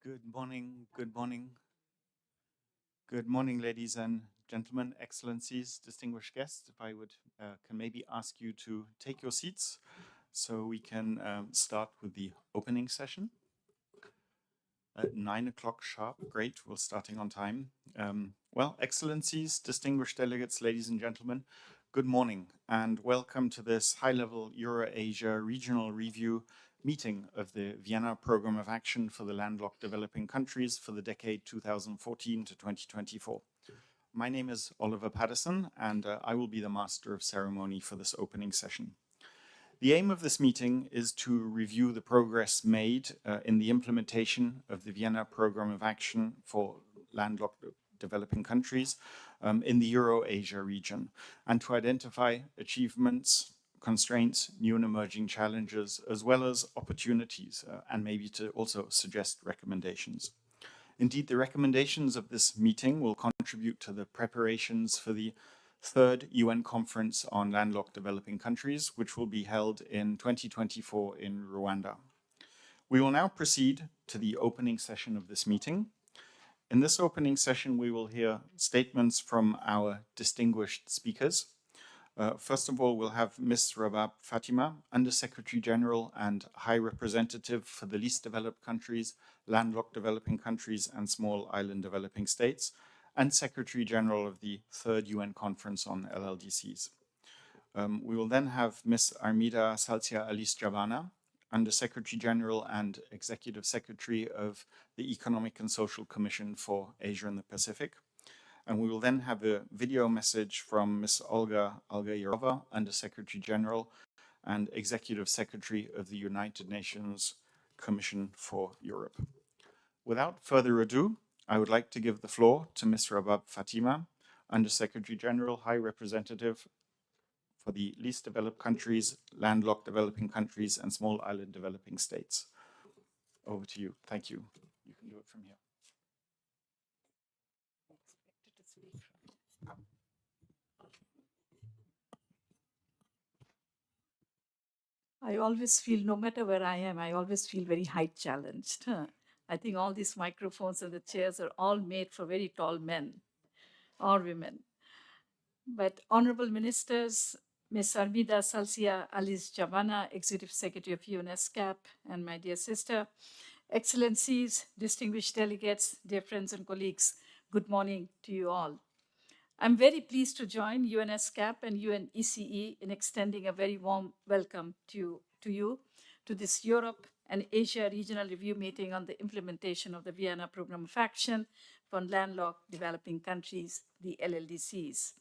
Good morning, good morning. Good morning, ladies and gentlemen, excellencies, distinguished guests. If I would can maybe ask you to take your seats so we can start with the opening session. At 9 o'clock sharp, great, we're starting on time. Well, excellencies, distinguished delegates, ladies and gentlemen, good morning and welcome to this high-level Euro-Asia regional review meeting of the Vienna Programme of Action for the Landlocked Developing Countries for the decade 2014 to 2024. My name is Oliver Patterson and I will be the Master of Ceremony for this opening session. The aim of this meeting is to review the progress made in the implementation of the Vienna Programme of Action for Landlocked Developing Countries in the Euro-Asia region and to identify achievements, constraints, new and emerging challenges, as well as opportunities, and maybe to also suggest recommendations. Indeed, the recommendations of this meeting will contribute to the preparations for the third UN Conference on Landlocked Developing Countries, which will be held in 2024 in Rwanda. We will now proceed to the opening session of this meeting. In this opening session, we will hear statements from our distinguished speakers. First of all, we'll have Ms. Rabab Fatima, Under-Secretary General and High Representative for the Least Developed Countries, Landlocked Developing Countries and Small Island Developing States, and Secretary General of the Third UN Conference on LLDCs. We will then have Ms. Armida Salcia Alice Jabana, Under-Secretary General and Executive Secretary of the Economic and Social Commission for Asia and the Pacific. And we will then have a video message from Ms. Olga Algayarova, Under-Secretary General and Executive Secretary of the United Nations Commission for Europe. Without further ado, I would like to give the floor to Ms. Rabab Fatima, Under-Secretary General, High Representative for the Least Developed Countries, Landlocked Developing Countries and Small Island Developing States. Over to you. Thank you. You can do it from here. I always feel, no matter where I am, I always feel very height challenged. I think all these microphones and the chairs are all made for very tall men or women. But honorable ministers, Ms. Armida Salcia Alice Jabana, Executive Secretary of ESCAP, and my dear sister, excellencies, distinguished delegates, dear friends and colleagues, good morning to you all. I'm very pleased to join UNESCAP and UNECE in extending a very warm welcome to you to this Europe and Asia Regional Review meeting on the implementation of the Vienna Programme of Action for Landlocked Developing Countries, the LLDCs.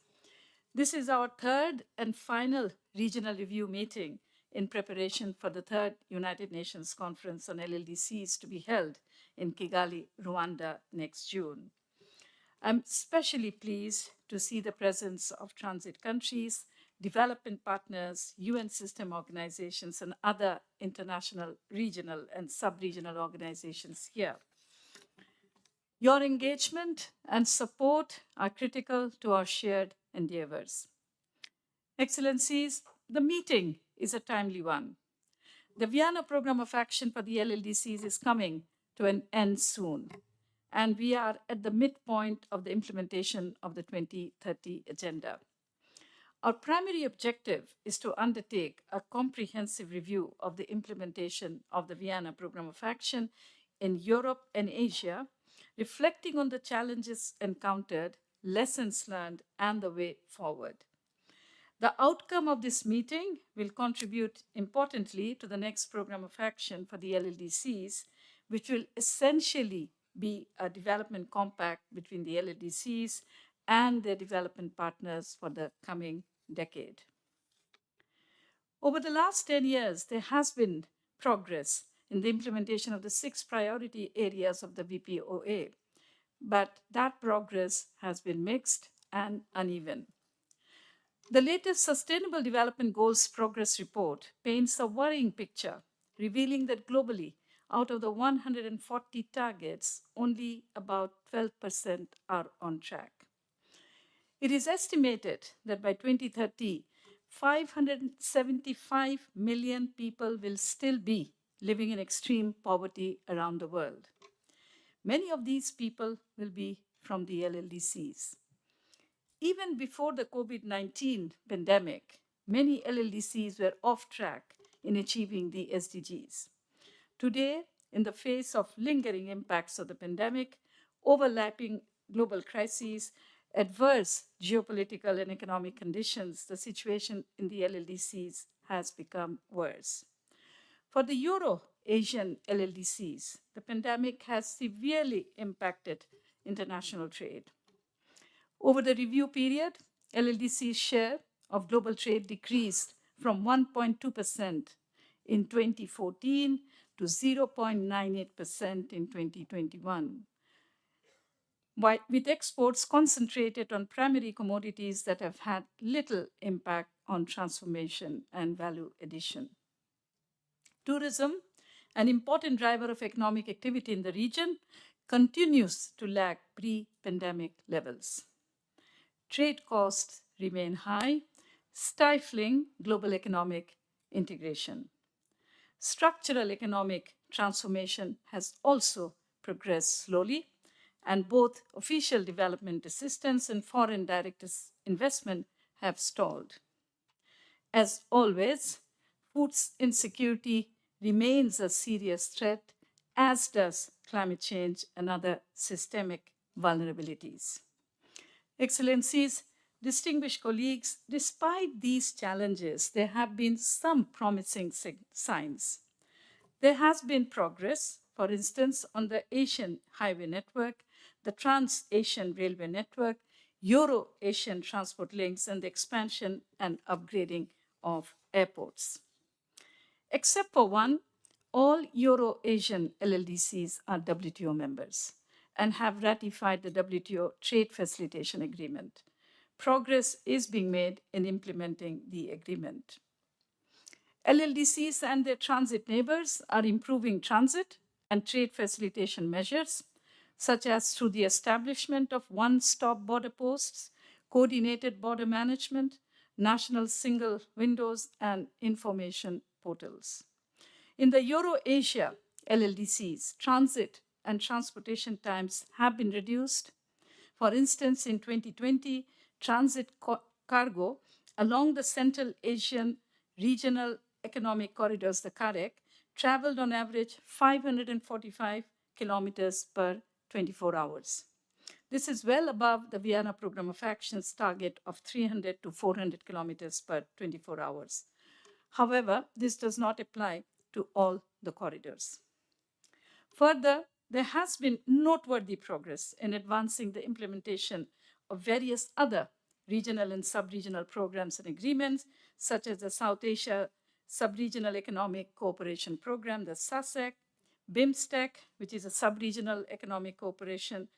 This is our third and final regional review meeting in preparation for the third United Nations Conference on LLDCs to be held in Kigali, Rwanda next June. I'm especially pleased to see the presence of transit countries, development partners, UN system organizations, and other international, regional, and sub-regional organizations here. Your engagement and support are critical to our shared endeavors. Excellencies, the meeting is a timely one. The Vienna Programme of Action for the LLDCs is coming to an end soon, and we are at the midpoint of the implementation of the 2030 Agenda. Our primary objective is to undertake a comprehensive review of the implementation of the Vienna Programme of Action in Europe and Asia, reflecting on the challenges encountered, lessons learned, and the way forward. The outcome of this meeting will contribute importantly to the next Programme of Action for the LLDCs, which will essentially be a development compact between the LLDCs and their development partners for the coming decade. Over the last 10 years, there has been progress in the implementation of the 6 priority areas of the VPOA, but that progress has been mixed and uneven. The latest Sustainable Development Goals Progress Report paints a worrying picture, revealing that globally, out of the 140 targets, only about 12% are on track. It is estimated that by 2030, 575 million people will still be living in extreme poverty around the world. Many of these people will be from the LLDCs. Even before the COVID-19 pandemic, many LLDCs were off track in achieving the SDGs. Today, in the face of lingering impacts of the pandemic, overlapping global crises, adverse geopolitical and economic conditions, the situation in the LLDCs has become worse. For the Euro-Asian LLDCs, the pandemic has severely impacted international trade. Over the review period, LLDC's share of global trade decreased from 1.2% in 2014 to 0.98% in 2021, with exports concentrated on primary commodities that have had little impact on transformation and value addition. Tourism, an important driver of economic activity in the region, continues to lag pre-pandemic levels. Trade costs remain high, stifling global economic integration. Structural economic transformation has also progressed slowly, and both official development assistance and foreign direct investment have stalled. As always, food insecurity remains a serious threat, as does climate change and other systemic vulnerabilities. Excellencies, distinguished colleagues, despite these challenges, there have been some promising signs. There has been progress, for instance, on the Asian Highway Network, the Trans-Asian Railway Network, Euro-Asian transport links, and the expansion and upgrading of airports. Except for one, all Euro-Asian LLDCs are WTO members and have ratified the WTO Trade Facilitation Agreement. Progress is being made in implementing the agreement. LLDCs and their transit neighbors are improving transit and trade facilitation measures, such as through the establishment of one-stop border posts, coordinated border management, national single windows, and information portals. In the Euro-Asia LLDCs, transit and transportation times have been reduced. For instance, in 2020, transit cargo along the Central Asian Regional Economic Corridors, the CAREC, traveled on average 545 kilometers per 24 hours. This is well above the Vienna Program of Action's target of 300 to 400 kilometers per 24 hours. However, this does not apply to all the corridors. Further, there has been noteworthy progress in advancing the implementation of various other regional and sub-regional programs and agreements, such as the South Asia Sub-Regional Economic Cooperation Program, the SASEC, BIMSTEC, which is a sub-regional economic cooperation,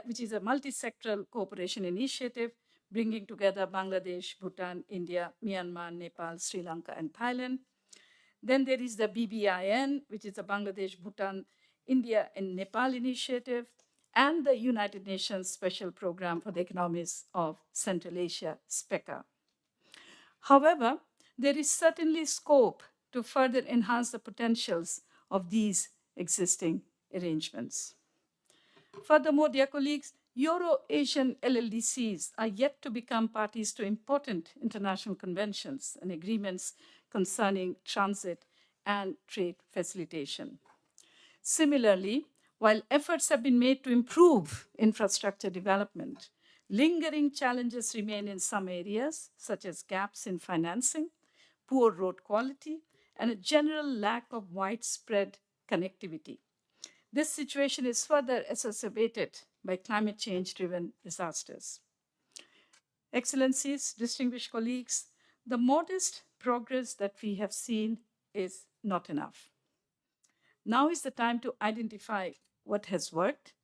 which is a multi-sectoral cooperation initiative bringing together Bangladesh, Bhutan, India, Myanmar, Nepal, Sri Lanka, and Thailand. Then there is the BBIN, which is the Bangladesh, Bhutan, India, and Nepal initiative, and the United Nations Special Program for the Economies of Central Asia, SPECA. However, there is certainly scope to further enhance the potentials of these existing arrangements. Furthermore, dear colleagues, Euro-Asian LLDCs are yet to become parties to important international conventions and agreements concerning transit and trade facilitation. Similarly, while efforts have been made to improve infrastructure development, lingering challenges remain in some areas, such as gaps in financing, poor road quality, and a general lack of widespread connectivity. This situation is further exacerbated by climate change-driven disasters. Excellencies, distinguished colleagues, the modest progress that we have seen is not enough. Now is the time to identify what has worked,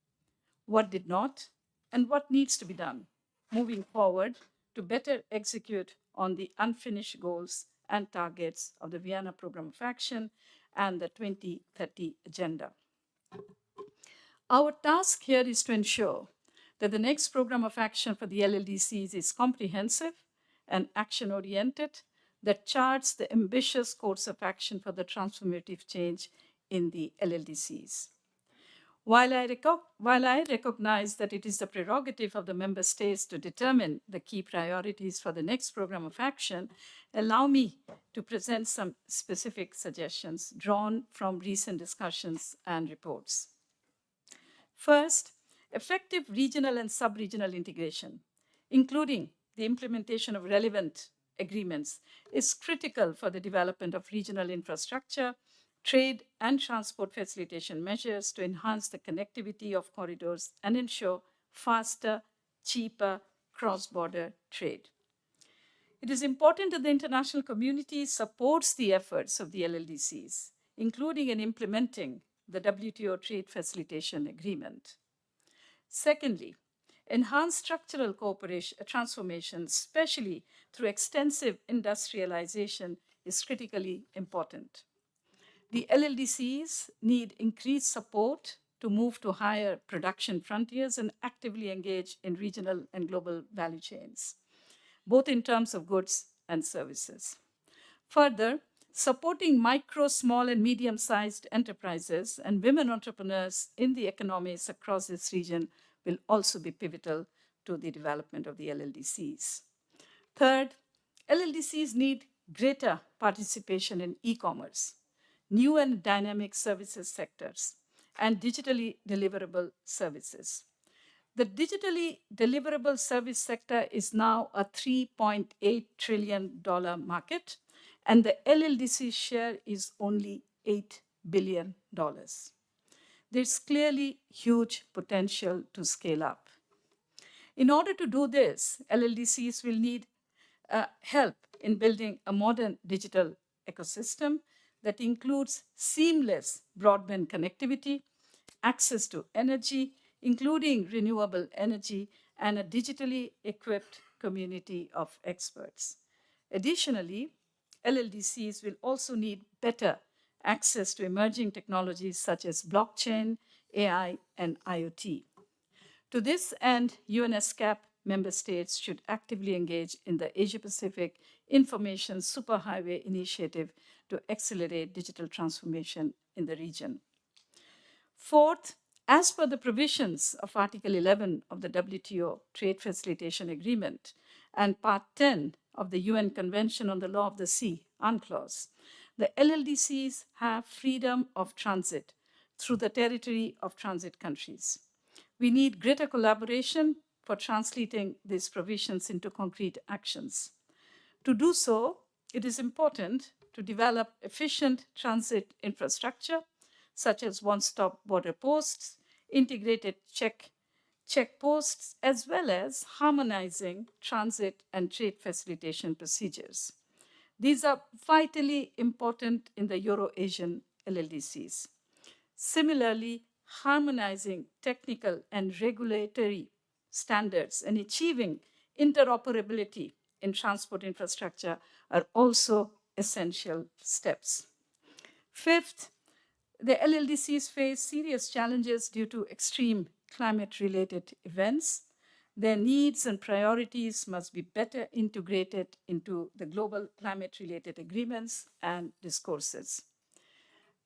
what did not, and what needs to be done moving forward to better execute on the unfinished goals and targets of the Vienna Programme of Action and the 2030 Agenda. Our task here is to ensure that the next Programme of Action for the LLDCs is comprehensive and action-oriented, that charts the ambitious course of action for the transformative change in the LLDCs. While I recognize that it is the prerogative of the member states to determine the key priorities for the next Programme of Action, allow me to present some specific suggestions drawn from recent discussions and reports. First, effective regional and sub-regional integration, including the implementation of relevant agreements, is critical for the development of regional infrastructure, trade and transport facilitation measures to enhance the connectivity of corridors and ensure faster, cheaper cross-border trade. It is important that the international community supports the efforts of the LLDCs, including in implementing the WTO Trade Facilitation Agreement. Secondly, enhance structural cooperation, transformation, especially through extensive industrialization, is critically important. The LLDCs need increased support to move to higher production frontiers and actively engage in regional and global value chains, both in terms of goods and services. Further, supporting micro, small, and medium-sized enterprises and women entrepreneurs in the economies across this region will also be pivotal to the development of the LLDCs. Third, LLDCs need greater participation in e-commerce, new and dynamic services sectors, and digitally deliverable services. The digitally deliverable service sector is now a $3.8 trillion market, and the LLDC share is only $8 billion. There's clearly huge potential to scale up. In order to do this, LLDCs will need help in building a modern digital ecosystem that includes seamless broadband connectivity, access to energy, including renewable energy, and a digitally equipped community of experts. Additionally, LLDCs will also need better access to emerging technologies such as blockchain, AI, and IoT. To this end, ESCAP member states should actively engage in the Asia-Pacific Information Superhighway Initiative to accelerate digital transformation in the region. Fourth, as per the provisions of Article 11 of the WTO Trade Facilitation Agreement and Part 10 of the UN Convention on the Law of the Sea, UNCLOS, the LLDCs have freedom of transit through the territory of transit countries. We need greater collaboration for translating these provisions into concrete actions. To do so, it is important to develop efficient transit infrastructure, such as one-stop border posts, integrated checkposts, as well as harmonizing transit and trade facilitation procedures. These are vitally important in the Euro-Asian LLDCs. Similarly, harmonizing technical and regulatory standards and achieving interoperability in transport infrastructure are also essential steps. Fifth, the LLDCs face serious challenges due to extreme climate-related events. Their needs and priorities must be better integrated into the global climate-related agreements and discourses.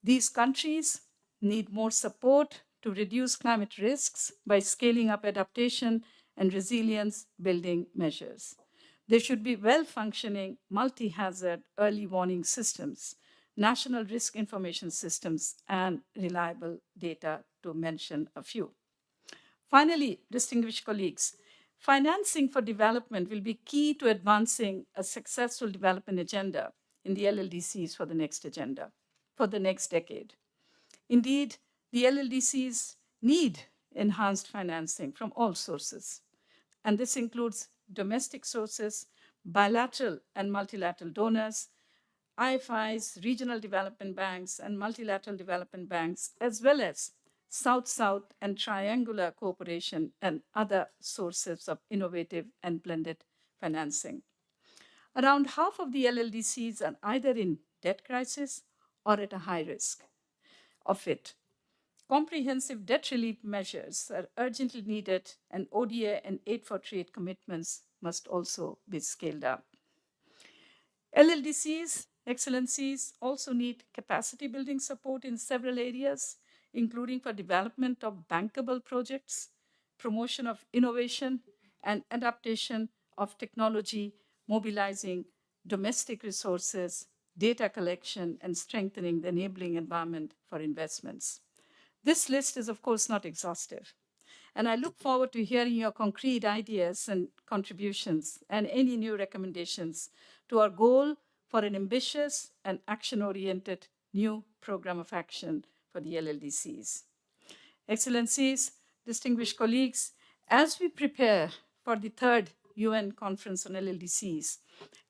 These countries need more support to reduce climate risks by scaling up adaptation and resilience building measures. There should be well-functioning multi-hazard early warning systems, national risk information systems, and reliable data, to mention a few. Finally, distinguished colleagues, financing for development will be key to advancing a successful development agenda in the LLDCs for the next decade. Indeed, The LLDCs need enhanced financing from all sources, and this includes domestic sources, bilateral and multilateral donors, IFIs, regional development banks, and multilateral development banks, as well as South-South and triangular cooperation and other sources of innovative and blended financing. Around half of the LLDCs are either in debt crisis or at a high risk of it. Comprehensive debt relief measures are urgently needed, and ODA and aid for trade commitments must also be scaled up. LLDCs, excellencies, also need capacity building support in several areas, including for development of bankable projects, promotion of innovation, and adaptation of technology, mobilizing domestic resources, data collection, and strengthening the enabling environment for investments. This list is, of course, not exhaustive. And I look forward to hearing your concrete ideas and contributions and any new recommendations to our goal for an ambitious and action-oriented new program of action for the LLDCs. Excellencies, distinguished colleagues, as we prepare for the third UN Conference on LLDCs,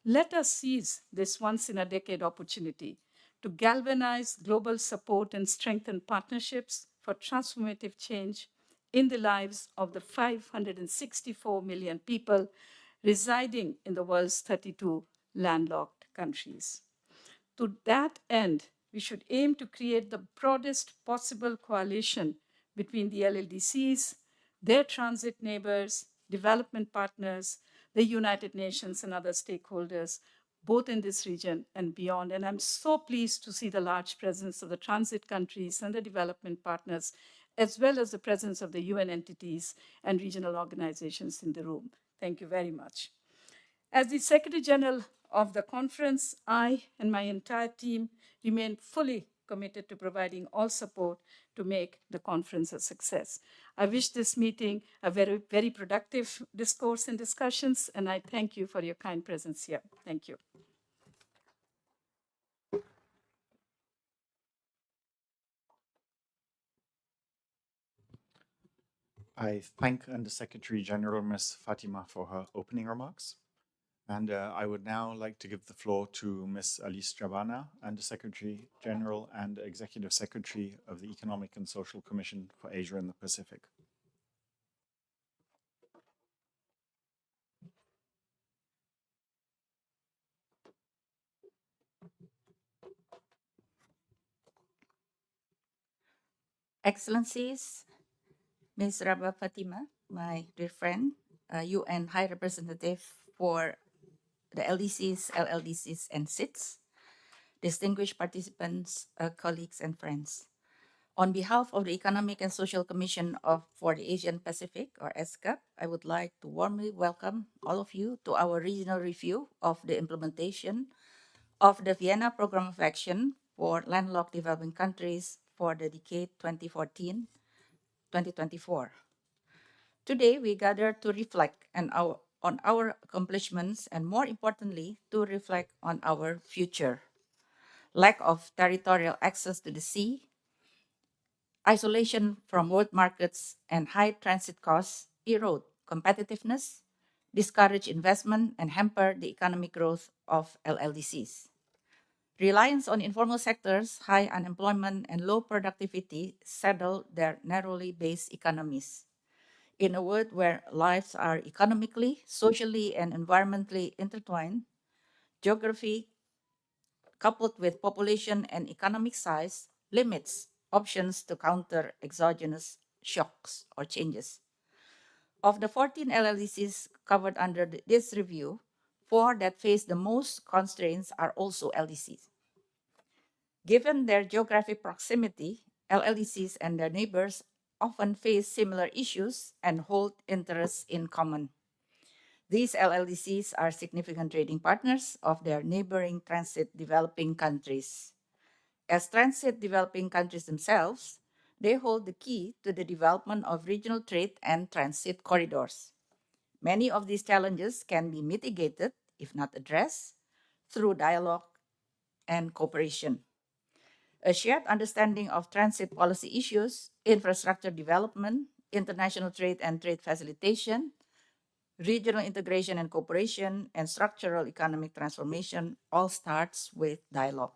let us seize this once-in-a-decade opportunity to galvanize global support and strengthen partnerships for transformative change in the lives of the 564 million people residing in the world's 32 landlocked countries. To that end, we should aim to create the broadest possible coalition between the LLDCs, their transit neighbors, development partners, the United Nations, and other stakeholders, both in this region and beyond. And I'm so pleased to see the large presence of the transit countries and the development partners, as well as the presence of the UN entities and regional organizations in the room. Thank you very much. As the Secretary General of the conference, I and my entire team remain fully committed to providing all support to make the conference a success. I wish this meeting a very, very productive discourse and discussions, and I thank you for your kind presence here. Thank you. I thank the Secretary General, Ms. Fatima, for her opening remarks. And I would now like to give the floor to Ms. Alice Jabana, and the Secretary General and Executive Secretary of the Economic and Social Commission for Asia and the Pacific. Excellencies, Ms. Rabah Fatima, my dear friend, UN High Representative for the LDCs, LLDCs, and SITs, distinguished participants, colleagues, and friends. On behalf of the Economic and Social Commission for the Asian Pacific, or ESCAP, I would like to warmly welcome all of you to our regional review of the implementation of the Vienna Program of Action for Landlocked Developing Countries for the decade 2014-2024. Today, we gather to reflect on our accomplishments and, more importantly, to reflect on our future. Lack of territorial access to the sea, isolation from world markets, and high transit costs erode competitiveness, discourage investment, and hamper the economic growth of LLDCs. Reliance on informal sectors, high unemployment, and low productivity saddle their narrowly based economies. In a world where lives are economically, socially, and environmentally intertwined, geography, coupled with population and economic size, limits options to counter exogenous shocks or changes. Of the 14 LLDCs covered under this review, 4 that face the most constraints are also LDCs. Given their geographic proximity, LLDCs and their neighbors often face similar issues and hold interests in common. These LLDCs are significant trading partners of their neighboring transit developing countries. As transit developing countries themselves, they hold the key to the development of regional trade and transit corridors. Many of these challenges can be mitigated, if not addressed, through dialogue and cooperation. A shared understanding of transit policy issues, infrastructure development, international trade and trade facilitation, regional integration and cooperation, and structural economic transformation all starts with dialogue.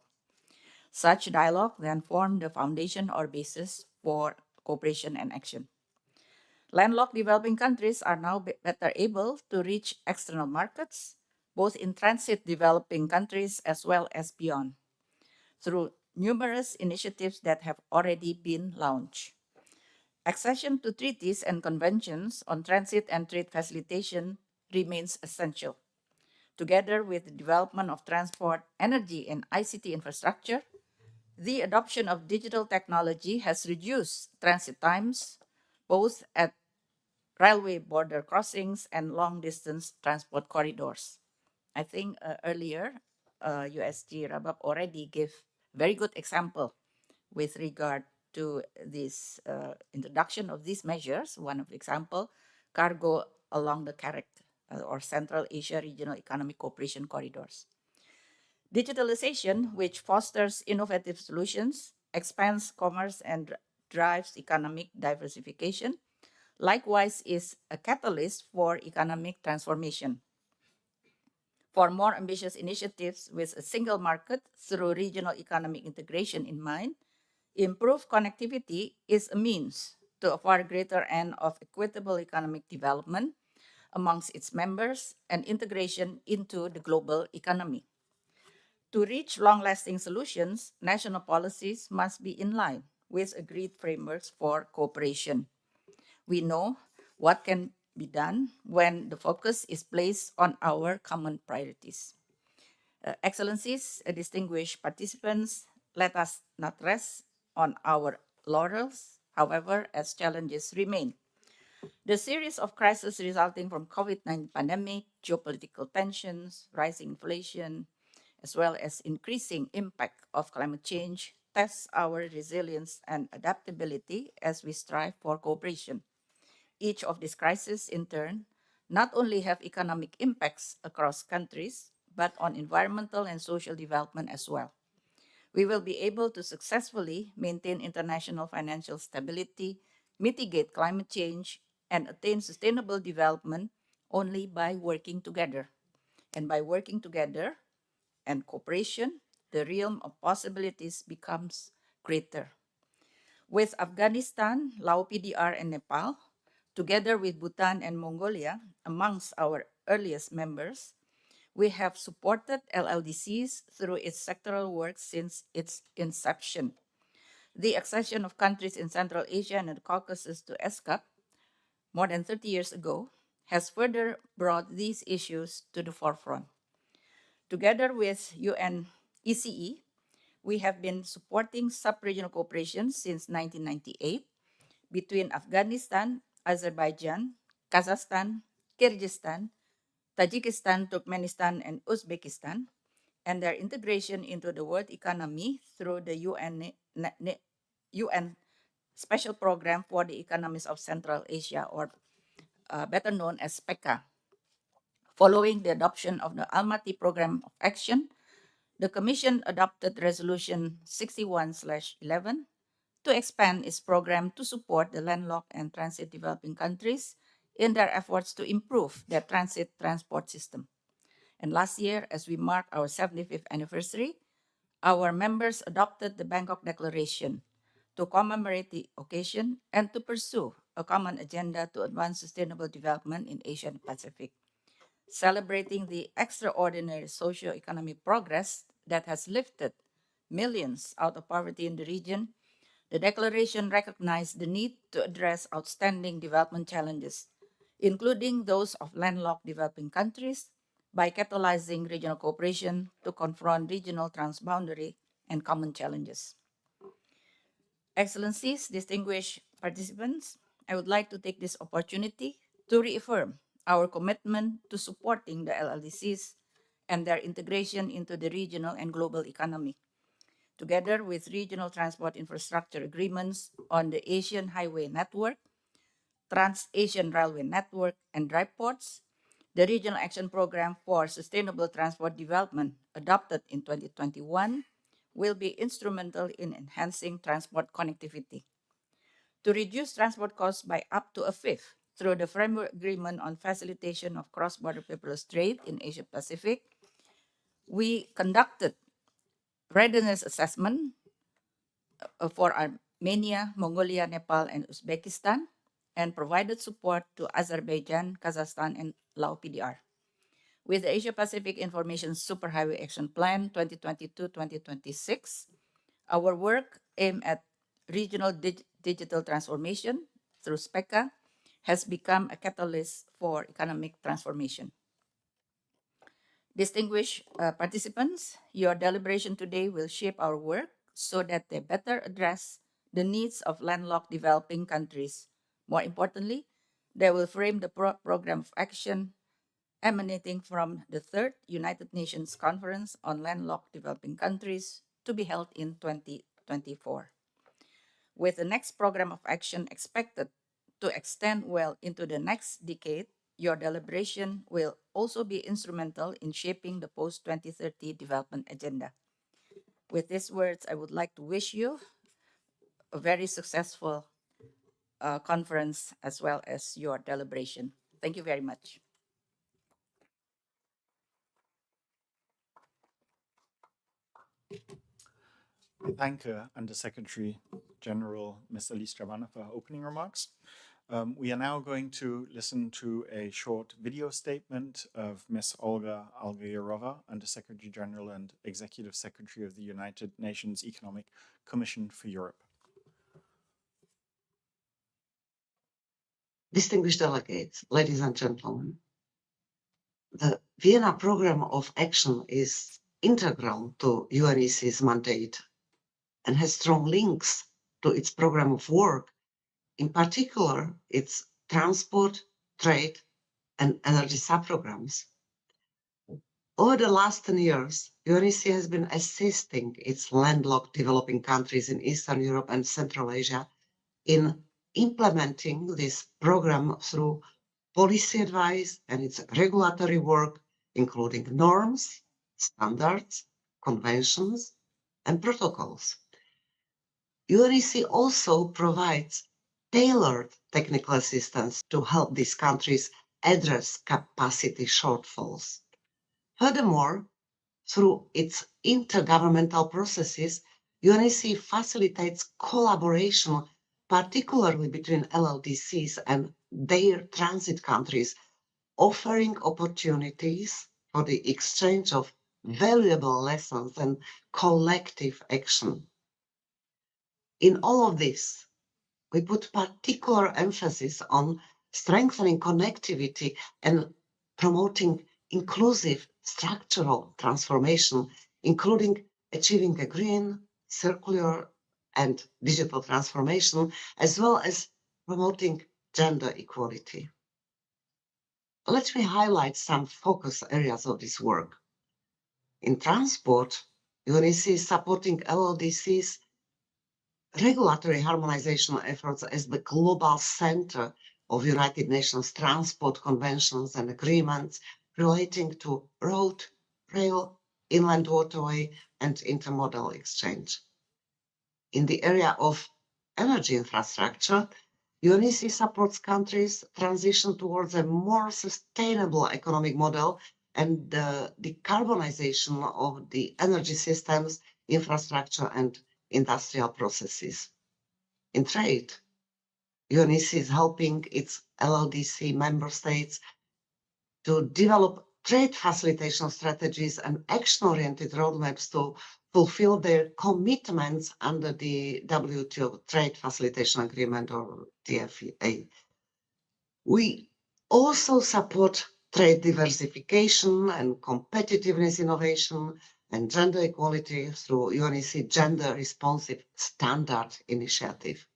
Such dialogue then form the foundation or basis for cooperation and action. Landlocked developing countries are now better able to reach external markets, both in transit developing countries as well as beyond, through numerous initiatives that have already been launched. Accession to treaties and conventions on transit and trade facilitation remains essential. Together with the development of transport, energy, and ICT infrastructure, the adoption of digital technology has reduced transit times, both at railway border crossings and long-distance transport corridors. I think earlier, USG Rabab already gave very good example with regard to this introduction of these measures. One of the example, cargo along the CAREC or Central Asia Regional Economic Cooperation Corridors. Digitalization, which fosters innovative solutions, expands commerce and drives economic diversification, likewise is a catalyst for economic transformation. For more ambitious initiatives with a single market through regional economic integration in mind, improved connectivity is a means to a far greater end of equitable economic development amongst its members and integration into the global economy. To reach long-lasting solutions, national policies must be in line with agreed frameworks for cooperation. We know what can be done when the focus is placed on our common priorities. Excellencies, distinguished participants, let us not rest on our laurels, however, as challenges remain. The series of crises resulting from COVID-19 pandemic, geopolitical tensions, rising inflation, as well as increasing impact of climate change tests our resilience and adaptability as we strive for cooperation. Each of these crises, in turn, not only have economic impacts across countries, but on environmental and social development as well. We will be able to successfully maintain international financial stability, mitigate climate change, and attain sustainable development only by working together. And by working together and cooperation, the realm of possibilities becomes greater. With Afghanistan, Lao PDR, and Nepal, together with Bhutan and Mongolia, amongst our earliest members, we have supported LLDCs through its sectoral work since its inception. The accession of countries in Central Asia and the Caucasus to ESCAP more than 30 years ago has further brought these issues to the forefront. Together with UN ECE, we have been supporting sub-regional cooperation since 1998 between Afghanistan, Azerbaijan, Kazakhstan, Kyrgyzstan, Tajikistan, Turkmenistan, and Uzbekistan, and their integration into the world economy through the UN Special Program for the Economies of Central Asia, or better known as SPECA. Following the adoption of the Almaty Program of Action, the Commission adopted Resolution 61/11 to expand its program to support the landlocked and transit developing countries in their efforts to improve their transit transport system. And last year, as we mark our 75th anniversary, our members adopted the Bangkok Declaration to commemorate the occasion and to pursue a common agenda to advance sustainable development in Asia and Pacific. Celebrating the extraordinary socio-economic progress that has lifted millions out of poverty in the region, the declaration recognized the need to address outstanding development challenges, including those of landlocked developing countries, by catalyzing regional cooperation to confront regional transboundary and common challenges. Excellencies, distinguished participants, I would like to take this opportunity to reaffirm our commitment to supporting the LLDCs and their integration into the regional and global economy. Together with regional transport infrastructure agreements on the Asian Highway Network, Trans-Asian Railway Network, and dry ports, the Regional Action Program for Sustainable Transport Development adopted in 2021 will be instrumental in enhancing transport connectivity. To reduce transport costs by up to a fifth through the Framework Agreement on Facilitation of Cross-Border Paperless Trade in Asia-Pacific, we conducted readiness assessment for Armenia, Mongolia, Nepal, and Uzbekistan, and provided support to Azerbaijan, Kazakhstan, and Laos PDR. With the Asia-Pacific Information Superhighway Action Plan 2022-2026, our work aimed at regional digital transformation through SPECA has become a catalyst for economic transformation. Distinguished participants, your deliberation today will shape our work so that they better address the needs of landlocked developing countries. More importantly, they will frame the program of action emanating from the third United Nations Conference on Landlocked Developing Countries to be held in 2024. With the next program of action expected to extend well into the next decade, your deliberation will also be instrumental in shaping the post-2030 development agenda. With these words, I would like to wish you a very successful conference as well as your deliberation. Thank you very much. I thank Undersecretary General Ms. Elise Javana for her opening remarks. We are now going to listen to a short video statement of Ms. Olga Algayarova, Undersecretary General and Executive Secretary of the United Nations Economic Commission for Europe. Distinguished delegates, ladies and gentlemen, the Vienna Program of Action is integral to UNEC's mandate and has strong links to its program of work, in particular its transport, trade, and energy subprograms. Over the last 10 years, UNEC has been assisting its landlocked developing countries in Eastern Europe and Central Asia in implementing this program through policy advice and its regulatory work, including norms, standards, conventions, and protocols. UNEC also provides tailored technical assistance to help these countries address capacity shortfalls. Furthermore, through its intergovernmental processes, UNEC facilitates collaboration, particularly between LLDCs and their transit countries, offering opportunities for the exchange of valuable lessons and collective action. In all of this, we put particular emphasis on strengthening connectivity and promoting inclusive structural transformation, including achieving a green, circular, and digital transformation, as well as promoting gender equality. Let me highlight some focus areas of this work. In transport, UNEC is supporting LLDC's regulatory harmonization efforts as the global center of United Nations transport conventions and agreements relating to road, rail, inland waterway, and intermodal exchange. In the area of energy infrastructure, UNEC supports countries' transition towards a more sustainable economic model and the decarbonization of the energy systems, infrastructure, and industrial processes. In trade, UNEC is helping its LLDC member states to develop trade facilitation strategies and action-oriented roadmaps to fulfill their commitments under the WTO Trade Facilitation Agreement, or TFA. We also support trade diversification and competitiveness innovation and gender equality through UNEC Gender Responsive Standard Initiative.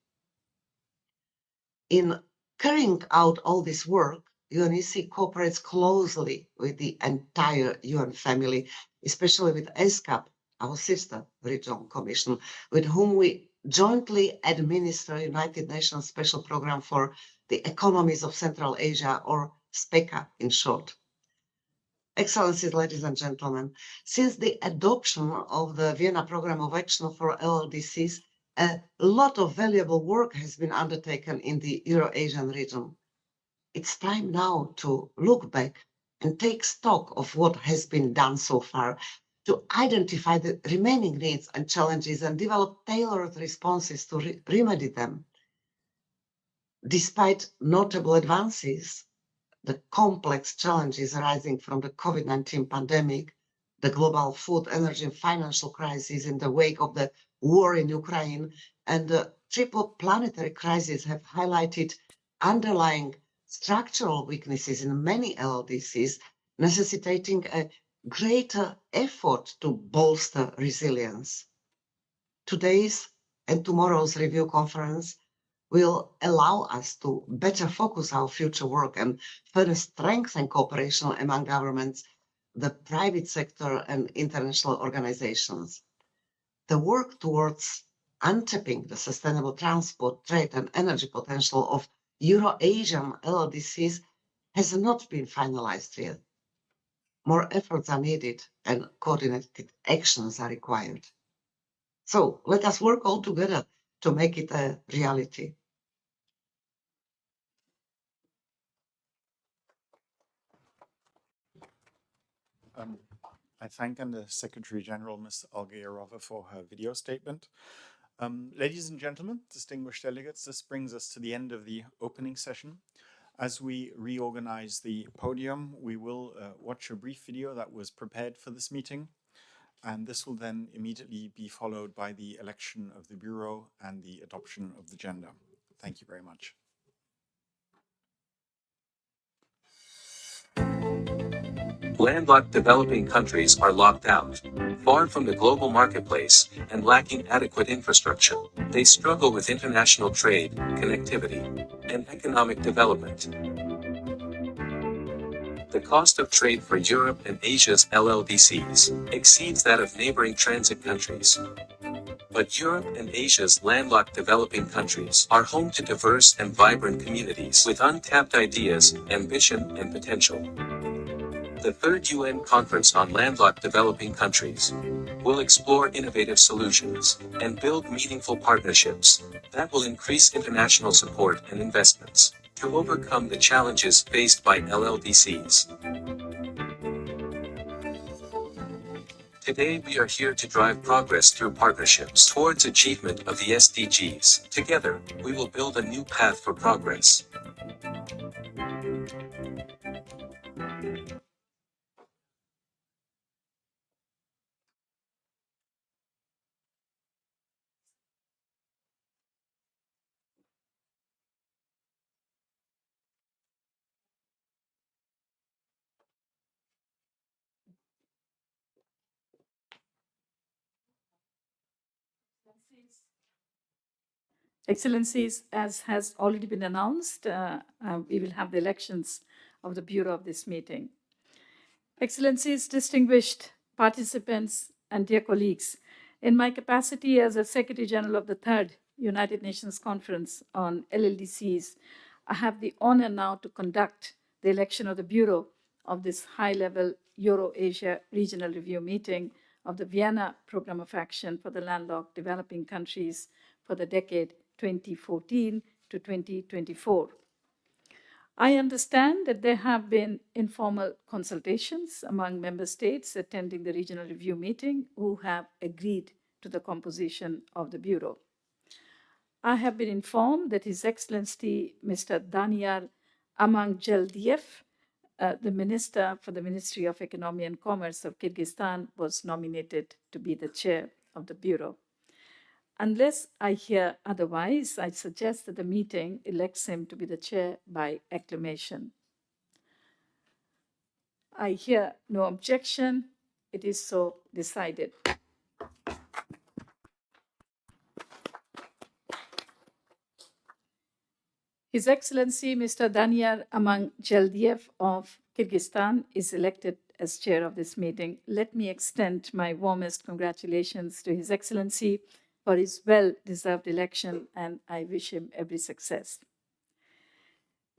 In carrying out all this work, UNEC cooperates closely with the entire UN family, especially with ESCAP, our sister regional commission, with whom we jointly administer United Nations Special Program for the Economies of Central Asia, or SPECA in short. Excellencies, ladies and gentlemen, since the adoption of the Vienna Programme of Action for LLDCs, a lot of valuable work has been undertaken in the Euro-Asian region. It's time now to look back and take stock of what has been done so far, to identify the remaining needs and challenges and develop tailored responses to remedy them. Despite notable advances, the complex challenges arising from the COVID-19 pandemic, the global food, energy, and financial crisis in the wake of the war in Ukraine, and the triple planetary crisis have highlighted underlying structural weaknesses in many LLDCs, necessitating a greater effort to bolster resilience. Today's and tomorrow's review conference will allow us to better focus our future work and further strengthen cooperation among governments, the private sector, and international organizations. The work towards untapping the sustainable transport, trade, and energy potential of Euro-Asian LLDCs has not been finalized yet. More efforts are needed and coordinated actions are required. So let us work all together to make it a reality. I thank the Secretary General, Ms. Algeyerova, for her video statement. Ladies and gentlemen, distinguished delegates, this brings us to the end of the opening session. As we reorganize the podium, we will watch a brief video that was prepared for this meeting, and this will then immediately be followed by the election of the Bureau and the adoption of the agenda. Thank you very much. Landlocked developing countries are locked out, far from the global marketplace, and lacking adequate infrastructure. They struggle with international trade, connectivity, and economic development. The cost of trade for Europe and Asia's LLDCs exceeds that of neighboring transit countries. But Europe and Asia's landlocked developing countries are home to diverse and vibrant communities with untapped ideas, ambition, and potential. The third UN Conference on Landlocked Developing Countries will explore innovative solutions and build meaningful partnerships that will increase international support and investments to overcome the challenges faced by LLDCs. Today we are here to drive progress through partnerships towards achievement of the SDGs. Together, we will build a new path for progress. Excellencies, as has already been announced, we will have the elections of the Bureau of this meeting. Excellencies, distinguished participants, and dear colleagues, in my capacity as a Secretary General of the Third United Nations Conference on LLDCs, I have the honor now to conduct the election of the Bureau of this high-level Euro-Asia Regional Review meeting of the Vienna Programme of Action for the Landlocked Developing Countries for the decade 2014 to 2024. I understand that there have been informal consultations among member states attending the regional review meeting who have agreed to the composition of the Bureau. I have been informed that His Excellency Mr. Danyar Amangjeldiev, the Minister for the Ministry of Economy and Commerce of Kyrgyzstan, was nominated to be the chair of the Bureau. Unless I hear otherwise, I suggest that the meeting elects him to be the chair by acclamation. I hear no objection. It is so decided. His Excellency Mr. Danyar Amangjeldiev of Kyrgyzstan is elected as chair of this meeting. Let me extend my warmest congratulations to His Excellency for his well-deserved election, and I wish him every success.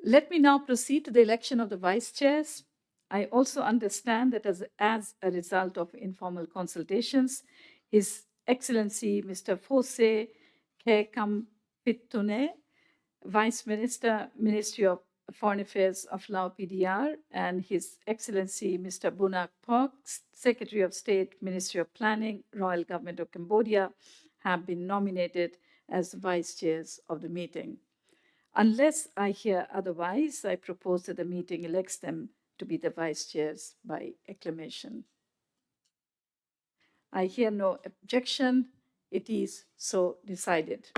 Let me now proceed to the election of the vice chairs. I also understand that as a result of informal consultations, His Excellency Mr. Fose Kekampitune, Vice Minister, Ministry of Foreign Affairs of Lao PDR, and His Excellency Mr. Bunak Pok, Secretary of State, Ministry of Planning, Royal Government of Cambodia, have been nominated as vice chairs of the meeting. Unless I hear otherwise, I propose that the meeting elects them to be the vice chairs by acclamation. I hear no objection. It is so decided.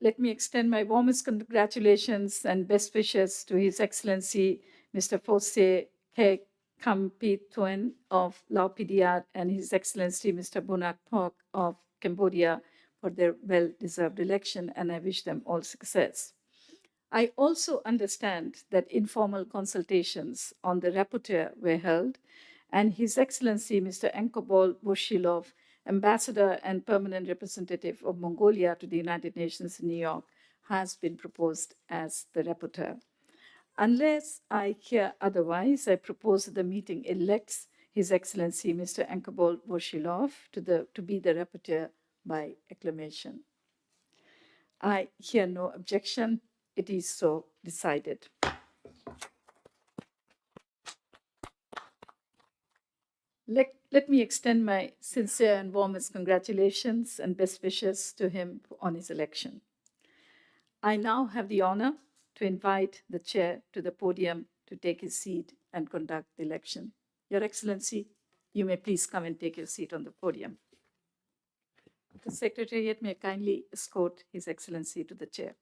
Let me extend my warmest congratulations and best wishes to His Excellency Mr. Fose Kekampituen of Lao PDR and His Excellency Mr. Bunak Pok of Cambodia for their well-deserved election, and I wish them all success. I also understand that informal consultations on the rapporteur were held, and His Excellency Mr. Enkobol Boshilov, Ambassador and Permanent Representative of Mongolia to the United Nations in New York, has been proposed as the rapporteur. Unless I hear otherwise, I propose that the meeting elects His Excellency Mr. Enkobol Boshilov to be the rapporteur by acclamation. I hear no objection. It is so decided. Let me extend my sincere and warmest congratulations and best wishes to him on his election. I now have the honor to invite the chair to the podium to take his seat and conduct the election. Your Excellency, you may please come and take your seat on the podium. The Secretariat may kindly escort His Excellency to the chair.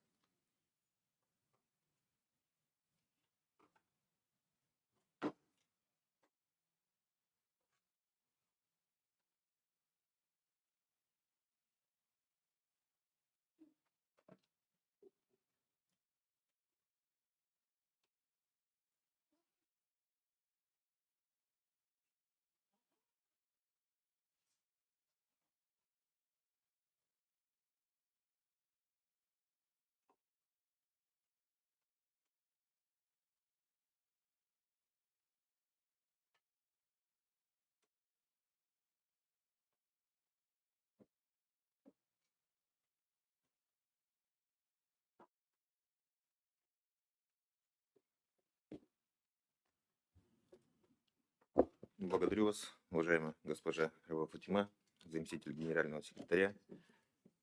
Благодарю вас, уважаемая госпожа Фатима, заместитель генерального секретаря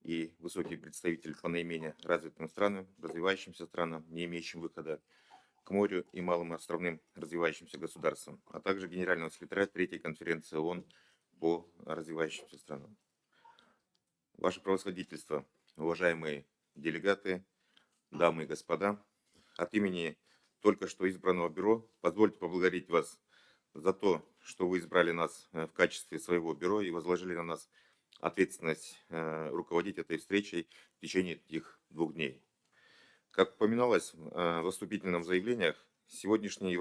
и высокий представитель по наименее развитым странам, развивающимся странам, не имеющим выхода к морю и малым островным развивающимся государствам, а также генерального секретаря Третьей конференции ООН по развивающимся странам. Ваше превосходительство, уважаемые делегаты, дамы и господа, от имени только что избранного бюро позвольте поблагодарить вас за то, что вы избрали нас в качестве своего бюро и возложили на нас ответственность руководить этой встречей в течение этих 2 дней. Как упоминалось в вступительных заявлениях, сегодняшний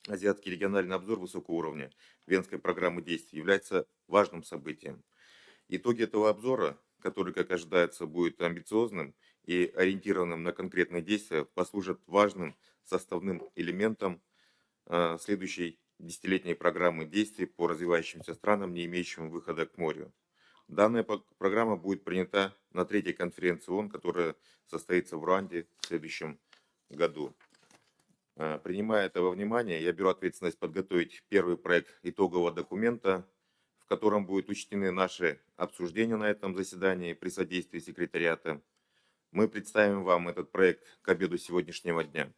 Азиатский региональный обзор высокого уровня Венской программы действий является важным событием. Итоги этого обзора, который, как ожидается, будет амбициозным и ориентированным на конкретные действия, послужат важным составным элементом следующей десятилетней программы действий по развивающимся странам, не имеющим выхода к морю. Данная программа будет принята на 3-й конференции ООН, которая состоится в Руанде в следующем году. Принимая это во внимание, я беру ответственность подготовить первый проект итогового документа, в котором будут учтены наши обсуждения на этом заседании при содействии секретариата. Мы представим вам этот проект к обеду сегодняшнего дня,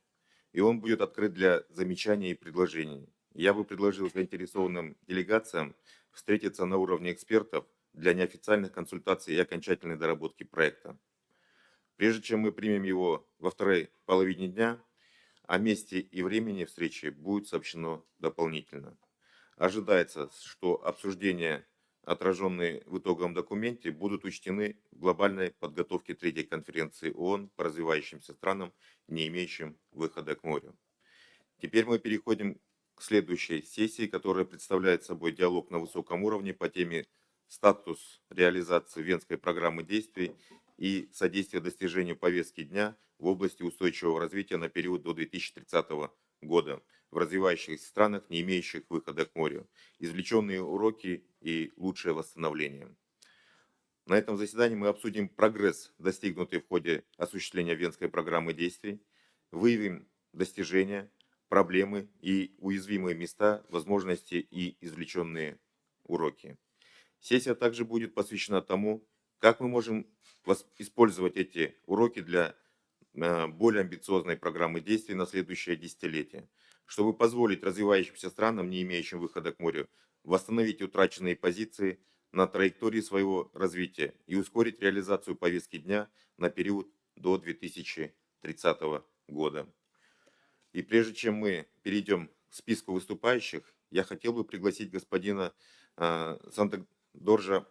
и он будет открыт для замечаний и предложений. Я бы предложил заинтересованным делегациям встретиться на уровне экспертов для неофициальных консультаций и окончательной доработки проекта. Прежде чем мы примем его во второй половине дня, о месте и времени встречи будет сообщено дополнительно. Ожидается, что обсуждения, отраженные в итоговом документе, будут учтены в глобальной подготовке 3-й конференции ООН по развивающимся странам, не имеющим выхода к морю. Теперь мы переходим к следующей сессии, которая представляет собой диалог на высоком уровне по теме «Статус реализации Венской программы действий и содействия достижению повестки дня в области устойчивого развития на период до 2030 года в развивающихся странах, не имеющих выхода к морю, извлеченные уроки и лучшее восстановление. На этом заседании мы обсудим прогресс, достигнутый в ходе осуществления Венской программы действий, выявим достижения, проблемы и уязвимые места, возможности и извлеченные уроки. Сессия также будет посвящена тому, как мы можем использовать эти уроки для более амбициозной программы действий на следующее десятилетие, чтобы позволить развивающимся странам, не имеющим выхода к морю, восстановить утраченные позиции на траектории своего развития и ускорить реализацию повестки дня на период до 2030 года. И прежде чем мы перейдем к списку выступающих, я хотел бы пригласить господина Сантагдоржа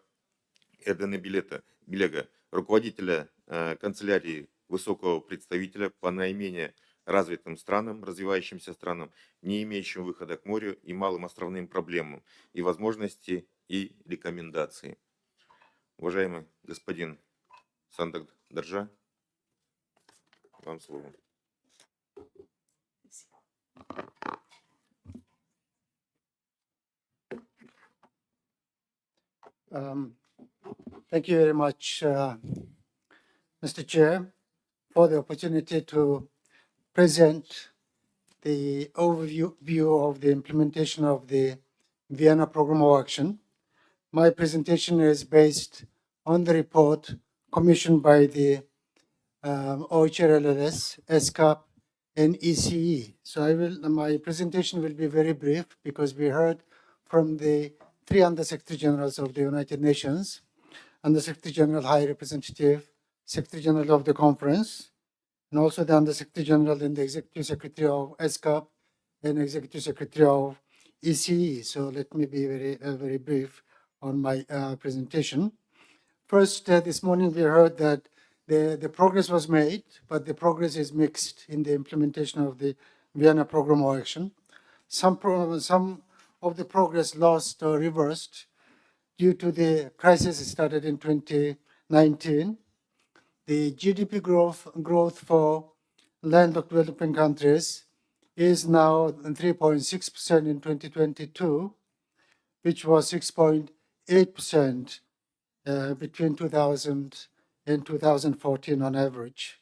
Эрдена Билега, руководителя канцелярии высокого представителя по наименее развитым странам, развивающимся странам, не имеющим выхода к морю и малым островным проблемам, и возможности, и рекомендации. Уважаемый господин Сантагдоржа, вам слово. Thank you very much, Mr. Chair, for the opportunity to present the overview of the implementation of the Vienna Program of Action. My presentation is based on the report commissioned by the OHR LLS, ESCAP, and ECE. So my presentation will be very brief because we heard from the 3 Under-Secretary Generals of the United Nations, Under-Secretary General High Representative, Secretary General of the Conference, and also the Under-Secretary General and the Executive Secretary of ESCAP and Executive Secretary of ECE. So let me be very brief on my presentation. First, this morning we heard that the progress was made, but the progress is mixed in the implementation of the Vienna Program of Action. Some of the progress lost or reversed due to the crisis started in 2019. The GDP growth for landlocked developing countries is now 3.6% in 2022, which was 6.8% between 2000 and 2014 on average.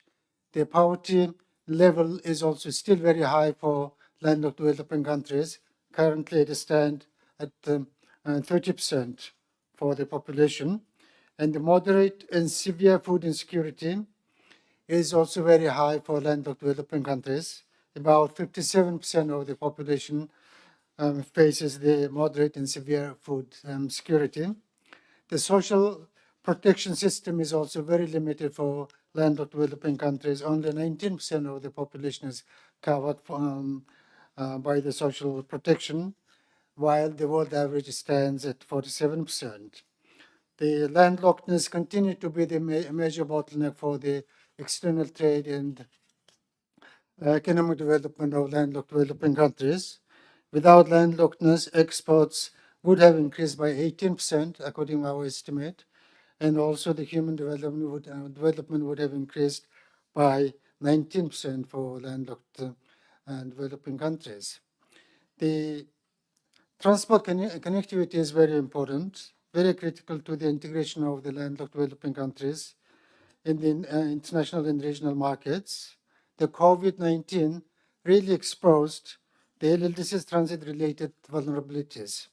The poverty level is also still very high for landlocked developing countries. Currently, it stands at 30% for the population. And the moderate and severe food insecurity is also very high for landlocked developing countries. About 57% of the population faces the moderate and severe food security. The social protection system is also very limited for landlocked developing countries. Only 19% of the population is covered by the social protection, while the world average stands at 47%. The landlockedness continues to be the major bottleneck for the external trade and economic development of landlocked developing countries. Without landlockedness, exports would have increased by 18%, according to our estimate, and also the human development would have increased by 19% for landlocked and developing countries. The transport connectivity is very important, very critical to the integration of the landlocked developing countries in the international and regional markets. The COVID-19 really exposed the LLDC's transit-related vulnerabilities.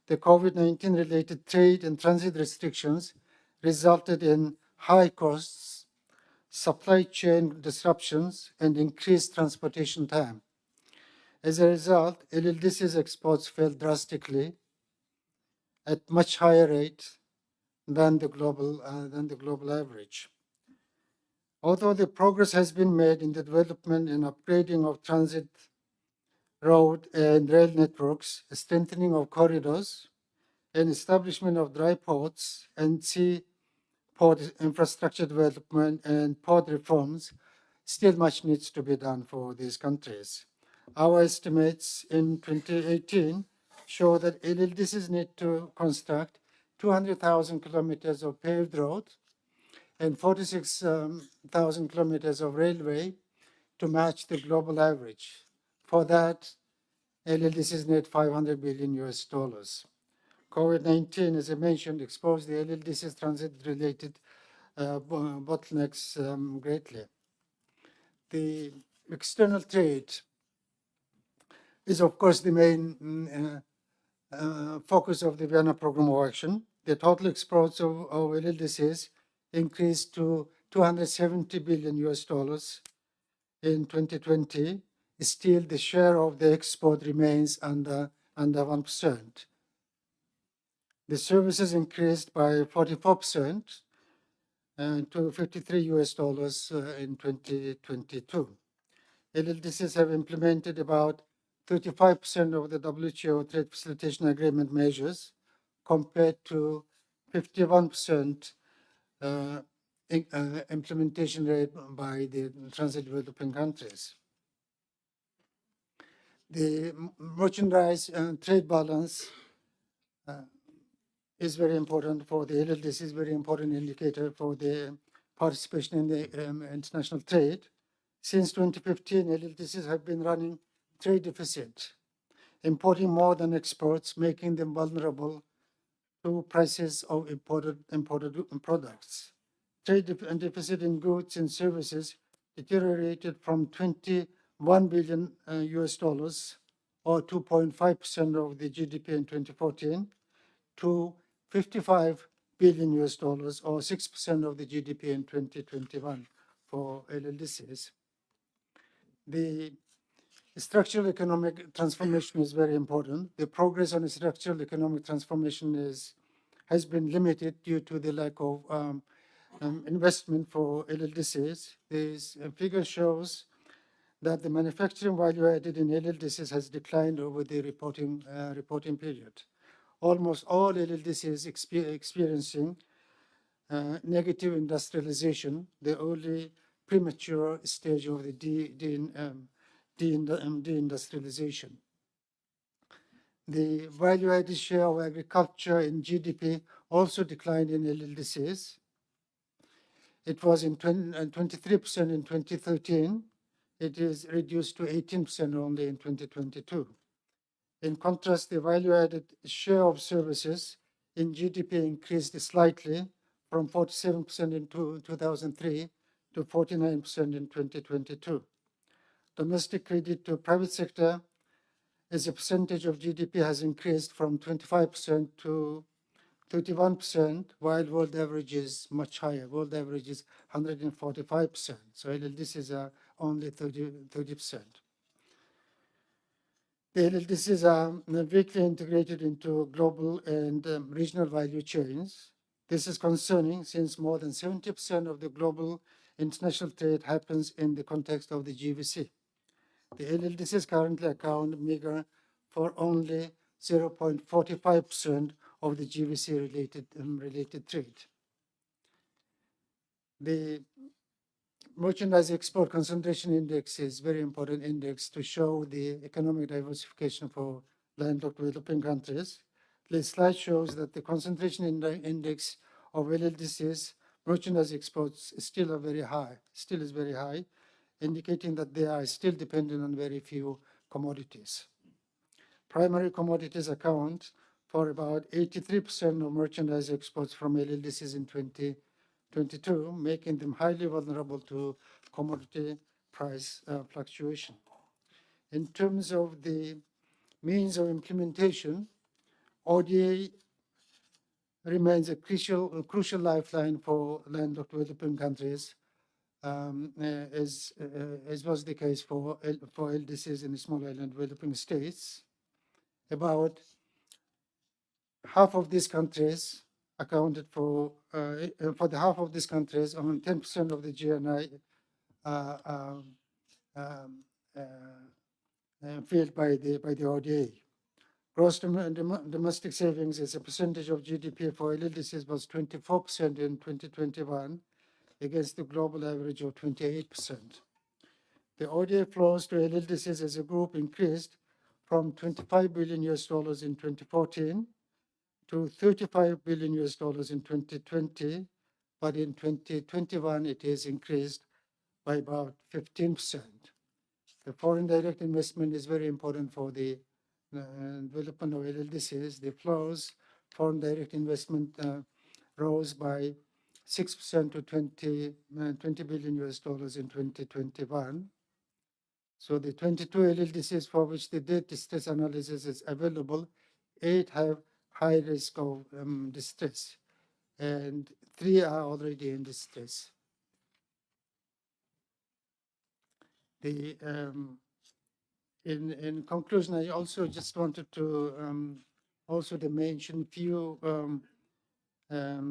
The COVID-19 related trade and transit restrictions resulted in high costs, supply chain disruptions, and increased transportation time. As a result, LLDC's exports fell drastically at much higher rate than the global average. Although the progress has been made in the development and upgrading of transit, road, and rail networks, strengthening of corridors, and establishment of dry ports and sea port infrastructure development and port reforms, still much needs to be done for these countries. Our estimates in 2018 show that LLDCs need to construct 200,000 kilometers of paved road and 46,000 kilometers of railway to match the global average. For that, LLDCs need 500 billion US dollars. COVID-19, as I mentioned, exposed the LLDC's transit-related bottlenecks greatly. The external trade is, of course, the main focus of the Vienna Program of Action. The total exports of LLDCs increased to 270 billion US dollars in 2020. Still, the share of the export remains under 1%. The services increased by 44% to 53 US dollars in 2022. LLDCs have implemented about 35% of the WTO trade facilitation agreement measures compared to 51% implementation rate by the transit developing countries. The merchandise trade balance is very important for the LLDC, is very important indicator for the participation in the international trade. Since 2015, LLDCs have been running trade deficit, importing more than exports, making them vulnerable to prices of imported products. Trade deficit in goods and services deteriorated from 21 billion US dollars, or 2.5% of the GDP in 2014, to 55 billion US dollars, or 6% of the GDP in 2021 for LLDCs. The structural economic transformation is very important. The progress on structural economic transformation has been limited due to the lack of investment for LLDCs. This figure shows that the manufacturing value added in LLDCs has declined over the reporting period. Almost all LLDCs experiencing negative industrialization, the early premature stage of the deindustrialization. The value-added share of agriculture in GDP also declined in LLDCs. It was in 23% in 2013. It is reduced to 18% only in 2022. In contrast, the value-added share of services in GDP increased slightly from 47% in 2003 to 49% in 2022. Domestic credit to private sector as a percentage of GDP has increased from 25% to 31%, while world average is much higher. World average is 145%. So LLDCs are only 30%. The LLDCs are weakly integrated into global and regional value chains. This is concerning since more than 70% of the global international trade happens in the context of the GVC. The LLDCs currently account meager for only 0.45% of the GVC-related trade. The Merchandise Export Concentration Index is a very important index to show the economic diversification for landlocked developing countries. This slide shows that the concentration index of LLDCs merchandise exports is still very high, indicating that they are still dependent on very few commodities. Primary commodities account for about 83% of merchandise exports from LLDCs in 2022, making them highly vulnerable to commodity price fluctuation. In terms of the means of implementation, ODA remains a crucial lifeline for landlocked developing countries, as was the case for LDCs in small island developing states. About half of these countries accounted for the half of these countries, only 10% of the GNI filled by the ODA. Gross domestic savings as a percentage of GDP for LLDCs was 24% in 2021 against the global average of 28%. The ODA flows to LLDCs as a group increased from 25 billion US dollars in 2014 to 35 billion US dollars in 2020, but in 2021 it is increased by about 15%. The foreign direct investment is very important for the development of LLDCs. The flows, foreign direct investment rose by 6% to 20 billion US dollars in 2021. So the 22 LLDCs for which the debt distress analysis is available, 8 have high risk of distress, and 3 are already in distress. The in conclusion, I also just wanted to also to mention few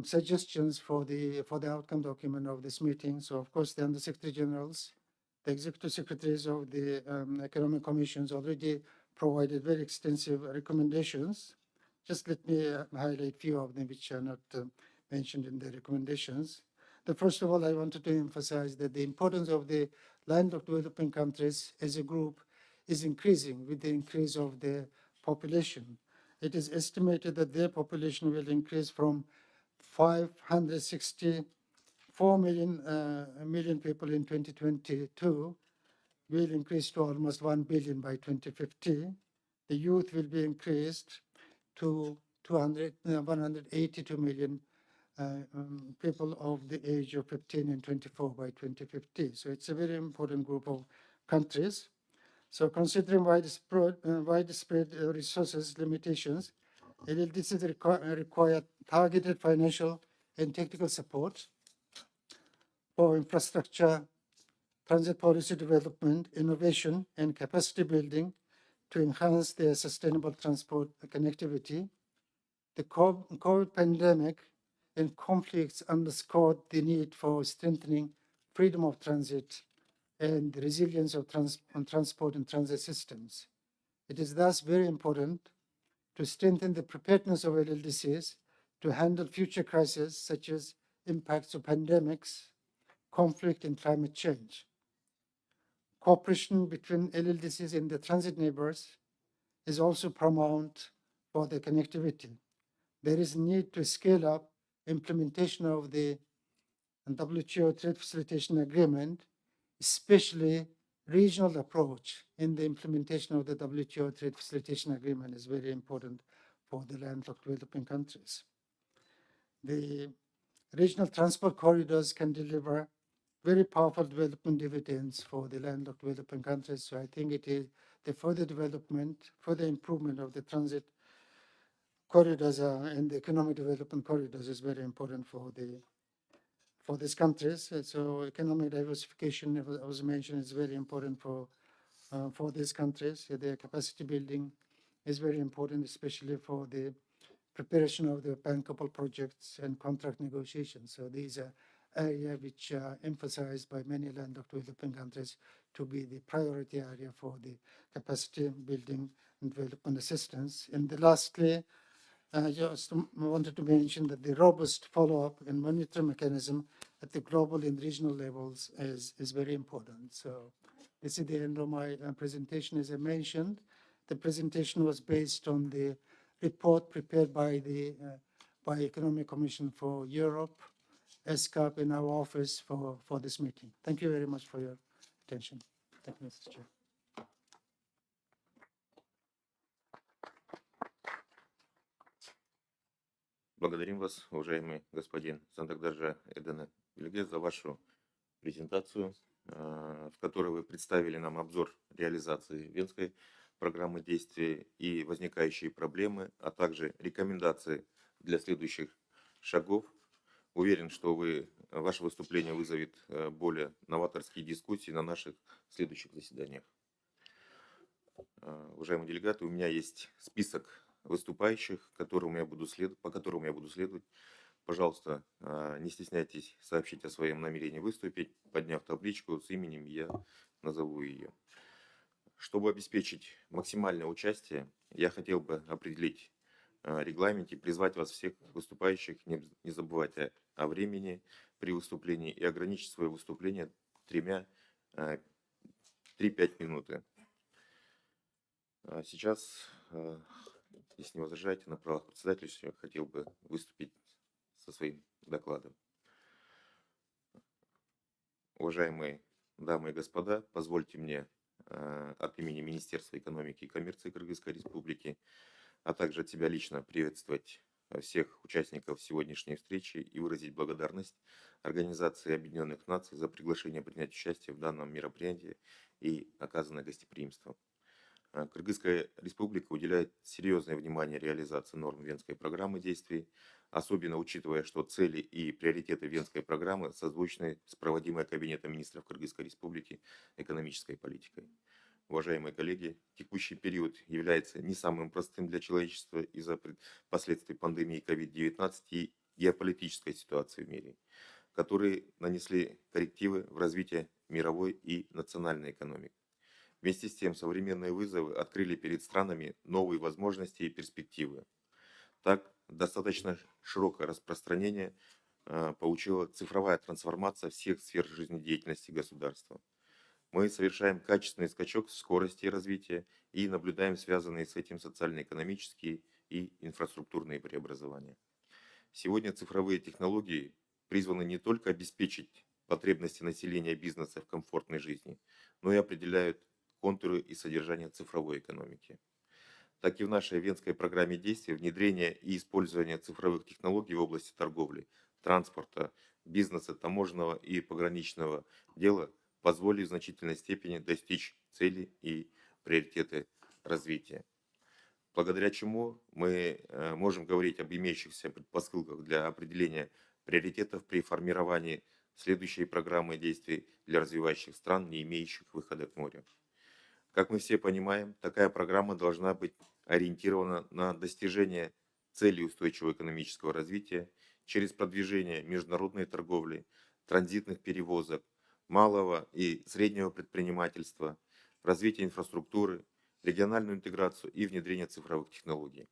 suggestions for the outcome document of this meeting. So of course, the Undersecretary Generals, the Executive Secretaries of the Economic Commissions already provided very extensive recommendations. Just let me highlight few of them which are not mentioned in the recommendations. First of all, I wanted to emphasize that the importance of the landlocked developing countries as a group is increasing with the increase of their population. It is estimated that their population will increase from 564 million people in 2022 will increase to almost 1 billion by 2050. The youth will be increased to 182 million people of the age of 15 and 24 by 2050. So it's a very important group of countries. So considering widespread resources limitations, LLDCs require targeted financial and technical support for infrastructure, transit policy development, innovation, and capacity building to enhance their sustainable transport connectivity. The COVID pandemic and conflicts underscored the need for strengthening freedom of transit and the resilience of transport and transit systems. It is thus very important to strengthen the preparedness of LLDCs to handle future crises such as impacts of pandemics, conflict, and climate change. Cooperation between LLDCs and the transit neighbors is also paramount for the connectivity. There is a need to scale up implementation of the WTO Trade Facilitation Agreement, especially regional approach in the implementation of the WTO Trade Facilitation Agreement is very important for the landlocked developing countries. The regional transport corridors can deliver very powerful development dividends for the landlocked developing countries. So I think it is the further development, further improvement of the transit corridors and the economic development corridors is very important for these countries. So economic diversification, as was mentioned, is very important for these countries. Their capacity building is very important, especially for the preparation of the bankable projects and contract negotiations. So these are areas which are emphasized by many landlocked developing countries to be the priority area for the capacity building and development assistance. And lastly, I just wanted to mention that the robust follow-up and monitoring mechanism at the global and regional levels is very important. So this is the end of my presentation. As I mentioned, the presentation was based on the report prepared by the Economic Commission for Europe, ESCAP, in our office for this meeting. Thank you very much for your attention. Thank you, Mr. Chair. Благодарим вас, уважаемый господин Сандагдаржа Эдена Ильге, за вашу презентацию, в которой вы представили нам обзор реализации Венской программы действий и возникающие проблемы, а также рекомендации для следующих шагов. Уверен, что ваше выступление вызовет более новаторские дискуссии на наших следующих заседаниях. Уважаемые делегаты, у меня есть список выступающих, по которому я буду следовать. Пожалуйста, не стесняйтесь сообщить о своем намерении выступить, подняв табличку с именем, я назову ее. Чтобы обеспечить максимальное участие, я хотел бы определить регламент и призвать вас всех выступающих не забывать о времени при выступлении и ограничить свое выступление 3-5 минуты. Сейчас, если не возражаете, на правах председательства, я хотел бы выступить со своим докладом. Уважаемые дамы и господа, позвольте мне от имени Министерства экономики и коммерции Кыргызской Республики, а также от себя лично приветствовать всех участников сегодняшней встречи и выразить благодарность Организации Объединенных Наций за приглашение принять участие в данном мероприятии и оказанное гостеприимство. Кыргызская Республика уделяет серьезное внимание реализации норм Венской программы действий, особенно учитывая, что цели и приоритеты Венской программы созвучны с проводимой Кабинетом министров Кыргызской Республики экономической политикой. Уважаемые коллеги, текущий период является не самым простым для человечества из-за последствий пандемии COVID-19 и геополитической ситуации в мире, которые нанесли коррективы в развитии мировой и национальной экономики. Вместе с тем, современные вызовы открыли перед странами новые возможности и перспективы. Так, достаточно широкое распространение получила цифровая трансформация всех сфер жизнедеятельности государства. Мы совершаем качественный скачок в скорости развития и наблюдаем связанные с этим социально-экономические и инфраструктурные преобразования. Сегодня цифровые технологии призваны не только обеспечить потребности населения и бизнеса в комфортной жизни, но и определяют контуры и содержание цифровой экономики. Так и в нашей Венской программе действий внедрение и использование цифровых технологий в области торговли, транспорта, бизнеса, таможенного и пограничного дела позволили в значительной степени достичь целей и приоритеты развития. Благодаря чему мы можем говорить об имеющихся предпосылках для определения приоритетов при формировании следующей программы действий для развивающих стран, не имеющих выхода к морю. Как мы все понимаем, такая программа должна быть ориентирована на достижение целей устойчивого экономического развития через продвижение международной торговли, транзитных перевозок, малого и среднего предпринимательства, развитие инфраструктуры, региональную интеграцию и внедрение цифровых технологий.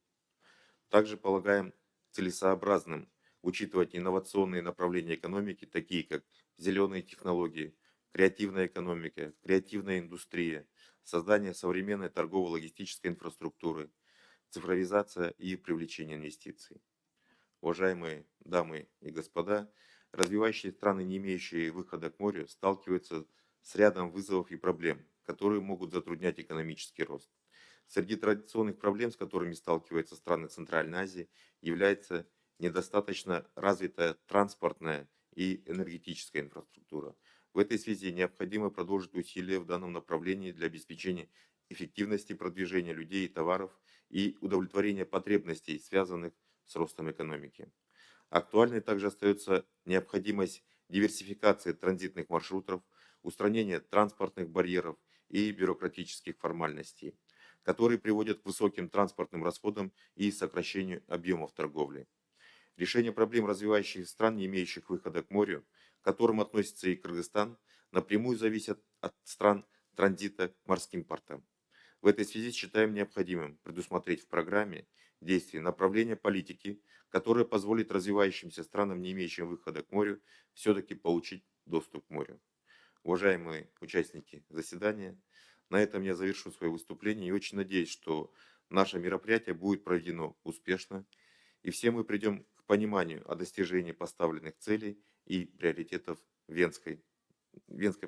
Также полагаем целесообразным учитывать инновационные направления экономики, такие как зеленые технологии, креативная экономика, креативная индустрия, создание современной торгово-логистической инфраструктуры, цифровизация и привлечение инвестиций. Уважаемые дамы и господа, развивающие страны, не имеющие выхода к морю, сталкиваются с рядом вызовов и проблем, которые могут затруднять экономический рост. Среди традиционных проблем, с которыми сталкиваются страны Центральной Азии, является недостаточно развитая транспортная и энергетическая инфраструктура. В этой связи необходимо продолжить усилия в данном направлении для обеспечения эффективности продвижения людей и товаров и удовлетворения потребностей, связанных с ростом экономики. Актуальной также остается необходимость диверсификации транзитных маршрутов, устранения транспортных барьеров и бюрократических формальностей, которые приводят к высоким транспортным расходам и сокращению объемов торговли. Решение проблем развивающихся стран, не имеющих выхода к морю, к которым относится и Кыргызстан, напрямую зависит от стран транзита к морским портам. В этой связи считаем необходимым предусмотреть в программе действий направления политики, которое позволит развивающимся странам, не имеющим выхода к морю, все-таки получить доступ к морю. Уважаемые участники заседания, на этом я завершу свое выступление и очень надеюсь, что наше мероприятие будет проведено успешно, и все мы придем к пониманию о достижении поставленных целей и приоритетов Венской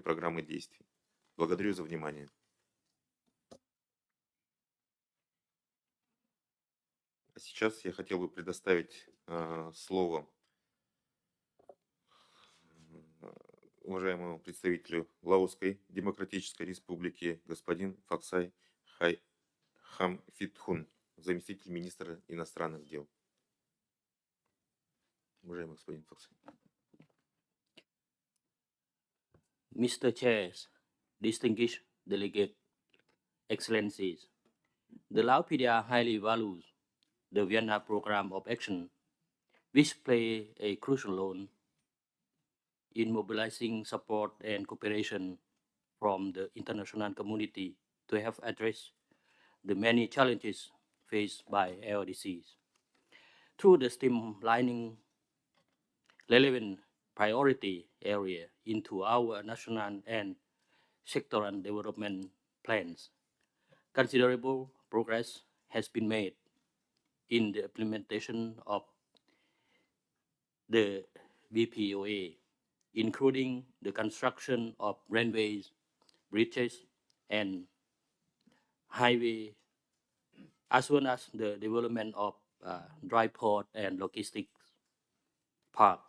программы действий. Благодарю за внимание. А сейчас я хотел бы предоставить слово уважаемому представителю Лаосской Демократической Республики господин Факсай Хамфитхун, заместитель министра иностранных дел. Уважаемый господин Факсай. Mr. Chairs, distinguished delegate, excellencies, the Lao PDR highly values the Vienna Program of Action, which play a crucial role in mobilizing support and cooperation from the international community to help address the many challenges faced by LLDCs. Through the streamlining relevant priority area into our national and sectoral development plans, considerable progress has been made in the implementation of the VPOA including the construction of railways, bridges, and highway, as well as the development of dry port and logistics park.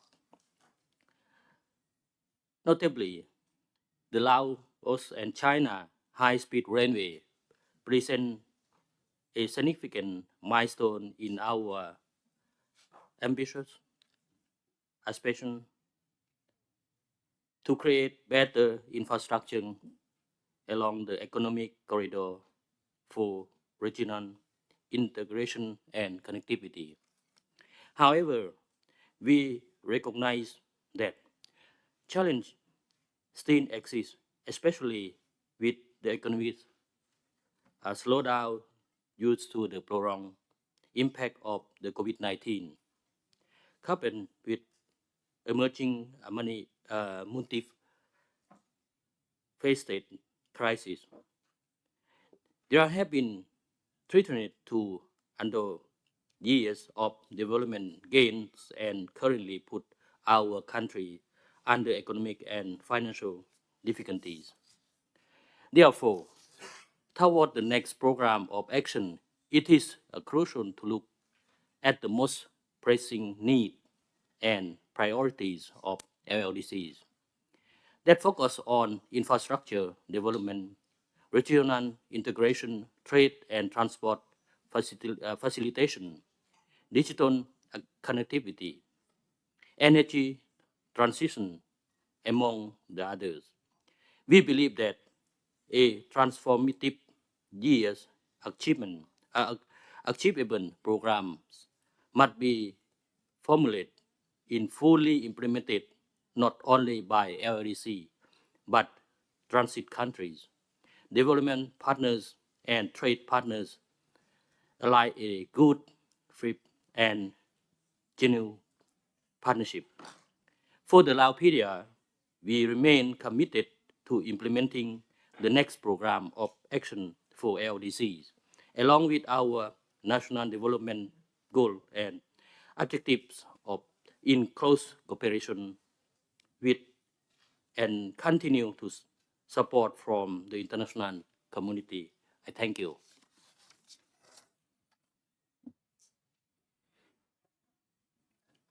Notably, the Laos and China high-speed railway present a significant milestone in our ambitious aspiration to create better infrastructure along the economic corridor for regional integration and connectivity. However, we recognize that challenge still exists, especially with the economic slowdown due to the prolonged impact of the COVID-19, coupled with emerging multifaceted crisis. There have been threatened to undo years of development gains and currently put our country under economic and financial difficulties. Therefore, toward the next program of action, it is crucial to look at the most pressing needs and priorities of LLDCs that focus on infrastructure development, regional integration, trade and transport facilitation, digital connectivity, energy transition, among the others. We believe that a transformative years achievable programs must be formulated in fully implemented not only by LLDC, but transit countries, development partners, and trade partners alike a good, free, and genuine partnership. For the Laopedia, we remain committed to implementing the next program of action for LDCs, along with our national development goal and objectives of in close cooperation with and continue to support from the international community. I thank you.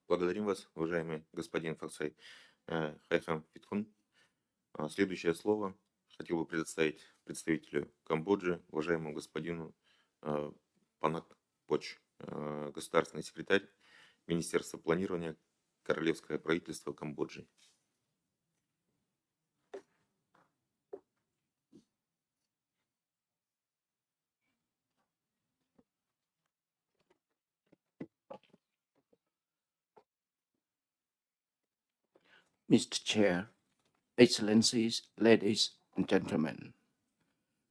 Благодарим вас, уважаемый господин Факсай Хайхам Фитхун. Следующее слово хотел бы предоставить представителю Камбоджи, уважаемому господину Панак Поч, государственный секретарь Министерства планирования Королевское правительство Камбоджи. Mr. Chair, Excellencies, ladies and gentlemen,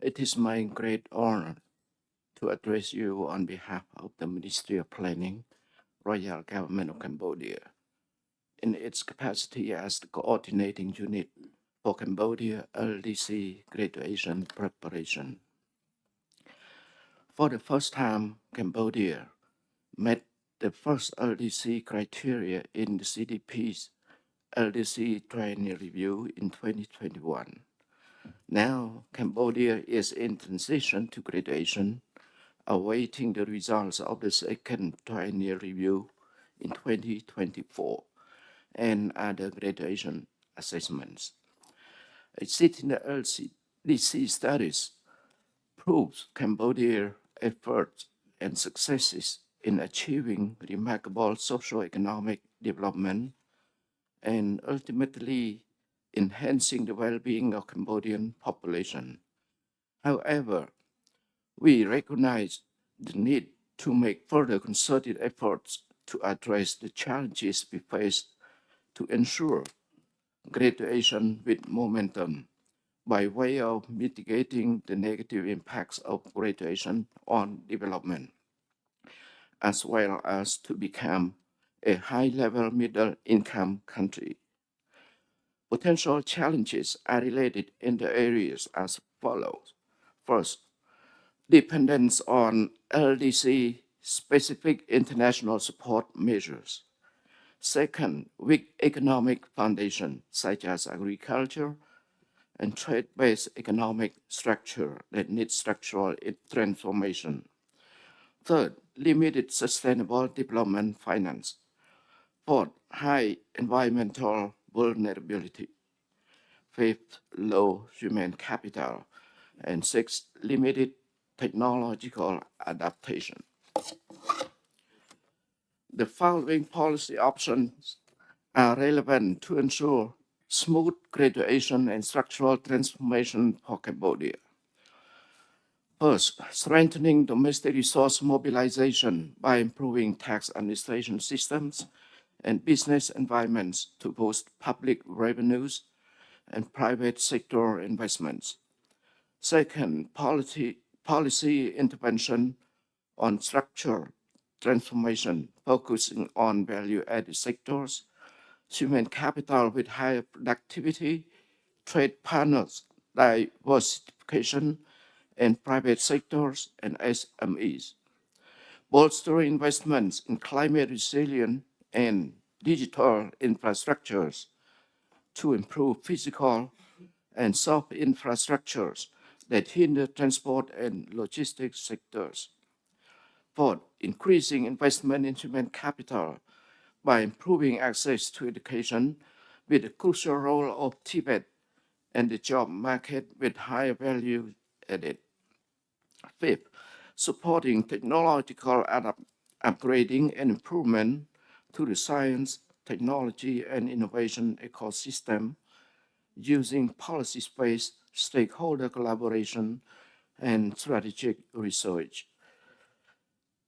it is my great honor to address you on behalf of the Ministry of Planning, Royal Government of Cambodia, in its capacity as the coordinating unit for Cambodia LDC graduation preparation. For the first time, Cambodia met the first LDC criteria in the CDP's LDC training review in 2021. Now, Cambodia is in transition to graduation, awaiting the results of the second triennial review in 2024 and other graduation assessments. Exceeding the LDC studies proves Cambodia's efforts and successes in achieving remarkable socio-economic development and ultimately enhancing the well-being of Cambodian population. However, we recognize the need to make further concerted efforts to address the challenges we face to ensure graduation with momentum by way of mitigating the negative impacts of graduation on development, as well as to become a high-level middle-income country. Potential challenges are related in the areas as follows. First, dependence on LDC-specific international support measures. Second, weak economic foundation, such as agriculture and trade-based economic structure that needs structural transformation. Third, limited sustainable development finance. Fourth, high environmental vulnerability. Fifth, low human capital. And sixth, limited technological adaptation. The following policy options are relevant to ensure smooth graduation and structural transformation for Cambodia. First, strengthening domestic resource mobilization by improving tax administration systems and business environments to boost public revenues and private sector investments. Second, policy intervention on structural transformation, focusing on value-added sectors, human capital with higher productivity, trade partners, diversification, and private sectors and SMEs. Bolstering investments in climate resilient and digital infrastructures to improve physical and soft infrastructures that hinder transport and logistics sectors. Fourth, increasing investment in human capital by improving access to education with the crucial role of Tibet and the job market with higher value added. Fifth, supporting technological upgrading and improvement to the science, technology, and innovation ecosystem using policy-based stakeholder collaboration and strategic research.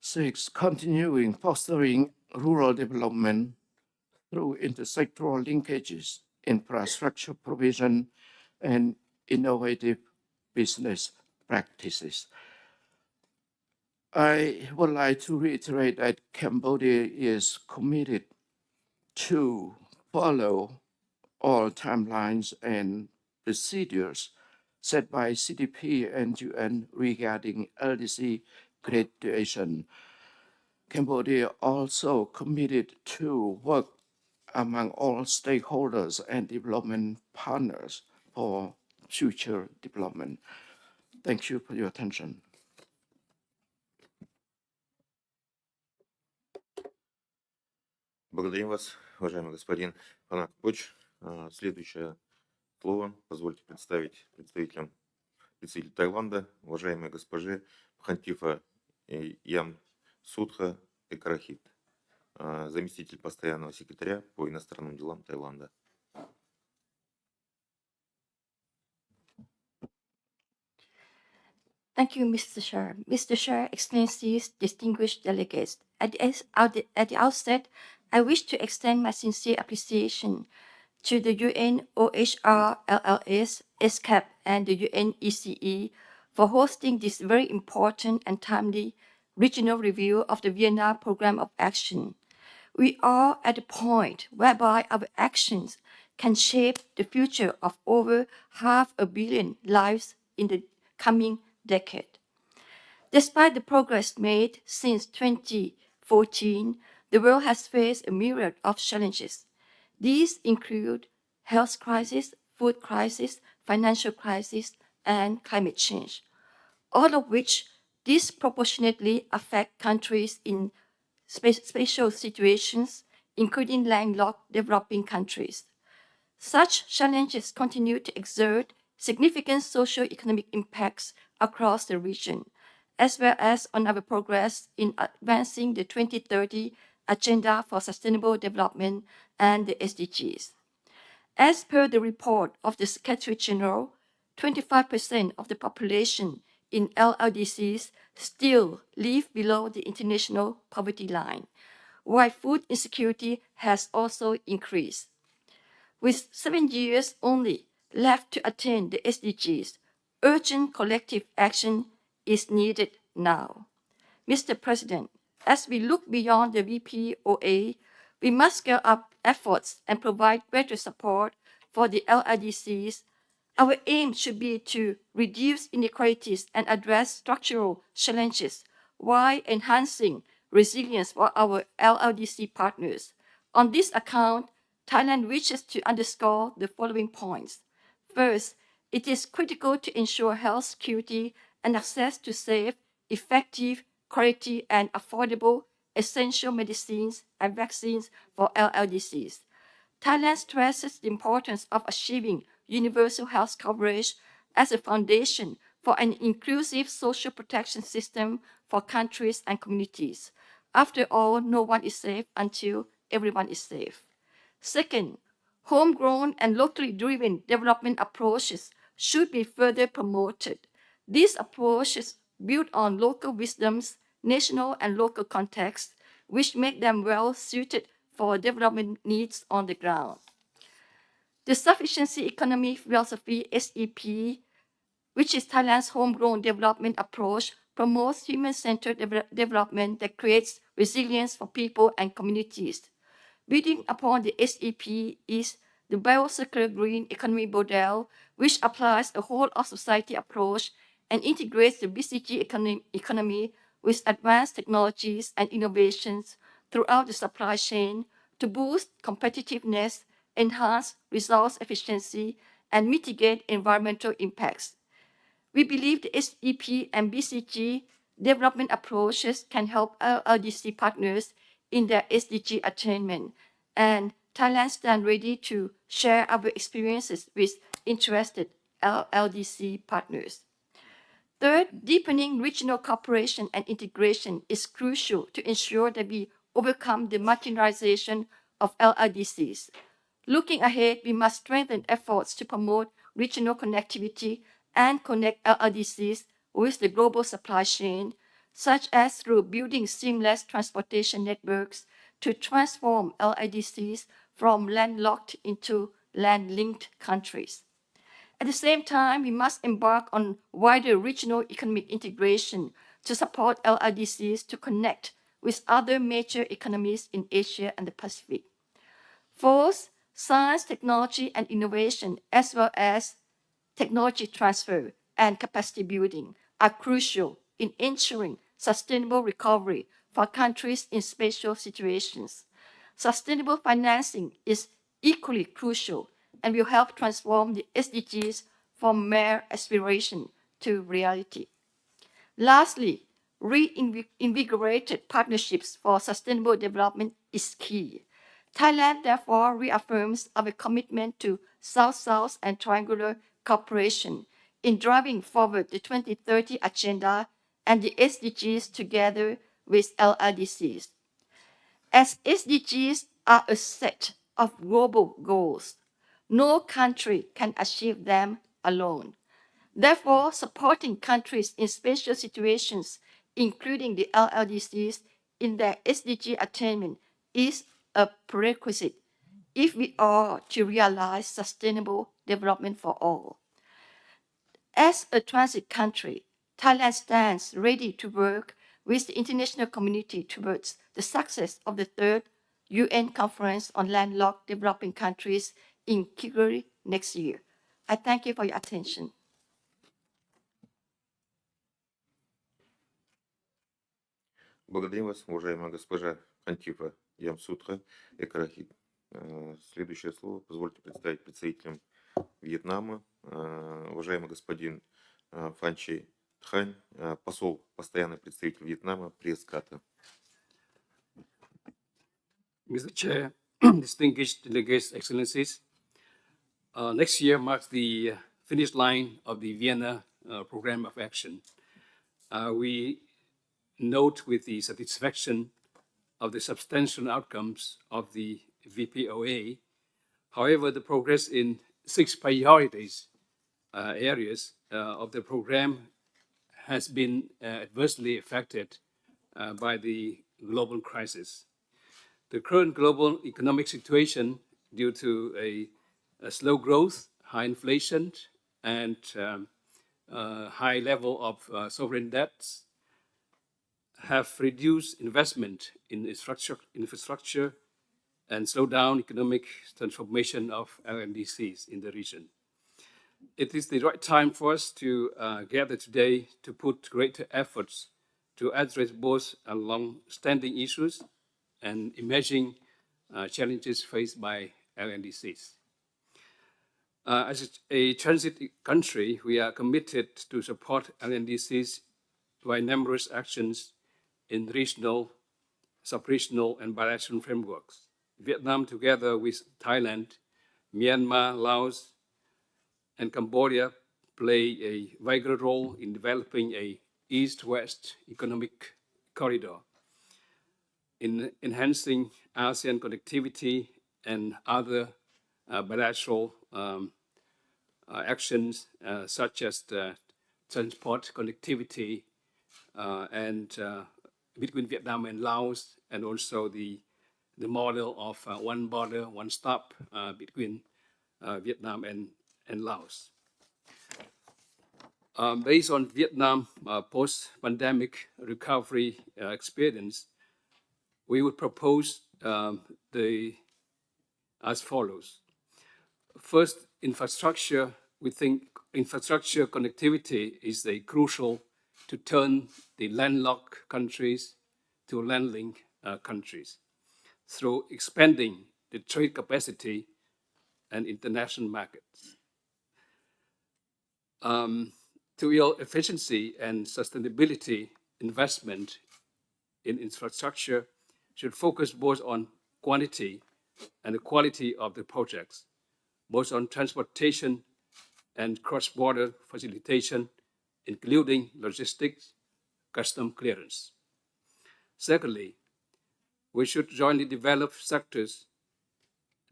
Six, continuing fostering rural development through intersectoral linkages, infrastructure provision, and innovative business practices. I would like to reiterate that Cambodia is committed to follow all timelines and procedures set by CDP and UN regarding LDC graduation. Cambodia also committed to work among all stakeholders and development partners for future development. Thank you for your attention. Благодарим вас, уважаемый господин Панак Поч. Следующее слово позвольте представить представитель Таиланда, уважаемой госпоже Пхантифа Ям Судха Экрахит, заместитель постоянного секретаря по иностранным делам Таиланда. Thank you, Mr. Chair. Mr. Chair, Excellencies, distinguished delegates. At the outset, I wish to extend my sincere appreciation to the UN OHR LLS, ESCAP, and the UN ECE for hosting this very important and timely regional review of the Vienna Program of Action. We are at a point whereby our actions can shape the future of over 500 million lives in the coming decade. Despite the progress made since 2014, the world has faced a myriad of challenges. These include health crisis, food crisis, financial crisis, and climate change, all of which disproportionately affect countries in special situations, including landlocked developing countries. Such challenges continue to exert significant socio-economic impacts across the region, as well as on our progress in advancing the 2030 Agenda for Sustainable Development and the SDGs. As per the report of the Secretary General, 25% of the population in LLDCs still live below the international poverty line, while food insecurity has also increased. With 7 years only left to attain the SDGs, urgent collective action is needed now. Mr. President, as we look beyond the VPOA, we must scale up efforts and provide greater support for the LLDCs. Our aim should be to reduce inequalities and address structural challenges while enhancing resilience for our LLDC partners, On this account, Thailand wishes to underscore the following points. First, it is critical to ensure health security and access to safe, effective, quality, and affordable essential medicines and vaccines for LLDCs. Thailand stresses the importance of achieving universal health coverage as a foundation for an inclusive social protection system for countries and communities. After all, no one is safe until everyone is safe. Second, homegrown and locally driven development approaches should be further promoted. These approaches build on local wisdoms, national and local contexts, which make them well suited for development needs on the ground. The sufficiency economy philosophy, SEP, which is Thailand's homegrown development approach, promotes human-centered development that creates resilience for people and communities. Building upon the SEP is the biocircular green economy model, which applies a whole of society approach and integrates the BCG economy with advanced technologies and innovations throughout the supply chain to boost competitiveness, enhance resource efficiency, and mitigate environmental impacts. We believe the SEP and BCG development approaches can help LLDC partners in their SDG attainment, and Thailand stands ready to share our experiences with interested LLDC partners. Third, deepening regional cooperation and integration is crucial to ensure that we overcome the marginalization of LLDCs. Looking ahead, we must strengthen efforts to promote regional connectivity and connect LLDCs with the global supply chain, such as through building seamless transportation networks to transform LLDCs from landlocked into land-linked countries. At the same time, we must embark on wider regional economic integration to support LLDCs to connect with other major economies in Asia and the Pacific. Fourth, science, technology, and innovation, as well as technology transfer and capacity building, are crucial in ensuring sustainable recovery for countries in special situations. Sustainable financing is equally crucial and will help transform the SDGs from mere aspiration to reality. Lastly, reinvigorated partnerships for sustainable development is key. Thailand therefore reaffirms our commitment to South-South and triangular cooperation in driving forward the 2030 Agenda and the SDGs together with LLDCs. As SDGs are a set of global goals, no country can achieve them alone. Therefore, supporting countries in special situations, including the LLDCs, in their SDG attainment is a prerequisite if we are to realize sustainable development for all. As a transit country, Thailand stands ready to work with the international community towards the success of the third UN Conference on Landlocked Developing Countries in Kigali next year. I thank you for your attention. Благодарим вас, уважаемая госпожа Антифа Ямсутха Экрахит. Следующее слово позвольте представить представителям Вьетнама, уважаемый господин Фанчи Тхань, посол, постоянный представитель Вьетнама при ESCAP. Mr. Chair, distinguished delegates, excellencies, next year marks the finish line of the Vienna Program of Action. We note with the satisfaction of the substantial outcomes of the VPOA. However, the progress in 6 priorities areas of the program has been adversely affected by the global crisis. The current global economic situation, due to a slow growth, high inflation, and high level of sovereign debts, have reduced investment in infrastructure and slowed down economic transformation of LLDCs in the region. It is the right time for us to gather today to put greater efforts to address both long-standing issues and emerging challenges faced by LLDCs. As a transit country, we are committed to support LLDCs by numerous actions in regional, sub-regional, and bilateral frameworks. Vietnam, together with Thailand, Myanmar, Laos, and Cambodia, play a vital role in developing a East-West economic corridor, in enhancing ASEAN connectivity and other bilateral actions such as the transport connectivity and between Vietnam and Laos, and also the model of one border, one stop between Vietnam and Laos. Based on Vietnam post-pandemic recovery experience, we would propose as follows. First, infrastructure. We think infrastructure connectivity is crucial to turn the landlocked countries to land-linked countries through expanding the trade capacity and international markets. To yield efficiency and sustainability, investment in infrastructure should focus both on quantity and the quality of the projects, both on transportation and cross-border facilitation, including logistics, custom clearance. Secondly, we should jointly develop sectors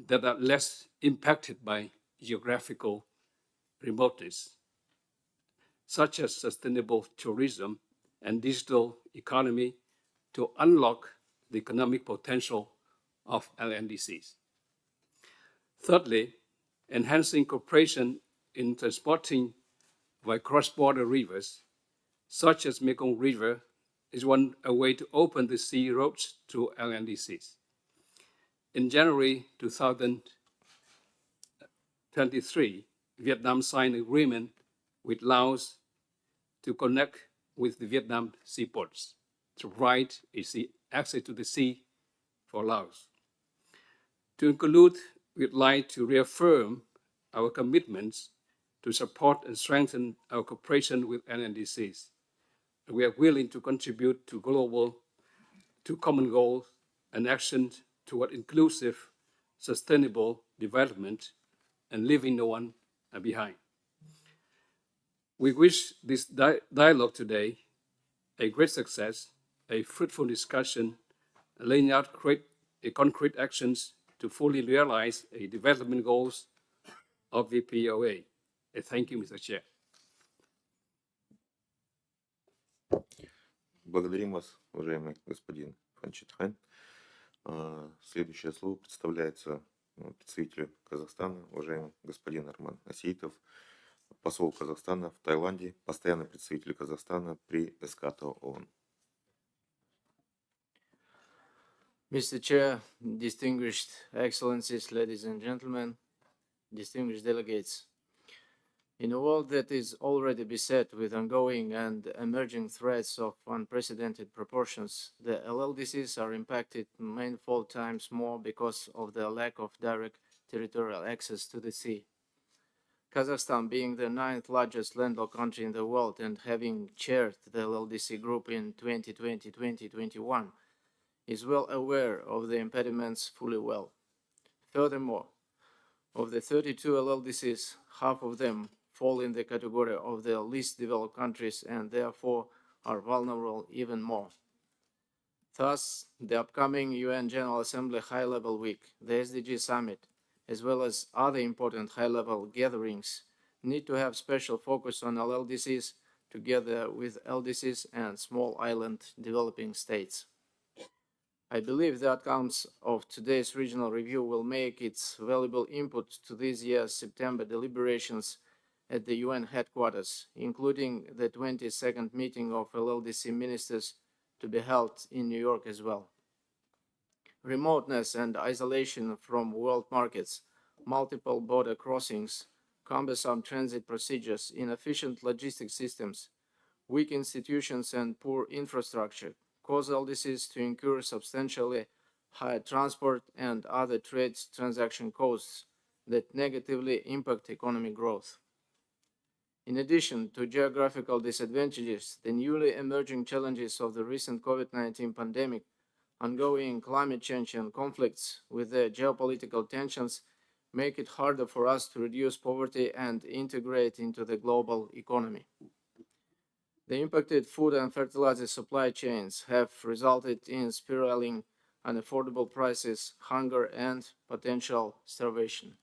that are less impacted by geographical remoteness, such as sustainable tourism and digital economy, to unlock the economic potential of LLDCs. Thirdly, enhancing cooperation in transporting by cross-border rivers, such as Mekong River, is a way to open the sea routes to LLDCs. In January 2023, Vietnam signed an agreement with Laos to connect with the Vietnam seaports to provide access to the sea for Laos. To conclude, we'd like to reaffirm our commitments to support and strengthen our cooperation with LLDCs. We are willing to contribute to common goals and actions toward inclusive, sustainable development and leaving no one behind. We wish this dialogue today a great success, a fruitful discussion, laying out concrete actions to fully realize the development goals of VPOA. Thank you, Mr. Chair. Благодарим вас, уважаемый господин Фанчитхан. Следующее слово представляется представителю Казахстана, уважаемый господин Арман Асеитов, посол Казахстана в Таиланде, постоянный представитель Казахстана при ESCAP ООН. Mr. Chair, distinguished excellencies, ladies and gentlemen, distinguished delegates. In a world that is already beset with ongoing and emerging threats of unprecedented proportions, the LLDCs are impacted manifold times more because of the lack of direct territorial access to the sea. Kazakhstan, being the 9th largest landlocked country in the world and having chaired the LLDC group in 2020-2021, is well aware of the impediments fully well. Furthermore, of the 32 LLDCs, half of them fall in the category of the least developed countries and therefore are vulnerable even more. Thus, the upcoming UN General Assembly High-Level Week, the SDG Summit, as well as other important high-level gatherings, need to have special focus on LLDCs together with LDCs and small island developing states. I believe the outcomes of today's regional review will make its valuable input to this year's September deliberations at the UN headquarters, including the 22nd meeting of LLDC ministers to be held in New York as well. Remoteness and isolation from world markets, multiple border crossings, cumbersome transit procedures, inefficient logistic systems, weak institutions and poor infrastructure cause LDCs to incur substantially high transport and other trade transaction costs that negatively impact economic growth. In addition to geographical disadvantages, the newly emerging challenges of the recent COVID-19 pandemic, ongoing climate change and conflicts with the geopolitical tensions make it harder for us to reduce poverty and integrate into the global economy. The impacted food and fertilizer supply chains have resulted in spiraling unaffordable prices, hunger, and potential starvation.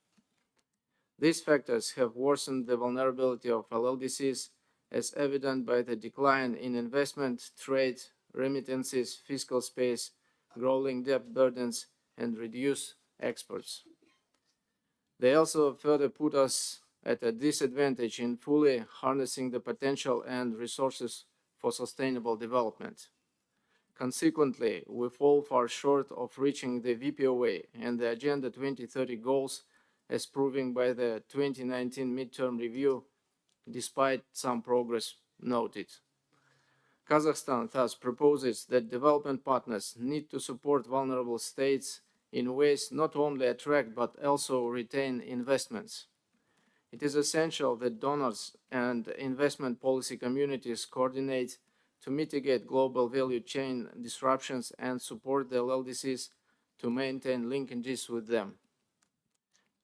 These factors have worsened the vulnerability of LLDCs, as evident by the decline in investment, trade, remittances, fiscal space, growing debt burdens, and reduced exports. They also further put us at a disadvantage in fully harnessing the potential and resources for sustainable development. Consequently, we fall far short of reaching the VPOA and the Agenda 2030 goals as proven by the 2019 midterm review, despite some progress noted. Kazakhstan thus proposes that development partners need to support vulnerable states in ways not only attract but also retain investments. It is essential that donors and investment policy communities coordinate to mitigate global value chain disruptions and support the LLDCs to maintain linkages with them.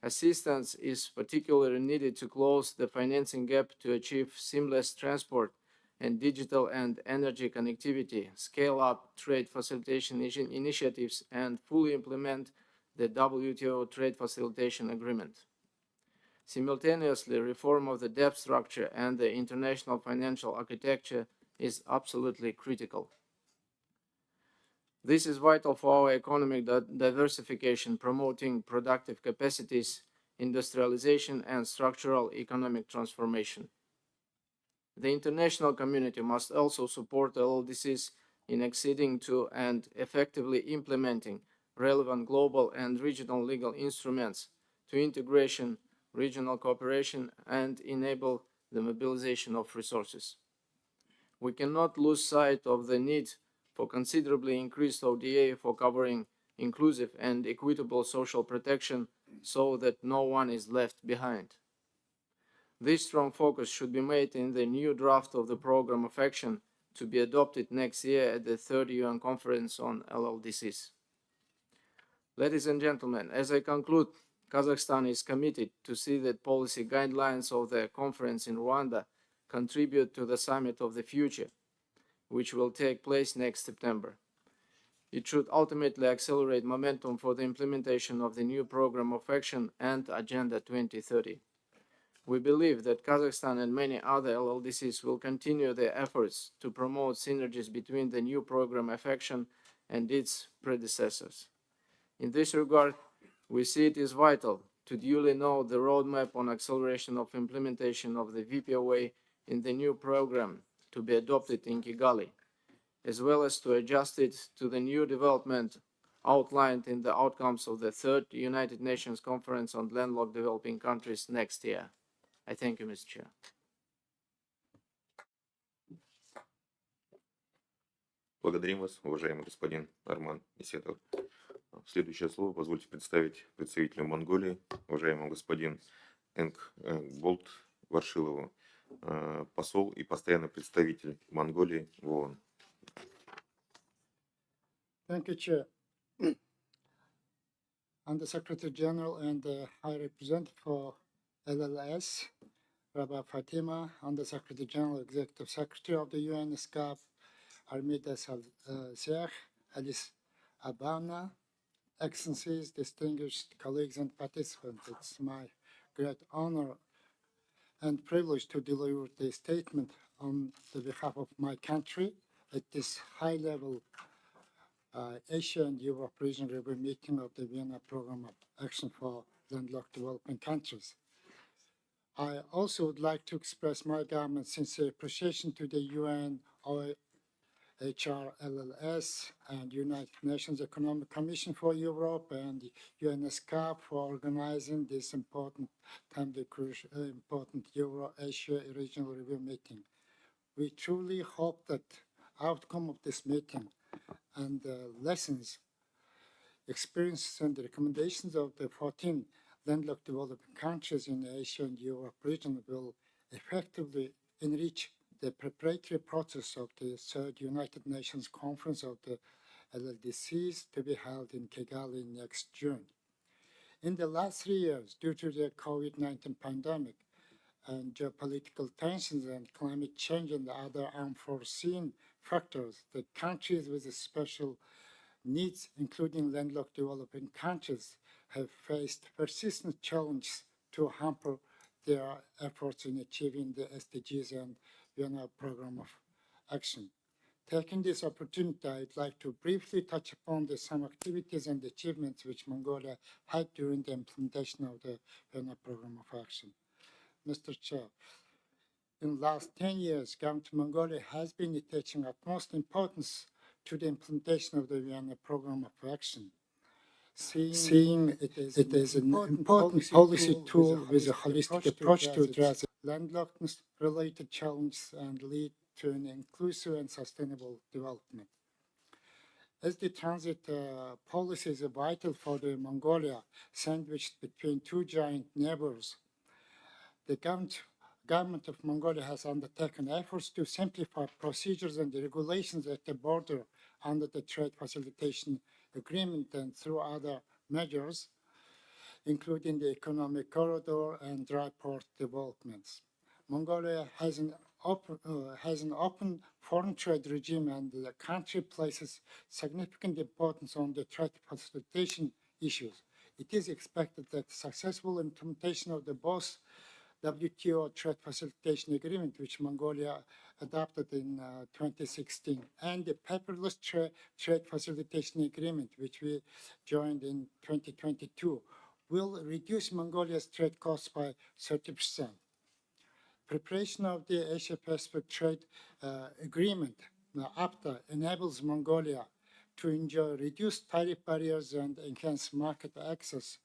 Assistance is particularly needed to close the financing gap to achieve seamless transport and digital and energy connectivity, scale up trade facilitation initiatives, and fully implement the WTO trade facilitation agreement. Simultaneously, reform of the debt structure and the international financial architecture is absolutely critical. This is vital for our economic diversification, promoting productive capacities, industrialization, and structural economic transformation. The international community must also support LLDCs in acceding to and effectively implementing relevant global and regional legal instruments to integration, regional cooperation, and enable the mobilization of resources. We cannot lose sight of the need for considerably increased ODA for covering inclusive and equitable social protection so that no one is left behind. This strong focus should be made in the new draft of the Program of Action to be adopted next year at the third UN Conference on LLDCs. Ladies and gentlemen, as I conclude, Kazakhstan is committed to see that policy guidelines of the conference in Rwanda contribute to the Summit of the Future, which will take place next September. It should ultimately accelerate momentum for the implementation of the new Program of Action and Agenda 2030. We believe that Kazakhstan and many other LLDCs will continue their efforts to promote synergies between the new Program of Action and its predecessors. In this regard, we see it is vital to duly know the roadmap on acceleration of implementation of the VPOA in the new program to be adopted in Kigali, as well as to adjust it to the new development outlined in the outcomes of the third United Nations Conference on Landlocked Developing Countries next year. I thank you, Mr. Chair. Благодарим вас, уважаемый господин Арман Исетов. Следующее слово позвольте представить представителю Монголии, уважаемому господин Энг Болт Варшилову, посол и постоянный представитель Монголии в ООН. Thank you, Chair. Under Secretary General and the High Representative for LLS, Rabah Fatima, Under Secretary General, Executive Secretary of the UN ESCAP, Armida Salzerh, Alice Abana, Excellencies, distinguished colleagues and participants, it's my great honor and privilege to deliver the statement on the behalf of my country at this high-level Asia and Europe Region Review meeting of the Vienna Program of Action for Landlocked Developing Countries. I also would like to express my government's sincere appreciation to the UN, OHR, LLS, and United Nations Economic Commission for Europe and UN ESCAP for organizing this important Euro-Asia Regional Review meeting. We truly hope that outcome of this meeting and the lessons experiences and the recommendations of the 14 landlocked developing countries in the Asia and Europe region will effectively enrich the preparatory process of the third United Nations Conference of the LLDCs to be held in Kigali next June. In the last 3 years, due to the COVID-19 pandemic and geopolitical tensions and climate change and other unforeseen factors, the countries with special needs, including landlocked developing countries, have faced persistent challenges to hamper their efforts in achieving the SDGs and Vienna Program of Action. Taking this opportunity, I'd like to briefly touch upon some activities and achievements which Mongolia had during the implementation of the Vienna Program of Action. Mr. Chair, in the last 10 years, Government of Mongolia has been attaching utmost importance to the implementation of the Vienna Program of Action, seeing it as an important policy tool with a holistic approach to address landlocked-related challenges and lead to an inclusive and sustainable development. As the transit policy is vital for the Mongolia, sandwiched between two giant neighbors, the government of Mongolia has undertaken efforts to simplify procedures and regulations at the border under the Trade Facilitation Agreement and through other measures, including the economic corridor and dry port developments. Mongolia has an open foreign trade regime, and the country places significant importance on the trade facilitation issues. It is expected that the successful implementation of the both WTO Trade Facilitation Agreement, which Mongolia adopted in 2016, and the paperless Trade Facilitation Agreement, which we joined in 2022, will reduce Mongolia's trade costs by 30%. Preparation of the Asia-Pacific Trade Agreement, APTA, enables Mongolia to enjoy reduced tariff barriers and enhance market access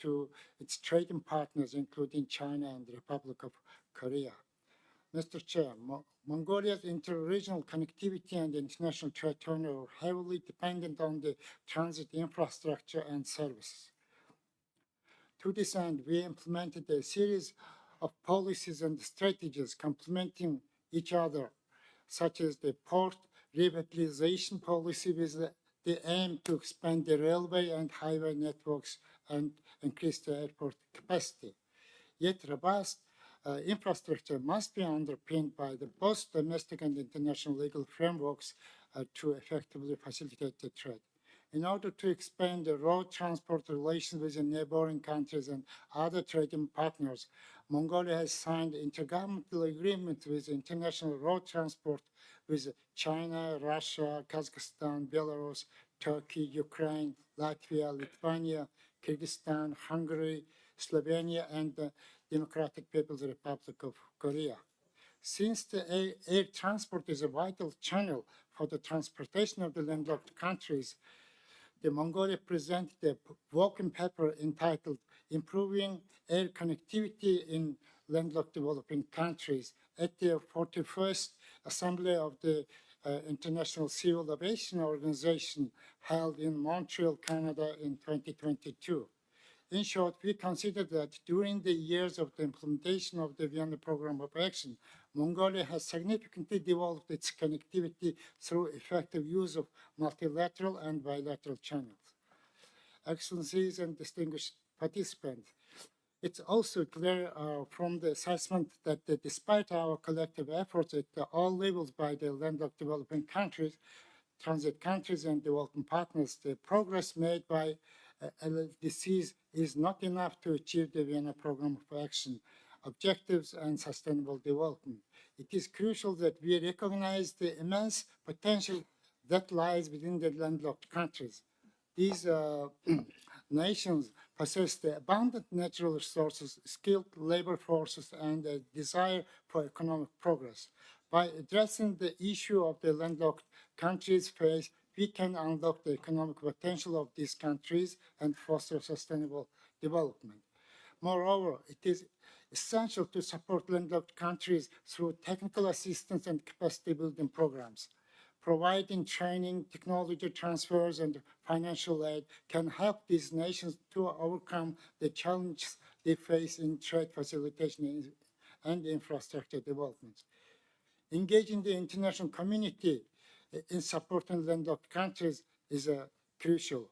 to its trading partners, including China and the Republic of Korea. Mr. Chair, Mongolia's interregional connectivity and international trade turnover are heavily dependent on the transit infrastructure and services. To this end, we implemented a series of policies and strategies complementing each other, such as the port revitalization policy with the aim to expand the railway and highway networks and increase the airport capacity. Yet robust infrastructure must be underpinned by the both domestic and international legal frameworks to effectively facilitate the trade. In order to expand the road transport relations with the neighboring countries and other trading partners, Mongolia has signed intergovernmental agreements with international road transport with China, Russia, Kazakhstan, Belarus, Turkey, Ukraine, Latvia, Lithuania, Kyrgyzstan, Hungary, Slovenia, and the Democratic People's Republic of Korea. Since the air transport is a vital channel for the transportation of the landlocked countries, the Mongolia presented a working paper entitled Improving Air Connectivity in Landlocked Developing Countries at the 41st Assembly of the International Civil Aviation Organization held in Montreal, Canada in 2022. In short, we consider that during the years of the implementation of the Vienna Program of Action, Mongolia has significantly developed its connectivity through effective use of multilateral and bilateral channels. Excellencies and distinguished participants, it's also clear from the assessment that despite our collective efforts at all levels by the landlocked developing countries, transit countries and developing partners, the progress made by LLDCs is not enough to achieve the Vienna Program of Action objectives and sustainable development. It is crucial that we recognize the immense potential that lies within the landlocked countries. These nations possess the abundant natural resources, skilled labor forces, and a desire for economic progress. By addressing the issue of the landlocked countries face, we can unlock the economic potential of these countries and foster sustainable development. Moreover, it is essential to support landlocked countries through technical assistance and capacity building programs. providing training, technology transfers, and financial aid can help these nations to overcome the challenges they face in trade facilitation and infrastructure development. Engaging the international community in supporting landlocked countries is crucial.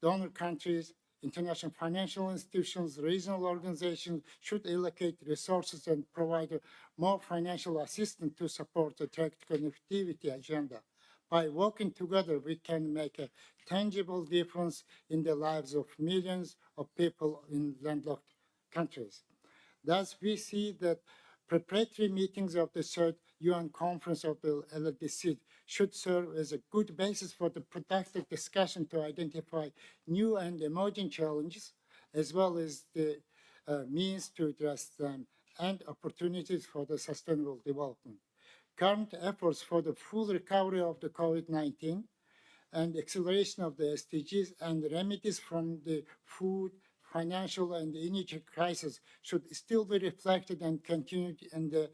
Donor countries, international financial institutions, regional organizations should allocate resources and provide more financial assistance to support the trade connectivity agenda. By working together, we can make a tangible difference in the lives of millions of people in landlocked countries. Thus, we see that preparatory meetings of the third UN Conference of the LLDC should serve as a good basis for the productive discussion to identify new and emerging challenges, as well as the means to address them and opportunities for the sustainable development. Current efforts for the full recovery of the COVID-19 and acceleration of the SDGs and remedies from the food, financial, and energy crisis should still be reflected and continued in the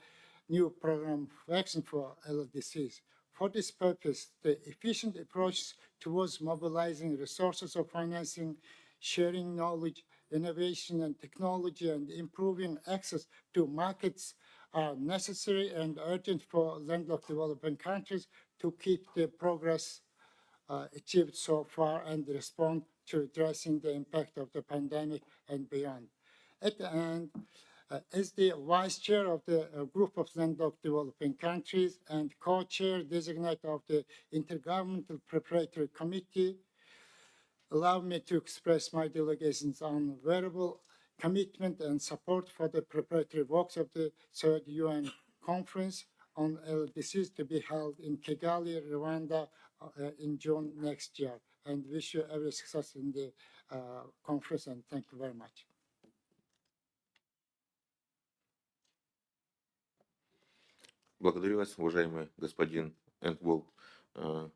new program of action for LLDCs. For this purpose, the efficient approach towards mobilizing resources of financing, sharing knowledge, innovation and technology, and improving access to markets are necessary and urgent for landlocked developing countries to keep the progress achieved so far and respond to addressing the impact of the pandemic and beyond. At the end, as the vice chair of the group of landlocked developing countries and co-chair designate of the Intergovernmental Preparatory Committee, allow me to express my delegation's unwavering commitment and support for the preparatory works of the third UN Conference on LLDCs to be held in Kigali, Rwanda, in June next year. And wish you every success in the conference, and thank you very much. Благодарю вас, уважаемый господин Энтвол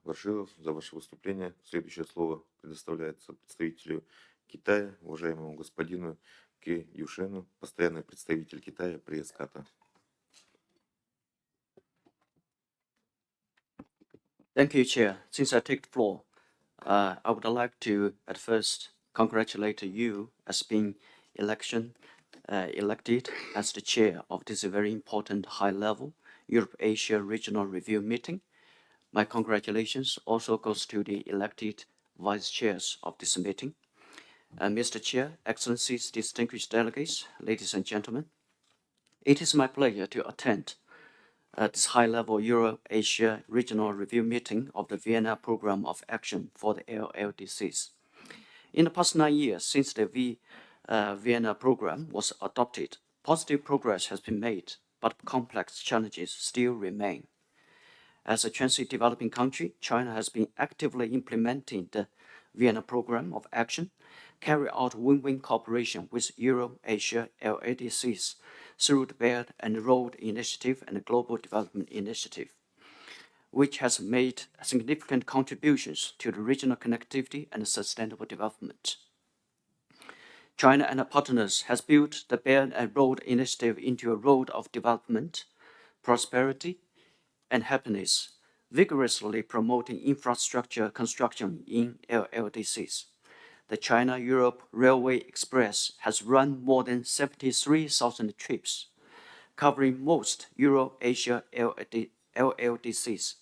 Варшилов, за ваше выступление. Следующее слово предоставляется представителю Китая, уважаемому господину Ке Юшену, постоянный представитель Китая при ESCAP. Thank you, Chair. Since I take the floor, I would like to at first congratulate you as being elected as the chair of this very important high-level Europe-Asia Regional Review meeting. My congratulations also goes to the elected vice chairs of this meeting. Mr. Chair, Excellencies, distinguished delegates, ladies and gentlemen, it is my pleasure to attend this high-level Euro-Asia Regional Review meeting of the Vienna Program of Action for the LLDCs. In the past 9 years since the Vienna Program was adopted, positive progress has been made, but complex challenges still remain. As a transit developing country, China has been actively implementing the Vienna Program of Action, carry out win-win cooperation with Euro-Asia LLDCs through the Belt and Road Initiative and the Global Development Initiative, which has made significant contributions to the regional connectivity and sustainable development. China and her partners has built the Belt and Road Initiative into a road of development, prosperity, and happiness, vigorously promoting infrastructure construction in LLDCs. The China-Europe Railway Express has run more than 73,000 trips, covering most Euro-Asia LLDCs,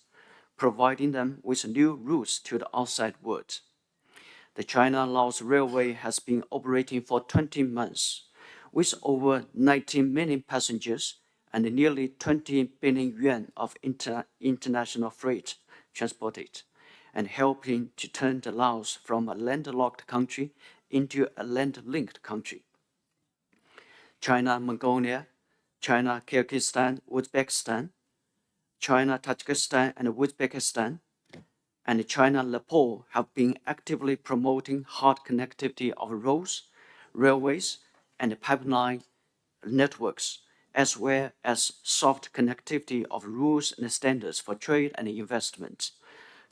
providing them with new routes to the outside world. The China-Laos Railway has been operating for 20 months, with over 19 million passengers and nearly 20 billion yuan of international freight transported, and helping to turn the Laos from a landlocked country into a land-linked country. China, Mongolia, China, Kyrgyzstan, Uzbekistan, China, Tajikistan, and Uzbekistan, and China, Nepal have been actively promoting hard connectivity of roads, railways, and pipeline networks, as well as soft connectivity of rules and standards for trade and investment,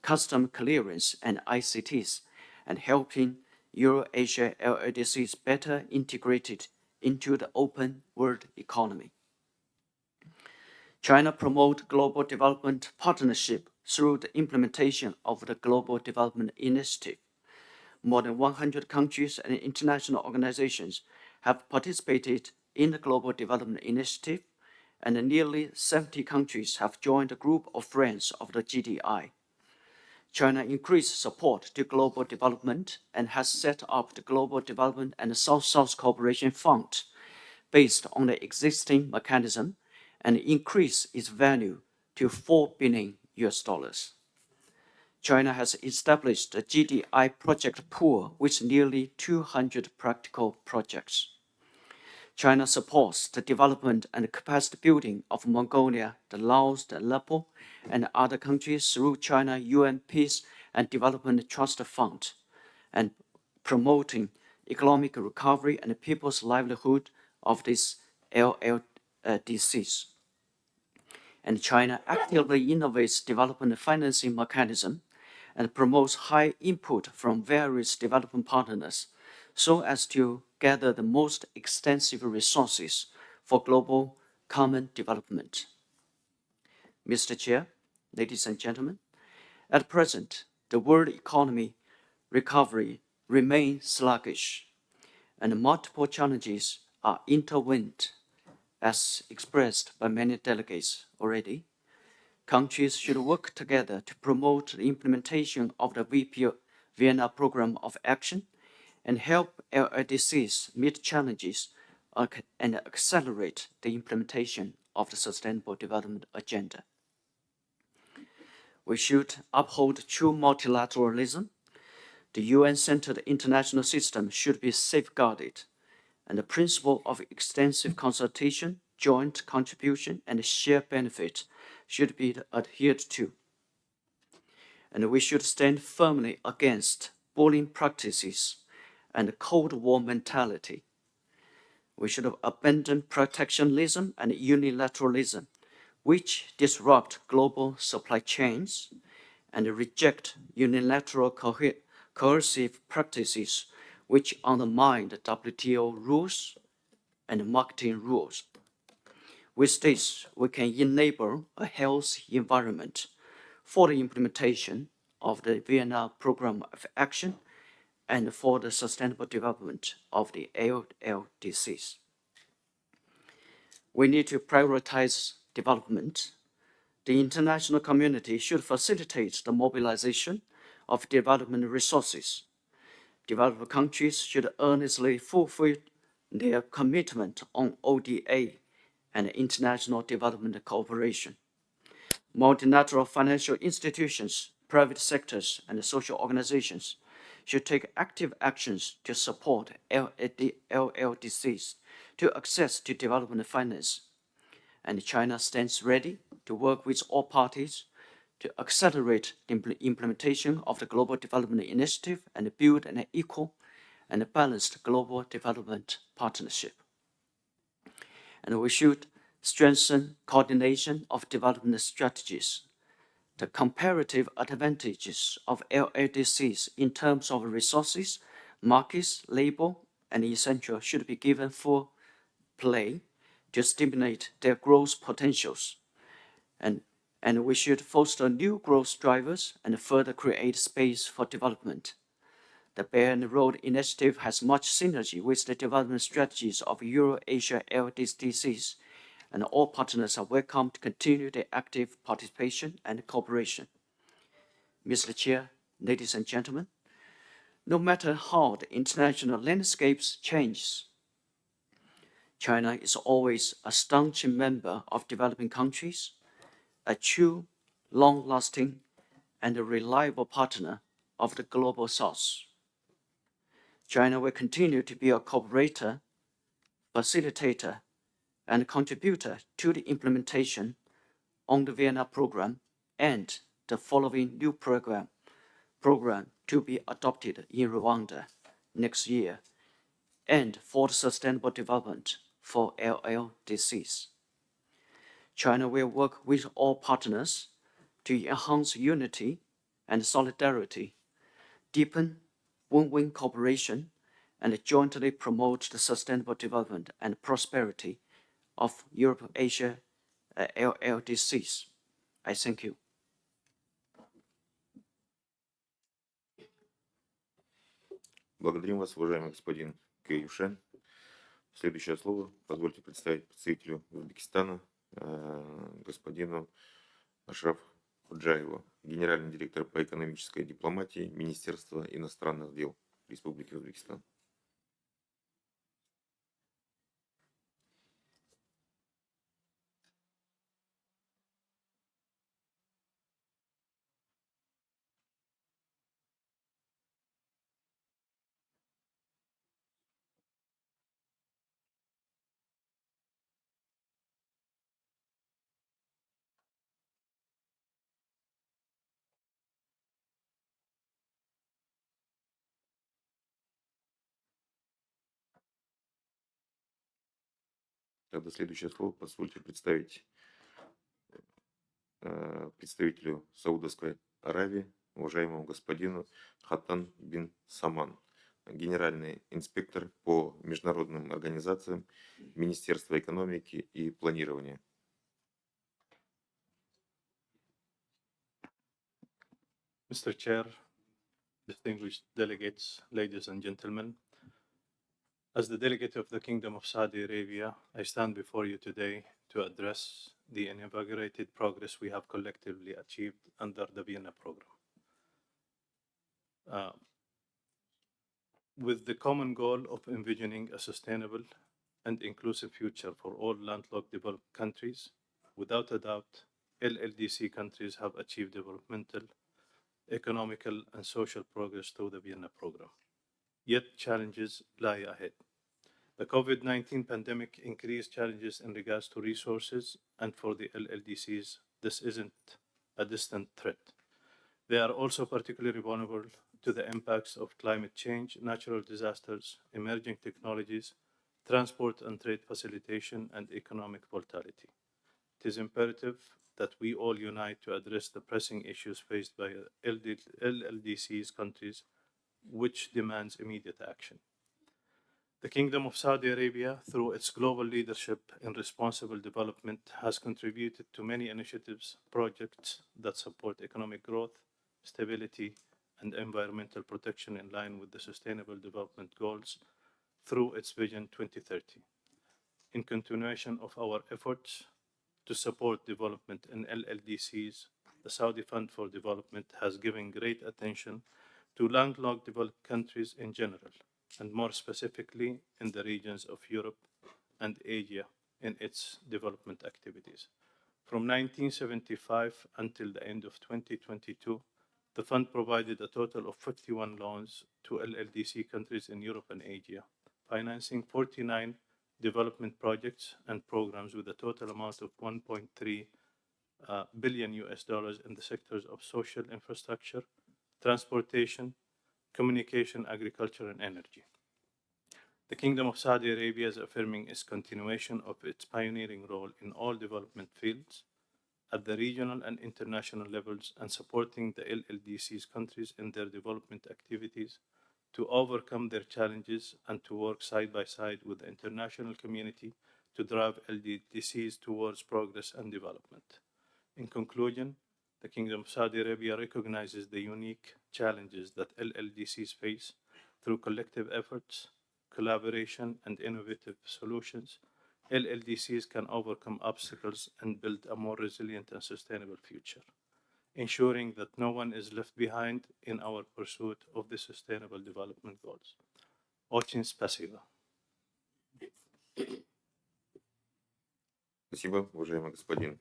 custom clearance, and ICTs, and helping Euro-Asia LLDCs better integrated into the open world economy. China promotes global development partnership through the implementation of the Global Development Initiative. More than 100 countries and international organizations have participated in the Global Development Initiative, and nearly 70 countries have joined the group of friends of the GDI. China increased support to global development and has set up the Global Development and South-South Cooperation Fund based on the existing mechanism and increased its value to $4 billion. China has established a GDI project pool with nearly 200 practical projects. China supports the development and capacity building of Mongolia, the Laos, the Aleppo, and other countries through China UN Peace and Development Trust Fund, and promoting economic recovery and people's livelihood of these LLDCs. And China actively innovates development financing mechanism and promotes high input from various development partners so as to gather the most extensive resources for global common development. Mr. Chair, ladies and gentlemen, at present, the world economy recovery remains sluggish, and multiple challenges are intertwined, as expressed by many delegates already. Countries should work together to promote the implementation of the Vienna Program of Action and help LLDCs meet challenges and accelerate the implementation of the Sustainable Development Agenda. We should uphold true multilateralism. The UN-centered international system should be safeguarded, and the principle of extensive consultation, joint contribution, and shared benefit should be adhered to. And we should stand firmly against bullying practices and Cold War mentality. We should abandon protectionism and unilateralism, which disrupt global supply chains, and reject unilateral coercive practices which undermine the WTO rules and marketing rules. With this, we can enable a healthy environment for the implementation of the Vienna Program of Action and for the sustainable development of the LLDCs. We need to prioritize development. The international community should facilitate the mobilization of development resources. Developed countries should earnestly fulfill their commitment on ODA and international development cooperation. Multilateral financial institutions, private sectors, and social organizations should take active actions to support LLDCs to access to development finance. And China stands ready to work with all parties to accelerate the implementation of the Global Development Initiative and build an equal and balanced global development partnership. And we should strengthen coordination of development strategies. The comparative advantages of LLDCs in terms of resources, markets, labor, and essential should be given full play to stimulate their growth potentials. And we should foster new growth drivers and further create space for development. The Belt and Road Initiative has much synergy with the development strategies of Euro-Asia LLDCs, and all partners are welcome to continue their active participation and cooperation. Mr. Chair, ladies and gentlemen, no matter how the international landscapes change, China is always a staunch member of developing countries, a true, long-lasting, and a reliable partner of the Global South. China will continue to be a cooperator, facilitator, and contributor to the implementation on the Vienna Program and the following new program to be adopted in Rwanda next year, and for the sustainable development for LLDCs. China will work with all partners to enhance unity and solidarity, deepen win-win cooperation, and jointly promote the sustainable development and prosperity of Europe-Asia LLDCs. I thank you. Благодарим вас, уважаемый господин Каюшен. Следующее слово позвольте представить представителю Узбекистана, господину Ашраф Худжаеву, генеральный директор по экономической дипломатии Министерства иностранных дел Республики Узбекистан. Тогда следующее слово позвольте представить представителю Саудовской Аравии, уважаемому господину Хатан бин Саман, генеральный инспектор по международным организациям Министерства экономики и планирования. Mr. Chair, distinguished delegates, ladies and gentlemen, as the delegate of the Kingdom of Saudi Arabia, I stand before you today to address the invigorated progress we have collectively achieved under the Vienna program. With the common goal of envisioning a sustainable and inclusive future for all landlocked developed countries, without a doubt, LLDC countries have achieved developmental, economical, and social progress through the Vienna program. Yet challenges lie ahead. The COVID-19 pandemic increased challenges in regards to resources, and for the LLDCs, this isn't a distant threat. They are also particularly vulnerable to the impacts of climate change, natural disasters, emerging technologies, transport and trade facilitation, and economic volatility. It is imperative that we all unite to address the pressing issues faced by LLDC's countries, which demands immediate action. The Kingdom of Saudi Arabia, through its global leadership in responsible development, has contributed to many initiatives, projects that support economic growth, stability, and environmental protection in line with the Sustainable Development Goals through its Vision 2030. In continuation of our efforts to support development in LLDCs, the Saudi Fund for Development has given great attention to landlocked developed countries in general, and more specifically in the regions of Europe and Asia in its development activities. From 1975 until the end of 2022, the fund provided a total of 51 loans to LLDC countries in Europe and Asia, financing 49 development projects and programs with a total amount of $1.3 billion in the sectors of social infrastructure, transportation, communication, agriculture, and energy. The Kingdom of Saudi Arabia is affirming its continuation of its pioneering role in all development fields at the regional and international levels, and supporting the LLDC's countries in their development activities to overcome their challenges and to work side by side with the international community to drive LLDCs towards progress and development. In conclusion, the Kingdom of Saudi Arabia recognizes the unique challenges that LLDCs face. Through collective efforts, collaboration, and innovative solutions, LLDCs can overcome obstacles and build a more resilient and sustainable future, ensuring that no one is left behind in our pursuit of the Sustainable Development Goals. Очень спасибо. Спасибо, уважаемый господин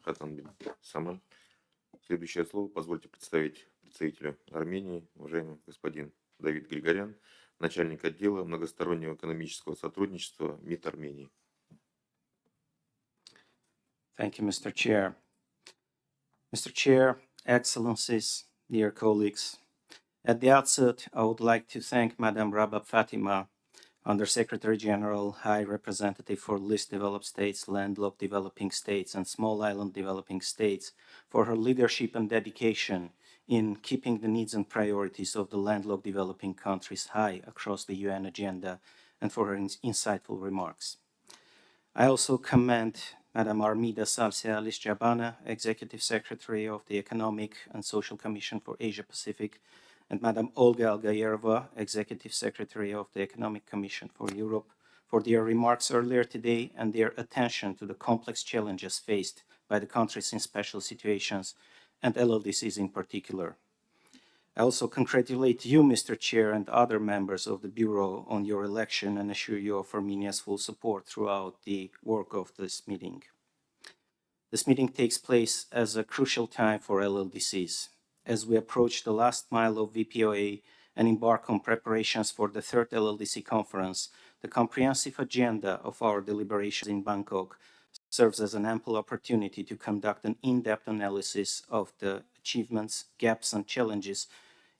Хатан бин Саман. Следующее слово позвольте представить представителю Армении, уважаемый господин Давид Григорян, начальник отдела многостороннего экономического сотрудничества МИД Армении. Thank you, Mr. Chair. Mr. Chair, Excellencies, dear colleagues, at the outset, I would like to thank Madam Rabab Fatima, Under Secretary General, High Representative for Least Developed States, Landlocked Developing States, and Small Island Developing States, for her leadership and dedication in keeping the needs and priorities of the landlocked developing countries high across the UN agenda, and for her insightful remarks. I also commend Madam Armida Salsialis Jabana, Executive Secretary of the Economic and Social Commission for Asia Pacific, and Madam Olga Algayerova, Executive Secretary of the Economic Commission for Europe, for their remarks earlier today and their attention to the complex challenges faced by the countries in special situations and LLDCs in particular. I also congratulate you, Mr. Chair, and other members of the Bureau on your election and assure you of Armenia's full support throughout the work of this meeting. This meeting takes place as a crucial time for LLDCs. As we approach the last mile of VPOA and embark on preparations for the third LLDC conference, the comprehensive agenda of our deliberations in Bangkok serves as an ample opportunity to conduct an in-depth analysis of the achievements, gaps, and challenges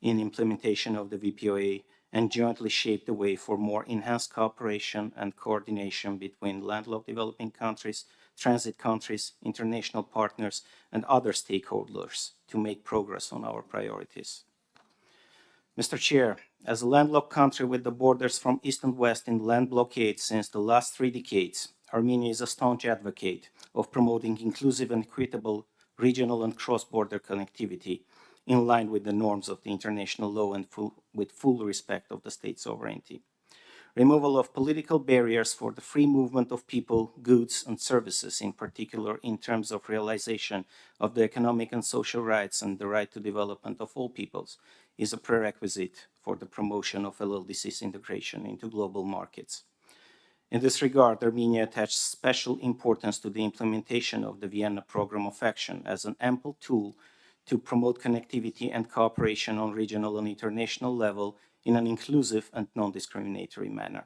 in implementation of the VPOA and jointly shape the way for more enhanced cooperation and coordination between landlocked developing countries, transit countries, international partners, and other stakeholders to make progress on our priorities. Mr. Chair, as a landlocked country with the borders from east and west in land blockade since the last 3 decades, Armenia is a staunch advocate of promoting inclusive and equitable regional and cross-border connectivity in line with the norms of the international law and with full respect of the state sovereignty. Removal of political barriers for the free movement of people, goods, and services, in particular in terms of realization of the economic and social rights and the right to development of all peoples, is a prerequisite for the promotion of LLDC's integration into global markets. In this regard, Armenia attaches special importance to the implementation of the Vienna Program of Action as an ample tool to promote connectivity and cooperation on regional and international level in an inclusive and non-discriminatory manner.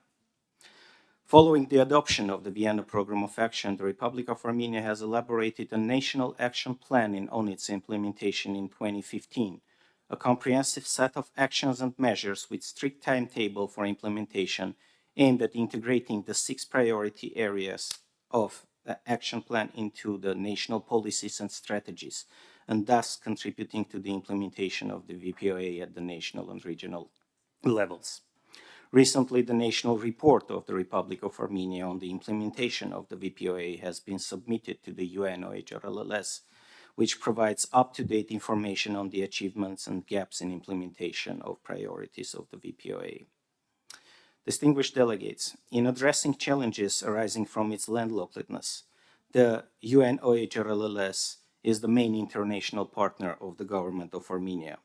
Following the adoption of the Vienna Program of Action, the Republic of Armenia has elaborated a national action plan on its implementation in 2015, a comprehensive set of actions and measures with strict timetable for implementation aimed at integrating the 6 priority areas of the action plan into the national policies and strategies, and thus contributing to the implementation of the VPOA at the national and regional levels. Recently, the national report of the Republic of Armenia on the implementation of the VPOA has been submitted to the UN OHRLLS, which provides up-to-date information on the achievements and gaps in implementation of priorities of the VPOA. Distinguished delegates, in addressing challenges arising from its landlockedness, the UN OHRLLS is the main international partner of the government of Armenia.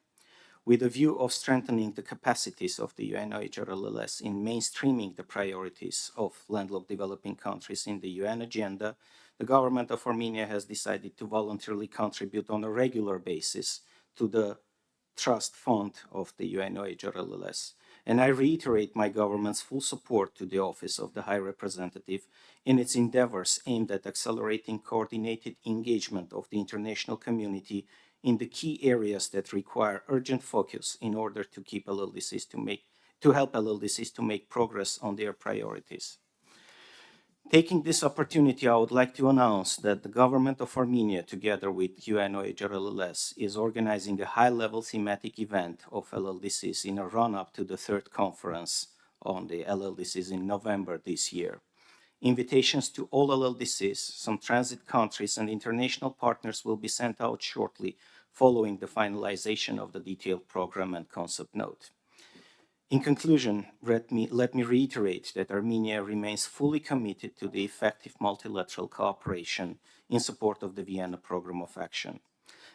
With a view of strengthening the capacities of the UN OHRLLS in mainstreaming the priorities of landlocked developing countries in the UN agenda, the government of Armenia has decided to voluntarily contribute on a regular basis to the trust fund of the UN OHRLLS. And I reiterate my government's full support to the Office of the High Representative in its endeavors aimed at accelerating coordinated engagement of the international community in the key areas that require urgent focus in order to keep to help LLDCs to make progress on their priorities. Taking this opportunity, I would like to announce that the government of Armenia, together with UN OHRLLS, is organizing a high-level thematic event of LLDCs in a run-up to the third conference on the LLDCs in November this year. Invitations to all LLDCs, some transit countries, and international partners will be sent out shortly following the finalization of the detailed program and concept note. In conclusion, let me reiterate that Armenia remains fully committed to the effective multilateral cooperation in support of the Vienna Program of Action.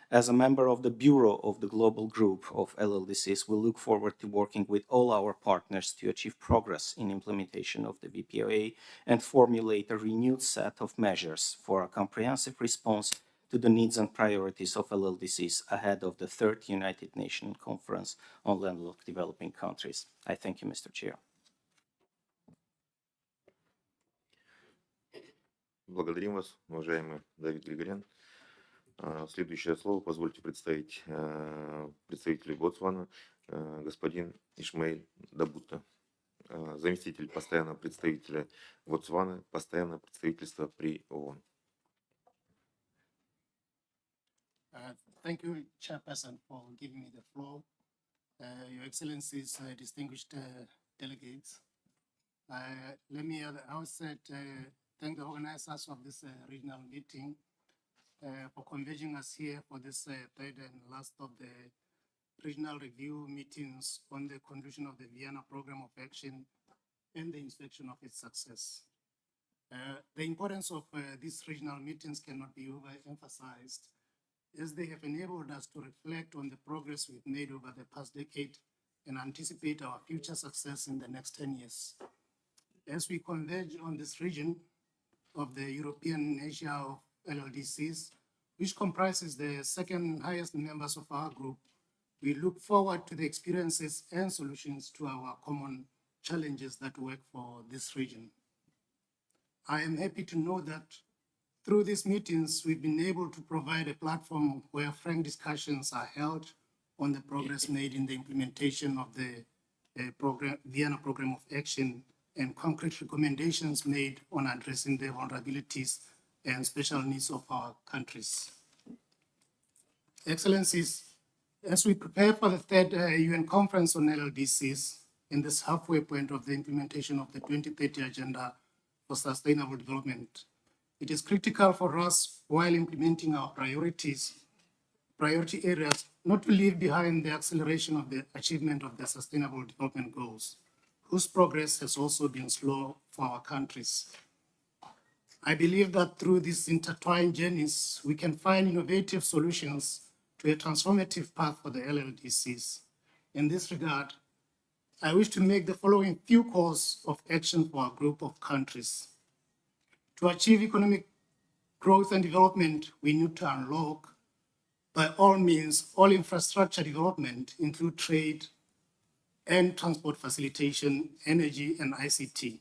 As a member of the Bureau of the Global Group of LLDCs, we look forward to working with all our partners to achieve progress in implementation of the VPOA and formulate a renewed set of measures for a comprehensive response to the needs and priorities of LLDCs ahead of the third United Nations Conference on Landlocked Developing Countries. I thank you, Mr. Chair. Благодарим вас, уважаемый Давид Григорян. Следующее слово позвольте представить представителю Ботсвана, господин Ишмаэль Дабута, заместитель постоянного представителя Ботсвана, постоянного представительства при ООН. Thank you, Chairperson, for giving me the floor. Your Excellencies, distinguished delegates, let me at the outset thank the organizers of this regional meeting for convening us here for this third and last of the regional review meetings on the conclusion of the Vienna Program of Action and the inspection of its success. The importance of these regional meetings cannot be overemphasized, as they have enabled us to reflect on the progress we've made over the past decade and anticipate our future success in the next 10 years. As we converge on this region of the European Asia of LLDCs, which comprises the second highest members of our group, we look forward to the experiences and solutions to our common challenges that work for this region. I am happy to know that through these meetings, we've been able to provide a platform where frank discussions are held on the progress made in the implementation of the Vienna Program of Action and concrete recommendations made on addressing the vulnerabilities and special needs of our countries. Excellencies, as we prepare for the third UN Conference on LLDCs in this halfway point of the implementation of the 2030 Agenda for Sustainable Development, it is critical for us, while implementing our priority areas, not to leave behind the acceleration of the achievement of the Sustainable Development Goals, whose progress has also been slow for our countries. I believe that through these intertwined journeys, we can find innovative solutions to a transformative path for the LLDCs. In this regard, I wish to make the following few calls of action for our group of countries. To achieve economic growth and development, we need to unlock, by all means, all infrastructure development, include trade and transport facilitation, energy, and ICT.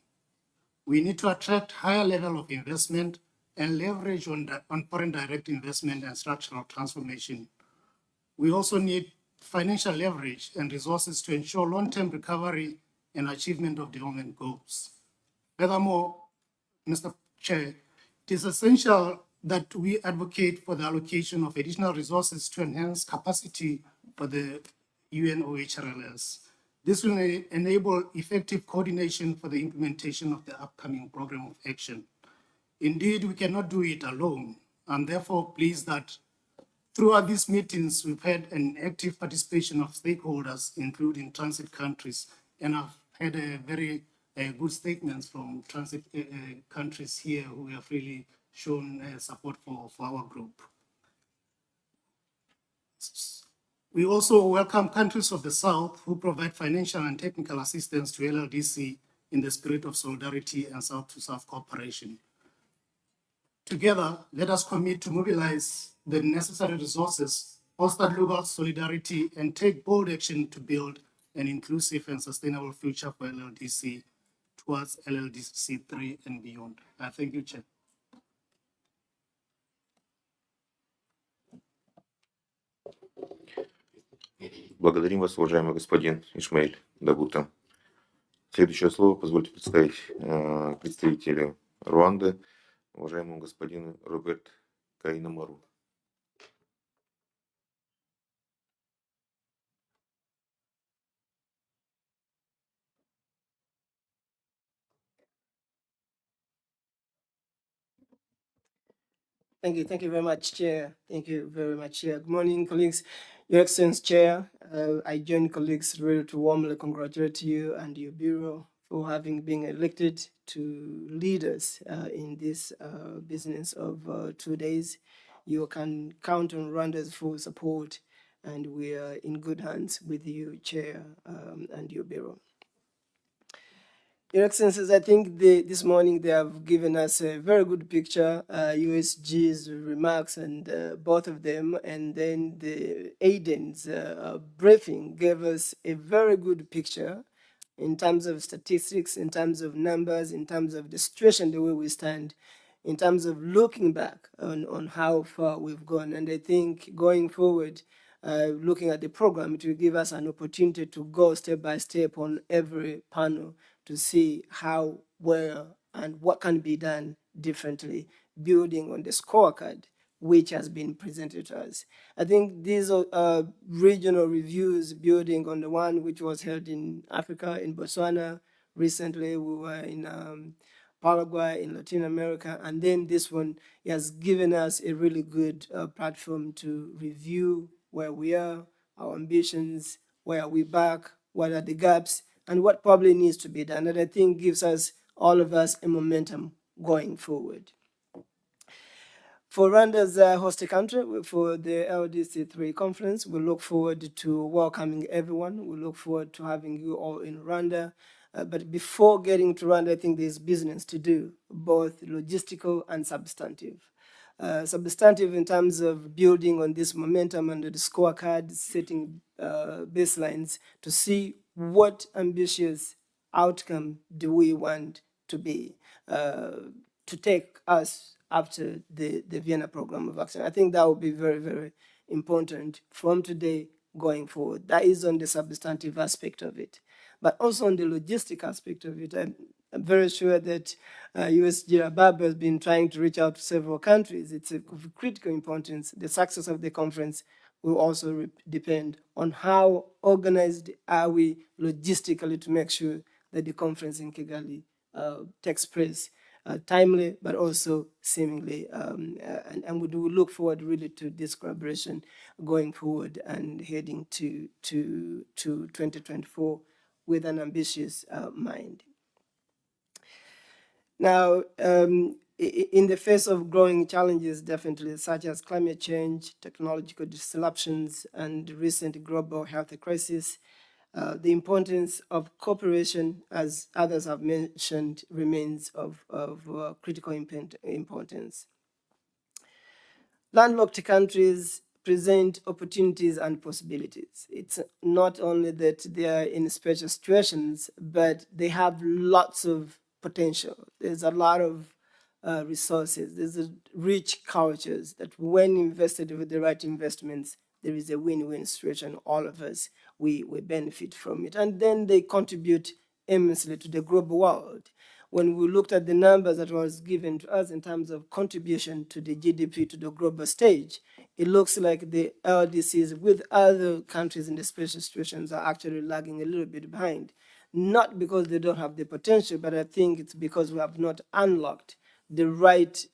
We need to attract higher level of investment and leverage on foreign direct investment and structural transformation. We also need financial leverage and resources to ensure long-term recovery and achievement of development goals. Furthermore, Mr. Chair, it is essential that we advocate for the allocation of additional resources to enhance capacity for the UNOHRLS. This will enable effective coordination for the implementation of the upcoming program of action. Indeed, we cannot do it alone. I'm therefore pleased that throughout these meetings, we've had an active participation of stakeholders, including transit countries, and I've had a very good statements from transit countries here who have really shown support for our group. We also welcome countries of the South who provide financial and technical assistance to LLDC in the spirit of solidarity and South-to-South cooperation. Together, let us commit to mobilize the necessary resources, foster global solidarity, and take bold action to build an inclusive and sustainable future for LLDC towards LLDC 3 and beyond. Thank you, Chair. Благодарим вас, уважаемый господин Ишмаиль Дабута. Следующее слово позвольте представить представителю Руанды, уважаемому господину Роберт Кайнамару. Thank you very much, Chair. Thank you very much, Chair. Good morning, colleagues. Your Excellency, Chair, I join colleagues really to warmly congratulate you and your Bureau for having been elected to lead us in this business of 2 days. You can count on Rwanda's full support, and we are in good hands with you, Chair, and your Bureau. Your Excellencies, I think this morning they have given us a very good picture, USG's remarks and both of them, and then the Aiden's briefing gave us a very good picture in terms of statistics, in terms of numbers, in terms of the situation, the way we stand, in terms of looking back on how far we've gone. And I think going forward, looking at the program, it will give us an opportunity to go step by step on every panel to see how, where, and what can be done differently, building on the scorecard which has been presented to us. I think these are regional reviews building on the one which was held in Africa, in Botswana. Recently, we were in Paraguay, in Latin America, and then this one has given us a really good platform to review where we are, our ambitions, where are we back, what are the gaps, and what probably needs to be done. And I think gives us, all of us, a momentum going forward. For Rwanda's host country, for the LDC3 conference, we look forward to welcoming everyone. We look forward to having you all in Rwanda. But before getting to Rwanda, I think there's business to do, both logistical and substantive. Substantive in terms of building on this momentum and the scorecard, setting baselines to see what ambitious outcome do we want to be, to take us after the Vienna program of action. I think that will be very, very important from today going forward. That is on the substantive aspect of it. But also on the logistic aspect of it, I'm very sure that USG Rabab has been trying to reach out to several countries. It's of critical importance. The success of the conference will also depend on how organized are we logistically to make sure that the conference in Kigali takes place timely, but also seemingly, and we do look forward really to this collaboration going forward and heading to 2024 with an ambitious mind. Now, in the face of growing challenges, definitely, such as climate change, technological disruptions, and recent global health crisis, the importance of cooperation, as others have mentioned, remains of critical importance. Landlocked countries present opportunities and possibilities. It's not only that they are in special situations, but they have lots of potential. There's a lot of resources. There's rich cultures that when invested with the right investments, there is a win-win situation. All of us, we benefit from it. And then they contribute immensely to the global world. When we looked at the numbers that was given to us in terms of contribution to the GDP to the global stage, it looks like the LDCs with other countries in the special situations are actually lagging a little bit behind. Not because they don't have the potential, but I think it's because we have not unlocked the right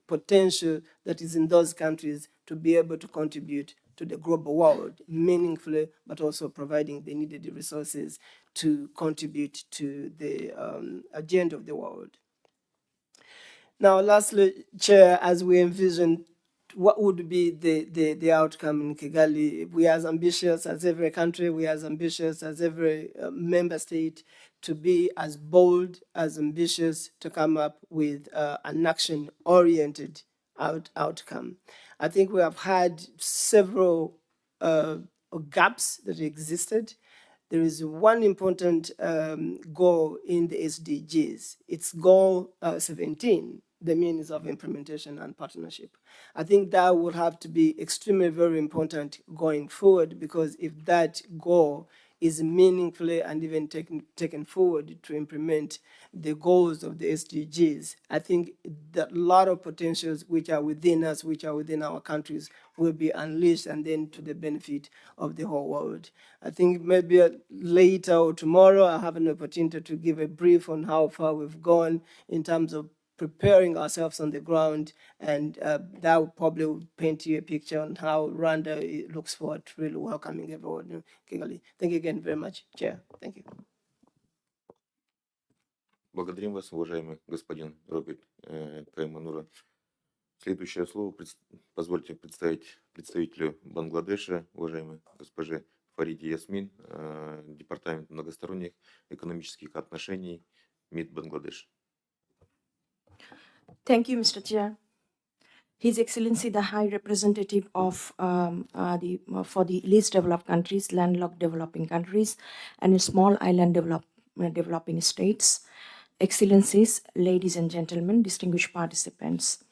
potential that is in those countries to be able to contribute to the global world meaningfully, but also providing the needed resources to contribute to the agenda of the world. Now, lastly, Chair, as we envision what would be the outcome in Kigali, we are as ambitious as every country, we are as ambitious as every member state to be as bold, as ambitious to come up with an action-oriented outcome. I think we have had several gaps that existed. There is one important goal in the SDGs. It's goal 17, the means of implementation and partnership. I think that will have to be extremely very important going forward, because if that goal is meaningfully and even taken forward to implement the goals of the SDGs, I think that a lot of potentials which are within us, which are within our countries, will be unleashed, and then to the benefit of the whole world. I think maybe later or tomorrow I'll have an opportunity to give a brief on how far we've gone in terms of preparing ourselves on the ground, and that will probably paint you a picture on how Rwanda looks forward to really welcoming everyone in Kigali. Thank you again very much, Chair. Thank you. Благодарим вас, уважаемый господин Роберт Кайманура. Следующее слово позвольте представить представителю Бангладеша, уважаемой госпоже Фариде Ясмин, Департамент многосторонних экономических отношений МИД Бангладеш. Thank you, Mr. Chair. His Excellency, the High Representative of for the least developed countries, landlocked developing countries, and small island developing states, Excellencies, ladies and gentlemen, distinguished participants,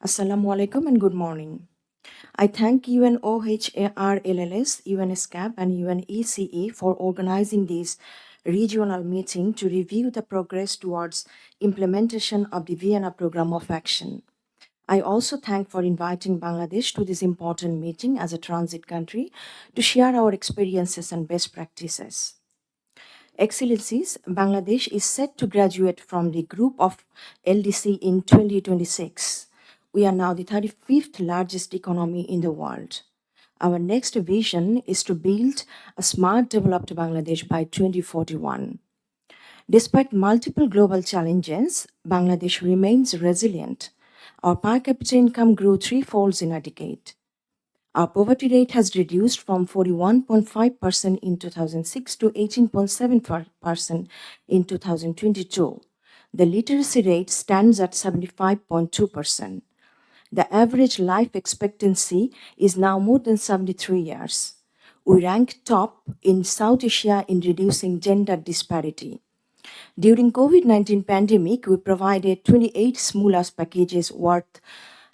Assalamu alaikum and good morning. I thank UNOHRLLS, UNESCAP, and UNECE for organizing this regional meeting to review the progress towards implementation of the Vienna Program of Action. I also thank for inviting Bangladesh to this important meeting as a transit country to share our experiences and best practices. Excellencies, Bangladesh is set to graduate from the group of LDC in 2026. We are now the 35th largest economy in the world. Our next vision is to build a smart, developed Bangladesh by 2041. Despite multiple global challenges, Bangladesh remains resilient. Our per capita income grew threefold in a decade. Our poverty rate has reduced from 41.5% in 2006 to 18.7% in 2022. The literacy rate stands at 75.2%. The average life expectancy is now more than 73 years. We rank top in South Asia in reducing gender disparity. During COVID-19 pandemic, we provided 28 stimulus packages worth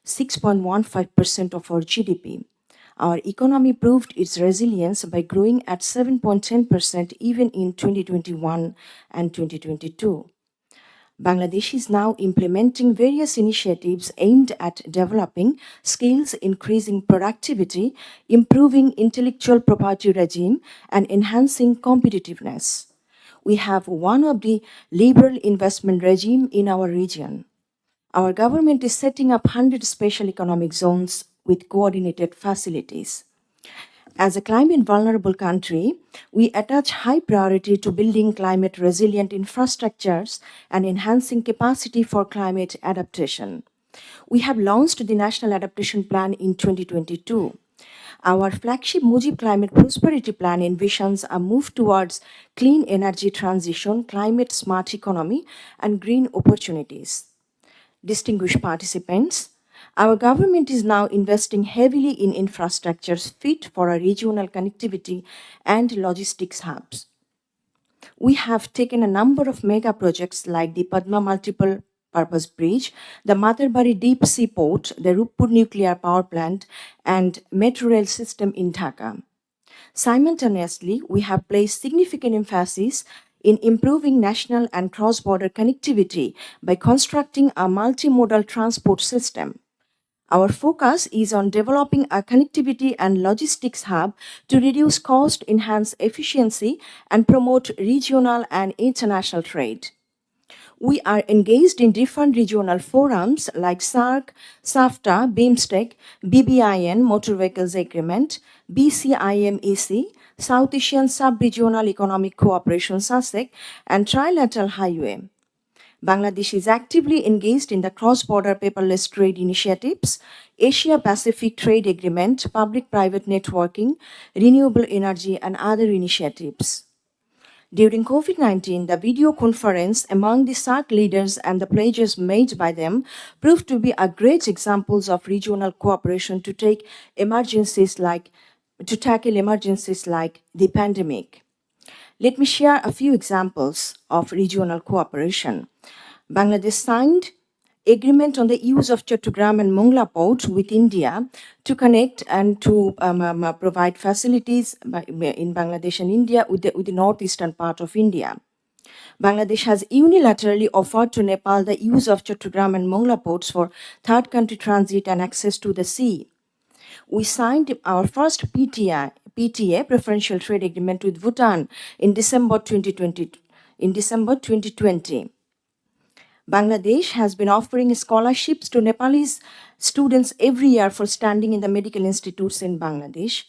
6.15% of our GDP. Our economy proved its resilience by growing at 7.10% even in 2021 and 2022. Bangladesh is now implementing various initiatives aimed at developing skills, increasing productivity, improving intellectual property regime, and enhancing competitiveness. We have one of the liberal investment regime in our region. Our government is setting up 100 special economic zones with coordinated facilities. As a climate vulnerable country, we attach high priority to building climate resilient infrastructures and enhancing capacity for climate adaptation. We have launched the National Adaptation Plan in 2022. Our flagship Mujib Climate Prosperity Plan envisions a move towards clean energy transition, climate smart economy, and green opportunities. Distinguished participants, our government is now investing heavily in infrastructures fit for our regional connectivity and logistics hubs. We have taken a number of mega projects like the Padma Multiple Purpose Bridge, the Matarbari Deep Sea Port, the Rupur Nuclear Power Plant, and Metro Rail System in Dhaka. Simultaneously, we have placed significant emphasis in improving national and cross-border connectivity by constructing a multimodal transport system. Our focus is on developing a connectivity and logistics hub to reduce cost, enhance efficiency, and promote regional and international trade. We are engaged in different regional forums like SAARC, SAFTA, BIMSTEC, BBIN, Motor Vehicles Agreement, BCIMEC, South Asian Sub-Regional Economic Cooperation SASEC, and Trilateral Highway. Bangladesh is actively engaged in the cross-border paperless trade initiatives, Asia-Pacific Trade Agreement, public-private networking, renewable energy, and other initiatives. During COVID-19, the video conference among the SAARC leaders and the pledges made by them proved to be a great examples of regional cooperation to tackle emergencies like the pandemic. Let me share a few examples of regional cooperation. Bangladesh signed agreement on the use of Chattogram and Mongla port with India to connect and to provide facilities in Bangladesh and India with the northeastern part of India. Bangladesh has unilaterally offered to Nepal the use of Chattogram and Mongla ports for third country transit and access to the sea. We signed our first PTA, preferential trade agreement with Bhutan in December 2020. Bangladesh has been offering scholarships to Nepalese students every year for standing in the medical institutes in Bangladesh.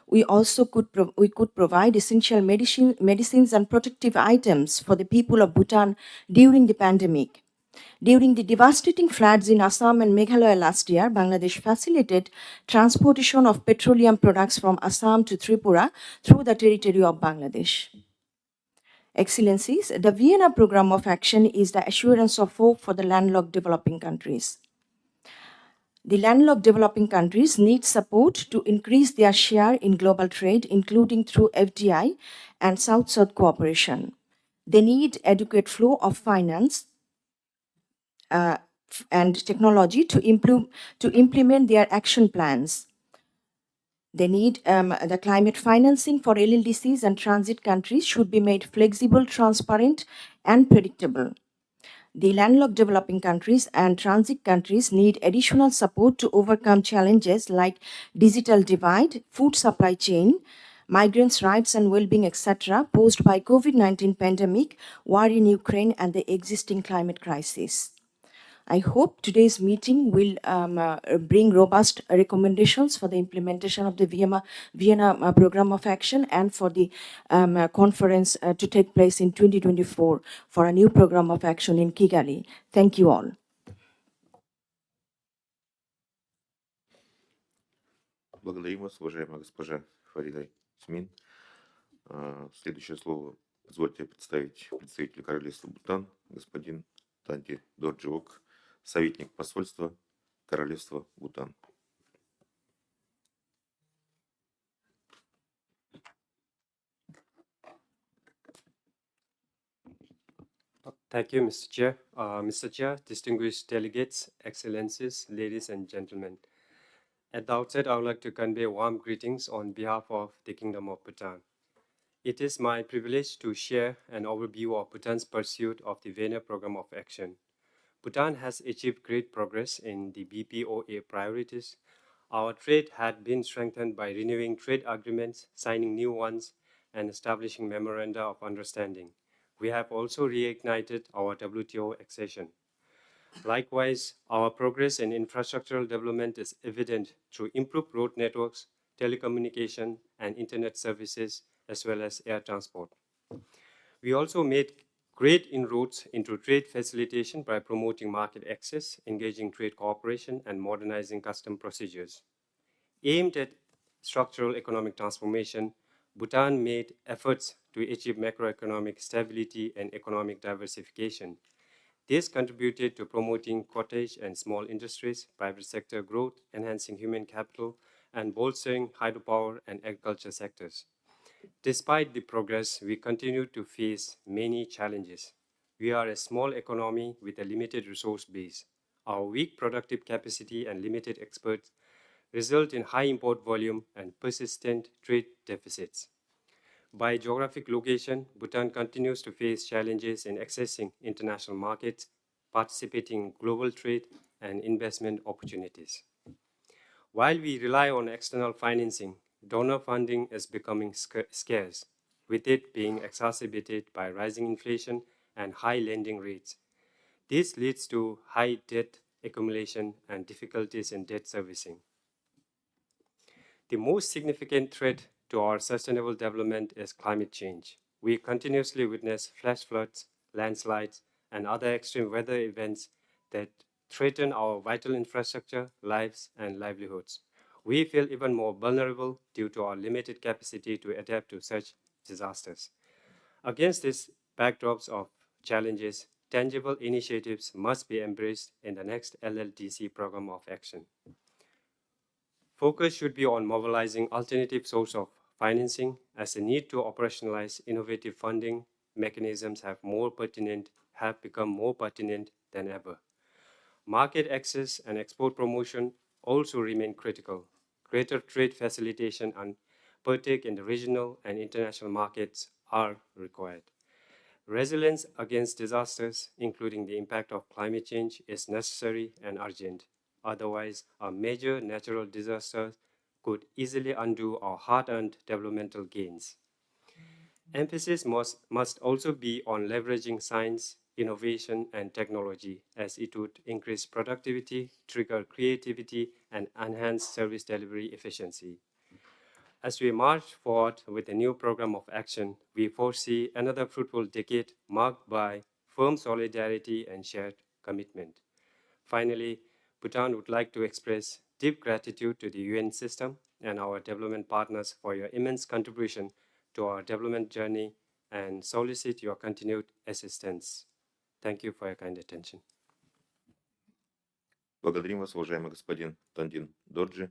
We also could provide essential medicines and protective items for the people of Bhutan during the pandemic. During the devastating floods in Assam and Meghalaya last year, Bangladesh facilitated transportation of petroleum products from Assam to Tripura through the territory of Bangladesh. Excellencies, the Vienna Programme of Action is the assurance of hope for the landlocked developing countries. The landlocked developing countries need support to increase their share in global trade, including through FDI and South-South cooperation. They need adequate flow of finance and technology to implement their action plans. They need the climate financing for LLDCs and transit countries should be made flexible, transparent, and predictable. The landlocked developing countries and transit countries need additional support to overcome challenges like digital divide, food supply chain, migrants' rights and well-being, etc., posed by COVID-19 pandemic, war in Ukraine, and the existing climate crisis. I hope today's meeting will bring robust recommendations for the implementation of the Vienna Program of Action and for the conference to take place in 2024 for a new program of action in Kigali. Thank you all. Благодарим вас, уважаемая госпожа Фарида Смин. Следующее слово позвольте представить представителю Королевства Бутан, господин Танти Дорджиок, советник посольства Королевства Бутан. Thank you, Mr. Chair. Mr. Chair, distinguished delegates, excellencies, ladies and gentlemen. At the outset, I would like to convey warm greetings on behalf of the Kingdom of Bhutan. It is my privilege to share an overview of Bhutan's pursuit of the Vienna Program of Action. Bhutan has achieved great progress in the BPOA priorities. Our trade had been strengthened by renewing trade agreements, signing new ones, and establishing memoranda of understanding. We have also reignited our WTO accession. Likewise, our progress in infrastructural development is evident through improved road networks, telecommunication, and internet services, as well as air transport. We also made great inroads into trade facilitation by promoting market access, engaging trade cooperation, and modernizing custom procedures. Aimed at structural economic transformation, Bhutan made efforts to achieve macroeconomic stability and economic diversification. This contributed to promoting cottage and small industries, private sector growth, enhancing human capital, and bolstering hydropower and agriculture sectors. Despite the progress, we continue to face many challenges. We are a small economy with a limited resource base. Our weak productive capacity and limited experts result in high import volume and persistent trade deficits. By geographic location, Bhutan continues to face challenges in accessing international markets, participating in global trade, and investment opportunities. While we rely on external financing, donor funding is becoming scarce, with it being exacerbated by rising inflation and high lending rates. This leads to high debt accumulation and difficulties in debt servicing. The most significant threat to our sustainable development is climate change. We continuously witness flash floods, landslides, and other extreme weather events that threaten our vital infrastructure, lives, and livelihoods. We feel even more vulnerable due to our limited capacity to adapt to such disasters. Against these backdrops of challenges, tangible initiatives must be embraced in the next LLDC program of action. Focus should be on mobilizing alternative sources of financing, as the need to operationalize innovative funding mechanisms have become more pertinent than ever. Market access and export promotion also remain critical. Greater trade facilitation and partake in the regional and international markets are required. Resilience against disasters, including the impact of climate change, is necessary and urgent. Otherwise, a major natural disaster could easily undo our hard-earned developmental gains. Emphasis must also be on leveraging science, innovation, and technology, as it would increase productivity, trigger creativity, and enhance service delivery efficiency. As we march forward with a new program of action, we foresee another fruitful decade marked by firm solidarity and shared commitment. Finally, Bhutan would like to express deep gratitude to the UN system and our development partners for your immense contribution to our development journey and solicit your continued assistance. Thank you for your kind attention. Благодарим вас, уважаемый господин Тандин Дорджи.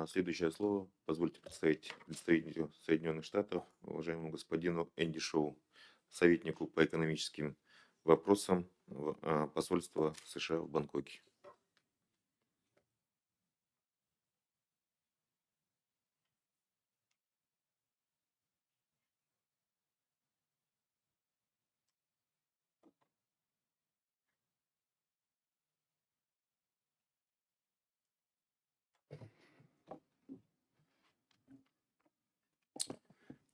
Следующее слово позвольте представить представителю Соединенных Штатов, уважаемому господину Энди Шоу, советнику по экономическим вопросам посольства США в Бангкоке.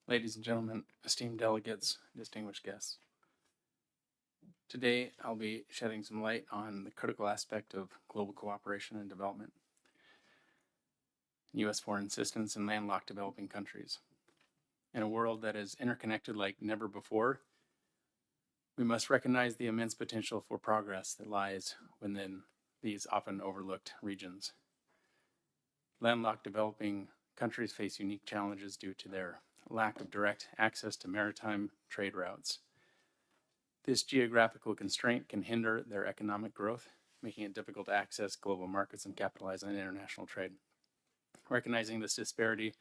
Ladies and gentlemen, esteemed delegates, distinguished guests. Today, I'll be shedding some light on the critical aspect of global cooperation and development, U.S. foreign assistance in landlocked developing countries. In a world that is interconnected like never before, we must recognize the immense potential for progress that lies within these often overlooked regions. Landlocked developing countries face unique challenges due to their lack of direct access to maritime trade routes. This geographical constraint can hinder their economic growth, making it difficult to access global markets and capitalize on international trade. Recognizing this disparity,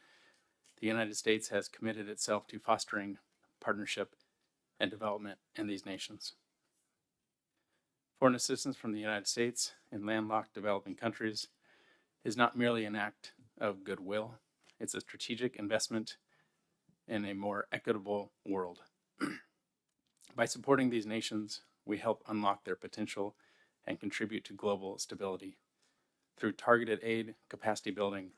the United States has committed itself to fostering partnership and development in these nations. Foreign assistance from the United States in landlocked developing countries is not merely an act of goodwill, it's a strategic investment in a more equitable world. By supporting these nations, we help unlock their potential and contribute to global stability. Through targeted aid, capacity building,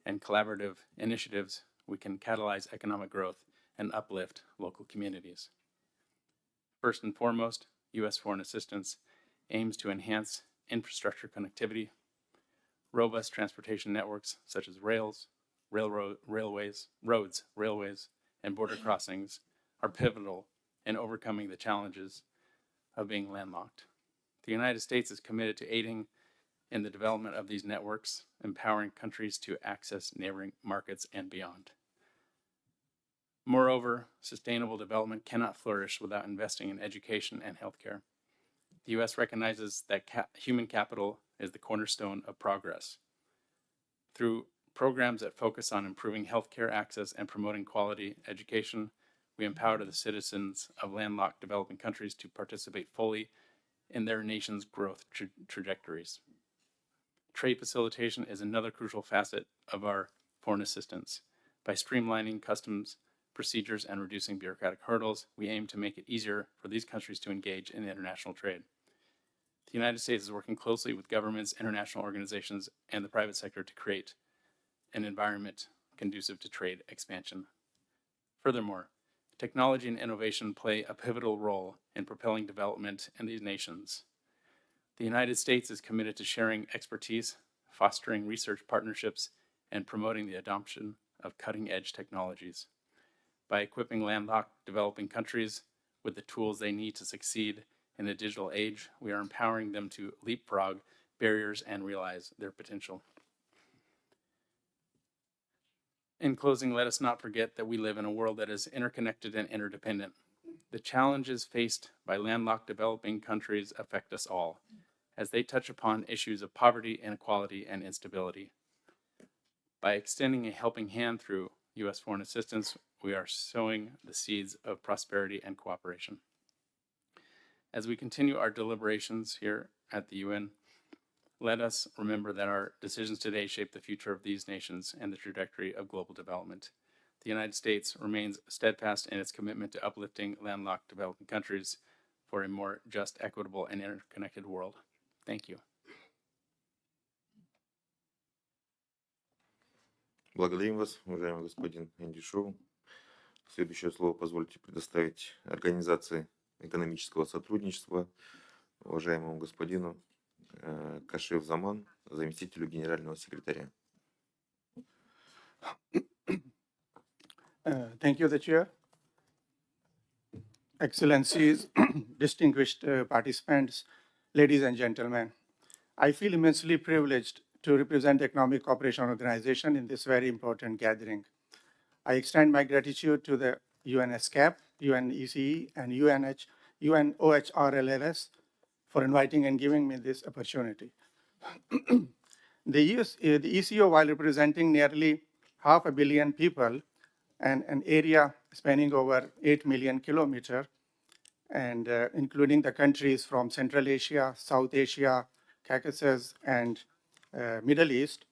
and collaborative initiatives, we can catalyze economic growth and uplift local communities. First and foremost, U.S. foreign assistance aims to enhance infrastructure connectivity. Robust transportation networks such as roads, railways, and border crossings are pivotal in overcoming the challenges of being landlocked. The United States is committed to aiding in the development of these networks, empowering countries to access neighboring markets and beyond. Moreover, sustainable development cannot flourish without investing in education and healthcare. The U.S. recognizes that human capital is the cornerstone of progress. Through programs that focus on improving healthcare access and promoting quality education, we empower the citizens of landlocked developing countries to participate fully in their nation's growth trajectories. Trade facilitation is another crucial facet of our foreign assistance. By streamlining customs procedures and reducing bureaucratic hurdles, we aim to make it easier for these countries to engage in international trade. The United States is working closely with governments, international organizations, and the private sector to create an environment conducive to trade expansion. Furthermore, technology and innovation play a pivotal role in propelling development in these nations. The United States is committed to sharing expertise, fostering research partnerships, and promoting the adoption of cutting-edge technologies. By equipping landlocked developing countries with the tools they need to succeed in the digital age, we are empowering them to leapfrog barriers and realize their potential. In closing, let us not forget that we live in a world that is interconnected and interdependent. The challenges faced by landlocked developing countries affect us all, as they touch upon issues of poverty, inequality, and instability. By extending a helping hand through U.S. foreign assistance, we are sowing the seeds of prosperity and cooperation. As we continue our deliberations here at the UN, let us remember that our decisions today shape the future of these nations and the trajectory of global development. The United States remains steadfast in its commitment to uplifting landlocked developing countries for a more just, equitable, and interconnected world. Thank you. Благодарим вас, уважаемый господин Энди Шоу. Следующее слово позвольте предоставить Организации экономического сотрудничества, уважаемому господину Кашев Заман, заместителю генерального секретаря. Thank you, the Chair. Excellencies, distinguished participants, ladies and gentlemen, I feel immensely privileged to represent the Economic Cooperation Organization in this very important gathering. I extend my gratitude to the UN ESCAP, UN ECE, and UNOHRLLS for inviting and giving me this opportunity. The ECO, while representing nearly 500 million people and an area spanning over 8 million kilometers, and including the countries from Central Asia, South Asia, Caucasus, and Middle East,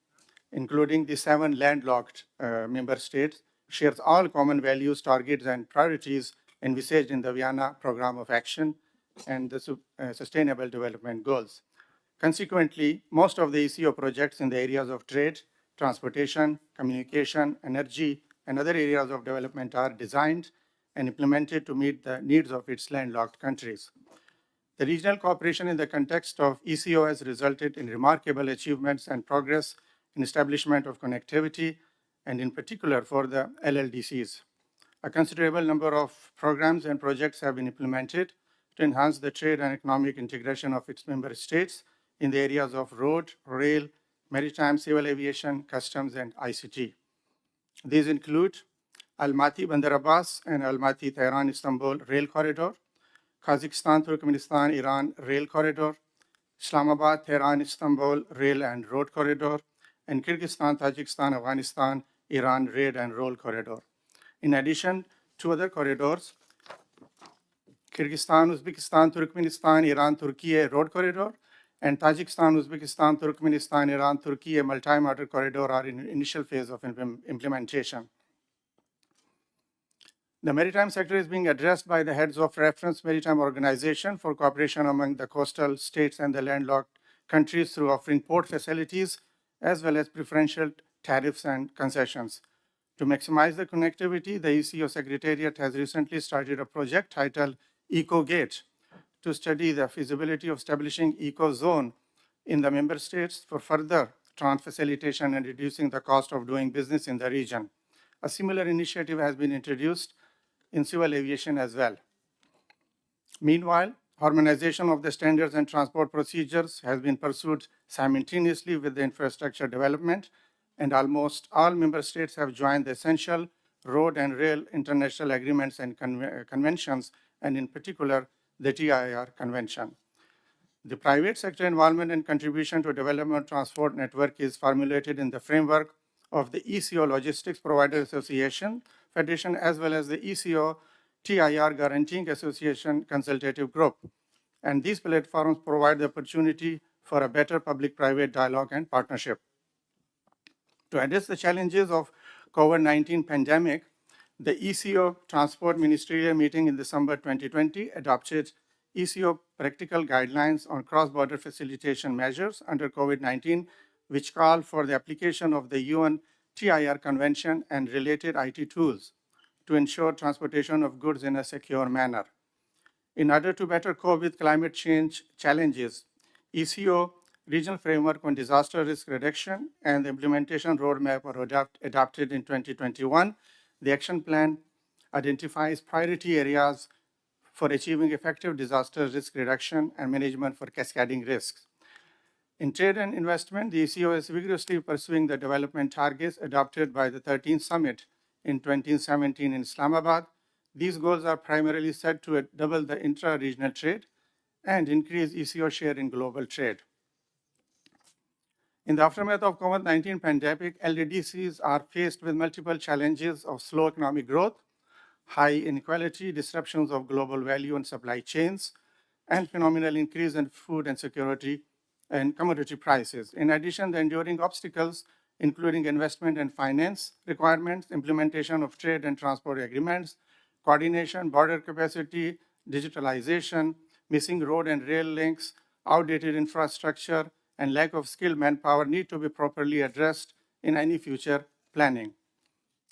including the 7 landlocked member states, shares all common values, targets, and priorities envisaged in the Vienna Program of Action and the Sustainable Development Goals. Consequently, most of the ECO projects in the areas of trade, transportation, communication, energy, and other areas of development are designed and implemented to meet the needs of its landlocked countries. The regional cooperation in the context of ECO has resulted in remarkable achievements and progress in establishment of connectivity, and in particular for the LLDCs. A considerable number of programs and projects have been implemented to enhance the trade and economic integration of its member states in the areas of road, rail, maritime, civil aviation, customs, and ICT. These include Almaty-Bandar Abbas and Almaty-Tehran-Istanbul rail corridor, Kazakhstan-Turkmenistan-Iran rail corridor, Islamabad-Tehran-Istanbul rail and road corridor, and Kyrgyzstan-Tajikistan-Afghanistan-Iran rail and road corridor. In addition, two other corridors, Kyrgyzstan-Uzbekistan-Turkmenistan-Iran-Turkey road corridor and Tajikistan-Uzbekistan-Turkmenistan-Iran-Turkey multi-modal corridor are in initial phase of implementation. The maritime sector is being addressed by the heads of reference maritime organization for cooperation among the coastal states and the landlocked countries through offering port facilities as well as preferential tariffs and concessions. To maximize the connectivity, the ECO Secretariat has recently started a project titled EcoGate to study the feasibility of establishing eco-zone in the member states for further facilitation and reducing the cost of doing business in the region. A similar initiative has been introduced in civil aviation as well. Meanwhile, harmonization of the standards and transport procedures has been pursued simultaneously with the infrastructure development, and almost all member states have joined the essential road and rail international agreements and conventions, and in particular, the TIR convention. The private sector involvement and contribution to development transport network is formulated in the framework of the ECO Logistics Provider Association Federation as well as the ECO TIR Guaranteeing Association Consultative Group. And these platforms provide the opportunity for a better public-private dialogue and partnership. To address the challenges of COVID-19 pandemic, the ECO Transport Ministerial meeting in December 2020 adopted ECO practical guidelines on cross-border facilitation measures under COVID-19, which call for the application of the UN TIR Convention and related IT tools to ensure transportation of goods in a secure manner. In order to better cope with climate change challenges, ECO Regional Framework on Disaster Risk Reduction and the Implementation Roadmap were adopted in 2021. The action plan identifies priority areas for achieving effective disaster risk reduction and management for cascading risks. In trade and investment, the ECO is vigorously pursuing the development targets adopted by the 13th Summit in 2017 in Islamabad. These goals are primarily set to double the intra-regional trade and increase ECO share in global trade. In the aftermath of COVID-19 pandemic, LLDCs are faced with multiple challenges of slow economic growth, high inequality, disruptions of global value and supply chains, and phenomenal increase in food and security and commodity prices. In addition, the enduring obstacles, including investment and finance requirements, implementation of trade and transport agreements, coordination, border capacity, digitalization, missing road and rail links, outdated infrastructure, and lack of skilled manpower need to be properly addressed in any future planning.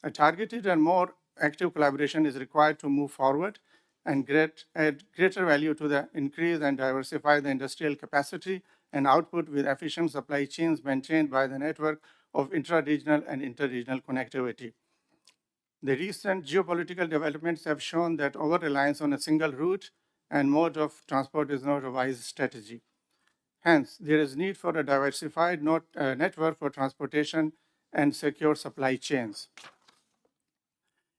A targeted and more active collaboration is required to move forward and add greater value to the increase and diversify the industrial capacity and output with efficient supply chains maintained by the network of intra-regional and inter-regional connectivity. The recent geopolitical developments have shown that over-reliance on a single route and mode of transport is not a wise strategy. Hence, there is need for a diversified network for transportation and secure supply chains.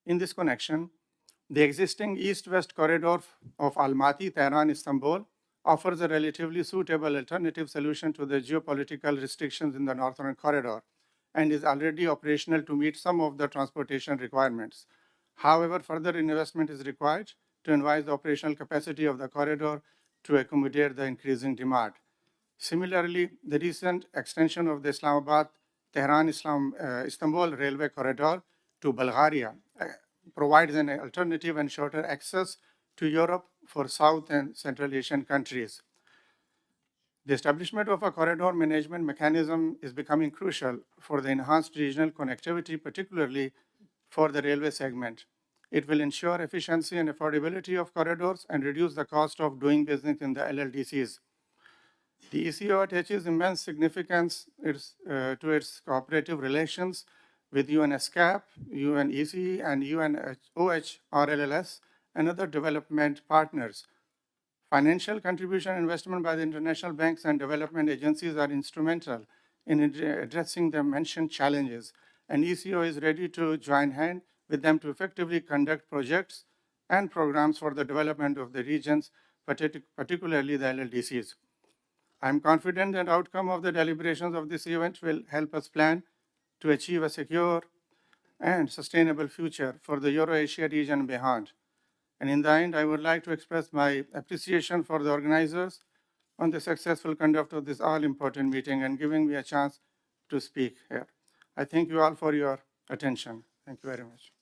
In this connection, the existing east-west corridor of Almaty, Tehran, Istanbul offers a relatively suitable alternative solution to the geopolitical restrictions in the northern corridor and is already operational to meet some of the transportation requirements. However, further investment is required to enhance the operational capacity of the corridor to accommodate the increasing demand. Similarly, the recent extension of the Islamabad-Tehran-Istanbul railway corridor to Bulgaria provides an alternative and shorter access to Europe for South and Central Asian countries. The establishment of a corridor management mechanism is becoming crucial for the enhanced regional connectivity, particularly for the railway segment. It will ensure efficiency and affordability of corridors and reduce the cost of doing business in the LLDCs. The ECO attaches immense significance to its cooperative relations with UNESCAP, UNECE, and UNOHRLLS and other development partners. Financial contribution and investment by the international banks and development agencies are instrumental in addressing the mentioned challenges, and ECO is ready to join hand with them to effectively conduct projects and programs for the development of the regions, particularly the LLDCs. I am confident that outcome of the deliberations of this event will help us plan to achieve a secure and sustainable future for the Euro-Asia region and beyond. And in the end, I would like to express my appreciation for the organizers on the successful conduct of this all-important meeting and giving me a chance to speak here. I thank you all for your attention. Thank you very much.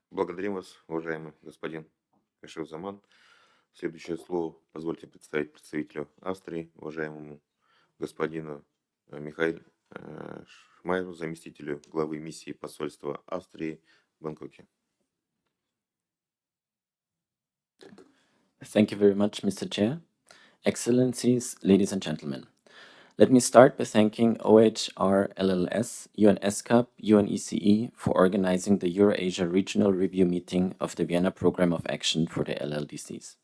Благодарим вас, уважаемый господин Кашев-Заман. Следующее слово позвольте представить представителю Австрии, уважаемому господину Михаилу Шмайеру, заместителю главы миссии посольства Австрии в Бангкоке. Thank you very much, Mr. Chair. Excellencies, ladies and gentlemen. Let me start by thanking OHR/LLS, ESCAP, UNECE for organizing the Eurasia Regional Review Meeting of the Vienna Programme of Action for the LLDCs.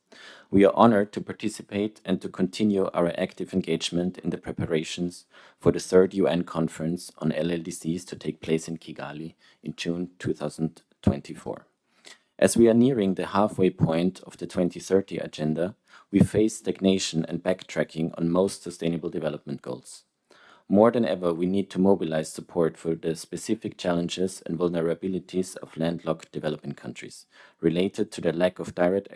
We are honored to participate and to continue our active engagement in the preparations for the third UN Conference on LLDCs to take place in Kigali in June 2024. As we are nearing the halfway point of the 2030 agenda, we face stagnation and backtracking on most sustainable development goals. More than ever, we need to mobilize support for the specific challenges and vulnerabilities of landlocked developing countries, related to the lack of direct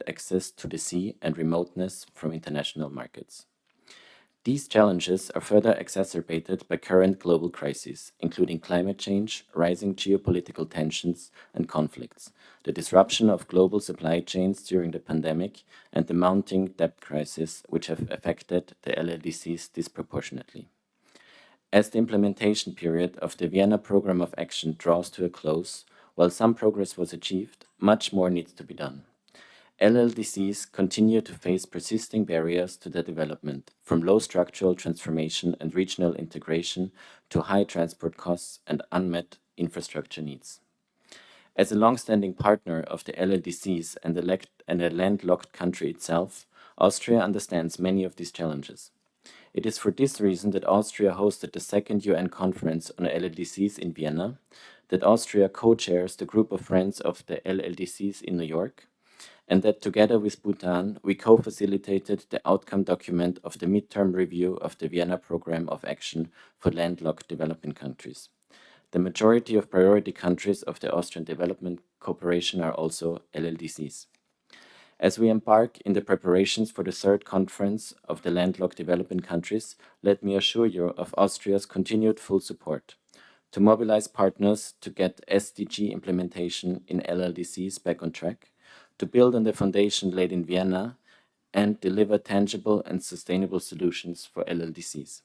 access to the sea and remoteness from international markets. These challenges are further exacerbated by current global crises, including climate change, rising geopolitical tensions and conflicts, the disruption of global supply chains during the pandemic, and the mounting debt crisis, which have affected the LLDCs disproportionately. As the implementation period of the Vienna Programme of Action draws to a close, while some progress was achieved, much more needs to be done. LLDCs continue to face persisting barriers to their development, from low structural transformation and regional integration to high transport costs and unmet infrastructure needs. As a long-standing partner of the LLDCs and a landlocked country itself, Austria understands many of these challenges. It is for this reason that Austria hosted the second UN Conference on LLDCs in Vienna, that Austria co-chairs the group of friends of the LLDCs in New York, and that together with Bhutan, we co-facilitated the outcome document of the midterm review of the Vienna Programme of Action for landlocked developing countries. The majority of priority countries of the Austrian development cooperation are also LLDCs. As we embark in the preparations for the third conference of the landlocked developing countries, let me assure you of Austria's continued full support to mobilize partners to get SDG implementation in LLDCs back on track, to build on the foundation laid in Vienna, and deliver tangible and sustainable solutions for LLDCs.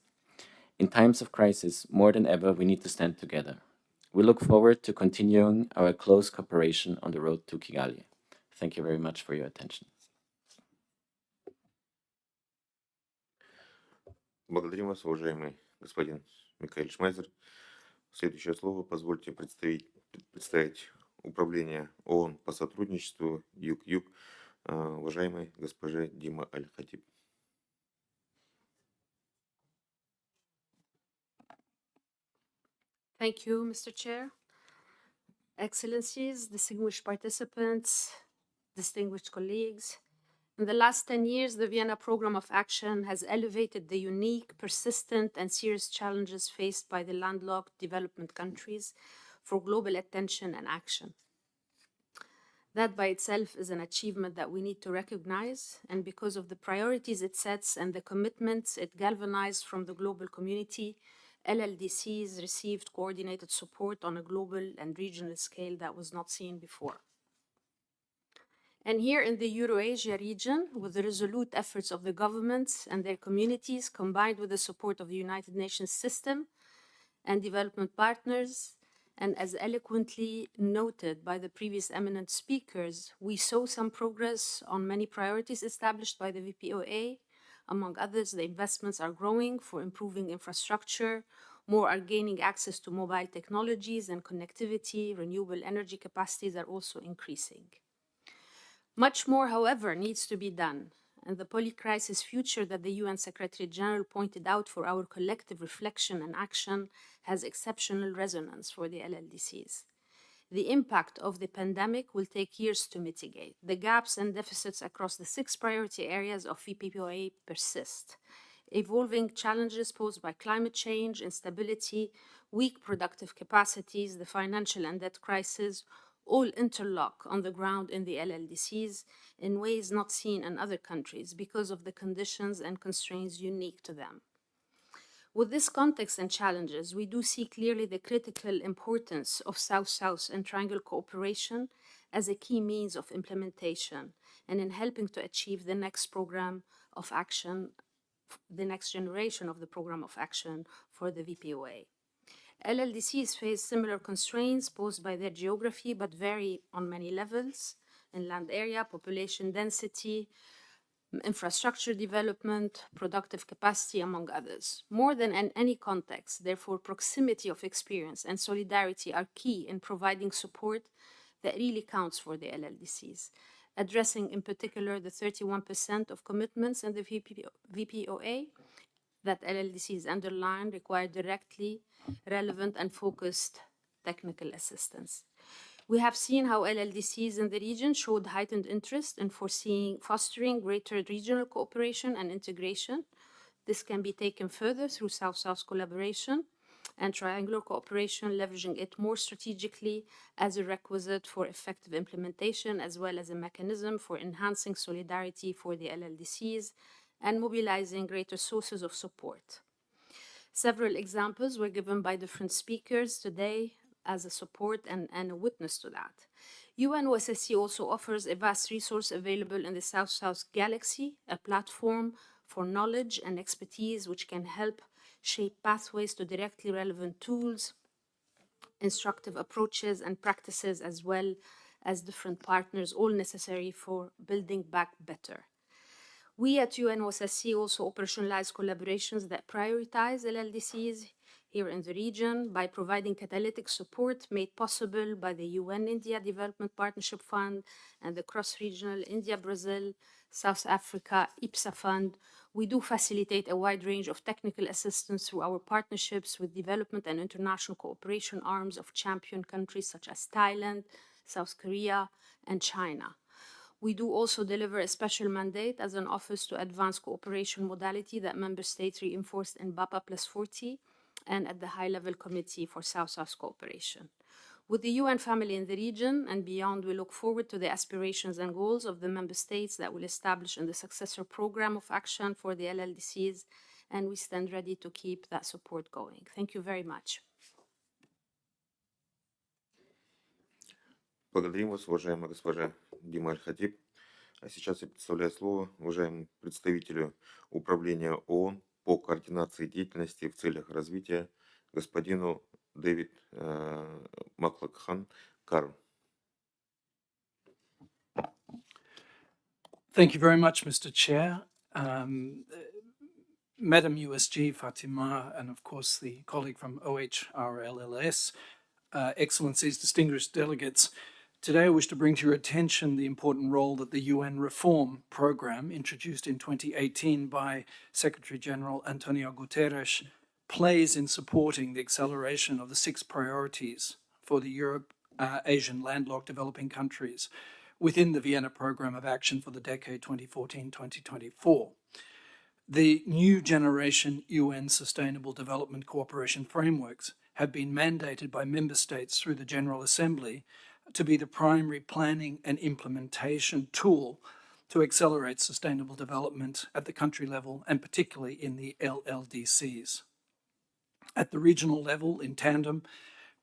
In times of crisis, more than ever, we need to stand together. We look forward to continuing our close cooperation on the road to Kigali. Thank you very much for your attention. Благодарим вас, уважаемый господин Михаил Шмайзер. Следующее слово позвольте представить Управление ООН по сотрудничеству Юг-Юг, уважаемой госпоже Дима Аль-Хатиб. Thank you, Mr. Chair. Excellencies, distinguished participants, distinguished colleagues. In the last 10 years, the Vienna Programme of Action has elevated the unique, persistent, and serious challenges faced by the landlocked development countries for global attention and action. That by itself is an achievement that we need to recognize, and because of the priorities it sets and the commitments it galvanized from the global community, LLDCs received coordinated support on a global and regional scale that was not seen before. And here in the Eurasia region, with the resolute efforts of the governments and their communities, combined with the support of the United Nations system, and development partners. And as eloquently noted by the previous eminent speakers, we saw some progress on many priorities established by the VPOA. Among others, the investments are growing for improving infrastructure, more are gaining access to mobile technologies and connectivity, renewable energy capacities are also increasing. Much more, however, needs to be done, and the poly-crisis future that the UN Secretary General pointed out for our collective reflection and action has exceptional resonance for the LLDCs. The impact of the pandemic will take years to mitigate. The gaps and deficits across the 6 priority areas of VPOA persist. Evolving challenges posed by climate change, instability, weak productive capacities, the financial and debt crisis, all interlock on the ground in the LLDCs in ways not seen in other countries because of the conditions and constraints unique to them. With this context and challenges, we do see clearly the critical importance of South-South and Triangle cooperation as a key means of implementation and in helping to achieve the next program of action, the next generation of the program of action for the VPOA. LLDCs face similar constraints posed by their geography, but vary on many levels in land area, population density, infrastructure development, productive capacity, among others. More than in any context, therefore, proximity of experience and solidarity are key in providing support that really counts for the LLDCs, addressing in particular the 31% of commitments in the VPOA that LLDCs underline require directly relevant and focused technical assistance. We have seen how LLDCs in the region showed heightened interest in fostering greater regional cooperation and integration. This can be taken further through South-South collaboration and triangular cooperation, leveraging it more strategically as a requisite for effective implementation, as well as a mechanism for enhancing solidarity for the LLDCs and mobilizing greater sources of support. Several examples were given by different speakers today as a support and a witness to that. UNOSSC also offers a vast resource available in the South-South Galaxy, a platform for knowledge and expertise which can help shape pathways to directly relevant tools, instructive approaches and practices, as well as different partners, all necessary for building back better. We at UNOSSC also operationalize collaborations that prioritize LLDCs here in the region by providing catalytic support made possible by the UN-India Development Partnership Fund and the cross-regional India-Brazil, South Africa, IPSA Fund. We do facilitate a wide range of technical assistance through our partnerships with development and international cooperation arms of champion countries such as Thailand, South Korea, and China. We do also deliver a special mandate as an office to advance cooperation modality that member states reinforced in BAPA +40 and at the high-level committee for South-South cooperation. With the UN family in the region and beyond, we look forward to the aspirations and goals of the member states that will establish in the successor program of action for the LLDCs, and we stand ready to keep that support going. Thank you very much. Благодарим вас, уважаемая госпожа Дима Аль-Хатиб. А сейчас я предоставляю слово уважаемому представителю Управления ООН по координации деятельности в целях развития господину Дэвид Маклакхан Карл. Thank you very much, Mr. Chair. Madam USG Fatima, and of course the colleague from OHRLLS, Excellencies, distinguished delegates, today I wish to bring to your attention the important role that the UN Reform Programme, introduced in 2018 by Secretary General Antonio Guterres, plays in supporting the acceleration of the 6 priorities for the Asian landlocked developing countries within the Vienna Programme of Action for the decade 2014-2024. The new generation UN Sustainable Development Cooperation Frameworks have been mandated by member states through the General Assembly to be the primary planning and implementation tool to accelerate sustainable development at the country level and particularly in the LLDCs. At the regional level, in tandem,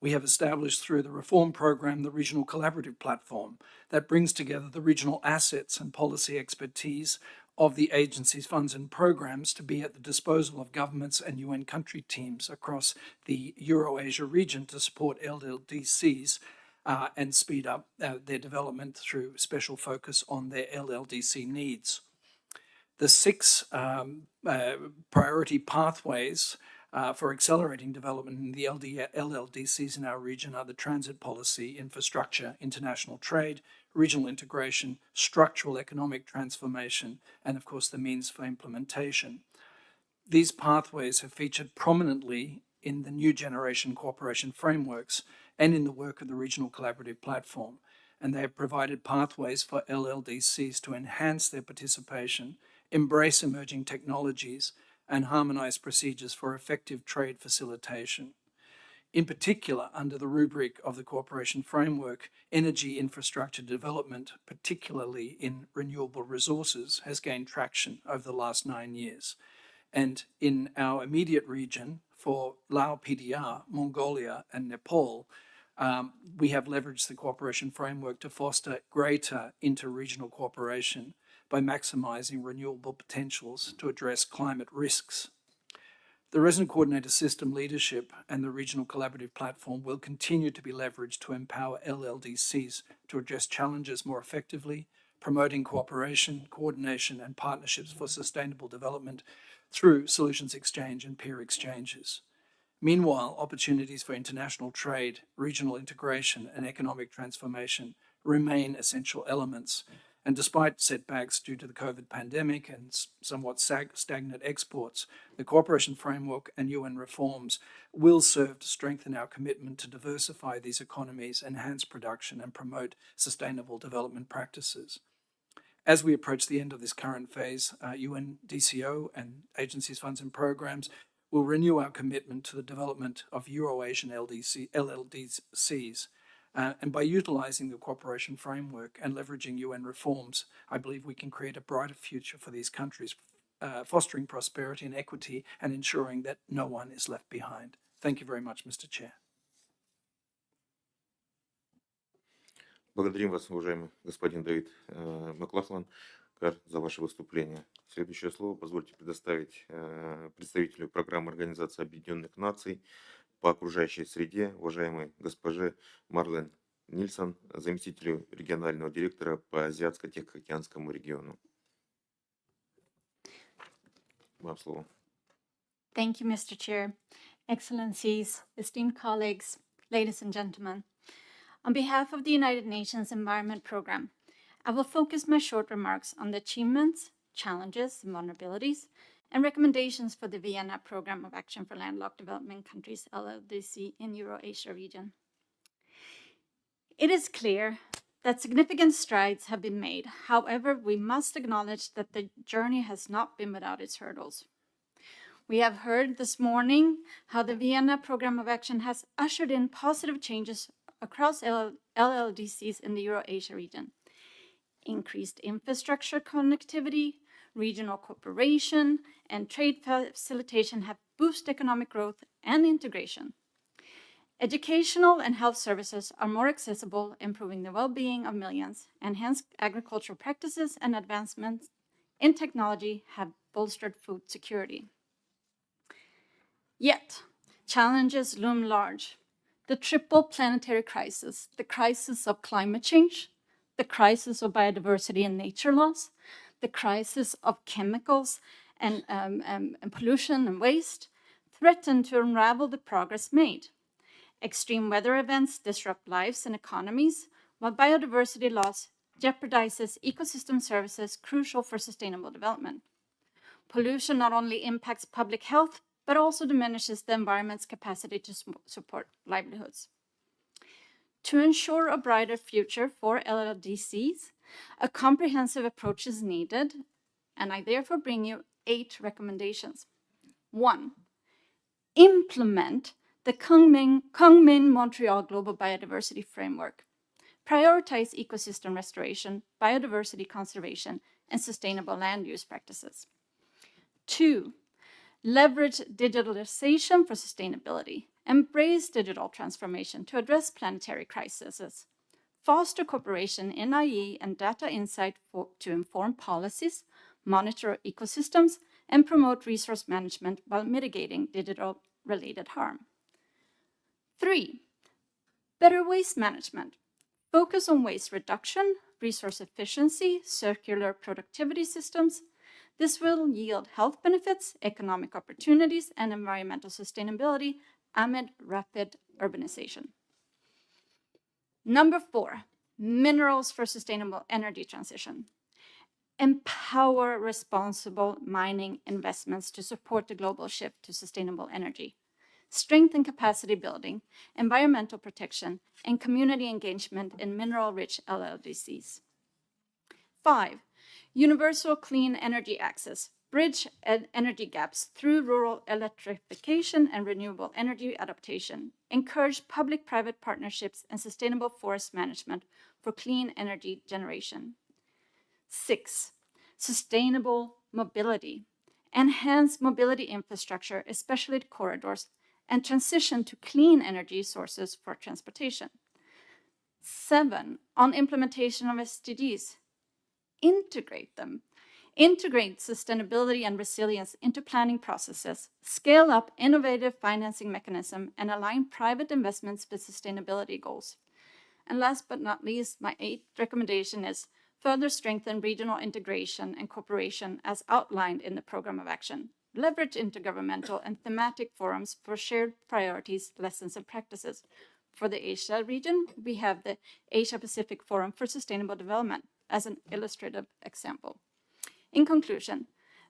we have established through the reform program the Regional Collaborative Platform that brings together the regional assets and policy expertise of the agency's funds and programs to be at the disposal of governments and UN country teams across the Euro-Asia region to support LLDCs and speed up their development through special focus on their LLDC needs. The 6 priority pathways for accelerating development in the LLDCs in our region are the transit policy, infrastructure, international trade, regional integration, structural economic transformation, and of course the means for implementation. These pathways have featured prominently in the new generation cooperation frameworks and in the work of the Regional Collaborative Platform, and they have provided pathways for LLDCs to enhance their participation, embrace emerging technologies, and harmonize procedures for effective trade facilitation. In particular, under the rubric of the cooperation framework, energy infrastructure development, particularly in renewable resources, has gained traction over the last 9 years. And in our immediate region, for Lao PDR, Mongolia, and Nepal, we have leveraged the cooperation framework to foster greater inter-regional cooperation by maximizing renewable potentials to address climate risks. The resident coordinator system leadership and the regional collaborative platform will continue to be leveraged to empower LLDCs to address challenges more effectively, promoting cooperation, coordination, and partnerships for sustainable development through solutions exchange and peer exchanges. Meanwhile, opportunities for international trade, regional integration, and economic transformation remain essential elements. And despite setbacks due to the COVID pandemic and somewhat stagnant exports, the cooperation framework and UN reforms will serve to strengthen our commitment to diversify these economies, enhance production, and promote sustainable development practices. As we approach the end of this current phase, UNDCO and agencies, funds, and programs will renew our commitment to the development of Euro-Asian LLDCs. And by utilizing the cooperation framework and leveraging UN reforms, I believe we can create a brighter future for these countries, fostering prosperity and equity and ensuring that no one is left behind. Thank you very much, Mr. Chair. Благодарим вас, уважаемый господин Дэвид Маклахлан, за ваше выступление. Следующее слово позвольте предоставить представителю программы Организации Объединенных Наций по окружающей среде, уважаемой госпоже Марлен Нильсон, заместителю регионального директора по Азиатско-Тихоокеанскому региону. Вам слово. Thank you, Mr. Chair. Excellencies, esteemed colleagues, ladies and gentlemen. On behalf of the United Nations Environment Programme, I will focus my short remarks on the achievements, challenges, and vulnerabilities, and recommendations for the Vienna Programme of Action for Landlocked Developing Countries, LLDC, in Euro-Asia region. It is clear that significant strides have been made. However, we must acknowledge that the journey has not been without its hurdles. We have heard this morning how the Vienna Programme of Action has ushered in positive changes across LLDCs in the Euro-Asia region. Increased infrastructure connectivity, regional cooperation, and trade facilitation have boosted economic growth and integration. Educational and health services are more accessible, improving the well-being of millions, and hence agricultural practices and advancements in technology have bolstered food security. Yet, challenges loom large. The triple planetary crisis, the crisis of climate change, the crisis of biodiversity and nature loss, the crisis of chemicals and pollution and waste, threaten to unravel the progress made. Extreme weather events disrupt lives and economies, while biodiversity loss jeopardizes ecosystem services crucial for sustainable development. Pollution not only impacts public health, but also diminishes the environment's capacity to support livelihoods. To ensure a brighter future for LLDCs, a comprehensive approach is needed, and I therefore bring you 8 recommendations. 1. Implement the Kunming-Montreal Global Biodiversity Framework. Prioritize ecosystem restoration, biodiversity conservation, and sustainable land use practices. 2. Leverage digitalization for sustainability. Embrace digital transformation to address planetary crises. Foster cooperation in IE and data insight to inform policies, monitor ecosystems, and promote resource management while mitigating digital-related harm. 3, better waste management. Focus on waste reduction, resource efficiency, circular productivity systems. This will yield health benefits, economic opportunities, and environmental sustainability amid rapid urbanization. Number 4, minerals for sustainable energy transition. Empower responsible mining investments to support the global shift to sustainable energy. Strengthen capacity building, environmental protection, and community engagement in mineral-rich LLDCs. 5, universal clean energy access. Bridge energy gaps through rural electrification and renewable energy adaptation. Encourage public-private partnerships and sustainable forest management for clean energy generation. 6, sustainable mobility. Enhance mobility infrastructure, especially corridors, and transition to clean energy sources for transportation. 7, on implementation of SDGs. Integrate them. Integrate sustainability and resilience into planning processes, scale up innovative financing mechanisms, and align private investments with sustainability goals. And last but not least, my 8th recommendation is further strengthen regional integration and cooperation as outlined in the Program of Action. Leverage intergovernmental and thematic forums for shared priorities, lessons, and practices. For the Asia region, we have the Asia-Pacific Forum for Sustainable Development as an illustrative example. In conclusion,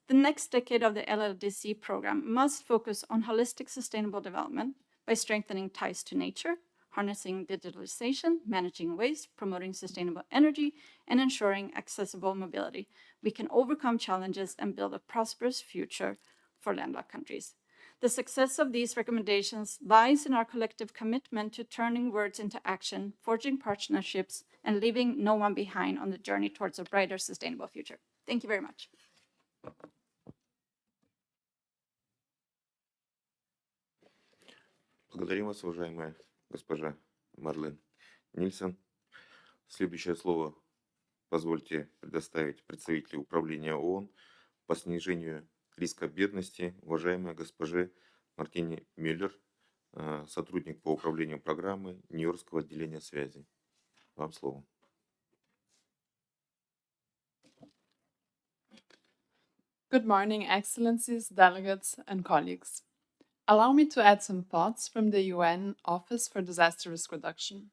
the next decade of the LLDC program must focus on holistic sustainable development by strengthening ties to nature, harnessing digitalization, managing waste, promoting sustainable energy, and ensuring accessible mobility. We can overcome challenges and build a prosperous future for landlocked countries. The success of these recommendations lies in our collective commitment to turning words into action, forging partnerships, and leaving no one behind on the journey towards a brighter, sustainable future. Thank you very much. Благодарим вас, уважаемая госпожа Марлен Нильсон. Следующее слово позвольте предоставить представителю управления ООН по снижению риска бедности, уважаемой госпоже Мартине Мюллер, сотрудник по управлению программы Нью-Йоркского отделения связи. Вам слово. Good morning, Excellencies, delegates, and colleagues. Allow me to add some thoughts from the UN Office for Disaster Risk Reduction.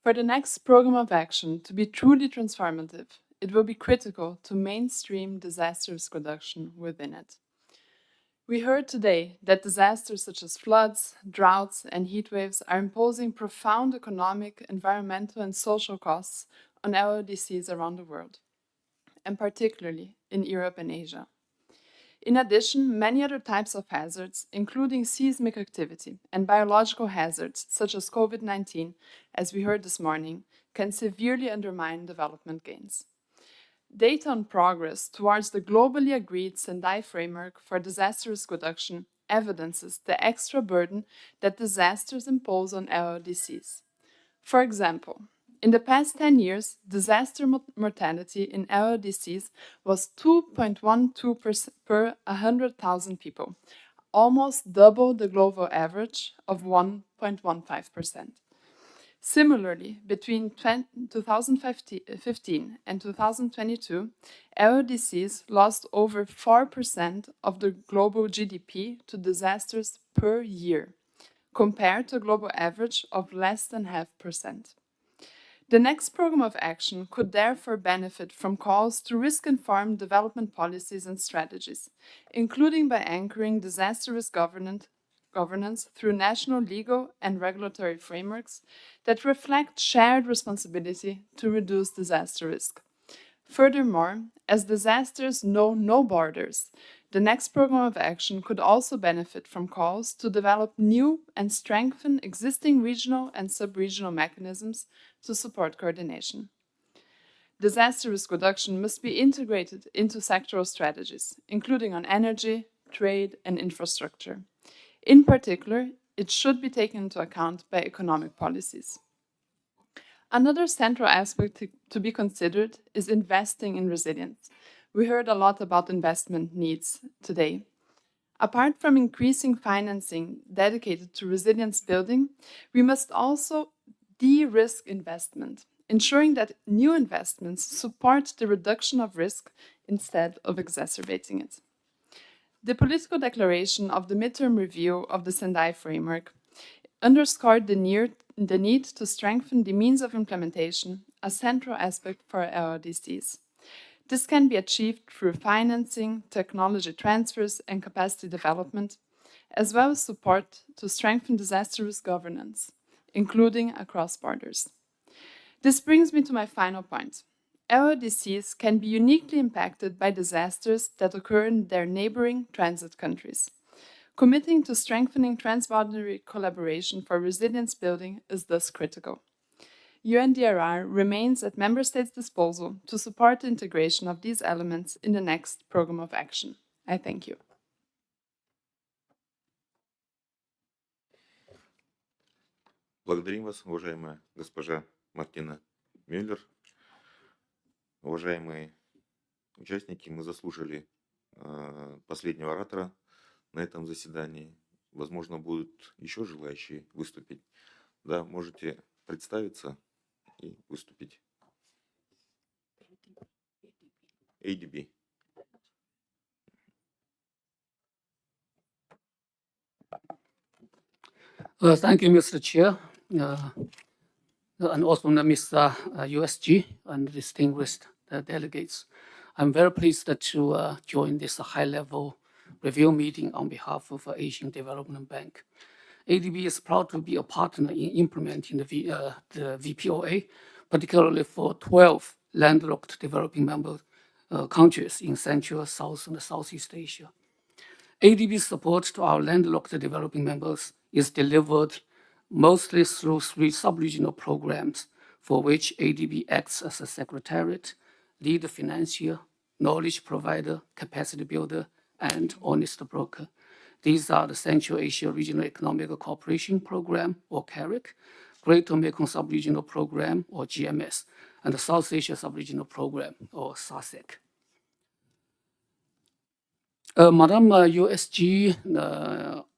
For the next program of action to be truly transformative, it will be critical to mainstream disaster risk reduction within it. We heard today that disasters such as floods, droughts, and heat waves are imposing profound economic, environmental, and social costs on LLDCs around the world, and particularly in Europe and Asia. In addition, many other types of hazards, including seismic activity and biological hazards such as COVID-19, as we heard this morning, can severely undermine development gains. Data on progress towards the globally agreed Sendai framework for disaster risk reduction evidences the extra burden that disasters impose on LLDCs. For example, in the past 10 years, disaster mortality in LLDCs was 2.12 per 100,000 people, almost double the global average of 1.15%. Similarly, between 2015 and 2022, LLDCs lost over 4% of the global GDP to disasters per year, compared to a global average of less than 0.5%. The next program of action could therefore benefit from calls to risk-informed development policies and strategies, including by anchoring disaster risk governance through national legal and regulatory frameworks that reflect shared responsibility to reduce disaster risk. Furthermore, as disasters know no borders, the next program of action could also benefit from calls to develop new and strengthen existing regional and sub-regional mechanisms to support coordination. Disaster risk reduction must be integrated into sectoral strategies, including on energy, trade, and infrastructure. In particular, it should be taken into account by economic policies. Another central aspect to be considered is investing in resilience, We heard a lot about investment needs today. Apart from increasing financing dedicated to resilience building, we must also de-risk investment, ensuring that new investments support the reduction of risk instead of exacerbating it. The political declaration of the midterm review of the Sendai framework underscored the need to strengthen the means of implementation, a central aspect for LLDCs. This can be achieved through financing, technology transfers, and capacity development, as well as support to strengthen disaster risk governance, including across borders. This brings me to my final point. LLDCs can be uniquely impacted by disasters that occur in their neighboring transit countries. Committing to strengthening transboundary collaboration for resilience building is thus critical. UNDRR remains at Member States' disposal to support the integration of these elements in the next Programme of Action. I thank you. Благодарим вас, уважаемая госпожа Мартина Мюллер. Уважаемые участники, мы заслушали последнего оратора на этом заседании. Возможно, будут еще желающие выступить. Да, можете представиться и выступить. ADB. Thank you, Mr. Chair, and also Mr. USG and distinguished delegates. I'm very pleased to join this high-level review meeting on behalf of Asian Development Bank. ADB is proud to be a partner in implementing the VPOA, particularly for 12 landlocked developing member countries in Central, South, and Southeast Asia. ADB's support to our landlocked developing members is delivered mostly through 3 sub-regional programs for which ADB acts as a secretariat, lead financier, knowledge provider, capacity builder, and honest broker. These are the Central Asia Regional Economic Cooperation Program, or CAREC, Greater Mekong Sub-Regional Program, or GMS, and the South Asia Sub-Regional Program, or SASEC. Madam USG,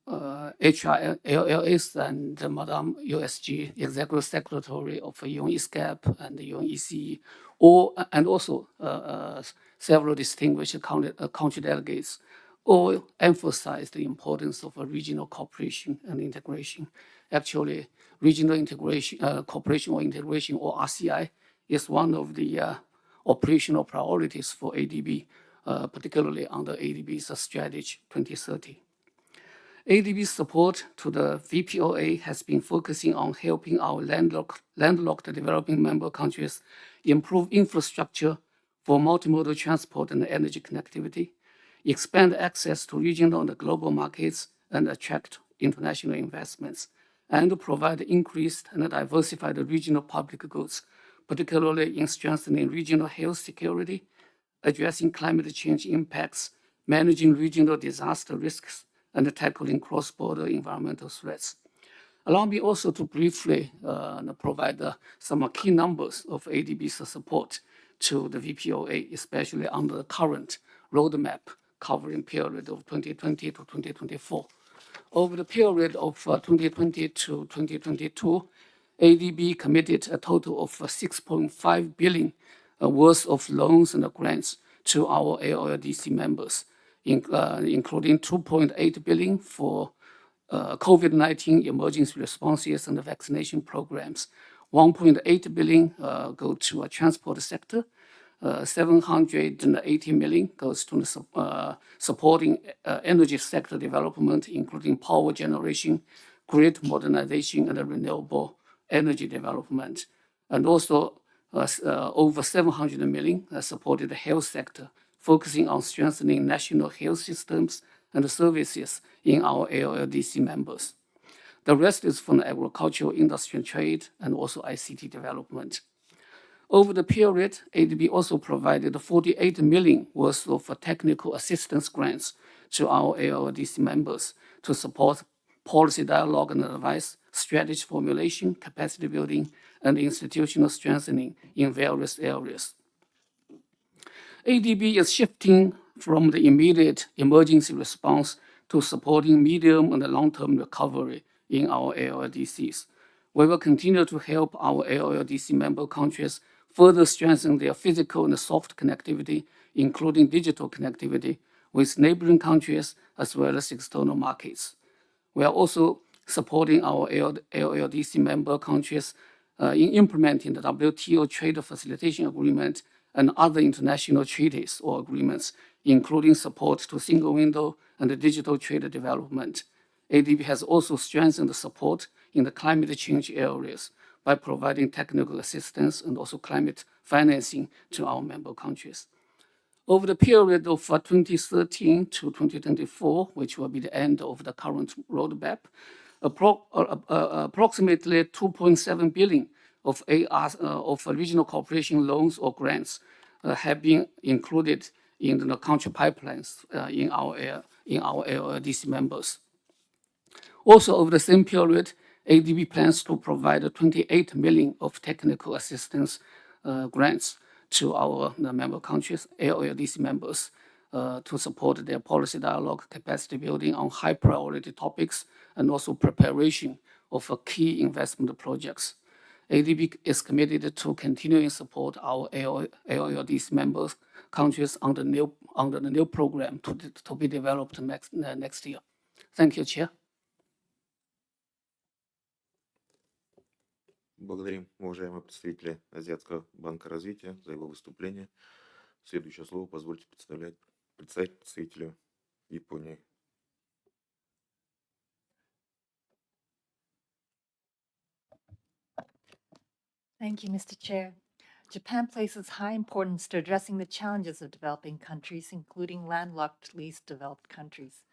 HRLLS, and Madam USG, Executive Secretary of ESCAP and the ECE, and also several distinguished country delegates, all emphasize the importance of regional cooperation and integration. Actually, regional integration, cooperation or integration, or RCI, is one of the operational priorities for ADB, particularly under ADB's Strategy 2030. ADB's support to the VPOA has been focusing on helping our landlocked developing member countries improve infrastructure for multimodal transport and energy connectivity, expand access to regional and global markets, and attract international investments, and provide increased and diversified regional public goods, particularly in strengthening regional health security, addressing climate change impacts, managing regional disaster risks, and tackling cross-border environmental threats. Allow me also to briefly provide some key numbers of ADB's support to the VPOA, especially under the current roadmap covering period of 2020 to 2024. Over the period of 2020 to 2022, ADB committed a total of 6.5 billion worth of loans and grants to our LLDC members, including 2.8 billion for COVID-19 emergency responses and vaccination programs. 1.8 billion go to a transport sector. 780 million goes to supporting energy sector development, including power generation, grid modernization, and renewable energy development. And also over 700 million supported the health sector, focusing on strengthening national health systems and services in our LLDC members. The rest is from agricultural, industry and trade, and also ICT development. Over the period, ADB also provided 48 million worth of technical assistance grants to our LLDC members to support policy dialogue and advice, strategy formulation, capacity building, and institutional strengthening in various areas. ADB is shifting from the immediate emergency response to supporting medium and long-term recovery in our LLDCs. We will continue to help our LLDC member countries further strengthen their physical and soft connectivity, including digital connectivity, with neighboring countries as well as external markets. We are also supporting our LLDC member countries in implementing the WTO Trade Facilitation Agreement and other international treaties or agreements, including support to single window and the digital trade development. ADB has also strengthened the support in the climate change areas by providing technical assistance and also climate financing to our member countries. Over the period of 2013 to 2024, which will be the end of the current roadmap, approximately 2.7 billion of regional cooperation loans or grants have been included in the country pipelines in our LLDC members. Also, over the same period, ADB plans to provide 28 million of technical assistance grants to our member countries, LLDC members, to support their policy dialogue, capacity building on high priority topics, and also preparation of key investment projects. ADB is committed to continuing support our LLDC members countries under the new program to be developed next year. Thank you, Chair. Благодарим уважаемого представителя Азиатского банка развития за его выступление. Следующее слово позвольте представить представителю Японии. Thank you, Mr. Chair. Japan places high importance to addressing the challenges of developing countries, including landlocked, least developed countries.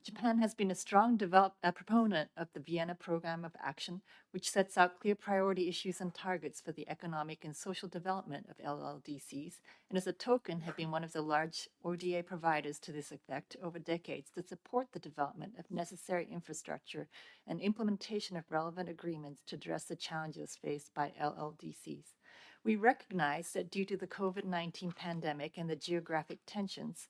Japan has been a strong proponent of the Vienna Program of Action, which sets out clear priority issues and targets for the economic and social development of LLDCs, and as a token have been one of the large ODA providers to this effect over decades to support the development of necessary infrastructure and implementation of relevant agreements to address the challenges faced by LLDCs. We recognize that due to the COVID-19 pandemic and the geographic tensions,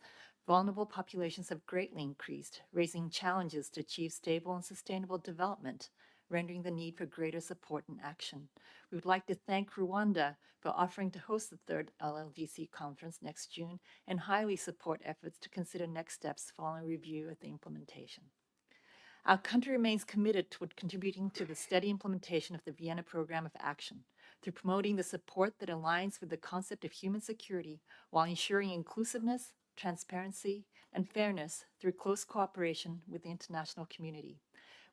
vulnerable populations have greatly increased, raising challenges to achieve stable and sustainable development, rendering the need for greater support and action. We would like to thank Rwanda for offering to host the third LLDC conference next June and highly support efforts to consider next steps following review of the implementation. Our country remains committed toward contributing to the steady implementation of the Vienna Program of Action through promoting the support that aligns with the concept of human security while ensuring inclusiveness, transparency, and fairness through close cooperation with the international community.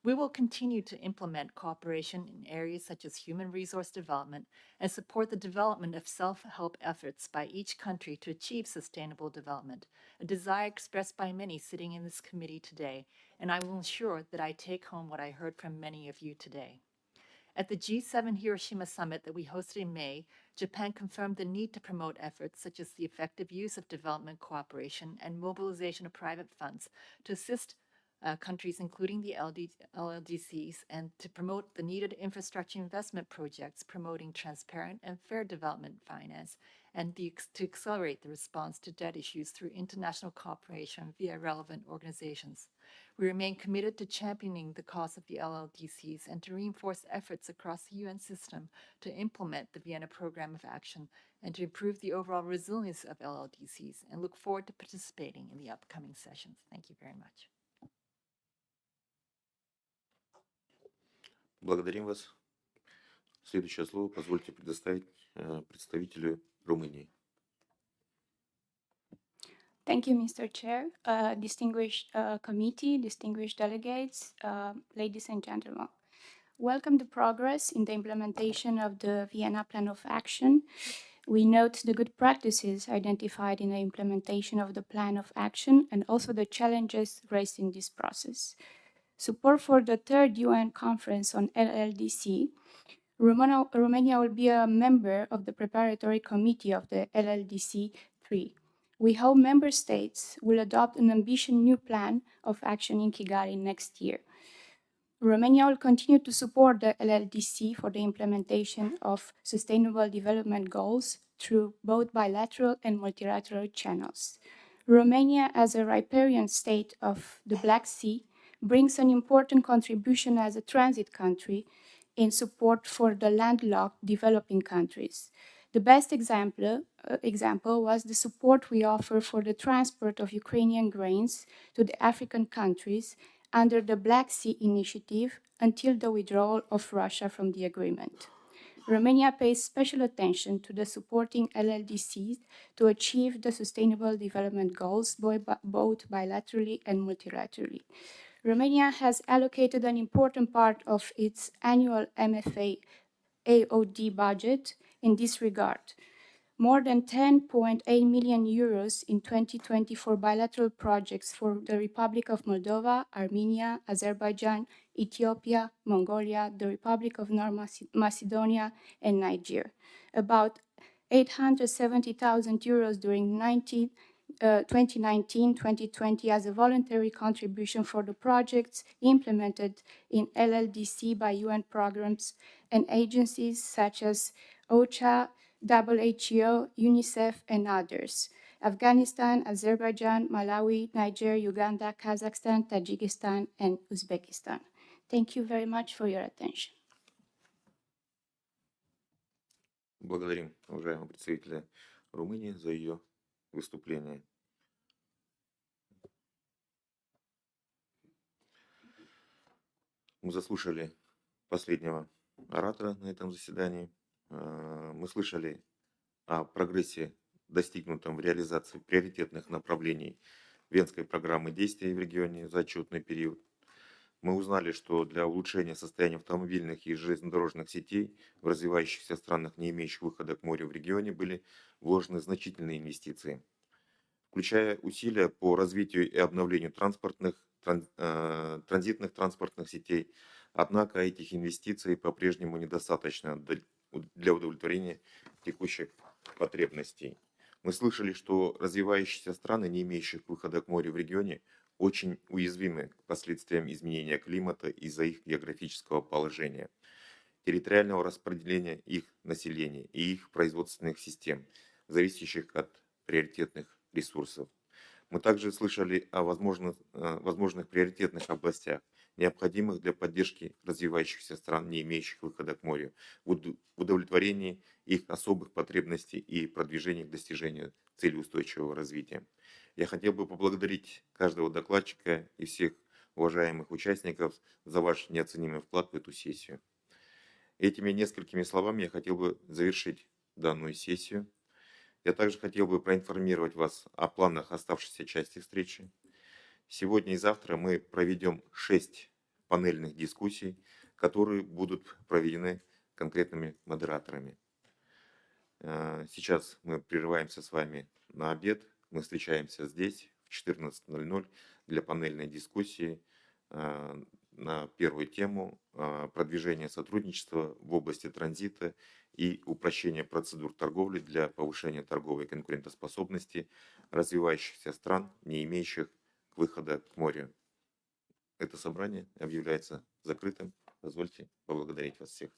We will continue to implement cooperation in areas such as human resource development and support the development of self-help efforts by each country to achieve sustainable development, a desire expressed by many sitting in this committee today, and I will ensure that I take home what I heard from many of you today. At the G7 Hiroshima summit that we hosted in May, Japan confirmed the need to promote efforts such as the effective use of development cooperation and mobilization of private funds to assist countries, including the LLDCs, and to promote the needed infrastructure investment projects promoting transparent and fair development finance, and to accelerate the response to debt issues through international cooperation via relevant organizations. We remain committed to championing the cause of the LLDCs and to reinforce efforts across the UN system to implement the Vienna Program of Action and to improve the overall resilience of LLDCs, and look forward to participating in the upcoming sessions. Thank you very much. Благодарим вас. Следующее слово позвольте предоставить представителю Румынии. Thank you, Mr. Chair, distinguished committee, distinguished delegates, ladies and gentlemen. Welcome the progress in the implementation of the Vienna Plan of Action. We note the good practices identified in the implementation of the Plan of Action and also the challenges raised in this process. Support for the third UN Conference on LLDC. Romania will be a member of the preparatory committee of the LLDC 3. We hope member states will adopt an ambitious new plan of action in Kigali next year. Romania will continue to support the LLDC for the implementation of Sustainable Development Goals through both bilateral and multilateral channels. Romania, as a riparian state of the Black Sea, brings an important contribution as a transit country in support for the landlocked developing countries. The best example was the support we offer for the transport of Ukrainian grains to the African countries under the Black Sea Initiative until the withdrawal of Russia from the agreement. Romania pays special attention to the supporting LLDCs to achieve the Sustainable Development Goals both bilaterally and multilaterally. Romania has allocated an important part of its annual MFA AOD budget in this regard. More than 10.8 million euros in 2020 for bilateral projects for the Republic of Moldova, Armenia, Azerbaijan, Ethiopia, Mongolia, the Republic of North Macedonia, and Niger. About 870,000 euros during 2019-2020 as a voluntary contribution for the projects implemented in LLDC by UN programs and agencies such as OCHA, WHO, UNICEF, and others. Afghanistan, Azerbaijan, Malawi, Niger, Uganda, Kazakhstan, Tajikistan, and Uzbekistan. Thank you very much for your attention. Благодарим уважаемого представителя Румынии за ее выступление. Мы заслушали последнего оратора на этом заседании. Мы слышали о прогрессе, достигнутом в реализации приоритетных направлений Венской программы действий в регионе за отчетный период. Мы узнали, что для улучшения состояния автомобильных и железнодорожных сетей в развивающихся странах, не имеющих выхода к морю в регионе, были вложены значительные инвестиции, включая усилия по развитию и обновлению транзитных транспортных сетей. Однако этих инвестиций по-прежнему недостаточно для удовлетворения текущих потребностей. Мы слышали, что развивающиеся страны, не имеющие выхода к морю в регионе, очень уязвимы к последствиям изменения климата из-за их географического положения, территориального распределения их населения и их производственных систем, зависящих от приоритетных ресурсов. Мы также слышали о возможных приоритетных областях, необходимых для поддержки развивающихся стран, не имеющих выхода к морю, в удовлетворении их особых потребностей и продвижении к достижению целей устойчивого развития. Я хотел бы поблагодарить каждого докладчика и всех уважаемых участников за ваш неоценимый вклад в эту сессию. Этими несколькими словами я хотел бы завершить данную сессию. Я также хотел бы проинформировать вас о планах оставшейся части встречи. Сегодня и завтра мы проведем 6 панельных дискуссий, которые будут проведены конкретными модераторами. Сейчас мы прерываемся с вами на обед. Мы встречаемся здесь в 14:00 для панельной дискуссии на первую тему продвижения сотрудничества в области транзита и упрощения процедур торговли для повышения торговой конкурентоспособности развивающихся стран, не имеющих выхода к морю. Это собрание объявляется закрытым. Позвольте поблагодарить вас всех.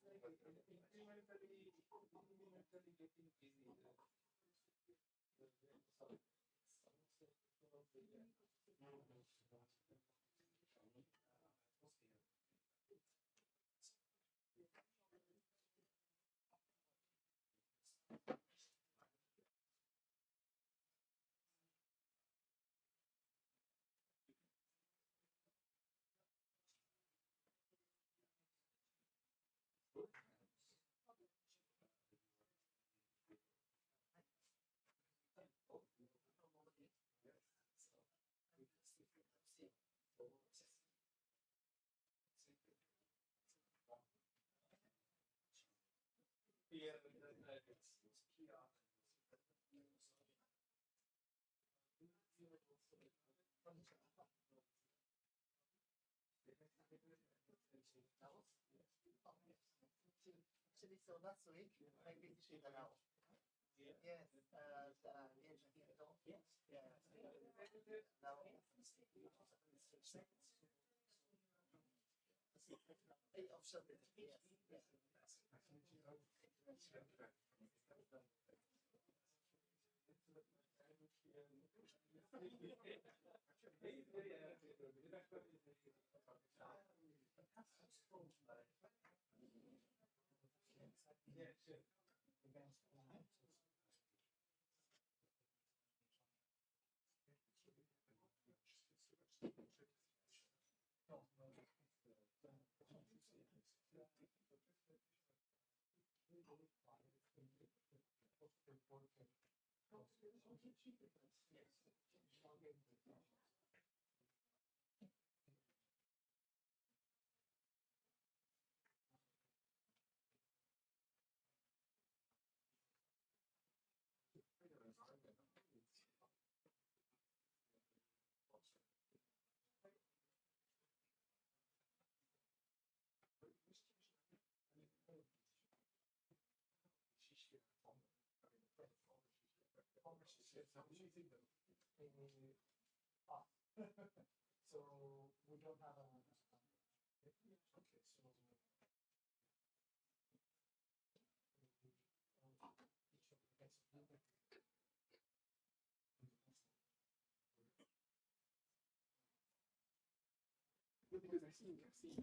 Actually, so last week, I visited Laos. Yes, yes, I observed it. Yes, So we don't have a. Okay, so. Because I've seen. Yes.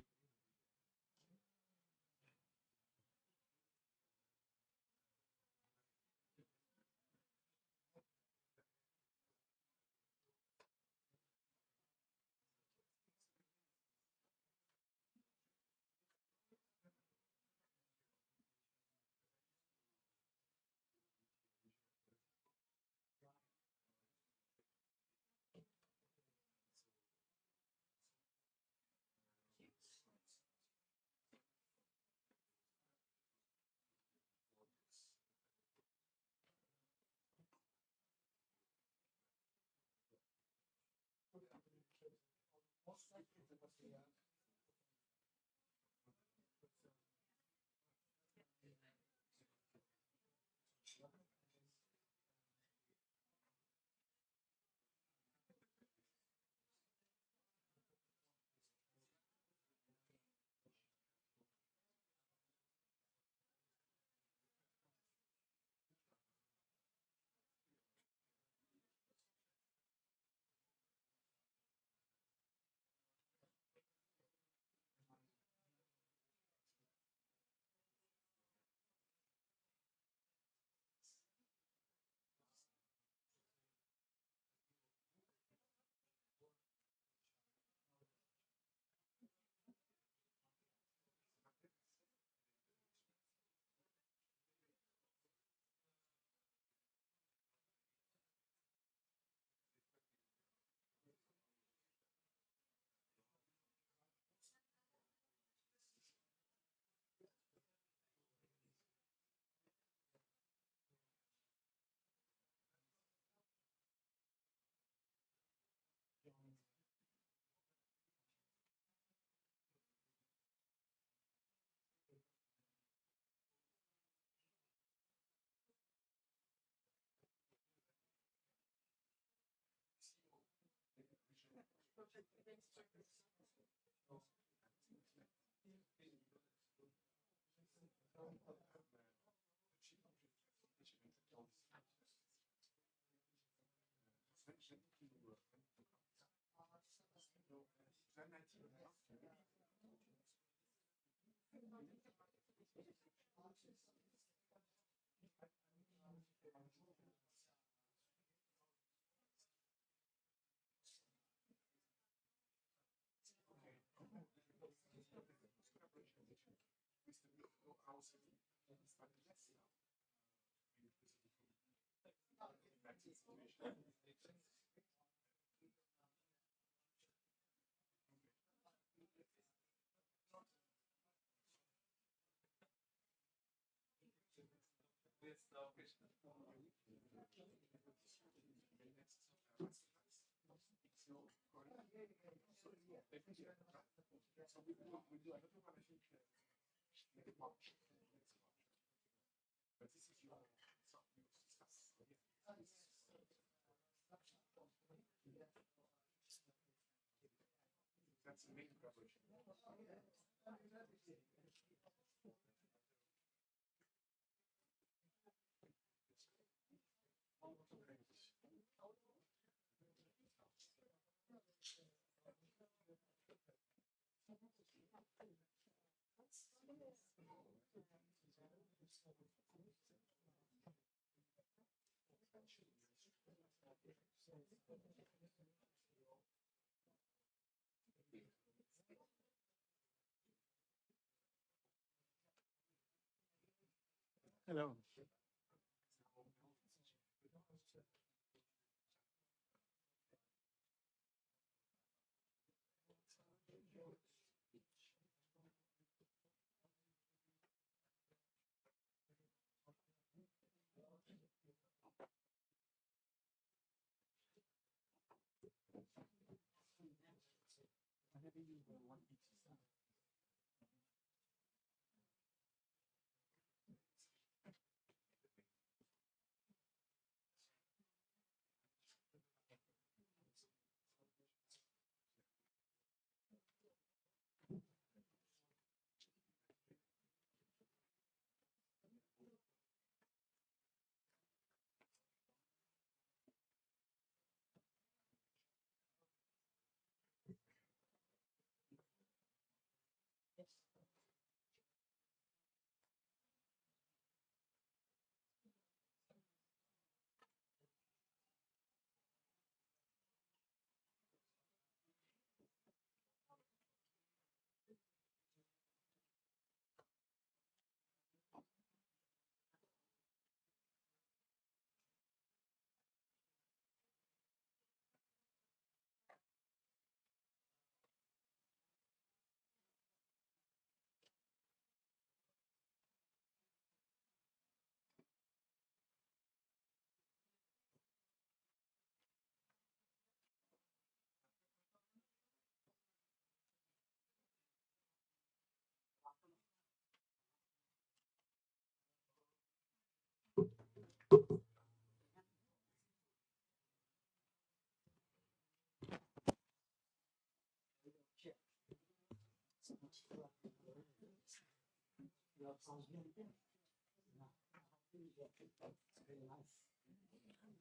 Hello.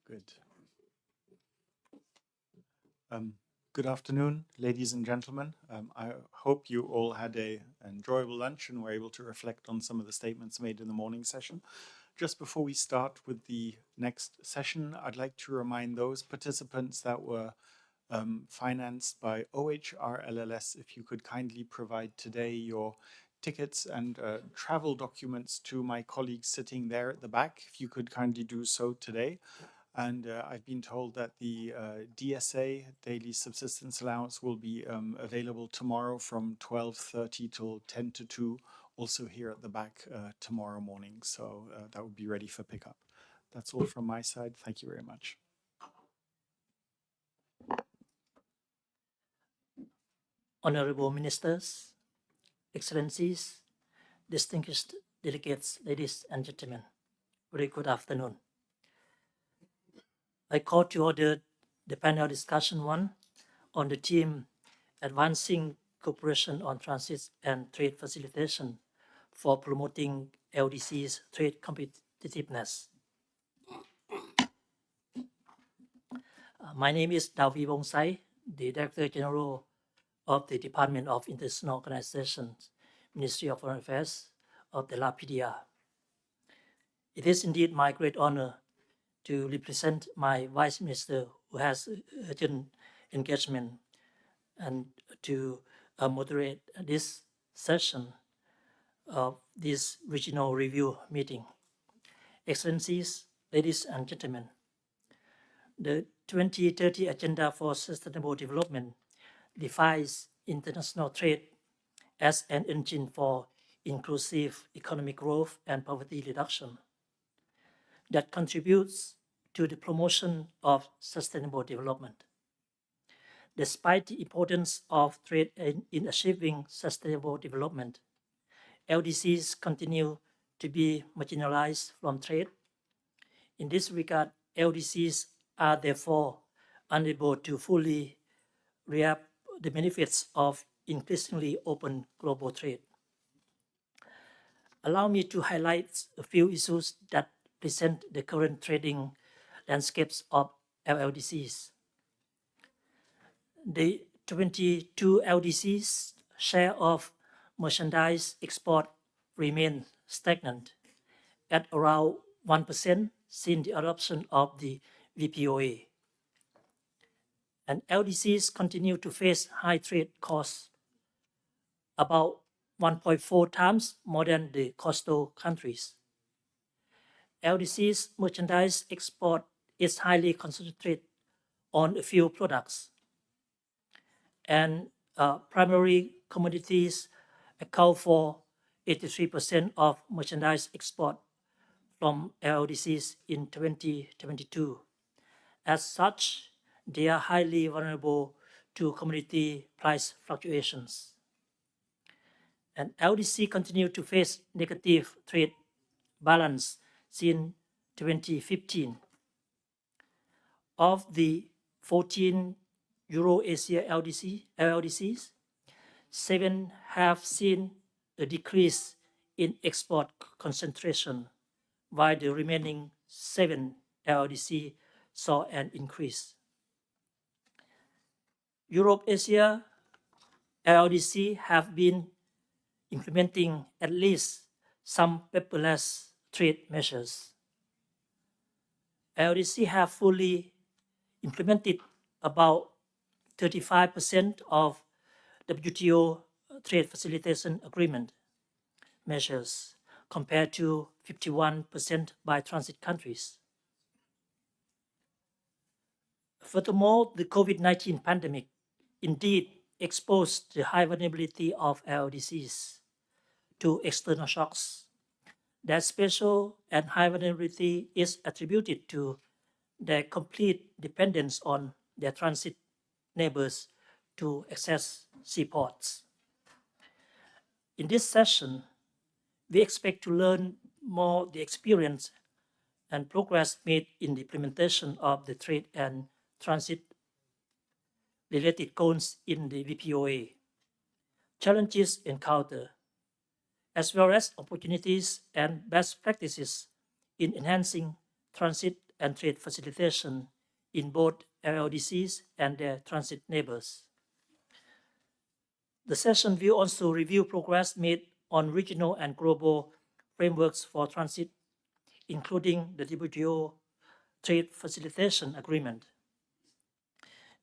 Good. Good afternoon, ladies and gentlemen. I hope you all had an enjoyable lunch and were able to reflect on some of the statements made in the morning session. Just before we start with the next session, I'd like to remind those participants that were financed by OHR LLS, if you could kindly provide today your tickets and travel documents to my colleagues sitting there at the back, if you could kindly do so today. And I've been told that the DSA, Daily Subsistence Allowance, will be available tomorrow from 12:30 till 10 to 2, also here at the back tomorrow morning. So that will be ready for pickup. That's all from my side. Thank you very much. Honorable Ministers, Excellencies, distinguished delegates, ladies and gentlemen, very good afternoon. I call to order the panel discussion 1 on the theme Advancing Cooperation on Transit and Trade Facilitation for Promoting LDC's Trade Competitiveness. My name is Davi Vongsai, the Director General of the Department of International Organizations, Ministry of Foreign Affairs of the LAPDR. It is indeed my great honor to represent my Vice Minister who has urgent engagement and to moderate this session of this regional review meeting. Excellencies, ladies and gentlemen, the 2030 Agenda for Sustainable Development defines international trade as an engine for inclusive economic growth and poverty reduction that contributes to the promotion of sustainable development. Despite the importance of trade in achieving sustainable development, LDCs continue to be marginalized from trade. In this regard, LDCs are therefore unable to fully reap the benefits of increasingly open global trade. Allow me to highlight a few issues that present the current trading landscapes of LLDCs. The 22 LDCs share of merchandise export remain stagnant at around 1% since the adoption of the VPOA. And LDCs continue to face high trade costs, about 1.4 times more than the coastal countries. LDC's merchandise export is highly concentrated on a few products, and primary commodities account for 83% of merchandise export from LLDCs in 2022. As such, they are highly vulnerable to commodity price fluctuations. And LDC continue to face negative trade balance since 2015. Of the 14 Euro-Asia LLDCs, 7 have seen a decrease in export concentration, while the remaining 7 LLDC saw an increase. Europe-Asia LLDC have been implementing at least some paperless trade measures. LLDC have fully implemented about 35% of WTO trade facilitation agreement measures compared to 51% by transit countries. Furthermore, the COVID-19 pandemic indeed exposed the high vulnerability of LLDCs to external shocks. That special and high vulnerability is attributed to their complete dependence on their transit neighbors to access seaports. In this session, we expect to learn more the experience and progress made in the implementation of the trade and transit related goals in the VPOA, challenges encountered, as well as opportunities and best practices in enhancing transit and trade facilitation in both LLDCs and their transit neighbors. The session will also review progress made on regional and global frameworks for transit, including the WTO Trade Facilitation Agreement.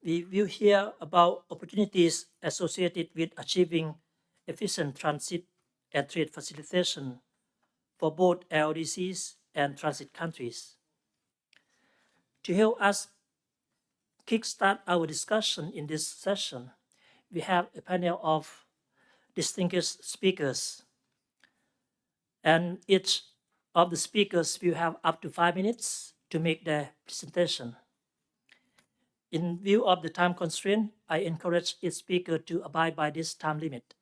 We will hear about opportunities associated with achieving efficient transit and trade facilitation for both LLDCs and transit countries. To help us kickstart our discussion in this session, we have a panel of distinguished speakers, and each of the speakers will have up to 5 minutes to make their presentation. In view of the time constraint, I encourage each speaker to abide by this time limit.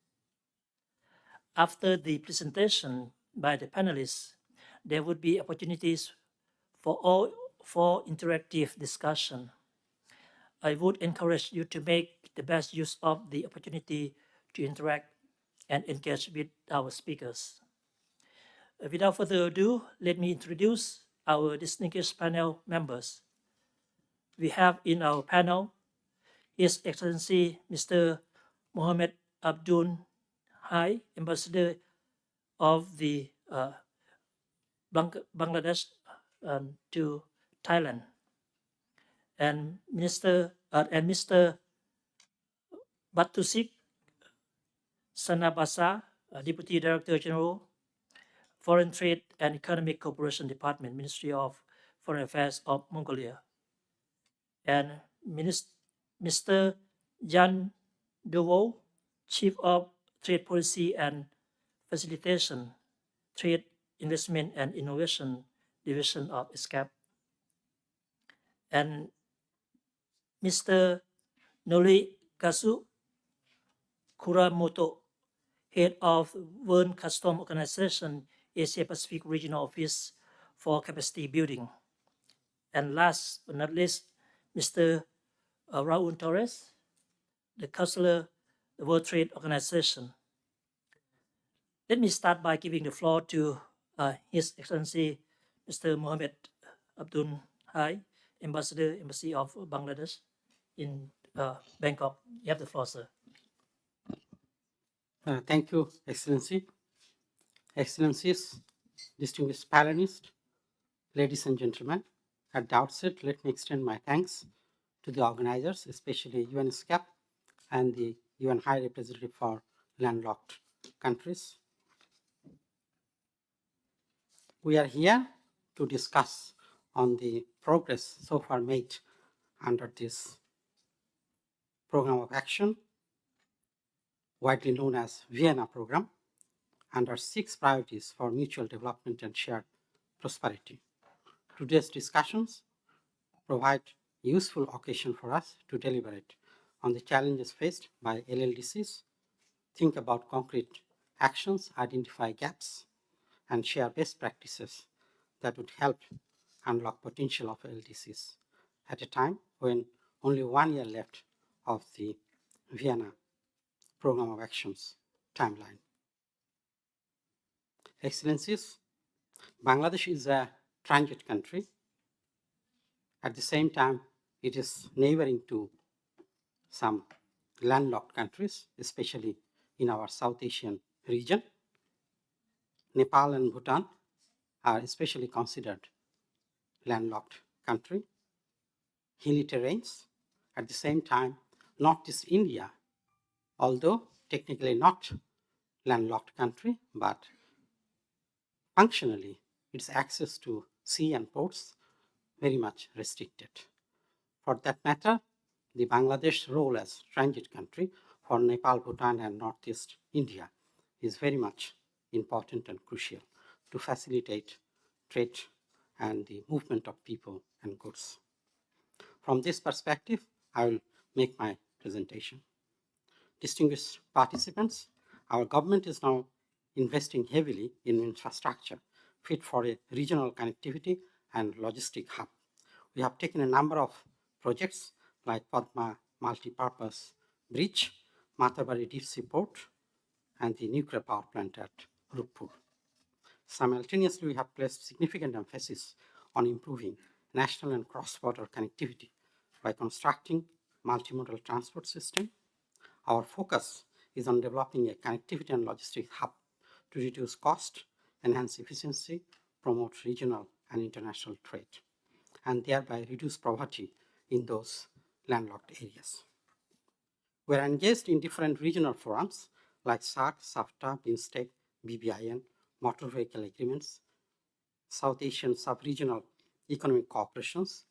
After the presentation by the panelists, there would be opportunities for interactive discussion. I would encourage you to make the best use of the opportunity to interact and engage with our speakers. Without further ado, let me introduce our distinguished panel members. we have in our panel His Excellency Mr. Mohammed Abdul Hai, Ambassador of the Bangladesh to Thailand, and Mr. Batusik Sanabasa, Deputy Director General, Foreign Trade and Economic Cooperation Department, Ministry of Foreign Affairs of Mongolia, and Mr. Jan Dovo, Chief of Trade Policy and Facilitation, Trade, Investment and Innovation Division of ESCAP, and Mr. Norikazu Kuramoto, Head of World Customs Organization, Asia Pacific Regional Office for Capacity Building. And last but not least, Mr. Raul Torres, the Counselor, the World Trade Organization. Let me start by giving the floor to His Excellency Mr. Mohammed Abdul Hai, Embassy of Bangladesh in Bangkok. You have the floor, sir. Thank you, Excellency. Excellencies, distinguished panelists, ladies and gentlemen, at the outset, let me extend my thanks to the organizers, especially ESCAP and the UN High Representative for Landlocked Countries. We are here to discuss on the progress so far made under this program of action, widely known as Vienna program, under 6 priorities for mutual development and shared prosperity. Today's discussions provide useful occasion for us to deliberate on the challenges faced by LLDCs, think about concrete actions, identify gaps, and share best practices that would help unlock potential of LDCs at a time when only 1 year left of the Vienna Program of Actions timeline. Excellencies, Bangladesh is a transit country. At the same time, it is neighboring to some landlocked countries, especially in our South Asian region. Nepal and Bhutan are especially considered landlocked country. Hilly terrains. At the same time, Northeast India, although technically not landlocked country, but functionally its access to sea and ports very much restricted. For that matter, the Bangladesh role as transit country for Nepal, Bhutan, and Northeast India is very much important and crucial to facilitate trade and the movement of people and goods. From this perspective, I will make my presentation. Distinguished participants, our government is now investing heavily in infrastructure fit for a regional connectivity and logistic hub. We have taken a number of projects like Padma Multipurpose Bridge, Matabari Deep Sea Port, and the nuclear power plant at Rupur. Simultaneously, we have placed significant emphasis on improving national and cross-border connectivity by constructing multimodal transport system. Our focus is on developing a connectivity and logistics hub to reduce cost, enhance efficiency, promote regional and international trade, and thereby reduce poverty in those landlocked areas. We are engaged in different regional forums like SAARC, SAFTA, BIMSTEC, BBIN, motor vehicle agreements, South Asian sub-regional economic cooperations,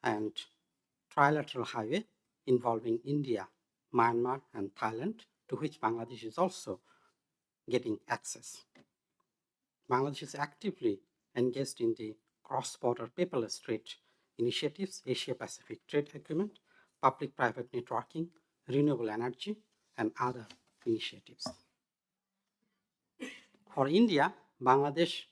and trilateral highway involving India, Myanmar, and Thailand, to which Bangladesh is also getting access. Bangladesh is actively engaged in the cross-border paperless trade initiatives, Asia-Pacific Trade Agreement, public-private networking, renewable energy, and other initiatives. For India, Bangladesh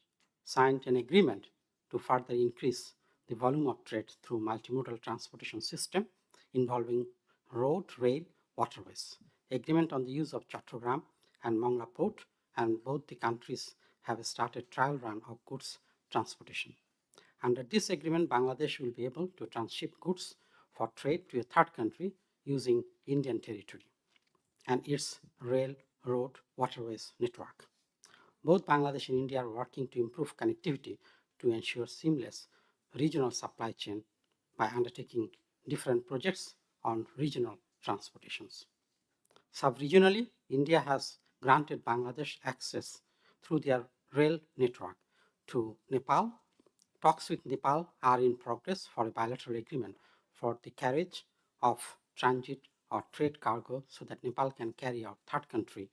signed an agreement to further increase the volume of trade through multimodal transportation system involving road, rail, waterways. Agreement on the use of Chattogram and Mongla port, and both the countries have started trial run of goods transportation. Under this agreement, Bangladesh will be able to transship goods for trade to a third country using Indian territory and its rail, road, waterways network. Both Bangladesh and India are working to improve connectivity to ensure seamless regional supply chain by undertaking different projects on regional transportations. Sub-regionally, India has granted Bangladesh access through their rail network to Nepal. Talks with Nepal are in progress for a bilateral agreement for the carriage of transit or trade cargo so that Nepal can carry out third country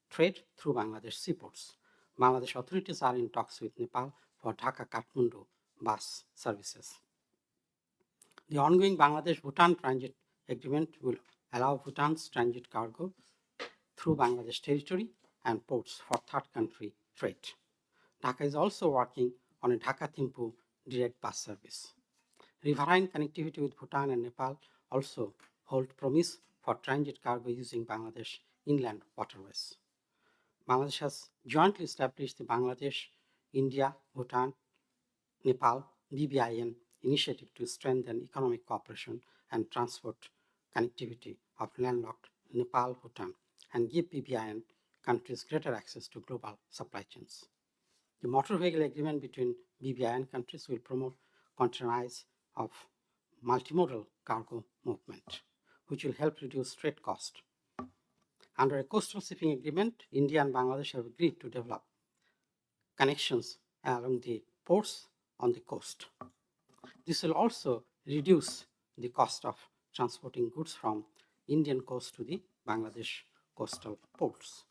trade through Bangladesh seaports. Bangladesh authorities are in talks with Nepal for Dhaka-Kathmandu bus services. The ongoing Bangladesh-Bhutan transit agreement will allow Bhutan's transit cargo through Bangladesh territory and ports for third country trade. Dhaka is also working on a Dhaka-Thimphu direct bus service. Riverine connectivity with Bhutan and Nepal also hold promise for transit cargo using Bangladesh inland waterways. Bangladesh has jointly established the Bangladesh, India, Bhutan, Nepal BBIN initiative to strengthen economic cooperation and transport connectivity of landlocked Nepal, Bhutan, and give BBIN countries greater access to global supply chains. The motor vehicle agreement between BBIN countries will promote containerization of multimodal cargo movement, which will help reduce trade cost. Under a coastal shipping agreement, India and Bangladesh have agreed to develop connections along the ports on the coast. This will also reduce the cost of transporting goods from Indian coast to the Bangladesh coastal ports.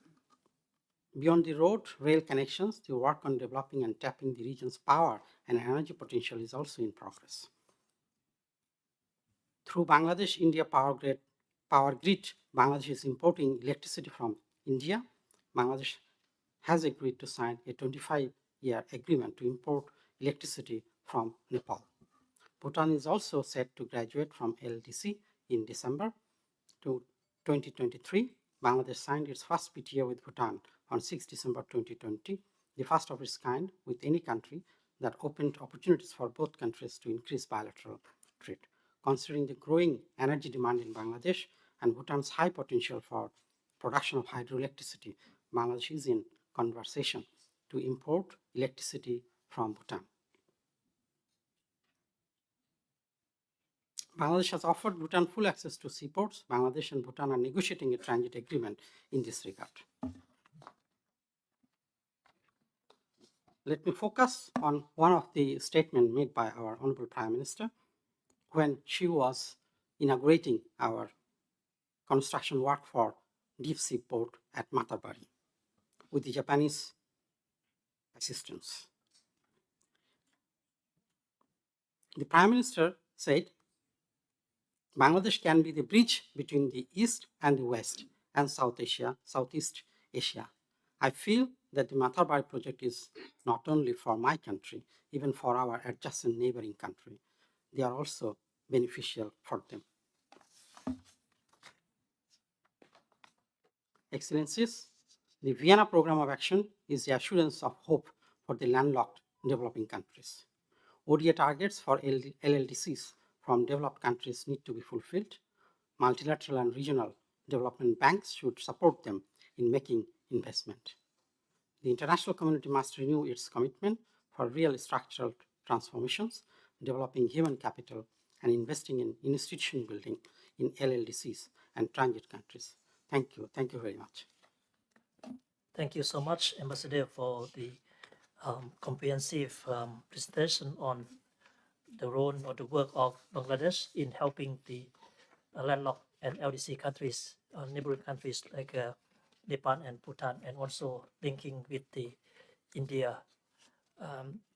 Beyond the road rail connections, the work on developing and tapping the region's power and energy potential is also in progress. Through Bangladesh India Power Grid, Bangladesh is importing electricity from India. Bangladesh has agreed to sign a 25-year agreement to import electricity from Nepal. Bhutan is also set to graduate from LLDC in December 2023. Bangladesh signed its first PTA with Bhutan on 6 December 2020, the first of its kind with any country that opened opportunities for both countries to increase bilateral trade. Considering the growing energy demand in Bangladesh and Bhutan's high potential for production of hydroelectricity, Bangladesh is in conversation to import electricity from Bhutan. Bangladesh has offered Bhutan full access to seaports. Bangladesh and Bhutan are negotiating a transit agreement in this regard. Let me focus on one of the statements made by our Honorable Prime Minister when she was inaugurating our construction work for deep sea port at Matabari with the Japanese assistance. The Prime Minister said, Bangladesh can be the bridge between the East and the West and Southeast Asia. I feel that the Matabari project is not only for my country, even for our adjacent neighboring country. They are also beneficial for them. Excellencies, the Vienna Programme of Action is the assurance of hope for the landlocked developing countries. ODA targets for LLDCs from developed countries need to be fulfilled. Multilateral and regional development banks should support them in making investment. The international community must renew its commitment for real structural transformations, developing human capital, and investing in institution building in LLDCs and transit countries. Thank you. Thank you very much. Thank you so much, Ambassador, for the comprehensive presentation on the role or the work of Bangladesh in helping the landlocked and LDC countries, neighboring countries like Nepal and Bhutan, and also linking with the India.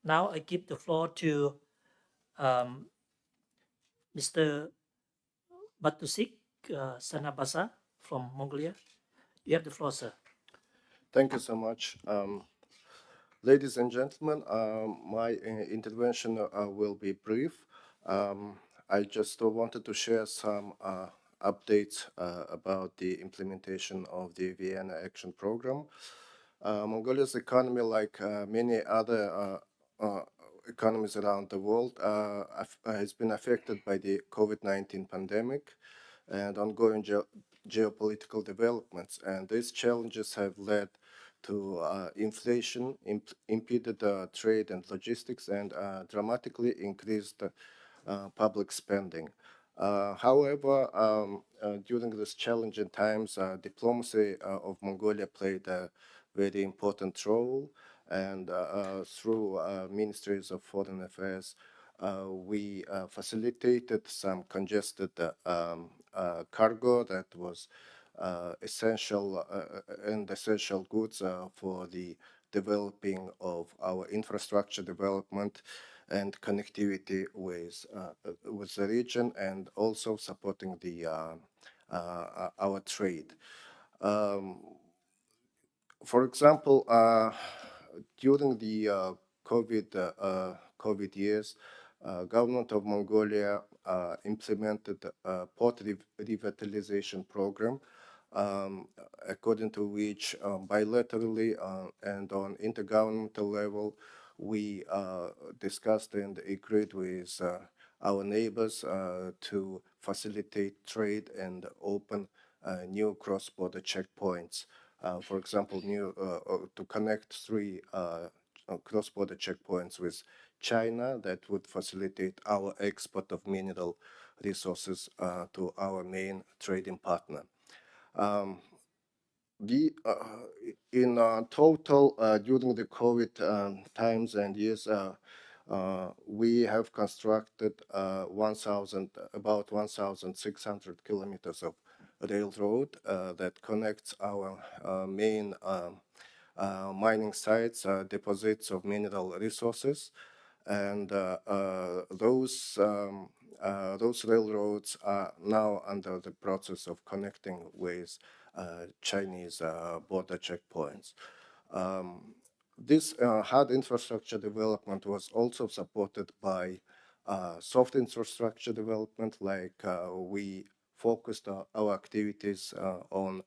Now I give the floor to Mr. Batusik Sanabasa from Mongolia. You have the floor, sir. Thank you so much. Ladies and gentlemen, my intervention will be brief. I just wanted to share some updates about the implementation of the Vienna Action Program. Mongolia's economy, like many other economies around the world has been affected by the COVID-19 pandemic and ongoing geopolitical developments. And these challenges have led to inflation, impeded trade and logistics, and dramatically increased public spending. However, during these challenging times, diplomacy of Mongolia played a very important role, and through ministries of foreign affairs, we facilitated some congested cargo that was essential and essential goods for the developing of our infrastructure development and connectivity with the region, and also supporting the our trade. For example, during the COVID years, government of Mongolia implemented a port revitalization program, according to which bilaterally and on intergovernmental level, we discussed and agreed with our neighbors to facilitate trade and open new cross-border checkpoints. For example, to connect three cross-border checkpoints with China that would facilitate our export of mineral resources to our main trading partner. In total, during the COVID times and years, we have constructed about 1,600 kilometers of railroad that connects our main mining sites, deposits of mineral resources, and those railroads are now under the process of connecting with Chinese border checkpoints. This hard infrastructure development was also supported by soft infrastructure development, like we focused our activities on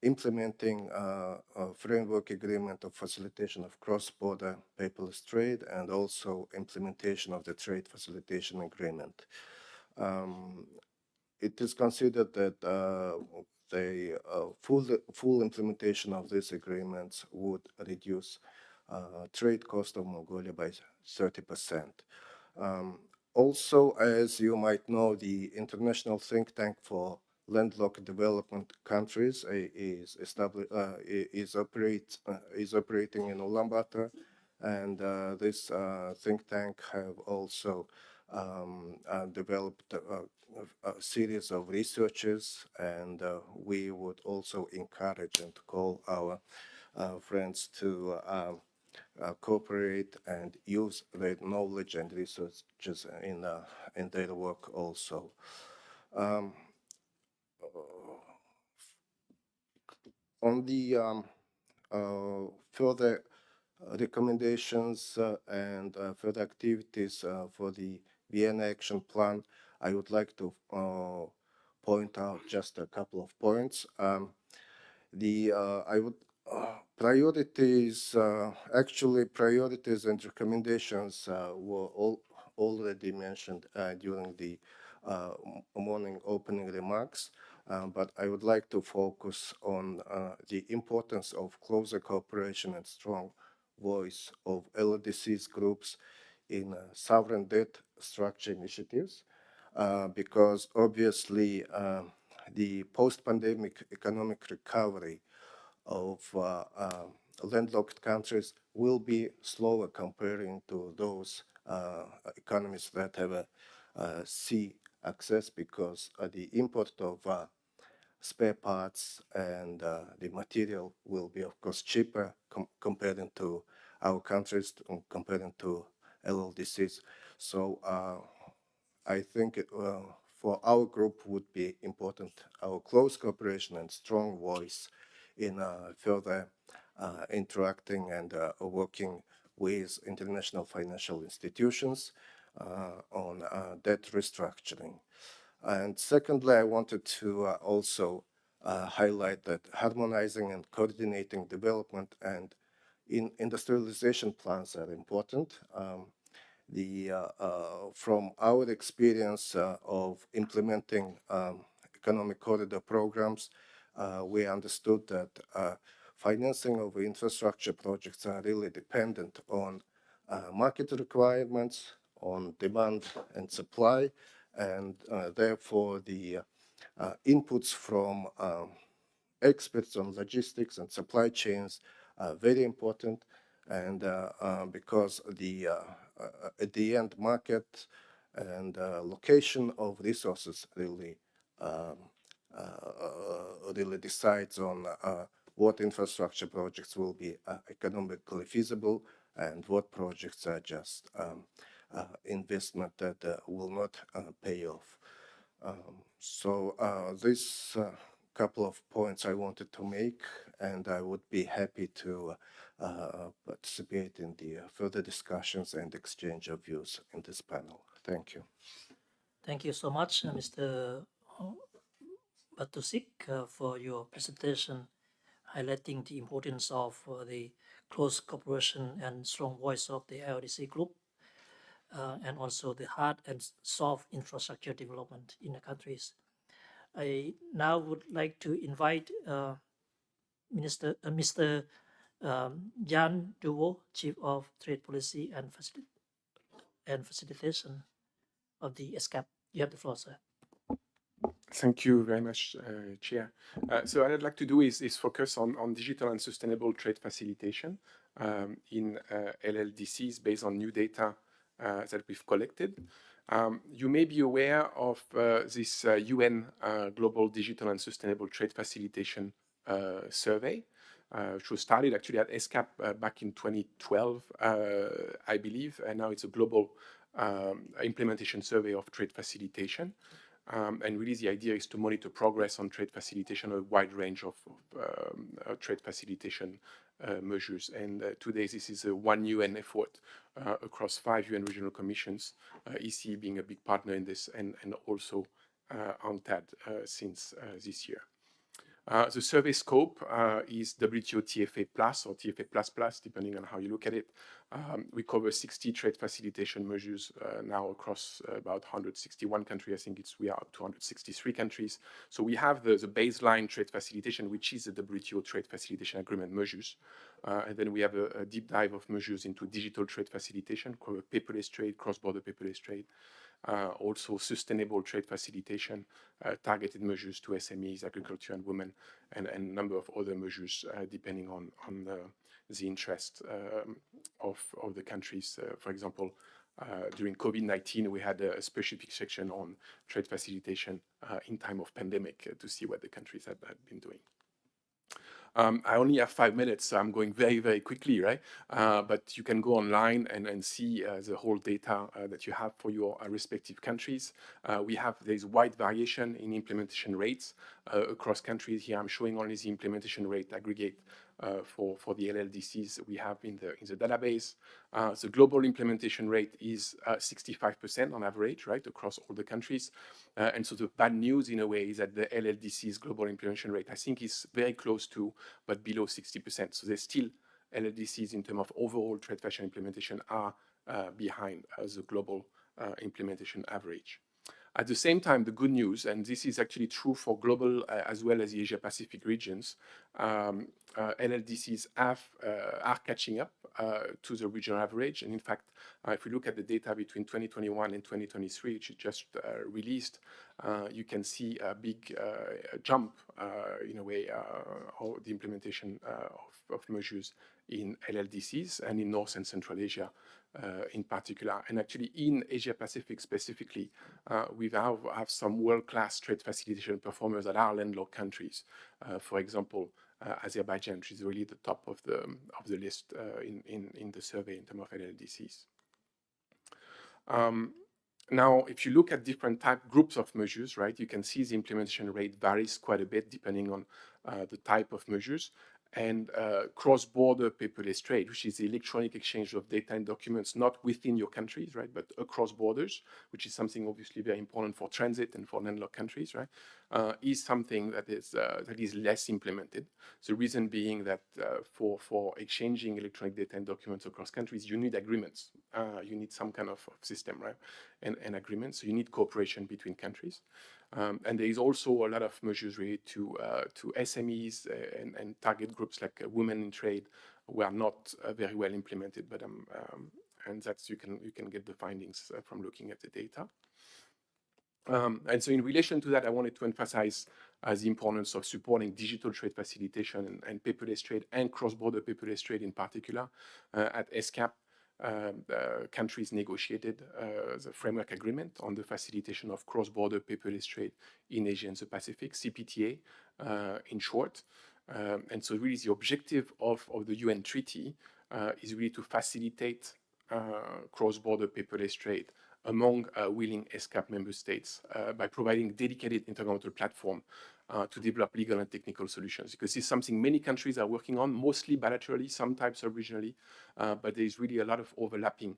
implementing a framework agreement of facilitation of cross-border paperless trade, and also implementation of the trade facilitation agreement. It is considered that the full implementation of these agreements would reduce trade cost of Mongolia by 30%. Also, as you might know, the International Think Tank for Landlocked Development Countries is operating in Ulaanbaatar, and this think tank have also developed a series of researches, and we would also encourage and call our friends to cooperate and use their knowledge and researches in their work also. On the further recommendations and further activities for the Vienna Action Plan, I would like to point out just a couple of points. Priorities and recommendations were already mentioned during the morning opening remarks, but I would like to focus on the importance of closer cooperation and strong voice of LLDC's groups in sovereign debt structure initiatives, because obviously the post-pandemic economic recovery of landlocked countries will be slower comparing to those economies that have a sea access, because the import of spare parts and the material will be, of course, cheaper comparing to our countries, comparing to LLDCs. So I think for our group would be important our close cooperation and strong voice in further interacting and working with international financial institutions on debt restructuring. And secondly, I wanted to also highlight that harmonizing and coordinating development and industrialization plans are important. From our experience of implementing economic corridor programs, we understood that financing of infrastructure projects are really dependent on market requirements, on demand and supply, and therefore the inputs from experts on logistics and supply chains are very important. And because at the end, market and location of resources really really decides on what infrastructure projects will be economically feasible and what projects are just investment that will not pay off. So this couple of points I wanted to make, and I would be happy to participate in the further discussions and exchange of views in this panel. Thank you. Thank you so much, Mr. Batusik, for your presentation, highlighting the importance of the close cooperation and strong voice of the LLDC group, and also the hard and soft infrastructure development in the countries. I now would like to invite Mr. Jan Duvo, Chief of Trade Policy and Facilitation of the ESCAP. You have the floor, sir. Thank you very much, Chair. So what I'd like to do is focus on digital and sustainable trade facilitation in LLDCs based on new data that we've collected. You may be aware of this UN Global Digital and Sustainable Trade Facilitation survey, which was started actually at ESCAP back in 2012, I believe, and now it's a global implementation survey of trade facilitation. And really the idea is to monitor progress on trade facilitation, a wide range of trade facilitation measures. And today this is a one UN effort across 5 UN regional commissions, EC being a big partner in this, and also UNCTAD since this year. The survey scope is WTO TFA Plus or TFA++, depending on how you look at it. We cover 60 trade facilitation measures now across about 161 countries. I think we are up to 163 countries. So we have the baseline trade facilitation, which is the WTO Trade Facilitation Agreement measures. And then we have a deep dive of measures into digital trade facilitation, paperless trade, cross-border paperless trade. Also sustainable trade facilitation, targeted measures to SMEs, agriculture and women, and a number of other measures depending on the interest of the countries. For example, during COVID-19, we had a specific section on trade facilitation in time of pandemic to see what the countries had been doing. I only have 5 minutes, so I'm going very, very quickly, right? But you can go online and see the whole data that you have for your respective countries. There's wide variation in implementation rates across countries. Here I'm showing only the implementation rate aggregate for the LLDCs we have in the database. The global implementation rate is 65% on average, right, across all the countries. And so the bad news in a way is that the LLDC's global implementation rate, I think, is very close to, but below 60%. So there's still LLDCs in terms of overall trade fashion implementation are behind the global implementation average. At the same time, the good news, and this is actually true for global as well as the Asia-Pacific regions, LLDCs are catching up to the regional average. And in fact, if we look at the data between 2021 and 2023, which is just released, you can see a big jump in a way of the implementation of measures in LLDCs and in North and Central Asia in particular. And actually in Asia Pacific specifically, we have some world-class trade facilitation performers that are landlocked countries. For example, Azerbaijan, which is really the top of the list in the survey in terms of LLDCs. Now, if you look at different groups of measures, right, you can see the implementation rate varies quite a bit depending on the type of measures. and cross-border paperless trade, which is the electronic exchange of data and documents not within your countries, right, but across borders, which is something obviously very important for transit and for landlocked countries, right, is something that is less implemented. The reason being that for exchanging electronic data and documents across countries, you need agreements. You need some kind of system, right, and agreements. So you need cooperation between countries. And there is also a lot of measures related to SMEs and target groups like women in trade who are not very well implemented, but and that's you can get the findings from looking at the data. And so in relation to that, I wanted to emphasize the importance of supporting digital trade facilitation and paperless trade and cross-border paperless trade in particular. At ESCAP, countries negotiated the framework agreement on the facilitation of cross-border paperless trade in Asia and the Pacific, CPTA in short. And so really the objective of the UN treaty is really to facilitate cross-border paperless trade among willing ESCAP member states by providing dedicated intergovernmental platform to develop legal and technical solutions. Because this is something many countries are working on, mostly bilaterally, sometimes regionally, but there is really a lot of overlapping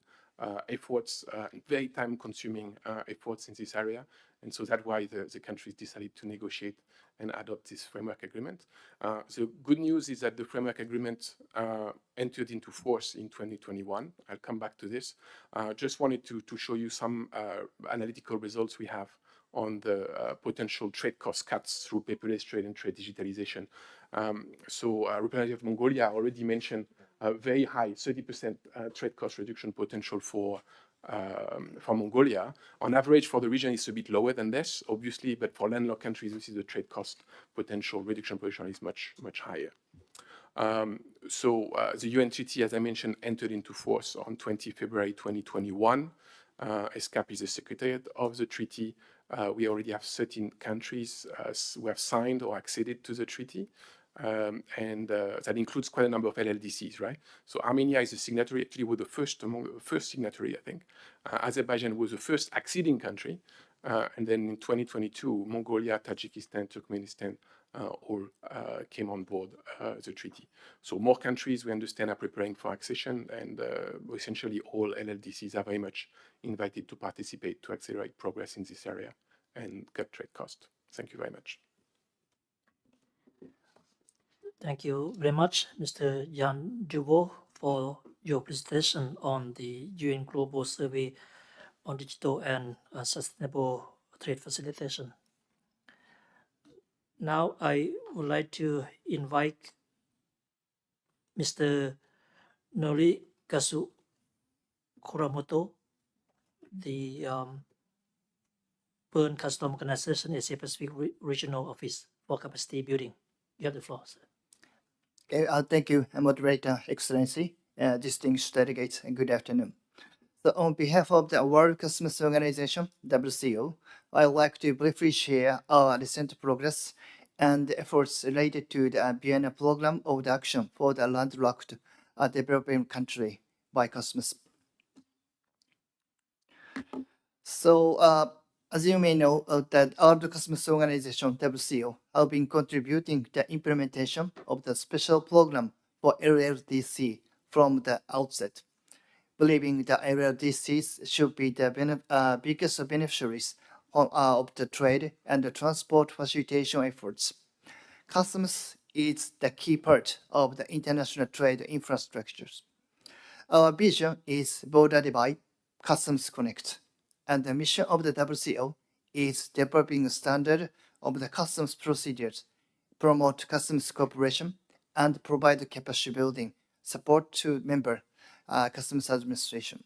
efforts, very time-consuming efforts in this area. And so that's why the countries decided to negotiate and adopt this framework agreement. The good news is that the framework agreement entered into force in 2021. I'll come back to this. Just wanted to show you some analytical results we have on the potential trade cost cuts through paperless trade and trade digitalization. Representative of Mongolia already mentioned a very high 30% trade cost reduction potential for Mongolia. On average for the region, it's a bit lower than this, obviously, but for landlocked countries, we see the trade cost potential, reduction potential is much, much higher. The UN treaty, as I mentioned, entered into force on 20 February 2021. ESCAP is the secretariat of the treaty. We already have 13 countries who have signed or acceded to the treaty. And that includes quite a number of LLDCs, right? So Armenia is a signatory, actually was the first among the first signatory, I think. Azerbaijan was the first acceding country. And then in 2022, Mongolia, Tajikistan, Turkmenistan all came on board the treaty. So more countries, we understand, are preparing for accession, and essentially all LLDCs are very much invited to participate to accelerate progress in this area and cut trade cost. Thank you very much. Thank you very much, Mr. Jan Duvo, for your presentation on the UN Global Survey on Digital and Sustainable Trade Facilitation. Now I would like to invite Mr. Norikazu Kuramoto, the Bern Custom Organization Asia Pacific Regional Office for Capacity Building. You have the floor, sir. Okay, thank you, Moderator, Excellency, distinguished delegates, and good afternoon. So on behalf of the World Customs Organization, WCO, I would like to briefly share our recent progress and the efforts related to the Vienna Program of the Action for the Landlocked Developing Country by Customs. So, as you may know, that World Customs Organization, WCO, have been contributing to the implementation of the special program for LLDC from the outset, believing the LLDCs should be the biggest beneficiaries of the trade and the transport facilitation efforts. Customs is the key part of the international trade infrastructures. Our vision is Border Divide, Customs Connect, and the mission of the WCO is developing a standard of the customs procedures, promote customs cooperation, and provide capacity building support to member customs administration.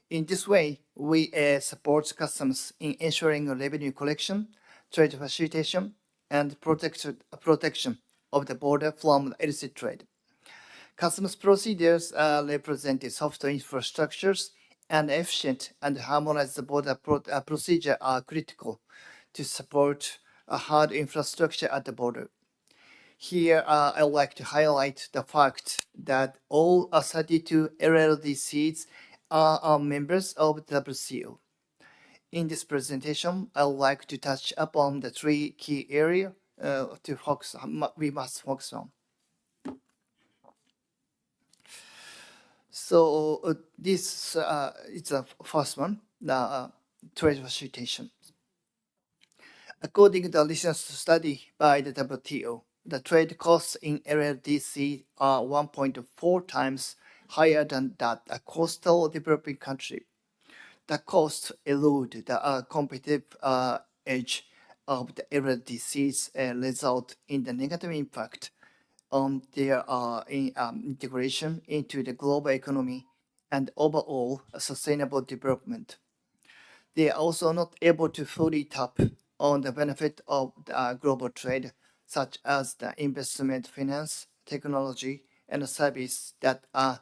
In this way, we support customs in ensuring revenue collection, trade facilitation, and protection of the border from illicit trade. Customs procedures represent software infrastructures, and efficient and harmonized border procedure are critical to support a hard infrastructure at the border. Here, I would like to highlight the fact that all 32 LLDCs are members of the WCO. In this presentation, I would like to touch upon the three key areas we must focus on. So this is the first one, the trade facilitation. According to the recent study by the WTO, the trade costs in LLDC are 1.4 times higher than that a coastal developing country. The costs elude the competitive edge of the LLDCs result in the negative impact on their integration into the global economy and overall sustainable development. They are also not able to fully tap on the benefit of the global trade, such as the investment finance, technology, and service that are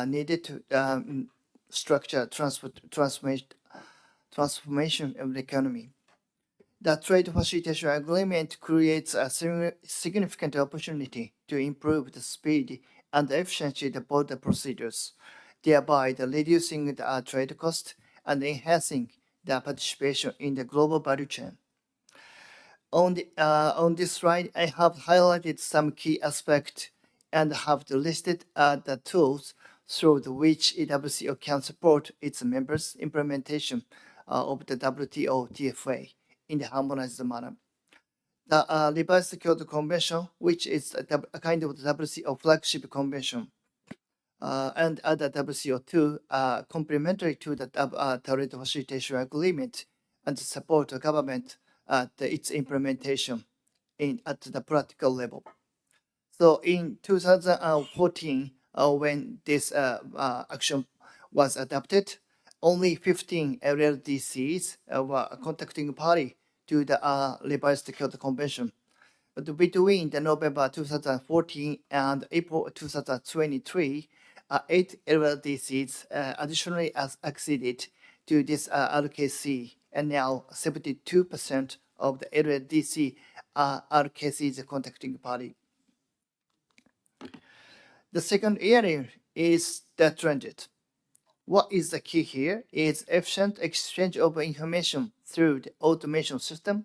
needed to structure transformation of the economy. The trade facilitation agreement creates a significant opportunity to improve the speed and efficiency of border procedures, thereby reducing the trade cost and enhancing the participation in the global value chain. On this slide, I have highlighted some key aspects and have listed the tools through which EWCO can support its members' implementation of the WTO TFA in the harmonized manner. The revised Kyoto Convention, which is a kind of the WCO flagship convention, and other WCO2 are complementary to the trade facilitation agreement and support the government at its implementation at the practical level. So in 2014, when this action was adopted, only 15 LLDCs were a contacting party to the revised Kyoto Convention. But between the November 2014 and April 2023, 8 LLDCs additionally acceded to this RKC, and now 72% of the LLDC are RKC's contacting party. The second area is the transit. What is the key here is efficient exchange of information through the automation system,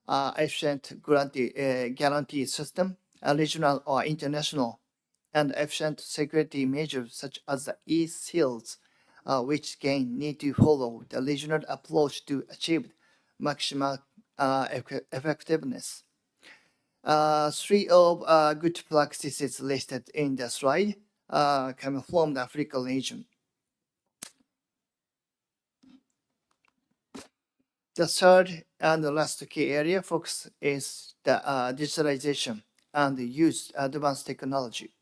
efficient guarantee system, regional or international, and efficient security measures such as the e-seals, which again need to follow the regional approach to achieve maximal effectiveness. 3 of good practices listed in the slide come from the African region. The third and the last key area focus is the digitalization and the use of advanced technology.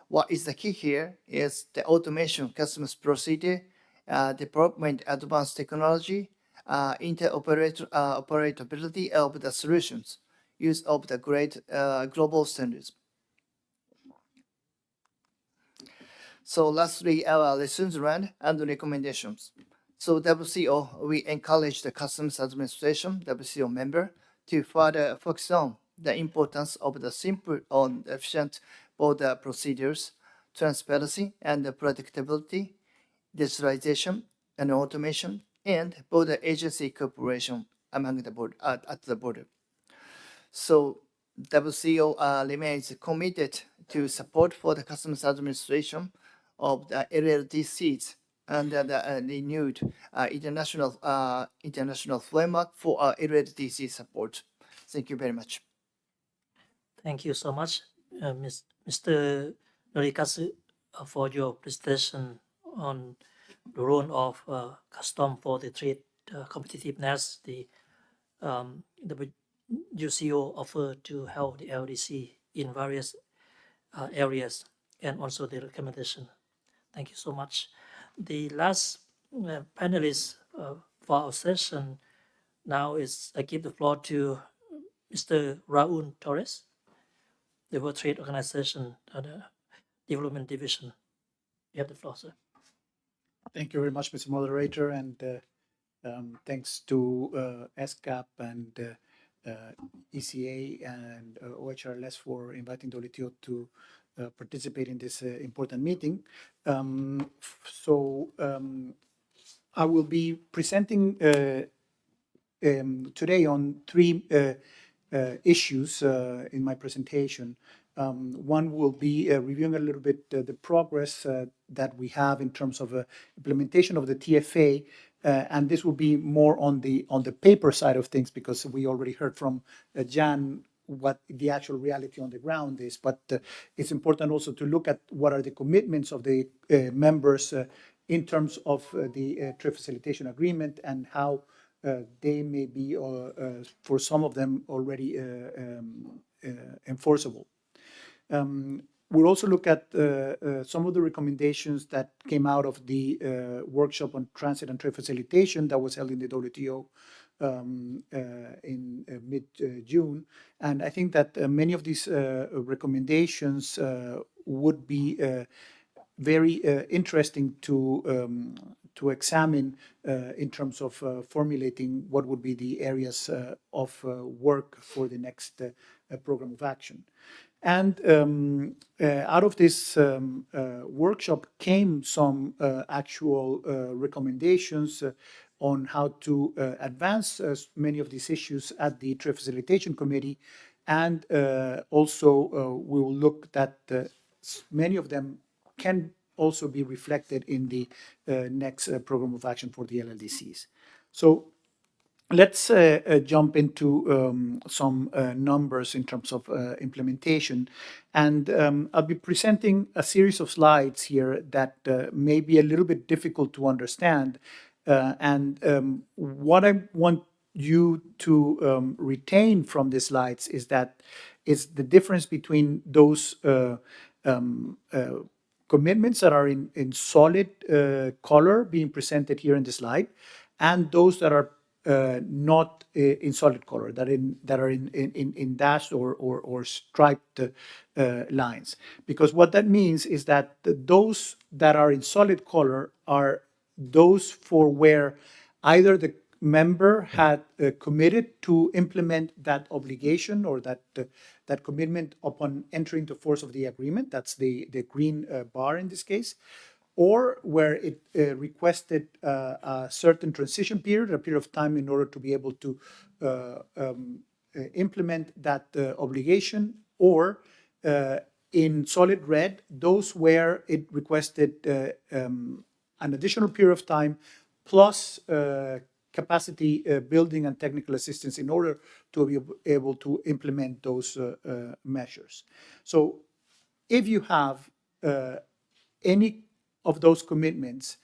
What is the key here is the automation customs procedure, development advanced technology, interoperability of the solutions, use of the great global standards. So lastly, our lessons learned and recommendations. So WCO, we encourage the Customs Administration, WCO member, to further focus on the importance of the simple and efficient border procedures, transparency and predictability, digitalization and automation, and border agency cooperation among the at the border. So WCO remains committed to support for the Customs Administration of the LLDCs under the renewed international framework for LLDC support. Thank you very much. Thank you so much, Mr. Norikazu, for your presentation on the role of custom for the trade competitiveness. The WCO offer to help the LDC in various areas, and also the recommendation. Thank you so much. The last panelist for our session now is I give the floor to Mr. Raul Torres, the World Trade Organization Development Division. You have the floor, sir. Thank you very much, Mr. Moderator, and thanks to ESCAP and ECA and OHRLS for inviting WTO to participate in this important meeting. I will be presenting today on 3 issues in my presentation. One will be reviewing a little bit the progress that we have in terms of implementation of the TFA, and this will be more on the paper side of things, because we already heard from Jan what the actual reality on the ground is. But it's important also to look at what are the commitments of the members in terms of the trade facilitation agreement, and how they may be, for some of them, already enforceable. We'll also look at some of the recommendations that came out of the workshop on transit and trade facilitation that was held in the WTO in mid-June. And I think that many of these recommendations would be very interesting to examine in terms of formulating what would be the areas of work for the next program of action. And out of this workshop came some actual recommendations on how to advance many of these issues at the Trade Facilitation Committee. And also we will look that many of them can also be reflected in the next program of action for the LLDCs. So let's jump into some numbers in terms of implementation. And I'll be presenting a series of slides here that may be a little bit difficult to understand. And what I want you to retain from these slides is that it's the difference between those commitments that are in solid color being presented here in the slide, and those that are not in solid color, that are in dashed or striped lines. Because what that means is that those that are in solid color are those for where either the member had committed to implement that obligation or that commitment upon entering the force of the agreement. That's the green bar in this case. Or where it requested a certain transition period, a period of time in order to be able to implement that obligation. Or in solid red, those where it requested an additional period of time plus capacity building and technical assistance in order to be able to implement those measures. So if you have any of those commitments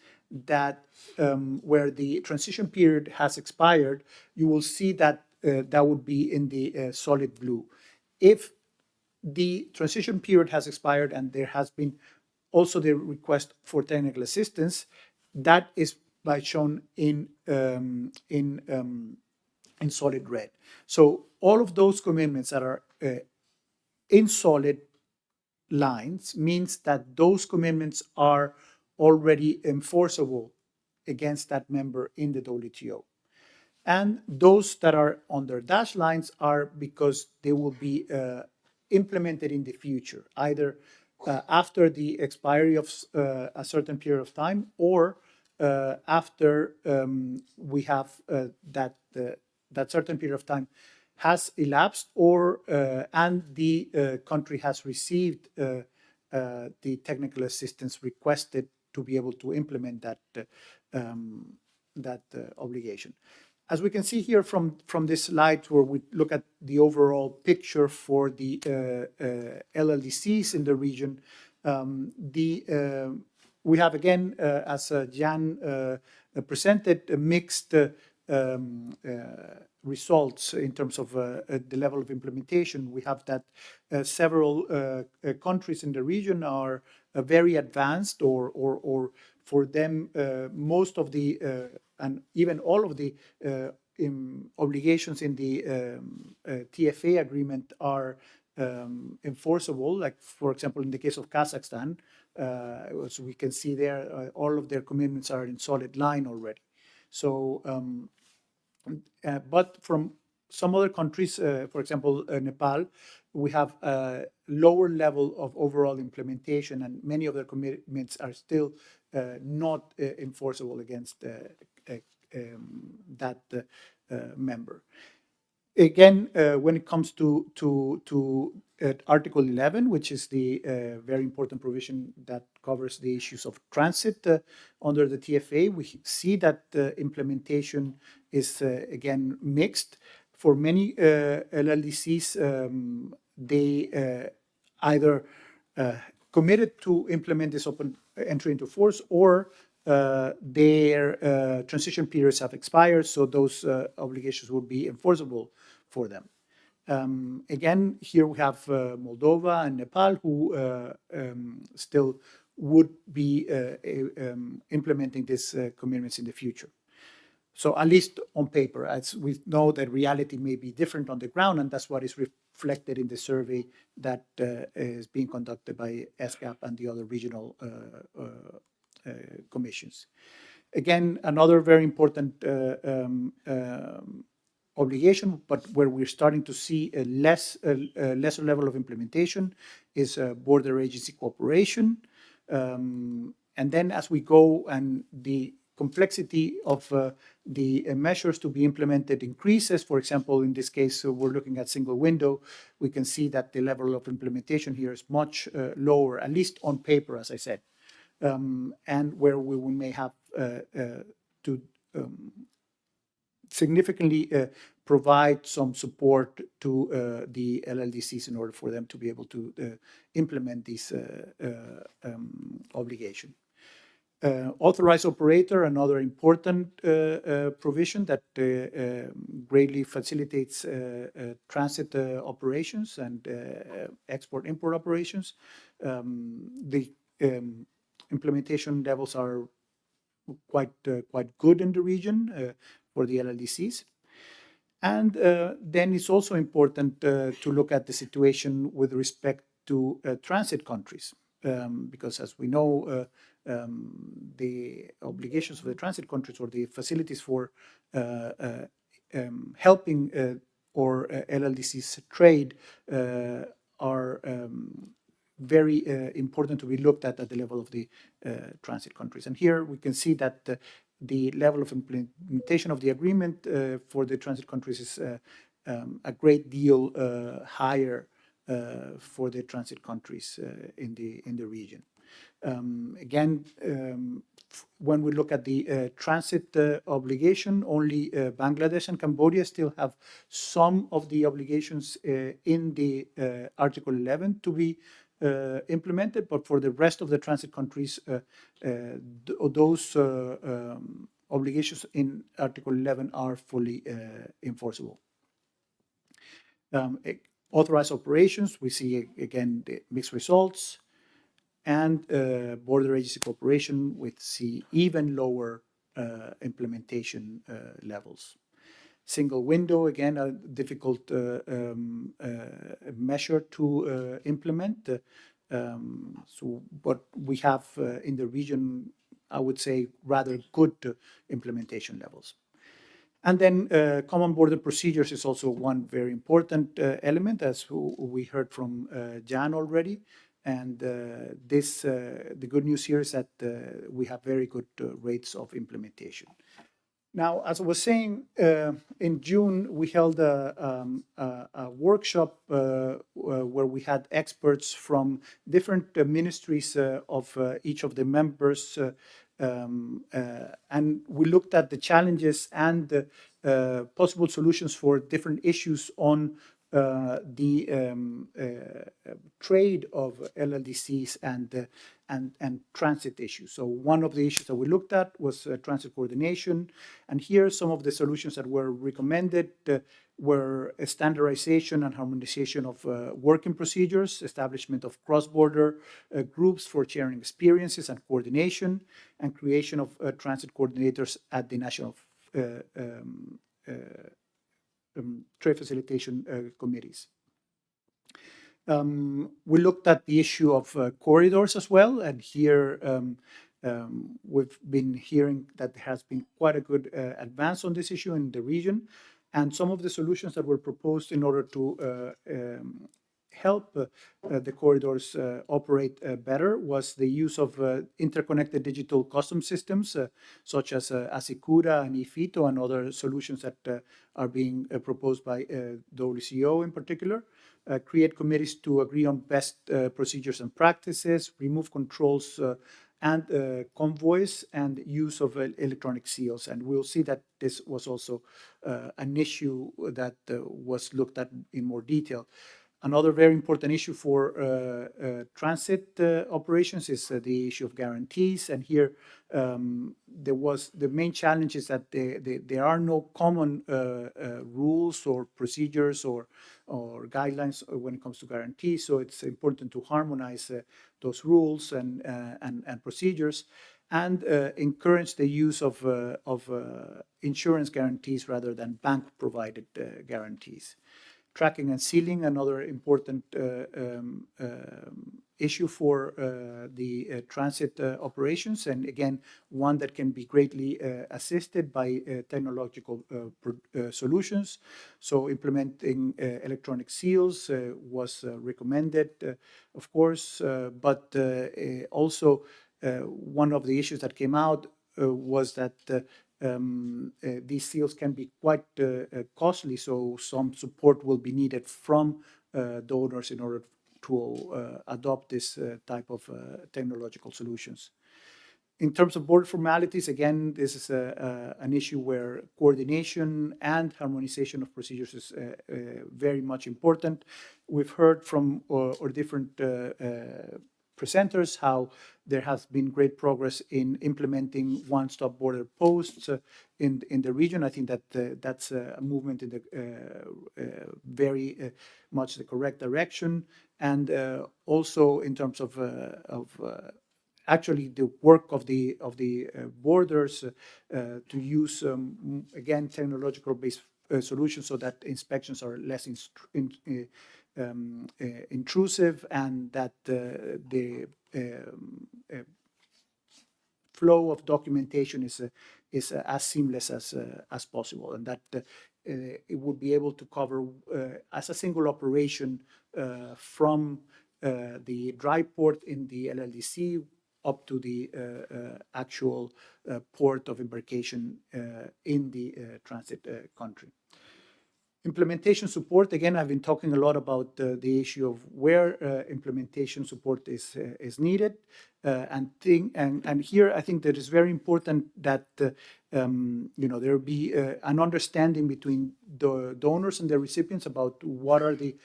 that where the transition period has expired, you will see that that would be in the solid blue. If the transition period has expired and there has been also the request for technical assistance, that is shown in solid red. So all of those commitments that are in solid lines means that those commitments are already enforceable against that member in the WTO. And those that are under dashed lines are because they will be implemented in the future, either after the expiry of a certain period of time, or after we have that certain period of time has elapsed, or and the country has received the technical assistance requested to be able to implement that obligation. As we can see here from this slide, where we look at the overall picture for the LLDCs in the region, we have again, as Jan presented, mixed results in terms of the level of implementation. We have that several countries in the region are very advanced, or for them, most of the and even all of the obligations in the TFA agreement are enforceable. Like, for example, in the case of Kazakhstan, as we can see there, all of their commitments are in solid line already. So, but from some other countries, for example, Nepal, we have a lower level of overall implementation, and many of their commitments are still not enforceable against that member. again, when it comes to Article 11, which is the very important provision that covers the issues of transit under the TFA, we see that implementation is again mixed. For many LLDCs, they either committed to implement this open entry into force, or their transition periods have expired, so those obligations would be enforceable for them. Again, here we have Moldova and Nepal, who still would be implementing these commitments in the future. So at least on paper, as we know that reality may be different on the ground, and that's what is reflected in the survey that is being conducted by ESCAP and the other regional commissions. Again, another very important obligation, but where we're starting to see a lesser level of implementation, is border agency cooperation. And then as we go and the complexity of the measures to be implemented increases, for example, in this case, we're looking at single window, we can see that the level of implementation here is much lower, at least on paper, as I said, and where we may have to significantly provide some support to the LLDCs in order for them to be able to implement this obligation. Authorized operator, another important provision that greatly facilitates transit operations and export-import operations. The implementation levels are quite good in the region for the LLDCs. And then it's also important to look at the situation with respect to transit countries, because as we know, the obligations of the transit countries or the facilities for helping or LLDCs trade are very important to be looked at the level of the transit countries. And here we can see that the level of implementation of the agreement for the transit countries is a great deal higher for the transit countries in the region. Again, when we look at the transit obligation, only Bangladesh and Cambodia still have some of the obligations in the Article 11 to be implemented, but for the rest of the transit countries, those obligations in Article 11 are fully enforceable. Authorized operations, we see again the mixed results, and border agency cooperation, we see even lower implementation levels. Single window, again, a difficult measure to implement. So what we have in the region, I would say, rather good implementation levels. And then common border procedures is also one very important element, as we heard from Jan already. And the good news here is that we have very good rates of implementation. Now, as I was saying, in June, we held a workshop where we had experts from different ministries of each of the members, and we looked at the challenges and possible solutions for different issues on the trade of LLDCs and transit issues. So one of the issues that we looked at was transit coordination. And here some of the solutions that were recommended were a standardization and harmonization of working procedures, establishment of cross-border groups for sharing experiences and coordination, and creation of transit coordinators at the national trade facilitation committees. We looked at the issue of corridors as well, and here we've been hearing that there has been quite a good advance on this issue in the region, and some of the solutions that were proposed in order to help the corridors operate better was the use of interconnected digital custom systems such as Asicura and eFito and other solutions that are being proposed by WCO in particular. Create committees to agree on best procedures and practices, remove controls and convoys, and use of electronic seals. And we'll see that this was also an issue that was looked at in more detail. Another very important issue for transit operations is the issue of guarantees. And here, the main challenge is that there are no common rules or procedures or guidelines when it comes to guarantees. So it's important to harmonize those rules and procedures, and encourage the use of insurance guarantees rather than bank-provided guarantees. Tracking and sealing, another important issue for the transit operations, and again, one that can be greatly assisted by technological solutions. So implementing electronic seals was recommended, of course, but also one of the issues that came out was that these seals can be quite costly, so some support will be needed from donors in order to adopt this type of technological solutions. In terms of border formalities, again, this is an issue where coordination and harmonization of procedures is very much important. We've heard from our different presenters how there has been great progress in implementing one-stop border posts in the region. I think that that's a movement in the very much the correct direction, and also in terms of actually the work of the borders to use again technological based solutions so that inspections are less intrusive, and that the flow of documentation is as seamless as possible, and that it would be able to cover as a single operation from the dry port in the LLDC up to the actual port of embarkation in the transit country. Implementation support, again, I've been talking a lot about the issue of where implementation support is needed. And here I think that it's very important that there be an understanding between the donors and the recipients about what are the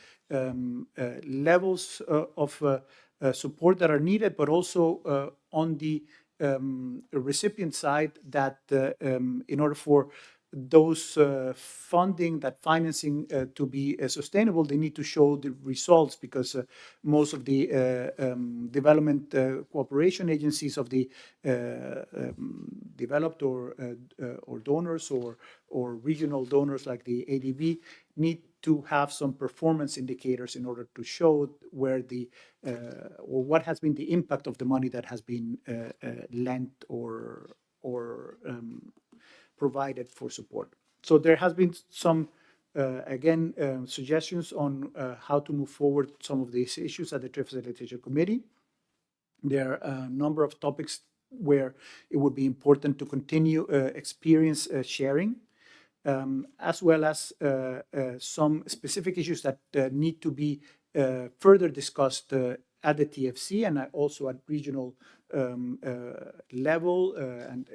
levels of support that are needed, but also on the recipient side that in order for those that financing to be sustainable, they need to show the results, because most of the development cooperation agencies of the developed or donors or regional donors like the ADB need to have some performance indicators in order to show where or what has been the impact of the money that has been lent or provided for support. So there has been some, suggestions on how to move forward some of these issues at the Trade Facilitation Committee. There are a number of topics where it would be important to continue experience sharing, as well as some specific issues that need to be further discussed at the TFC and also at regional level and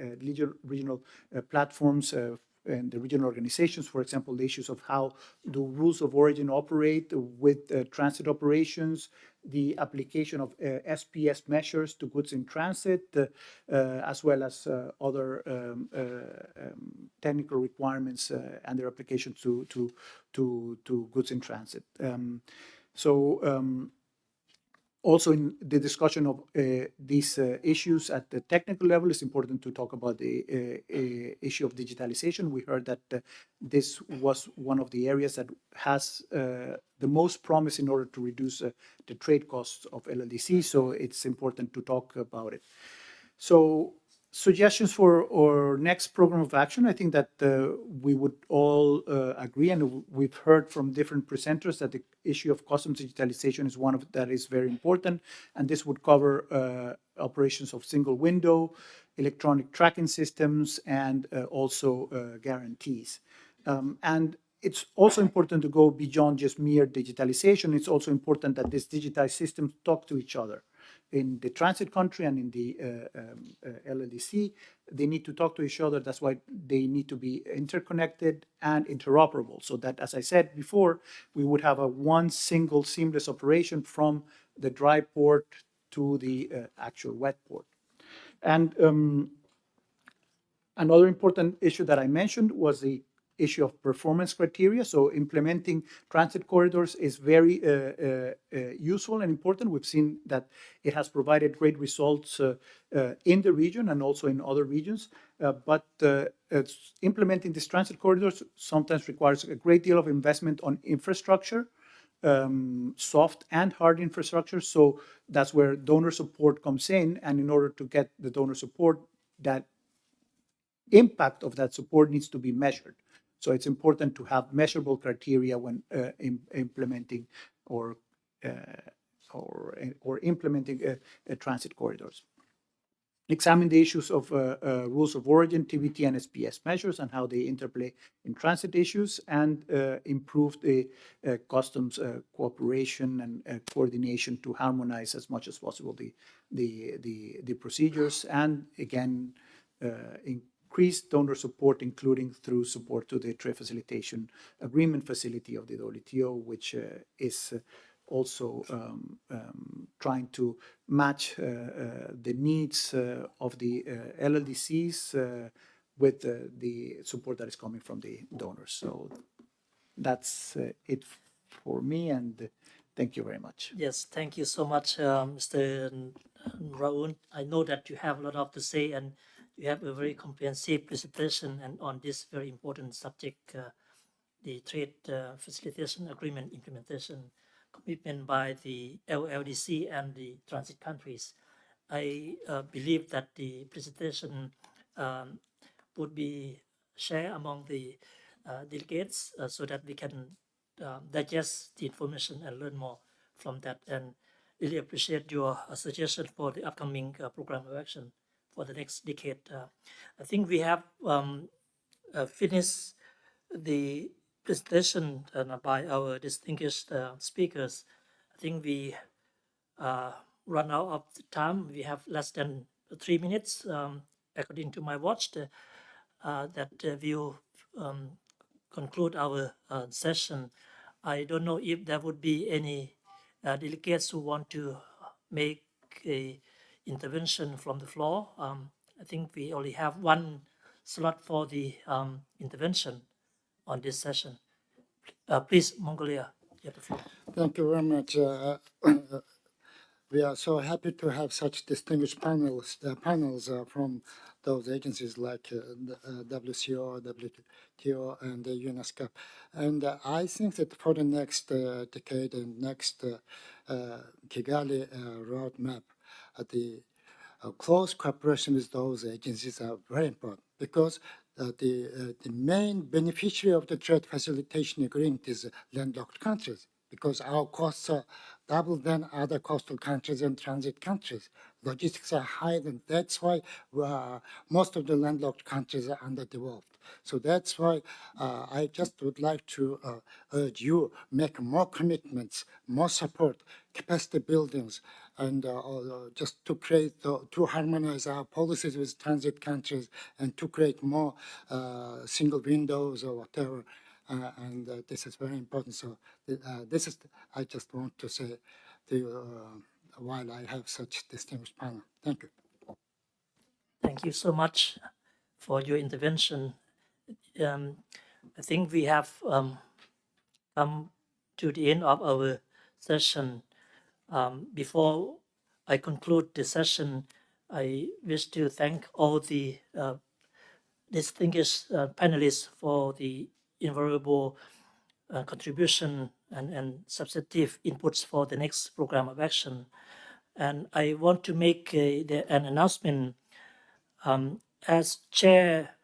regional platforms and the regional organizations. For example, the issues of how do rules of origin operate with transit operations, the application of SPS measures to goods in transit, as well as other technical requirements and their application to goods in transit. Also, in the discussion of these issues at the technical level, it's important to talk about the issue of digitalization. We heard that this was one of the areas that has the most promise in order to reduce the trade costs of LLDC, so it's important to talk about it. So suggestions for our next program of action, I think that we would all agree, and we've heard from different presenters that the issue of customs digitalization is one of that is very important, and this would cover operations of single window, electronic tracking systems, and also guarantees. And it's also important to go beyond just mere digitalization. It's also important that these digitized systems talk to each other. In the transit country and in the LLDC, they need to talk to each other. That's why they need to be interconnected and interoperable, so that, as I said before, we would have a one single seamless operation from the dry port to the actual wet port. And another important issue that I mentioned was the issue of performance criteria. So implementing transit corridors is very useful and important. We've seen that it has provided great results in the region and also in other regions. But implementing these transit corridors sometimes requires a great deal of investment on infrastructure, soft and hard infrastructure. So that's where donor support comes in. And in order to get the donor support, that impact of that support needs to be measured. So it's important to have measurable criteria when implementing or implementing transit corridors. Examine the issues of rules of origin, TBT, and SPS measures and how they interplay in transit issues, and improve the customs cooperation and coordination to harmonize as much as possible the procedures, and again, increase donor support, including through support to the trade facilitation agreement facility of the WTO, which is also trying to match the needs of the LLDCs with the support that is coming from the donors. So that's it for me, and thank you very much. Yes, thank you so much, Mr. Raoul. I know that you have a lot to say, and you have a very comprehensive presentation and on this very important subject, the trade facilitation agreement implementation commitment by the LLDC and the transit countries. I believe that the presentation would be shared among the delegates so that we can digest the information and learn more from that. And really appreciate your suggestion for the upcoming program of action for the next decade. I think we have finished the presentation by our distinguished speakers. I think we run out of time. We have less than 3 minutes, according to my watch, that will conclude our session. I don't know if there would be any delegates who want to make a intervention from the floor. I think we only have one slot for the intervention on this session. Please, Mongolia, you have the floor. Thank you very much. We are so happy to have such distinguished panels from those agencies like WCO, WTO, and the ESCAP. And I think that for the next decade and next Kigali roadmap, the close cooperation with those agencies are very important, because the main beneficiary of the trade facilitation agreement is landlocked countries, because our costs are double than other coastal countries and transit countries. Logistics are high, and that's why most of the landlocked countries are underdeveloped. So that's why I just would like to urge you, make more commitments, more support, capacity buildings, and just to create, to harmonize our policies with transit countries, and to create more single windows or whatever. And this is very important. So this is, I just want to say to you, while I have such distinguished panel. Thank you. Thank you so much for your intervention. I think we have come to the end of our session. Before I conclude the session, I wish to thank all the distinguished panelists for the invaluable contribution and substantive inputs for the next program of action. And I want to make an announcement. As Chair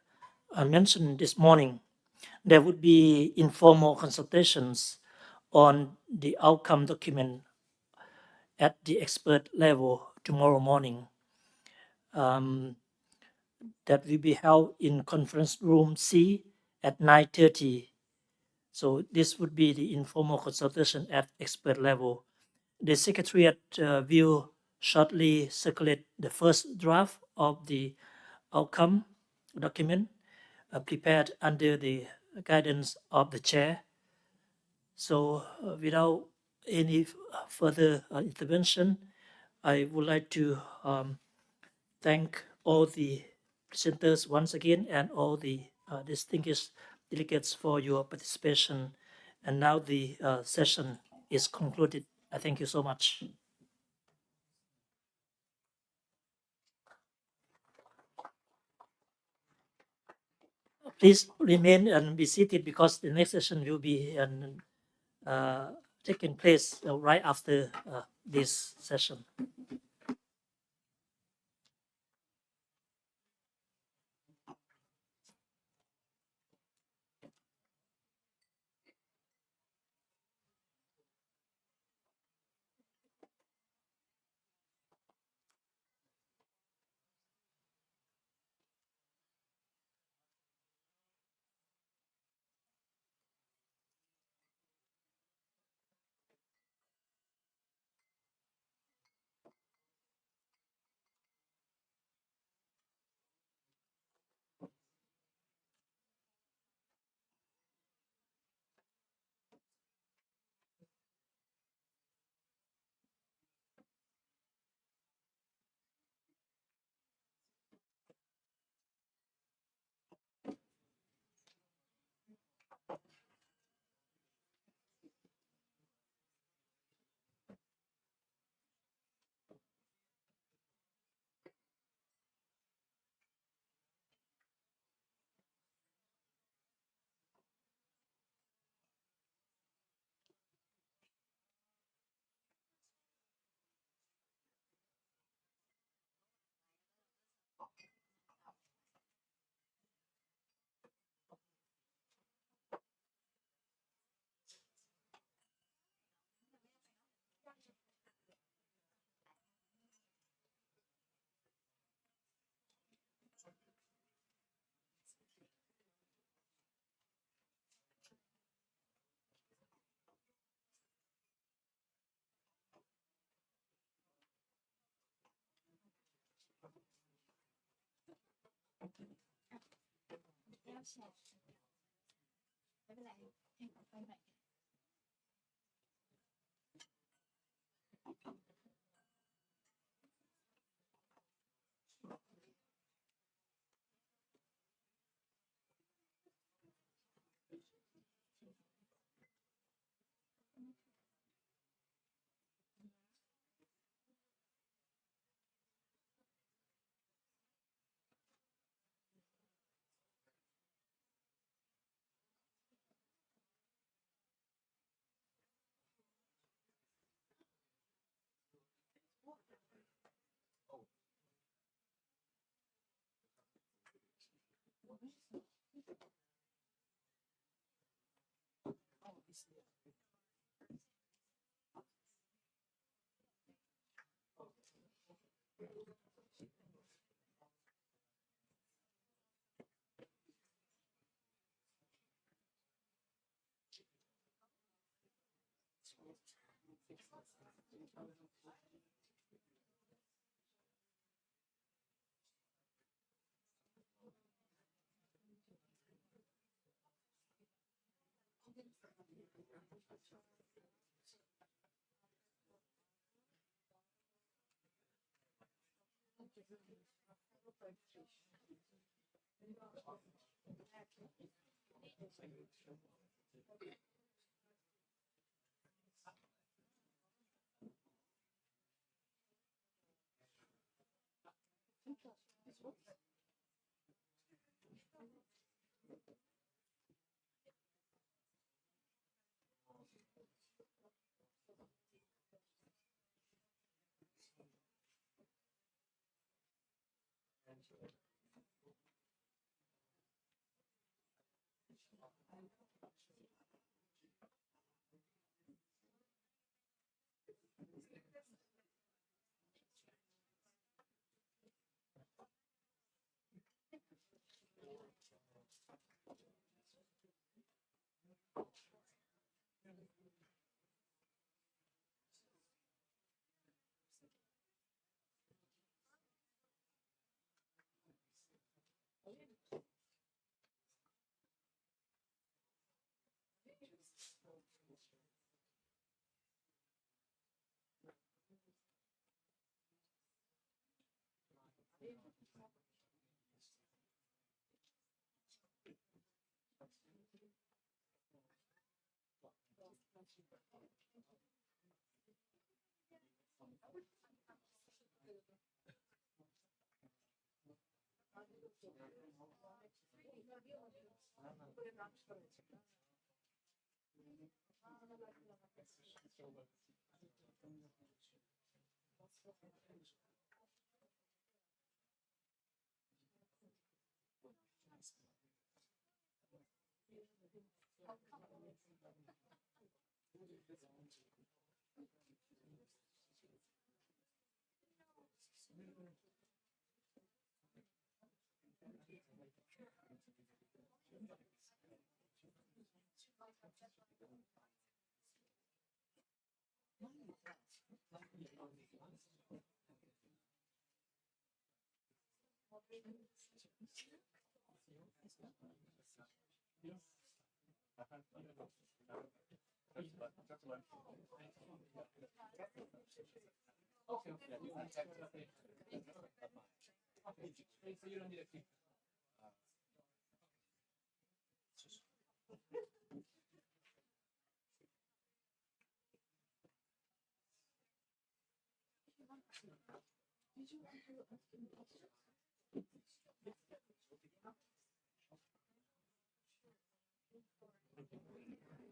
mentioned this morning, there would be informal consultations on the outcome document at the expert level tomorrow morning. That will be held in conference room C at 9:30. So this would be the informal consultation at expert level. The Secretariat will shortly circulate the first draft of the outcome document prepared under the guidance of the chair. So without any further intervention, I would like to thank all the presenters once again and all the distinguished delegates for your participation. And now the session is concluded. I thank you so much. Please remain and be seated because the next session will be taking place right after this session.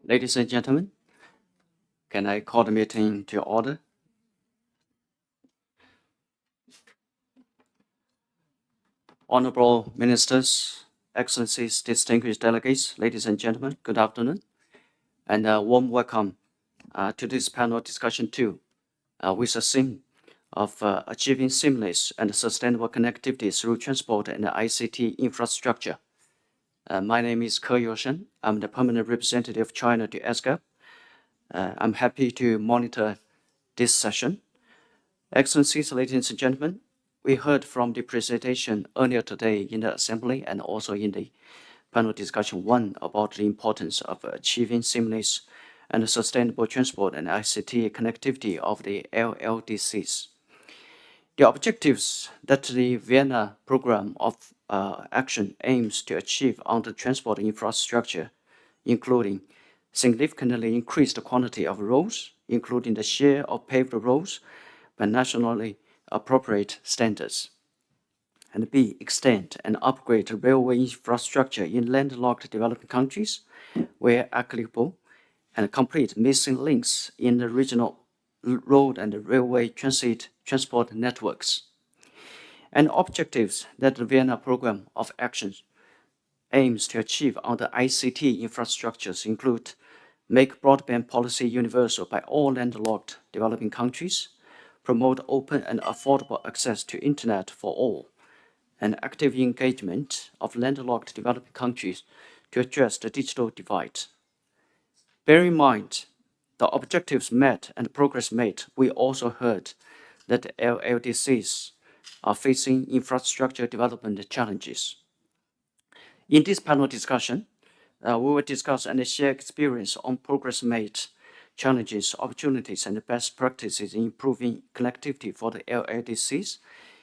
Ladies and gentlemen, can I call the meeting to order? Honorable Ministers, Excellencies, distinguished delegates, ladies and gentlemen, good afternoon, and a warm welcome to this panel discussion too, with a theme of achieving seamless and sustainable connectivity through transport and ICT infrastructure. My name is Ke Youshen. I'm the permanent representative of China to ESCAP. I'm happy to monitor this session. Excellencies, ladies and gentlemen, we heard from the presentation earlier today in the Assembly and also in the panel discussion 1 about the importance of achieving seamless and sustainable transport and ICT connectivity of the LLDCs. The objectives that the Vienna Program of Action aims to achieve on the transport infrastructure, including significantly increased quantity of roads, including the share of paved roads by nationally appropriate standards, and B, extend and upgrade railway infrastructure in landlocked developing countries where applicable, and complete missing links in the regional road and railway transport networks. And objectives that the Vienna Program of Action aims to achieve on the ICT infrastructures include make broadband policy universal by all landlocked developing countries, promote open and affordable access to internet for all, and active engagement of landlocked developing countries to address the digital divide. Bear in mind the objectives met and progress made, we also heard that LLDCs are facing infrastructure development challenges. In this panel discussion, we will discuss and share experience on progress made, challenges, opportunities, and best practices in improving connectivity for the LLDCs,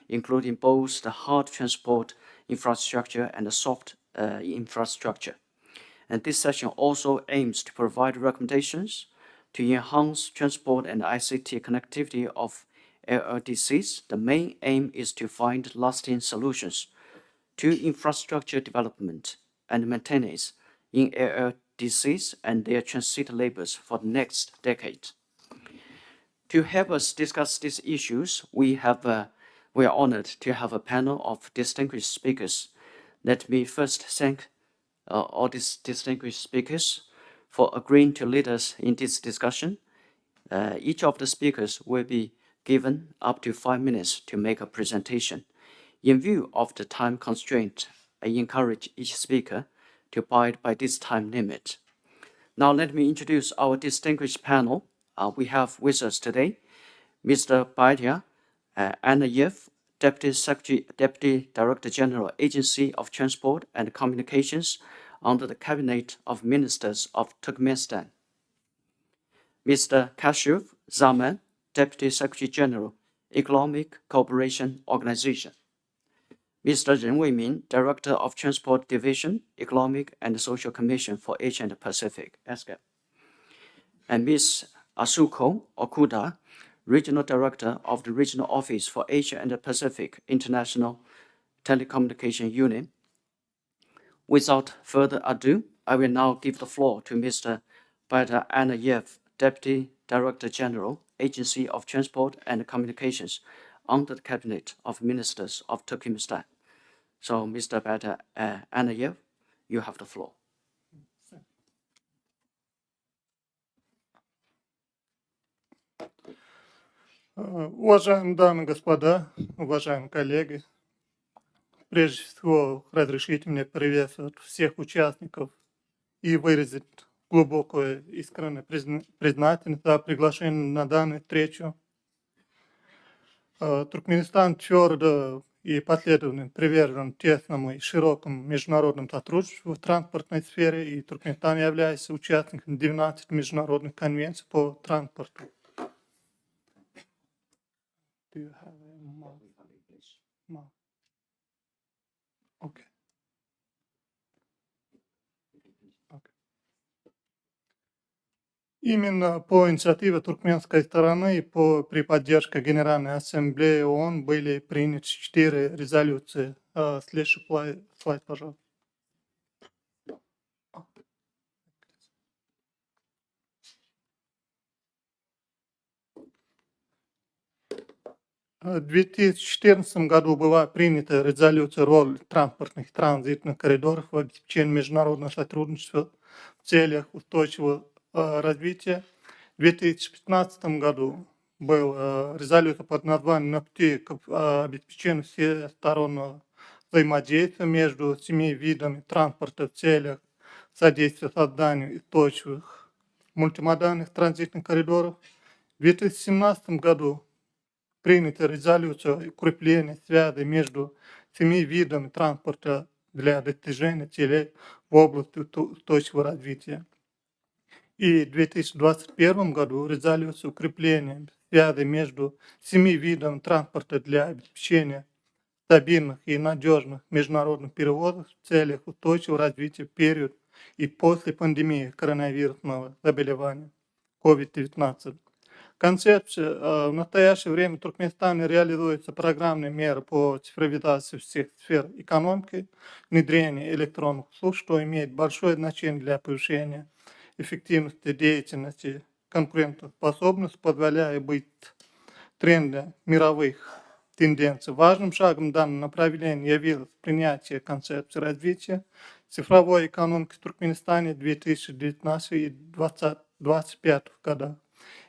including both the hard transport infrastructure and the soft infrastructure. And this session also aims to provide recommendations to enhance transport and ICT connectivity of LLDCs. The main aim is to find lasting solutions to infrastructure development and maintenance in LLDCs and their transit labors for the next decade. To help us discuss these issues, we have we are honored to have a panel of distinguished speakers. Let me first thank all these distinguished speakers for agreeing to lead us in this discussion. Each of the speakers will be given up to 5 minutes to make a presentation. In view of the time constraint, I encourage each speaker to abide by this time limit. Now let me introduce our distinguished panel. We have with us today Mr. Batya Anayev, Deputy Director General, Agency of Transport and Communications under the Cabinet of Ministers of Turkmenistan. Mr. Kashyap Zaman, Deputy Secretary General, Economic Cooperation Organization. Mr. Ren Weimin, Director of Transport Division, Economic and Social Commission for Asia and the Pacific, ESCAP. And Ms. Asuko Okuda, Regional Director of the Regional Office for Asia and the Pacific International Telecommunication Unit. Without further ado, I will now give the floor to Mr. Batya Anayev, Deputy Director General, Agency of Transport and Communications under the Cabinet of Ministers of Turkmenistan. So, Mr. Batya Anayev, you have the floor. Уважаемые дамы и господа, уважаемые коллеги, прежде всего разрешите мне приветствовать всех участников и выразить глубокую искреннюю признательность за приглашение на данную встречу. Туркменистан твердо и последовательно привержен тесному и широкому международному сотрудничеству в транспортной сфере, и Туркменистан является участником 12 международных конвенций по транспорту. Do you have a mouth? Mouth. Okay. Okay. Именно по инициативе туркменской стороны и при поддержке Генеральной Ассамблеи ООН были приняты 4 резолюции. Следующий слайд, пожалуйста. В 2014 году была принята резолюция «Роль транспортных транзитных коридоров в обеспечении международного сотрудничества в целях устойчивого развития». В 2015 году была резолюция под названием «На пути к обеспечению всестороннего взаимодействия между 7 видами транспорта в целях содействия созданию устойчивых мультимодальных транзитных коридоров». В 2017 году принята резолюция о укреплении связи между 7 видами транспорта для достижения целей в области устойчивого развития. И в 2021 году резолюция укрепления связи между 7 видами транспорта для обеспечения стабильных и надежных международных перевозов в целях устойчивого развития в период и после пандемии коронавирусного заболевания COVID-19. Концепция в настоящее время в Туркменистане реализуется программные меры по цифровизации всех сфер экономики, внедрение электронных услуг, что имеет большое значение для повышения эффективности деятельности, конкурентоспособности, позволяя быть трендом мировых тенденций. Важным шагом в данном направлении явилось принятие концепции развития цифровой экономики в Туркменистане в 2019 и 2025 годах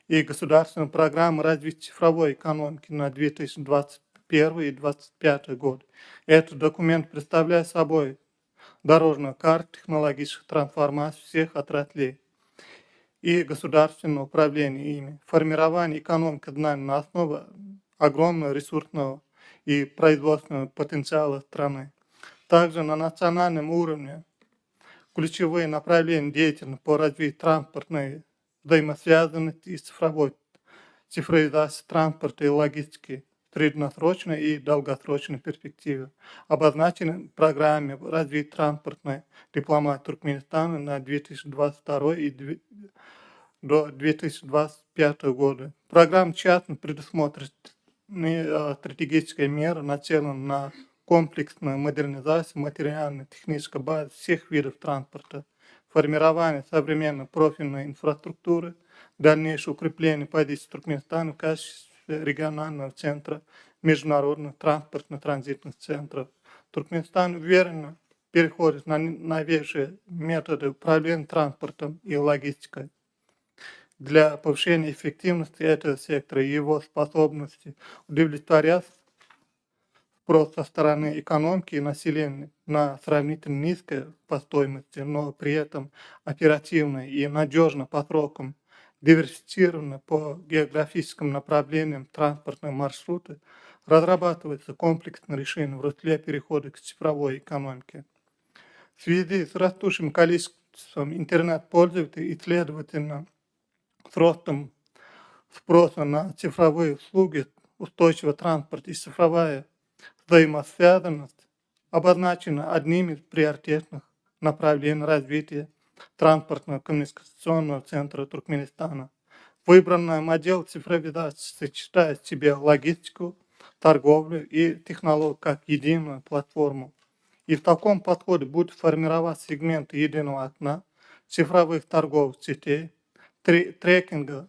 и государственной программы развития цифровой экономики на 2021 и 2025 год. Этот документ представляет собой дорожную карту технологических трансформаций всех отраслей и государственного управления ими. Формирование экономики знаний на основе огромного ресурсного и производственного потенциала страны. Также на национальном уровне ключевые направления деятельности по развитию транспортной взаимосвязанности и цифровизации транспорта и логистики в среднесрочной и долгосрочной перспективе обозначены в программе развития транспортной дипломатии Туркменистана на 2022 и до 2025 года. Программа часто предусмотрит стратегические меры, нацеленные на комплексную модернизацию материально-технической базы всех видов транспорта, формирование современной профильной инфраструктуры, дальнейшее укрепление позиции Туркменистана в качестве регионального центра международных транспортно-транзитных центров. Туркменистан уверенно переходит на новейшие методы управления транспортом и логистикой. Для повышения эффективности этого сектора и его способности удовлетворять спрос со стороны экономики и населения на сравнительно низкой по стоимости, но при этом оперативно и надежно по срокам, диверсифицированно по географическим направлениям транспортные маршруты, разрабатывается комплексное решение в русле перехода к цифровой экономике. В связи с растущим количеством интернет-пользователей и, следовательно, с ростом спроса на цифровые услуги, устойчивый транспорт и цифровая взаимосвязанность обозначена одним из приоритетных направлений развития транспортно-коммуникационного центра Туркменистана. Выбранная модель цифровизации сочетает в себе логистику, торговлю и технологию как единую платформу. И в таком подходе будут формировать сегменты единого окна, цифровых торговых сетей, трекинга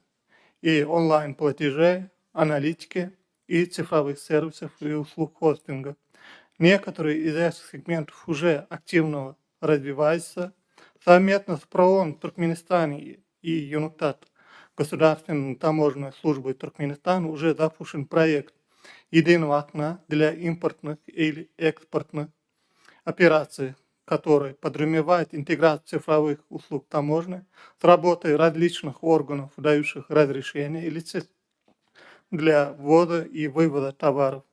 и онлайн-платежей, аналитики и цифровых сервисов и услуг хостинга. Некоторые из этих сегментов уже активно развиваются. Совместно с правом Туркменистана и ЮНУТАТ, Государственной таможенной службой Туркменистана, уже запущен проект единого окна для импортных или экспортных операций, который подразумевает интеграцию цифровых услуг таможни с работой различных органов, дающих разрешения и лицензии для ввода и вывода товаров.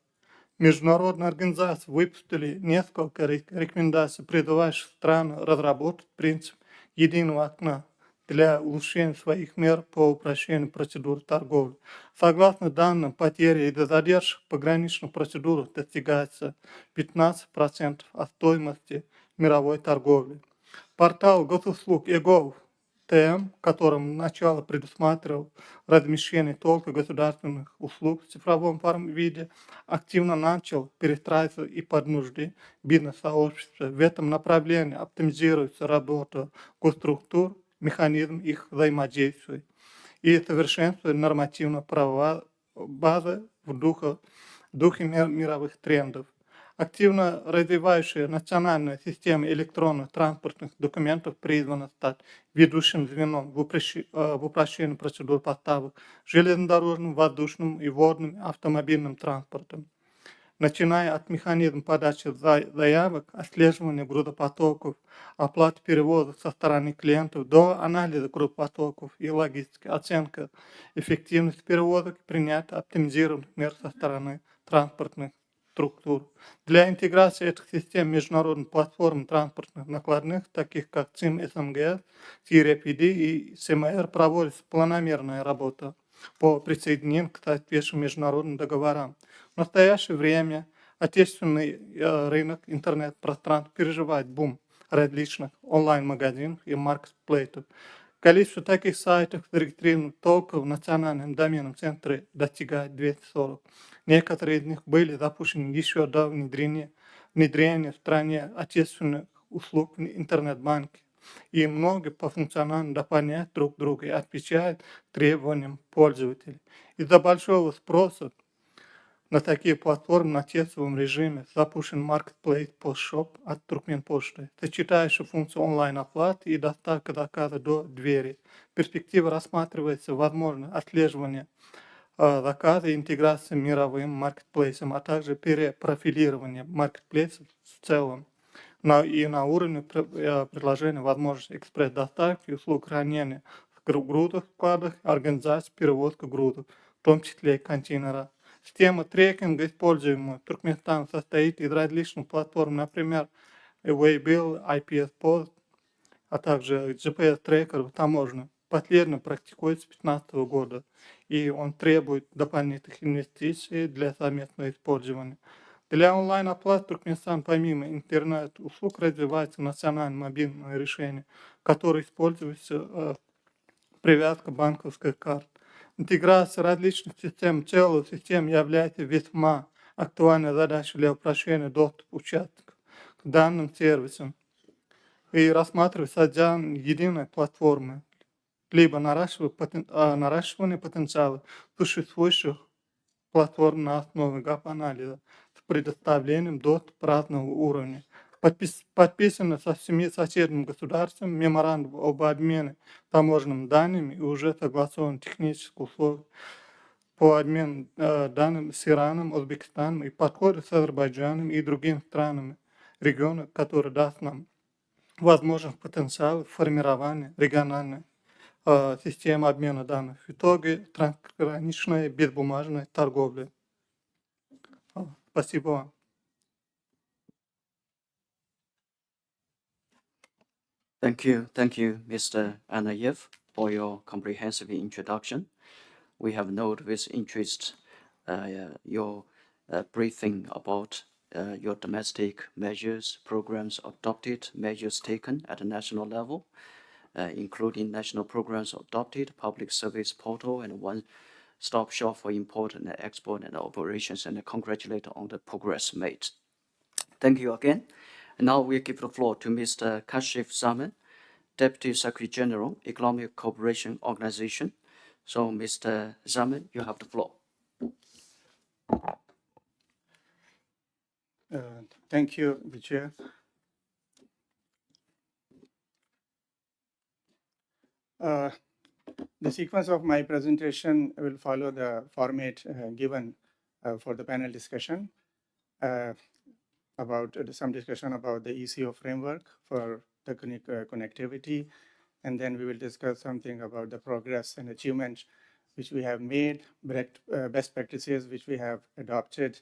Международные организации выпустили несколько рекомендаций, призывающих страны разработать принцип единого окна для улучшения своих мер по упрощению процедур торговли. Согласно данным, потери из-за задержек пограничных процедур достигается 15% от стоимости мировой торговли. Портал госуслуг ЕГОВ ТМ, которым начало предусматривал размещение только государственных услуг в цифровом виде, активно начал перестраиваться и под нужды бизнес-сообщества. В этом направлении оптимизируется работа госструктур, механизм их взаимодействия и совершенствует нормативно-правовая база в духе мировых трендов. Активно развивающая национальная система электронных транспортных документов призвана стать ведущим звеном в упрощении процедур поставок железнодорожным, воздушным и водным автомобильным транспортом. Начиная от механизма подачи заявок, отслеживания грузопотоков, оплаты перевозок со стороны клиентов до анализа грузопотоков и логистики, оценка эффективности перевозок, принятия оптимизированных мер со стороны транспортных структур. Для интеграции этих систем международных платформ транспортных накладных, таких как ЦИМ СМГС, СИРЕПИД и СМР, проводится планомерная работа по присоединению к соответствующим международным договорам. В настоящее время отечественный рынок интернет-пространства переживает бум различных онлайн-магазинов и маркетплейтов. Количество таких сайтов, зарегистрированных только в национальном доменном центре, достигает 240. Некоторые из них были запущены еще до внедрения в стране отечественных услуг в интернет-банке. И многие по функционалу дополняют друг друга и отвечают требованиям пользователей. Из-за большого спроса на такие платформы на тестовом режиме запущен Marketplace Postshop от Туркменпошты, сочетающий функцию онлайн-оплаты и доставка заказа до двери. Перспектива рассматривается возможно отслеживание заказа и интеграции с мировым маркетплейсом, а также перепрофилирование маркетплейсов в целом. И на уровне предложения возможности экспресс-доставки, услуг хранения в грузах, складах, организации перевозки грузов, в том числе и контейнера. Система трекинга, используемая в Туркменистане, состоит из различных платформ, например, Waybill, IPS Post, а также GPS-трекер таможенный. Последний практикуется с 2015 года, и он требует дополнительных инвестиций для совместного использования. Для онлайн-оплаты Туркменистан помимо интернет-услуг развивается национальное мобильное решение, которое используется привязка банковских карт. Интеграция различных систем, целых систем является весьма актуальной задачей для упрощения доступа участников к данным сервисам и рассматривать создание единой платформы, либо наращивание потенциала существующих платформ на основе гап-анализа с предоставлением доступа разного уровня. Подписано со 7 соседними государствами меморандум об обмене таможенными данными и уже согласован технические условия по обмену данными с Ираном, Узбекистаном и подходы с Азербайджаном и другими странами региона, который даст нам возможность потенциала формирования региональной системы обмена данных. В итоге трансграничная безбумажная торговля. Спасибо вам. Thank you, Mr. Anayev, for your comprehensive introduction. We have noted with interest your briefing about your domestic measures, programs adopted, measures taken at the national level, including national programs adopted, public service portal, and one-stop shop for import and export and operations, and congratulate on the progress made. Thank you again. And now we give the floor to Mr. Kashif Zaman, Deputy Secretary General, Economic Cooperation Organization. So, Mr. Zaman, you have the floor. Thank you, the Chair. The sequence of my presentation will follow the format given for the panel discussion. About some discussion about the ECO framework for technique connectivity, and then we will discuss something about the progress and achievements which we have made, best practices which we have adopted,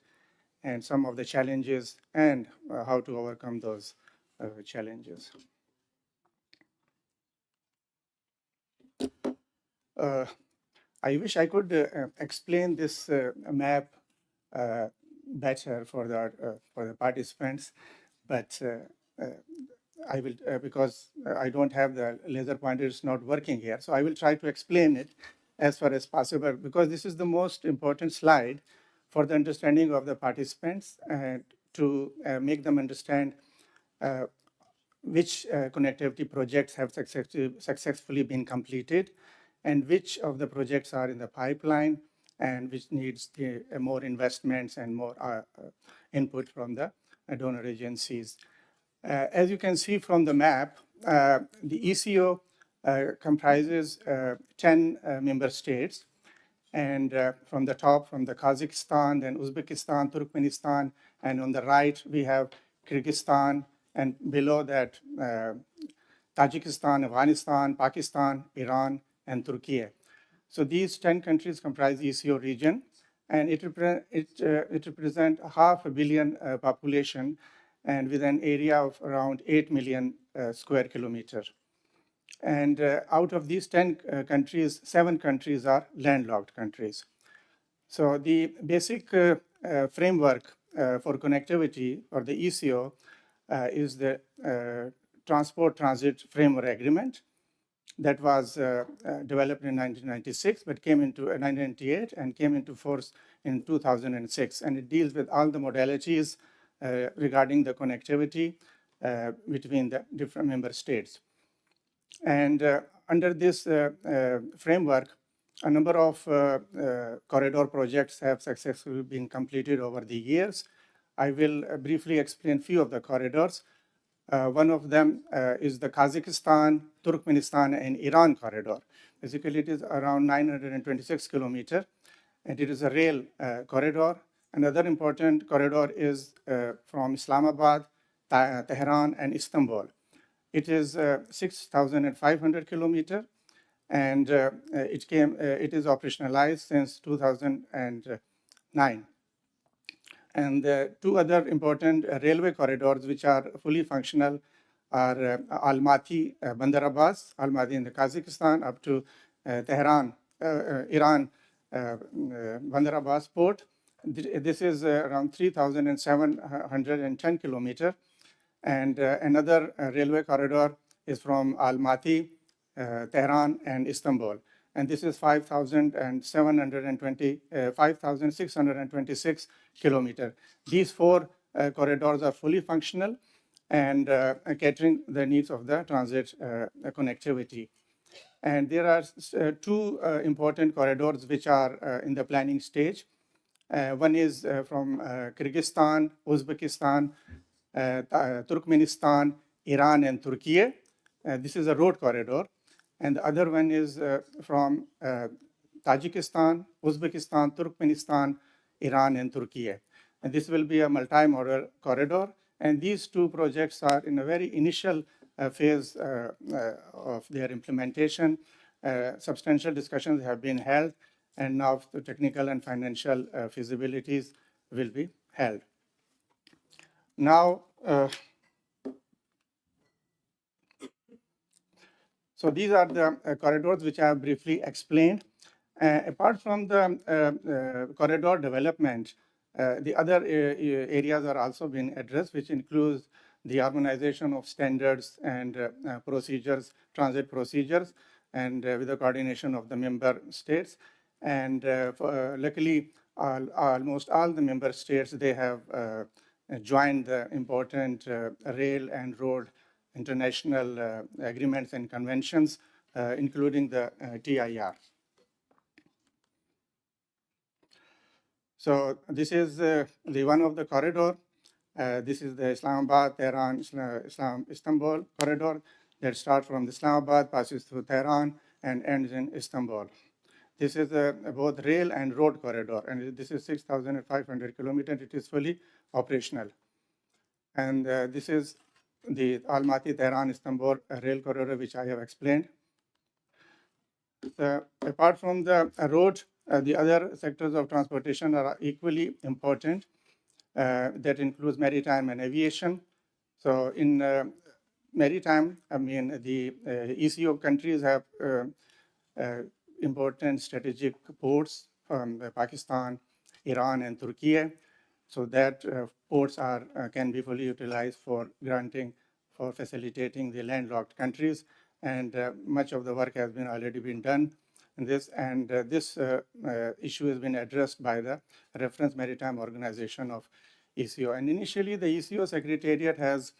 and some of the challenges and how to overcome those challenges. I wish I could explain this map better for the participants, but I will because I don't have the laser pointer, it's not working here. So I will try to explain it as far as possible, because this is the most important slide for the understanding of the participants and to make them understand which connectivity projects have successfully been completed and which of the projects are in the pipeline and which needs more investments and more input from the donor agencies. As you can see from the map, the ECO comprises 10 member states. And from the top, from the Kazakhstan, then Uzbekistan, Turkmenistan, and on the right, we have Kyrgyzstan, and below that, Tajikistan, Afghanistan, Pakistan, Iran, and Turkey. So these 10 countries comprise the ECO region, and it represents 500 million population and with an area of around 8 million square kilometers. And out of these 10 countries, 7 countries are landlocked countries. So the basic framework for connectivity or the ECO is the Transport Transit Framework Agreement that was developed in 1996, but came into 1998 and came into force in 2006. And it deals with all the modalities regarding the connectivity between the different member states. And under this framework, a number of corridor projects have successfully been completed over the years. I will briefly explain a few of the corridors. One of them is the Kazakhstan, Turkmenistan, and Iran corridor. Basically, it is around 926 kilometers, and it is a rail corridor. Another important corridor is from Islamabad, Tehran, and Istanbul. It is 6,500 kilometers, and it is operationalized since 2009. And two other important railway corridors which are fully functional are Almaty, Bandar Abbas, Almaty in the Kazakhstan, up to Tehran, Iran, Bandar Abbas port. This is around 3,710 kilometers. And another railway corridor is from Almaty, Tehran, and Istanbul. And this is 5,626 kilometers. These four corridors are fully functional and catering the needs of the transit connectivity. And there are two important corridors which are in the planning stage. One is from Kyrgyzstan, Uzbekistan, Turkmenistan, Iran, and Turkey. This is a road corridor. And the other one is from Tajikistan, Uzbekistan, Turkmenistan, Iran, and Turkey. And this will be a multi-modal corridor. And these two projects are in a very initial phase of their implementation. Substantial discussions have been held, and now the technical and financial feasibilities will be held. Now, so these are the corridors which I have briefly explained. Apart from the corridor development, the other areas are also being addressed, which includes the harmonization of standards and procedures, transit procedures, and with the coordination of the member states. And luckily, almost all the member states, they have joined the important rail and road international agreements and conventions, including the TIR. So this is the one of the corridor. This is the Islamabad, Tehran, Istanbul corridor that starts from Islamabad, passes through Tehran, and ends in Istanbul. This is both rail and road corridor, and this is 6,500 kilometers. It is fully operational. And this is the Almaty, Tehran, Istanbul rail corridor, which I have explained. Apart from the road, the other sectors of transportation are equally important. That includes maritime and aviation. So in maritime, I mean, the ECO countries have important strategic ports from Pakistan, Iran, and Turkey. So that ports can be fully utilized for granting, for facilitating the landlocked countries. And much of the work has been already been done in this. And this issue has been addressed by the Reference Maritime Organization of ECO. And initially, the ECO Secretariat has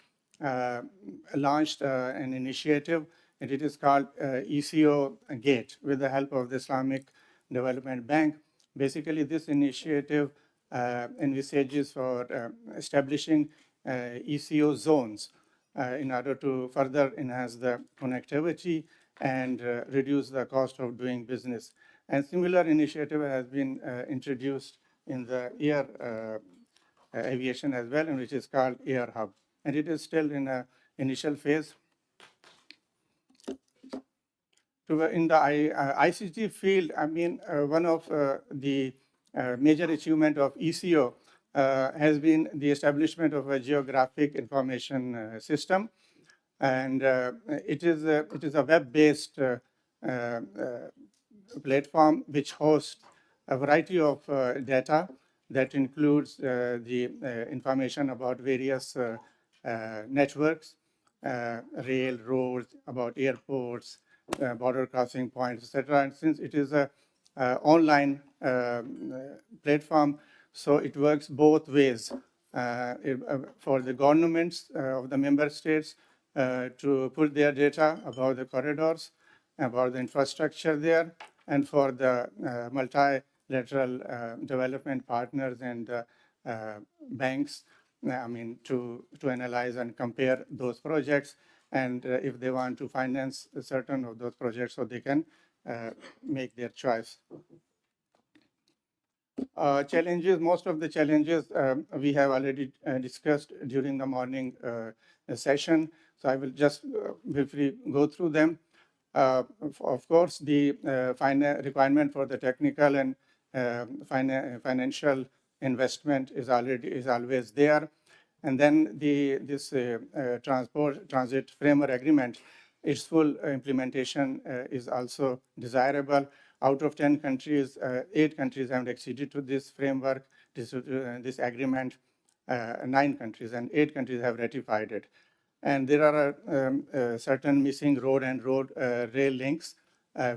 launched an initiative, and it is called ECO Gate, with the help of the Islamic Development Bank. Basically, this initiative envisages for establishing ECO zones in order to further enhance the connectivity and reduce the cost of doing business. And similar initiative has been introduced in the air aviation as well, and which is called Air Hub. And it is still in an initial phase. In the ICT field, I mean, one of the major achievement of ECO has been the establishment of a geographic information system. And it is a web-based platform which hosts a variety of data that includes the information about various networks, rail, roads, about airports, border crossing points, etc. And since it is a online platform, so it works both ways for the governments of the member states to put their data about the corridors, about the infrastructure there, and for the multilateral development partners and banks, I mean, to analyze and compare those projects, and if they want to finance certain of those projects, so they can make their choice. Challenges, most of the challenges we have already discussed during the morning session, so I will just briefly go through them. Of course, the requirement for the technical and financial investment is always there. And then this transit framework agreement, its full implementation is also desirable. Out of 10 countries, 8 countries have acceded to this framework, this agreement. 9 countries and 8 countries have ratified it. And there are certain missing road and rail links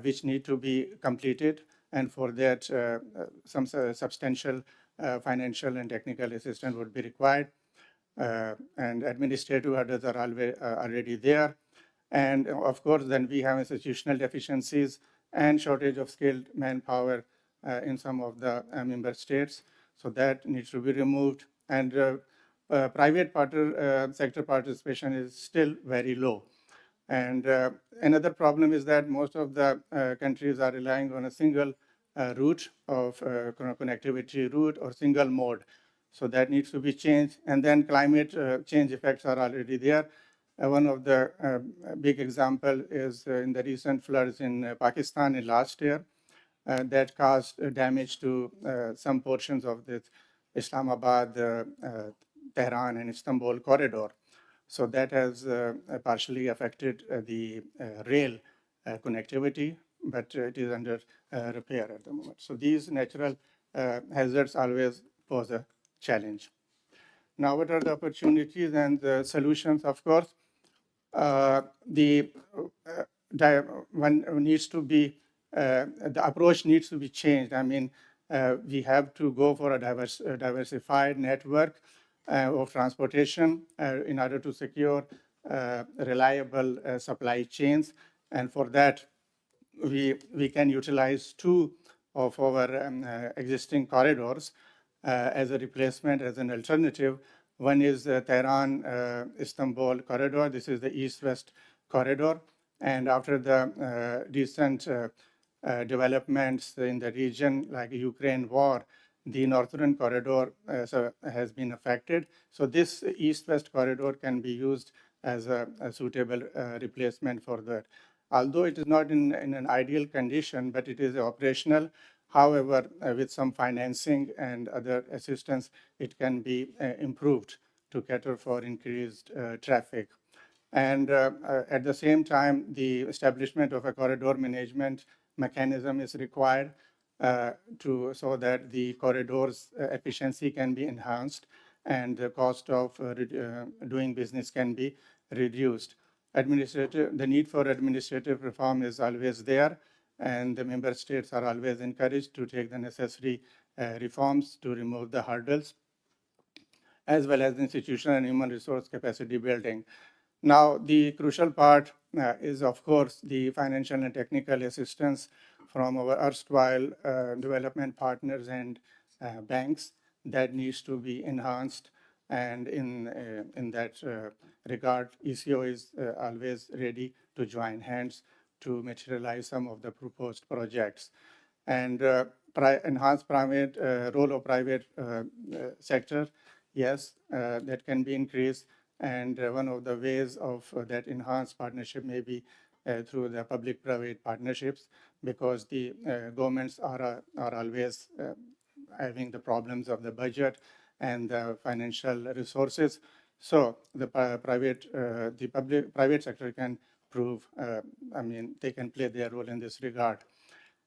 which need to be completed. And for that, some substantial financial and technical assistance would be required. And administrative hurdles are already there. And of course, then we have institutional deficiencies and shortage of skilled manpower in some of the member states. So that needs to be removed. And private sector participation is still very low. And another problem is that most of the countries are relying on a single route of connectivity route or single mode. So that needs to be changed. And then climate change effects are already there. One of the big example is in the recent floods in Pakistan in last year that caused damage to some portions of the Islamabad, Tehran, and Istanbul corridor. So that has partially affected the rail connectivity, but it is under repair at the moment. So these natural hazards always pose a challenge. Now, what are the opportunities and the solutions? Of course, one needs to be the approach needs to be changed. I mean, we have to go for a diversified network of transportation in order to secure reliable supply chains, and for that, we can utilize two of our existing corridors as a replacement, as an alternative. One is the Tehran-Istanbul corridor. This is the east-west corridor. And after the recent developments in the region, like Ukraine war, the northern corridor has been affected. So this east-west corridor can be used as a suitable replacement for that. Although it is not in an ideal condition, but it is operational. However, with some financing and other assistance, it can be improved to cater for increased traffic. And at the same time, the establishment of a corridor management mechanism is required so that the corridor's efficiency can be enhanced and the cost of doing business can be reduced. The need for administrative reform is always there, and the member states are always encouraged to take the necessary reforms to remove the hurdles, as well as institutional and human resource capacity building. Now, the crucial part is, of course, the financial and technical assistance from our erstwhile development partners and banks that needs to be enhanced. And in that regard, ECO is always ready to join hands to materialize some of the proposed projects. And enhanced private role of private sector, yes, that can be increased. And one of the ways of that enhanced partnership may be through the public-private partnerships, because the governments are always having the problems of the budget and the financial resources. So the private sector can prove, they can play their role in this regard.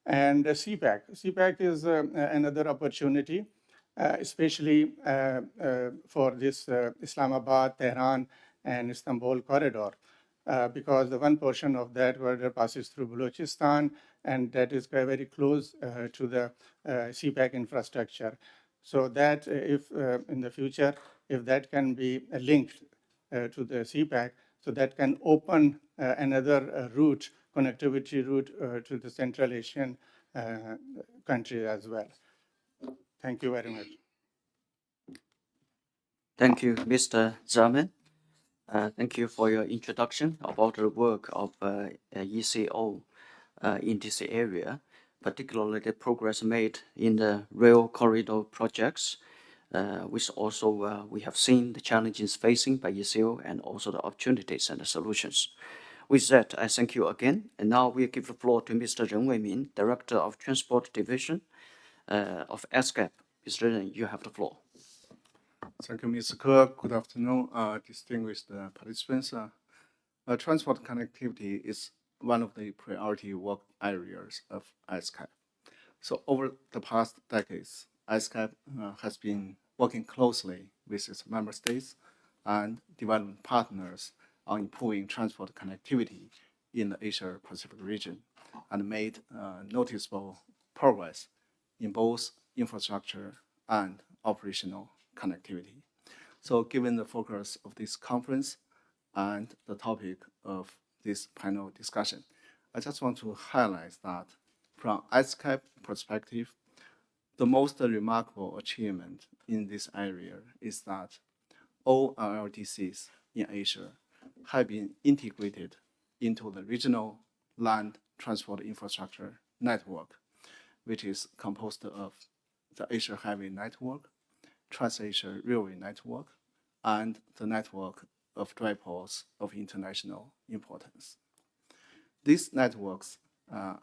And CPAC. CPAC is another opportunity, especially for this Islamabad, Tehran, and Istanbul corridor, because the one portion of that corridor passes through Balochistan, and that is very close to the CPAC infrastructure. So that if in the future, if that can be linked to the CPAC, so that can open another route, connectivity route to the Central Asian countries as well. Thank you very much. Thank you, Mr. Zaman. Thank you for your introduction about the work of ECO in this area, particularly the progress made in the rail corridor projects, which also we have seen the challenges facing by ECO and also the opportunities and the solutions. With that, I thank you again. And now we give the floor to Mr. Ren Weimin, Director of Transport Division of ESCAP. Mr. Ren, you have the floor. Thank you, Mr. Ke. Good afternoon, distinguished participants. Transport connectivity is one of the priority work areas of ESCAP. So over the past decades, ESCAP has been working closely with its member states and development partners on improving transport connectivity in the Asia-Pacific region, and made noticeable progress in both infrastructure and operational connectivity. So given the focus of this conference and the topic of this panel discussion, I just want to highlight that from ESCAP perspective, the most remarkable achievement in this area is that all LLDCs in Asia have been integrated into the regional land transport infrastructure network, which is composed of the Asia Highway Network, Trans-Asia Railway Network, and the network of dry ports of international importance. These networks,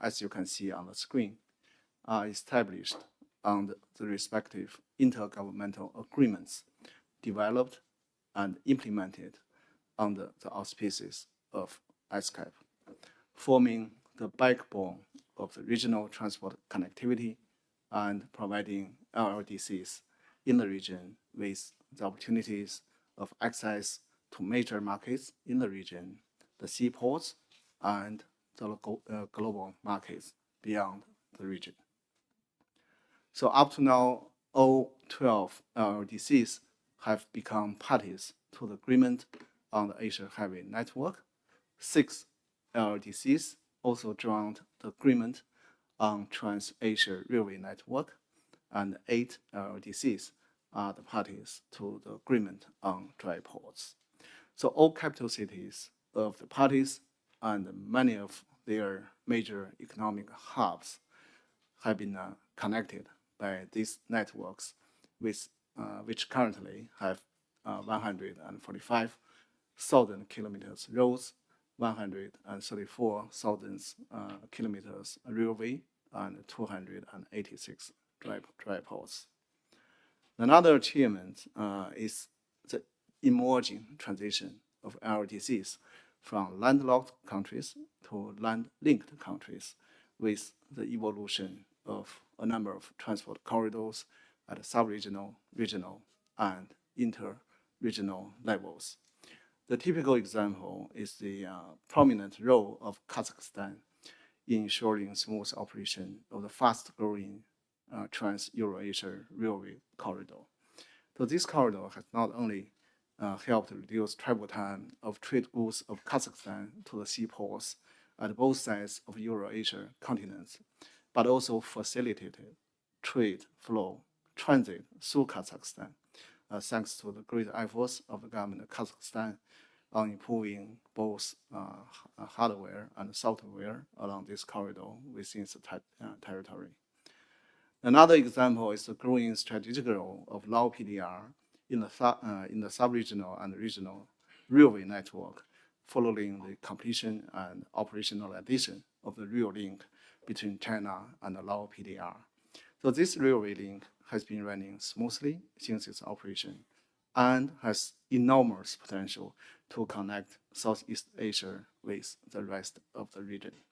as you can see on the screen, are established on the respective intergovernmental agreements developed and implemented under the auspices of ESCAP, forming the backbone of the regional transport connectivity and providing LLDCs in the region with the opportunities of access to major markets in the region, the seaports, and the global markets beyond the region. So up to now, all 12 LLDCs have become parties to the agreement on the Asia Highway Network. 6 LLDCs also joined the agreement on Trans-Asia Railway Network, and 8 LLDCs are the parties to the agreement on dry ports. So all capital cities of the parties and many of their major economic hubs have been connected by these networks, which currently have 145,000 kilometers roads, 134,000 kilometers railway, and 286 dry ports. Another achievement is the emerging transition of LLDCs from landlocked countries to land-linked countries, with the evolution of a number of transport corridors at sub-regional, regional, and inter-regional levels. The typical example is the prominent role of Kazakhstan in ensuring smooth operation of the fast-growing Trans-Eurasia Railway corridor. So this corridor has not only helped reduce travel time of trade goods of Kazakhstan to the seaports at both sides of Eurasia continents, but also facilitated trade flow transit through Kazakhstan, thanks to the great efforts of the government of Kazakhstan on improving both hardware and software along this corridor within the territory. Another example is the growing strategic role of low PDR in the sub-regional and regional railway network, following the completion and operationalization of the rail link between China and the Lao PDR. So this railway link has been running smoothly since its operation and has enormous potential to connect Southeast Asia with the rest of the region,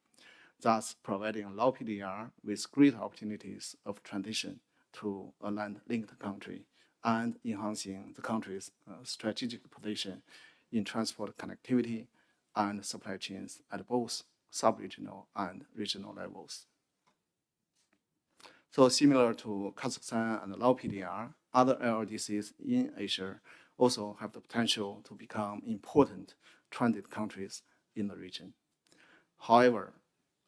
thus providing Lao PDR with great opportunities of transition to a land-linked country and enhancing the country's strategic position in transport connectivity and supply chains at both sub-regional and regional levels. So similar to Kazakhstan and Lao PDR, other LLDCs in Asia also have the potential to become important transit countries in the region. However,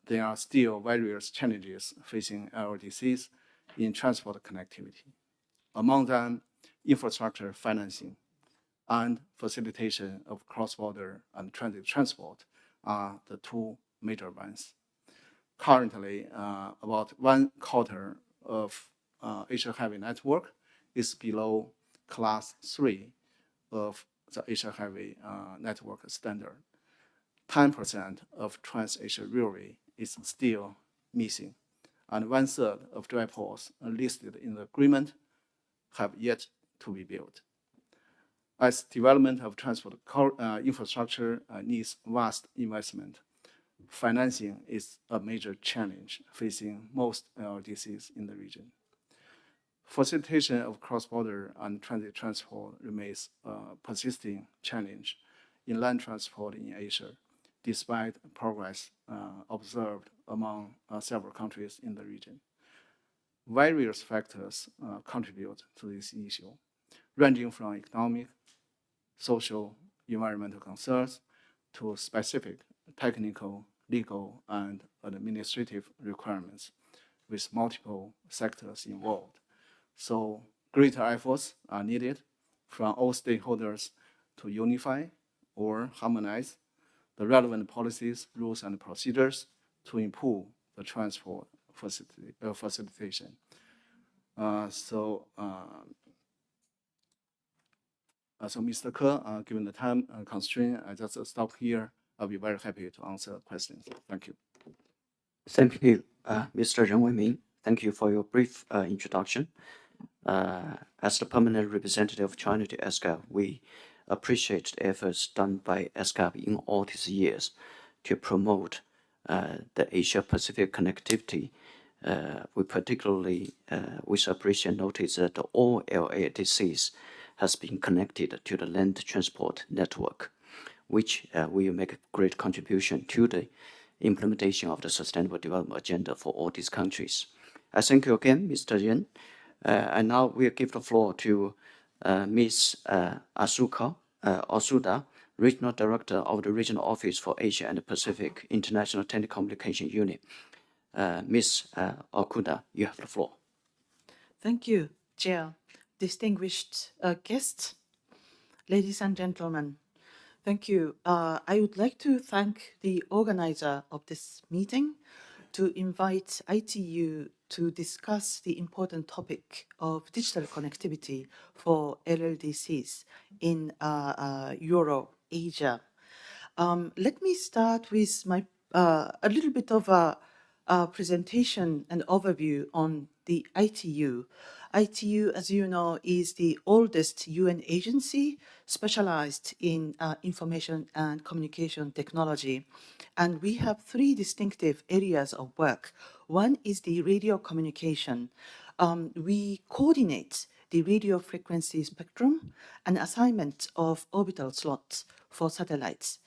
there are still various challenges facing LLDCs in transport connectivity. Among them, infrastructure financing and facilitation of cross-border and transit transport are the two major ones. Currently, about 1/4 of Asia Highway Network is below Class 3 of the Asia Highway Network standard. 10% of Trans-Asia Railway is still missing, and 1/3 of dry ports listed in the agreement have yet to be built. As development of transport infrastructure needs vast investment, financing is a major challenge facing most LLDCs in the region. Facilitation of cross-border and transit transport remains a persisting challenge in land transport in Asia, despite progress observed among several countries in the region. Various factors contribute to this issue, ranging from economic, social, environmental concerns to specific technical, legal, and administrative requirements, with multiple sectors involved. So greater efforts are needed from all stakeholders to unify or harmonize the relevant policies, rules, and procedures to improve the transport facilitation. So, Mr. Ke, given the time constraint, I just stop here. I'll be very happy to answer questions. Thank you. Thank you, Mr. Ren Weiming. Thank you for your brief introduction. As the permanent representative of China to ESCAP, we appreciate the efforts done by ESCAP in all these years to promote the Asia-Pacific connectivity. We particularly, with appreciation, notice that all LLDCs has been connected to the land transport network, which will make a great contribution to the implementation of the Sustainable Development Agenda for all these countries. I thank you again, Mr. Yen. And now we'll give the floor to Ms. Osuda, Regional Director of the Regional Office for Asia and the Pacific International Telecommunication Unit. Ms. Okuda, you have the floor. Thank you, Chair. Distinguished guests, ladies and gentlemen, thank you. I would like to thank the organizer of this meeting to invite ITU to discuss the important topic of digital connectivity for LLDCs in Euro-Asia. Let me start with a little bit of a presentation and overview on the ITU. ITU, as you know, is the oldest UN agency specialized in information and communication technology. And we have three distinctive areas of work. One is the radio communication. We coordinate the radio frequency spectrum and assignment of orbital slots for satellites.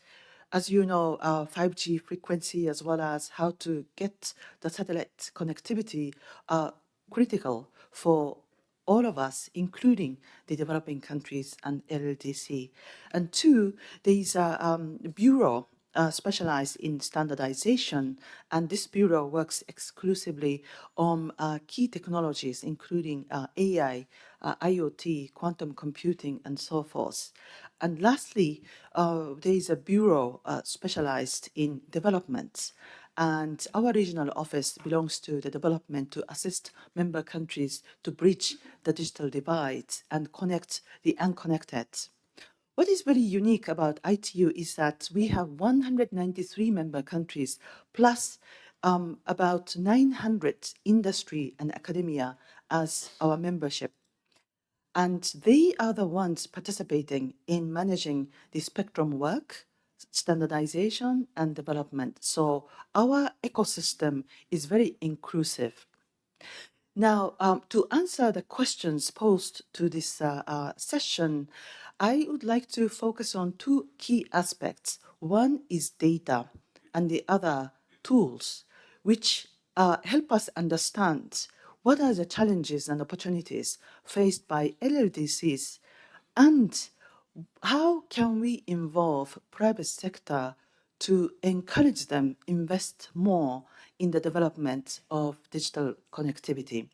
As you know, 5G frequency as well as how to get the satellite connectivity are critical for all of us, including the developing countries and LLDC. And two, there is a bureau specialized in standardization, and this bureau works exclusively on key technologies, including AI, IoT, quantum computing, and so forth. And lastly, there is a bureau specialized in development. And our regional office belongs to the development to assist member countries to bridge the digital divide and connect the unconnected. What is very unique about ITU is that we have 193 member countries plus about 900 industry and academia as our membership. And they are the ones participating in managing the spectrum work, standardization, and development. So our ecosystem is very inclusive. Now, to answer the questions posed to this session, I would like to focus on two key aspects. One is data, and the other tools, which help us understand what are the challenges and opportunities faced by LLDCs, and how can we involve private sector to encourage them invest more in the development of digital connectivity.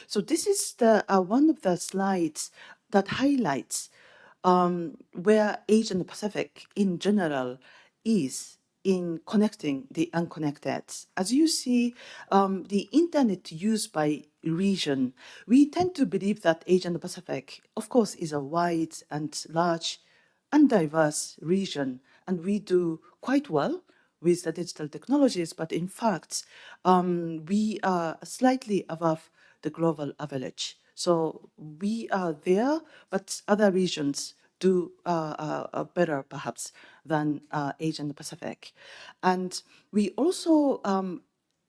So this is the one of the slides that highlights where Asia and the Pacific in general is in connecting the unconnected. As you see, the internet used by region, we tend to believe that Asia and the Pacific, of course, is a wide and large and diverse region, and we do quite well with the digital technologies, but in fact, we are slightly above the global average. So we are there, but other regions do better perhaps than Asia and the Pacific. And we also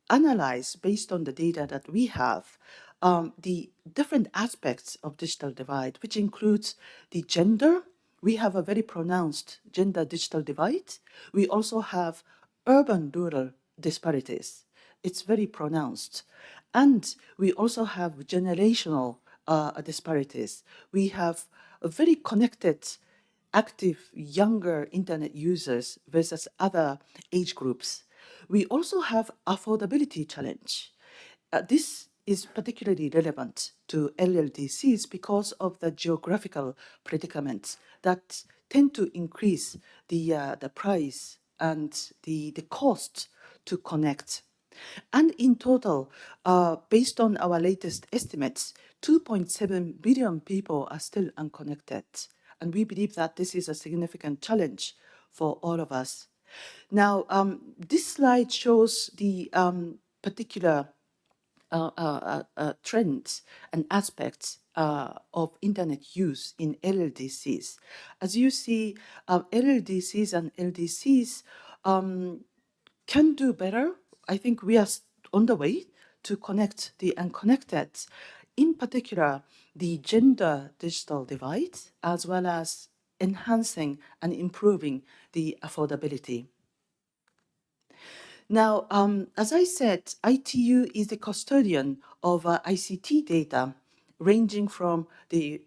analyze, based on the data that we have, the different aspects of digital divide, which includes the gender. We have a very pronounced gender digital divide. We also have urban-rural disparities. It's very pronounced. And we also have generational disparities. We have a very connected, active, younger internet users versus other age groups. We also have affordability challenge. This is particularly relevant to LLDCs because of the geographical predicaments that tend to increase the price and the cost to connect. And in total, based on our latest estimates, 2.7 billion people are still unconnected. And we believe that this is a significant challenge for all of us. Now, this slide shows the particular trends and aspects of internet use in LLDCs. As you see, LLDCs and LDCs can do better. I think we are on the way to connect the unconnected, in particular, the gender digital divide, as well as enhancing and improving the affordability. Now, as I said, ITU is the custodian of ICT data, ranging from the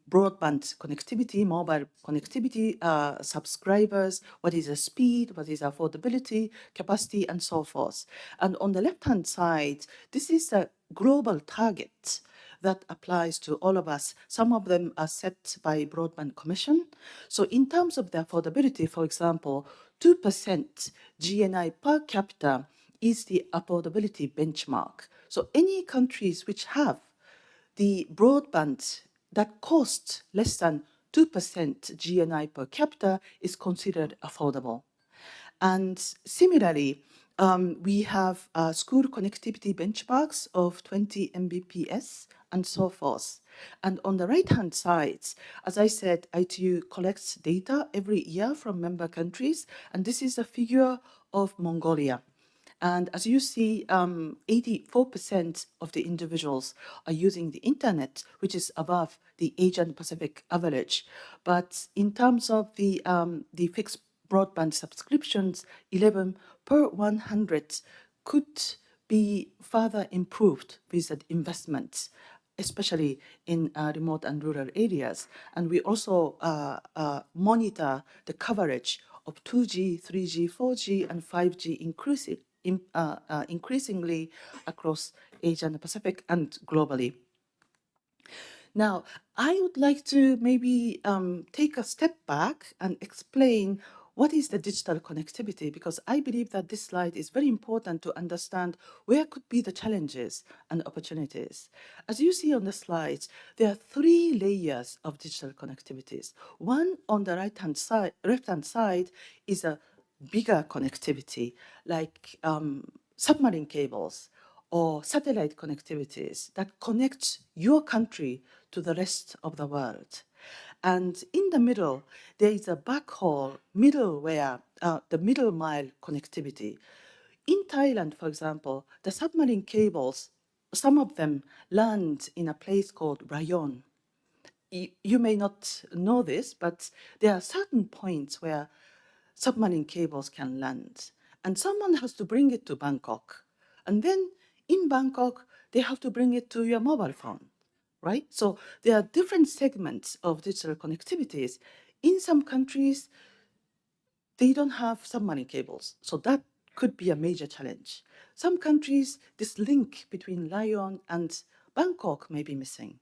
broadband connectivity, mobile connectivity, subscribers, what is the speed, what is affordability, capacity, and so forth. And on the left-hand side, this is a global target that applies to all of us. Some of them are set by Broadband Commission. So in terms of the affordability, for example, 2% GNI per capita is the affordability benchmark. So any countries which have the broadband that costs less than 2% GNI per capita is considered affordable. And similarly, we have school connectivity benchmarks of 20 Mbps and so forth. And on the right-hand side, as I said, ITU collects data every year from member countries, and this is a figure of Mongolia. And as you see, 84% of the individuals are using the internet, which is above the Asian Pacific average. But in terms of the fixed broadband subscriptions, 11 per 100 could be further improved with the investments, especially in remote and rural areas. And we also monitor the coverage of 2G, 3G, 4G, and 5G increasingly across Asia and the Pacific and globally. Now, I would like to maybe take a step back and explain what is the digital connectivity, because I believe that this slide is very important to understand where could be the challenges and opportunities. As you see on the slides, there are 3 layers of digital connectivities. One on the left-hand side is a bigger connectivity, like submarine cables or satellite connectivities that connect your country to the rest of the world. And in the middle, there is a backhaul middleware, the middle mile connectivity. In Thailand, for example, the submarine cables, some of them land in a place called Rayon. You may not know this, but there are certain points where submarine cables can land. And someone has to bring it to Bangkok. And then in Bangkok, they have to bring it to your mobile phone, right? So there are different segments of digital connectivities. In some countries, they don't have submarine cables. So that could be a major challenge. Some countries, this link between Lyon and Bangkok may be missing.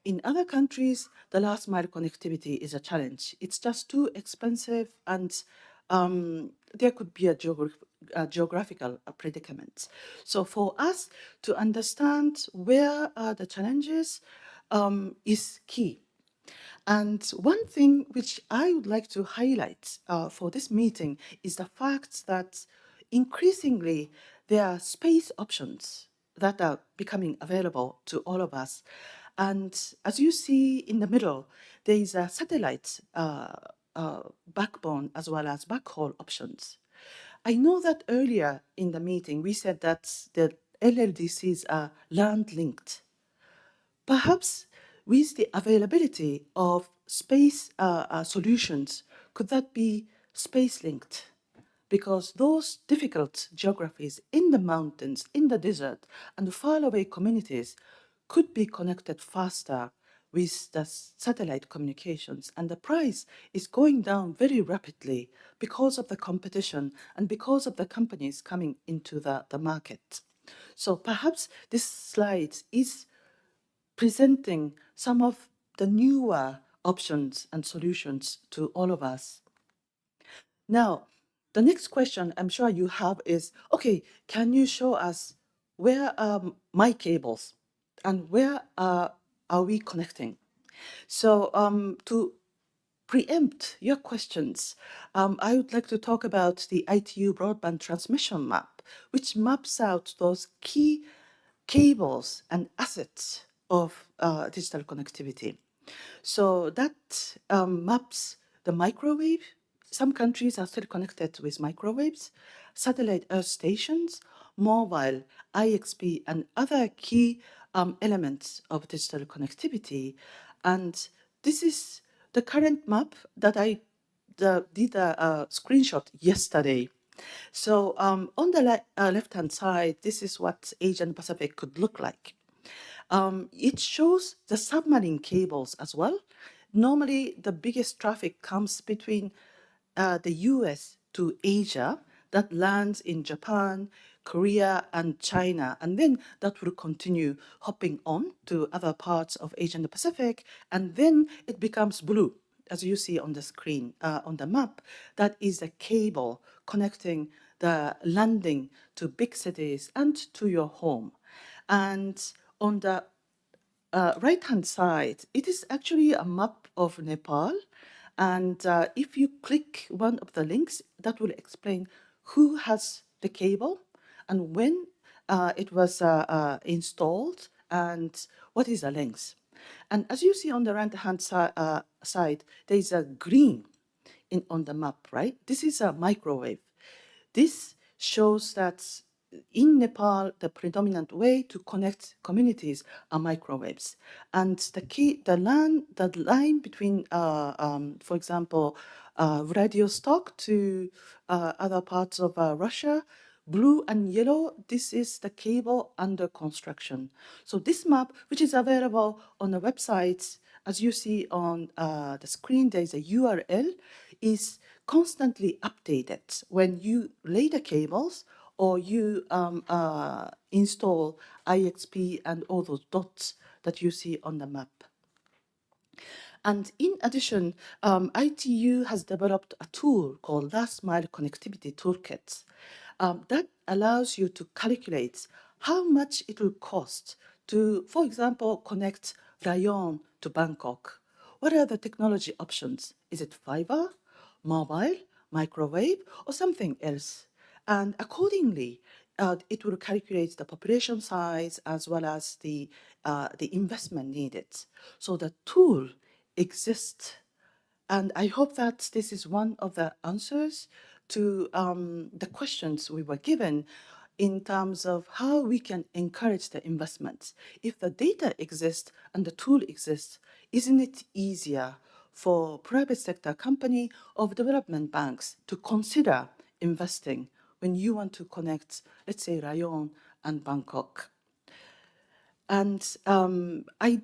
In other countries, the last mile connectivity is a challenge. It's just too expensive, and there could be a geographical predicament. So for us to understand where are the challenges is key. And one thing which I would like to highlight for this meeting is the fact that increasingly there are space options that are becoming available to all of us. And as you see in the middle, there is a satellite backbone as well as backhaul options. I know that earlier in the meeting, we said that the LLDCs are land-linked. Perhaps with the availability of space solutions, could that be space-linked? Because those difficult geographies in the mountains, in the desert, and faraway communities could be connected faster with the satellite communications, and the price is going down very rapidly because of the competition and because of the companies coming into the market. So perhaps this slide is presenting some of the newer options and solutions to all of us. Now, the next question I'm sure you have is, okay, can you show us where are my cables and where are we connecting? So to preempt your questions, I would like to talk about the ITU broadband transmission map, which maps out those key cables and assets of digital connectivity. So that maps the microwave. Some countries are still connected with microwaves, satellite earth stations, mobile, IXP, and other key elements of digital connectivity. And this is the current map that I did a screenshot yesterday. So on the left-hand side, this is what Asian Pacific could look like. It shows the submarine cables as well. Normally, the biggest traffic comes between the US to Asia that lands in Japan, Korea, and China. And then that will continue hopping on to other parts of Asia and the Pacific. And then it becomes blue, as you see on the screen, on the map. That is a cable connecting the landing to big cities and to your home. And on the right-hand side, it is actually a map of Nepal. And if you click one of the links, that will explain who has the cable and when it was installed and what is the length. And as you see on the right-hand side, there is a green on the map, right? This is a microwave. This shows that in Nepal, the predominant way to connect communities are microwaves. And the line between, for example, Vladivostok to other parts of Russia, blue and yellow, this is the cable under construction. So this map, which is available on the website, as you see on the screen, there is a URL, is constantly updated when you lay the cables or you install IXP and all those dots that you see on the map. And in addition, ITU has developed a tool called Last Mile Connectivity Toolkit that allows you to calculate how much it will cost to, for example, connect Rayong to Bangkok. What are the technology options? Is it fiber, mobile, microwave, or something else? And accordingly, it will calculate the population size as well as the investment needed. So the tool exists. And I hope that this is one of the answers to the questions we were given in terms of how we can encourage the investments. If the data exists and the tool exists, isn't it easier for private sector company or development banks to consider investing when you want to connect, let's say, Rayong and Bangkok? And I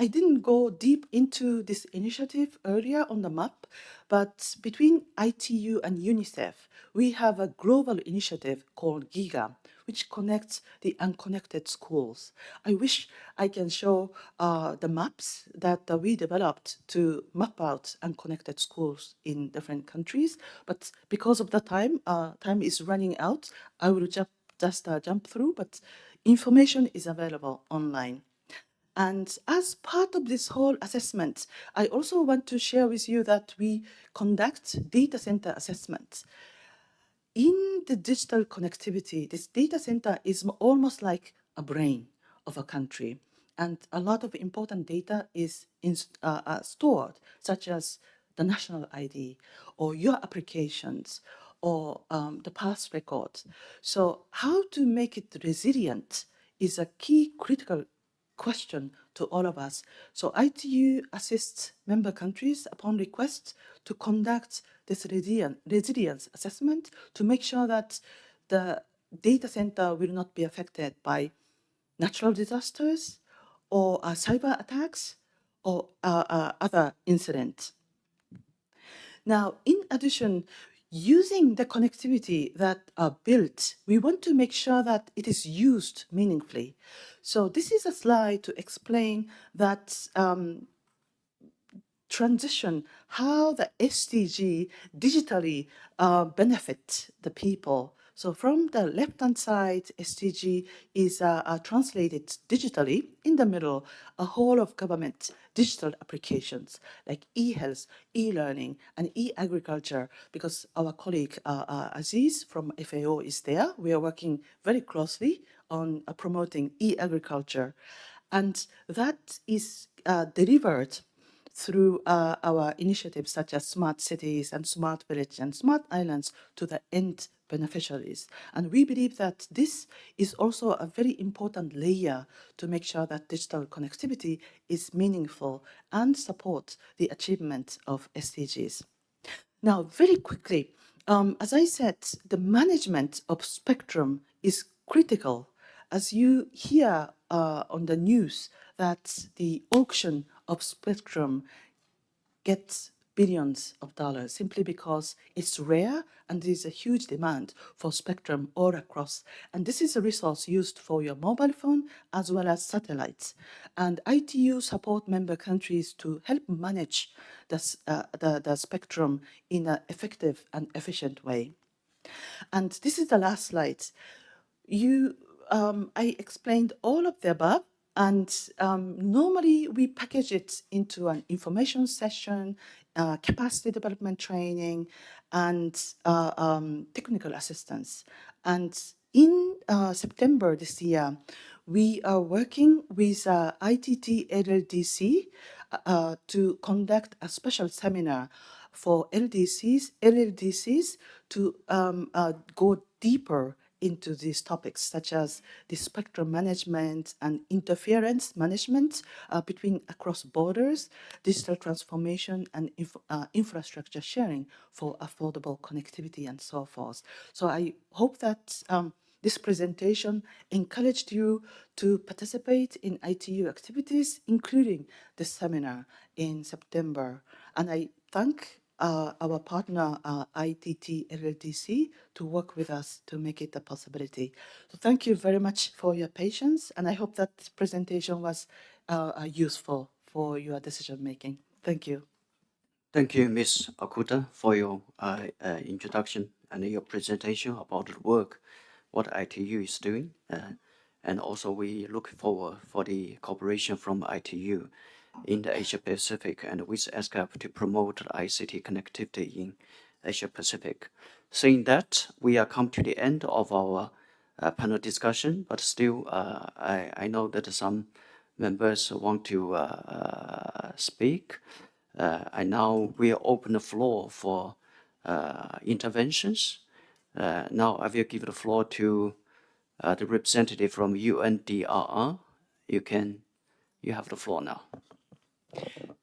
didn't go deep into this initiative earlier on the map, but between ITU and UNICEF, we have a global initiative called GIGA, which connects the unconnected schools. I wish I can show the maps that we developed to map out unconnected schools in different countries, but because of the time is running out, I will just jump through, but information is available online. And as part of this whole assessment, I also want to share with you that we conduct data center assessments. In the digital connectivity, this data center is almost like a brain of a country. And a lot of important data is stored, such as the national ID or your applications or the past records. So how to make it resilient is a key critical question to all of us. So ITU assists member countries upon request to conduct this resilience assessment to make sure that the data center will not be affected by natural disasters or cyber attacks or other incidents. Now, in addition, using the connectivity that are built, we want to make sure that it is used meaningfully. So this is a slide to explain that transition, how the SDG digitally benefit the people. So from the left-hand side, SDG is translated digitally. In the middle, a whole of government digital applications like e-health, e-learning, and e-agriculture, because our colleague Aziz from FAO is there. We are working very closely on promoting e-agriculture. And that is delivered through our initiatives such as smart cities and smart village and smart islands to the end beneficiaries. And we believe that this is also a very important layer to make sure that digital connectivity is meaningful and support the achievement of SDGs. Now, very quickly, as I said, the management of spectrum is critical. As you hear on the news that the auction of spectrum gets billions of dollars simply because it's rare and there's a huge demand for spectrum all across. And this is a resource used for your mobile phone as well as satellites. And ITU support member countries to help manage the spectrum in an effective and efficient way. And this is the last slide. I explained all of the above, and normally we package it into an information session, capacity development training, and technical assistance. And in September this year, we are working with ITT LLDC to conduct a special seminar for LLDCs to go deeper into these topics, such as the spectrum management and interference management between across borders, digital transformation, and infrastructure sharing for affordable connectivity and so forth. So I hope that this presentation encouraged you to participate in ITU activities, including the seminar in September. And I thank our partner, ITT LLDC, to work with us to make it a possibility. So thank you very much for your patience, and I hope that presentation was useful for your decision making. Thank you. Thank you, Ms. Akuta, for your introduction and your presentation about the work what ITU is doing. And also we look forward for the cooperation from ITU in the Asia Pacific and with ESCAP to promote ICT connectivity in Asia Pacific. Saying that, we are come to the end of our panel discussion, but still I know that some members want to speak. And now we open the floor for interventions. Now I will give the floor to the representative from UNDRR. You have the floor now.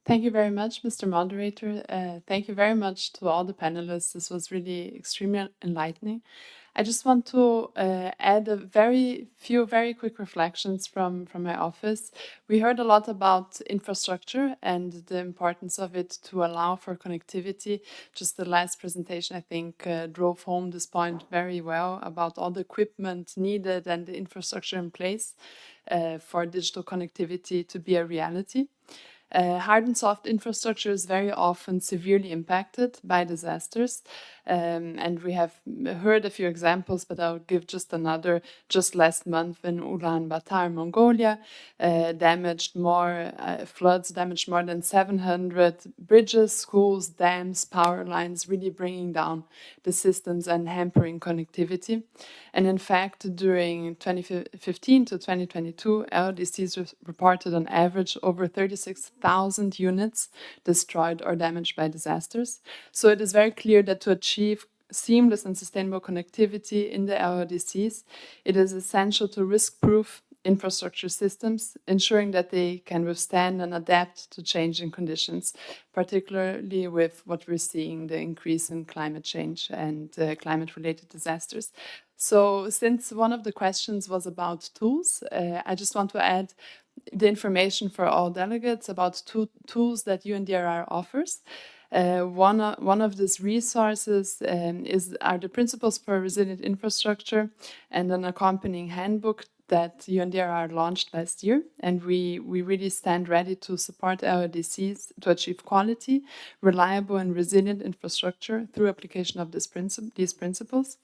Thank you very much, Mr. Moderator. Thank you very much to all the panelists. This was really extremely enlightening. I just want to add a very quick reflections from my office. We heard a lot about infrastructure and the importance of it to allow for connectivity. Just the last presentation, I think, drove home this point very well about all the equipment needed and the infrastructure in place for digital connectivity to be a reality. Hard and soft infrastructure is very often severely impacted by disasters. And we have heard a few examples, but I'll give just another. Just last month in Ulaanbaatar, Mongolia, floods damaged more than 700 bridges, schools, dams, power lines, really bringing down the systems and hampering connectivity. And in fact, during 2015 to 2022, LLDCs reported on average over 36,000 units destroyed or damaged by disasters. So it is very clear that to achieve seamless and sustainable connectivity in the LLDCs, it is essential to risk-proof infrastructure systems, ensuring that they can withstand and adapt to changing conditions, particularly with what we're seeing, the increase in climate change and climate-related disasters. So since one of the questions was about tools, I just want to add the information for all delegates about two tools that UNDRR offers. One of these resources are the Principles for Resilient Infrastructure and an accompanying handbook that UNDRR launched last year. And we really stand ready to support LLDCs to achieve quality, reliable, and resilient infrastructure through application of these principles.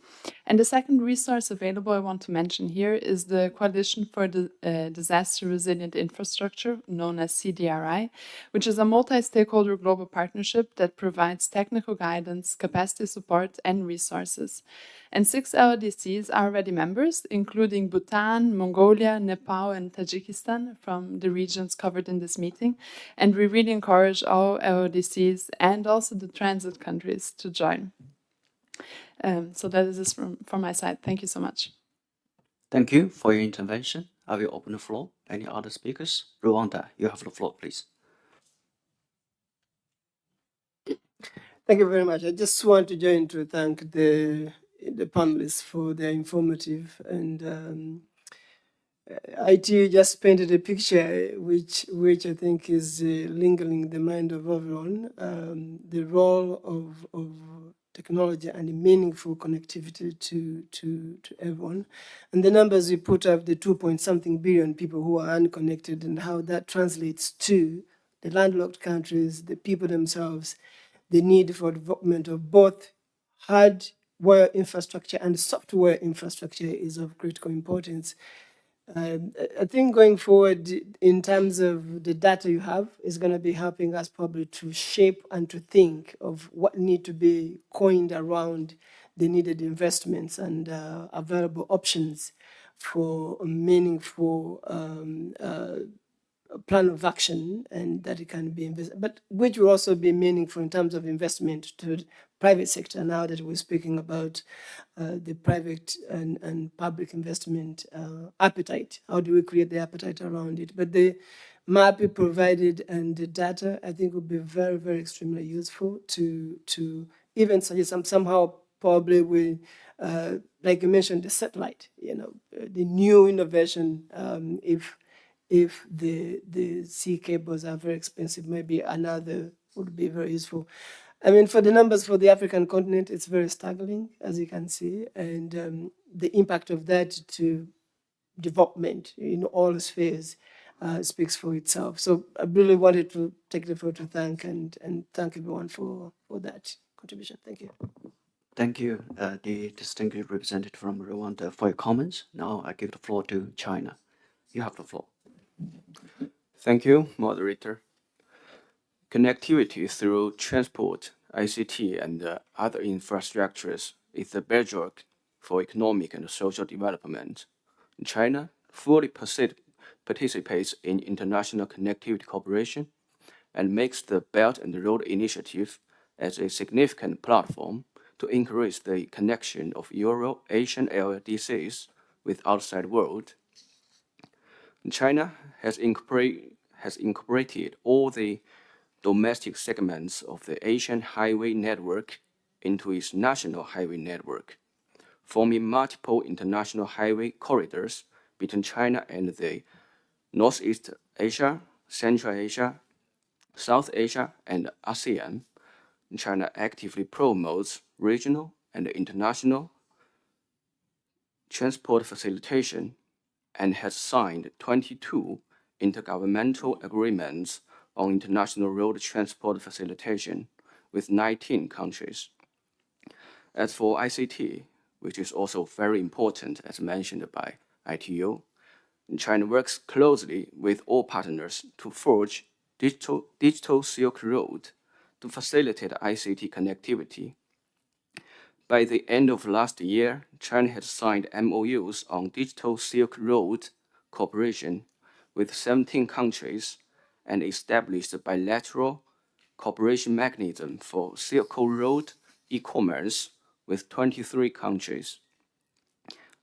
And the second resource available I want to mention here is the Coalition for Disaster Resilient Infrastructure, known as CDRI, which is a multi-stakeholder global partnership that provides technical guidance, capacity support, and resources. And 6 LLDCs are already members, including Bhutan, Mongolia, Nepal, and Tajikistan from the regions covered in this meeting. And we really encourage all LLDCs and also the transit countries to join. So that is this from my side. Thank you so much. Thank you for your intervention. I will open the floor. Any other speakers? Rwanda, you have the floor, please. Thank you very much. I just want to join to thank the panelists for their informative and IT just painted a picture which I think is lingering in the mind of everyone. The role of technology and the meaningful connectivity to everyone. And the numbers you put up, the 2-point-something billion people who are unconnected, and how that translates to the landlocked countries, the people themselves, the need for development of both hardware infrastructure and software infrastructure is of critical importance. I think going forward, in terms of the data you have, is going to be helping us probably to shape and to think of what need to be coined around the needed investments and available options for a meaningful plan of action, and that it can be invested, but which will also be meaningful in terms of investment to the private sector. Now that we're speaking about the private and public investment appetite, how do we create the appetite around it? But the map you provided and the data, I think, would be very, very extremely useful to even suggest somehow probably we, like you mentioned, the satellite, the new innovation, if the sea cables are very expensive, maybe another would be very useful. I mean, for the numbers for the African continent, it's very staggering, as you can see, and the impact of that to development in all spheres speaks for itself. So I really wanted to take the floor to thank and thank everyone for that contribution. Thank you. Thank you, the distinguished representative from Rwanda, for your comments. Now I give the floor to China. You have the floor. Thank you, moderator. Connectivity through transport, ICT, and other infrastructures is the bedrock for economic and social development. China fully participates in international connectivity cooperation and makes the Belt and Road Initiative as a significant platform to increase the connection of Euro-Asian LLDCs with outside world. China has incorporated all the domestic segments of the Asian highway network into its national highway network, forming multiple international highway corridors between China and the Northeast Asia, Central Asia, South Asia, and ASEAN. China actively promotes regional and international transport facilitation and has signed 22 intergovernmental agreements on international road transport facilitation with 19 countries. As for ICT, which is also very important as mentioned by ITU, China works closely with all partners to forge digital Silk Road to facilitate ICT connectivity. By the end of last year, China has signed MOUs on digital Silk Road cooperation with 17 countries and established a bilateral cooperation mechanism for Silk Road e-commerce with 23 countries.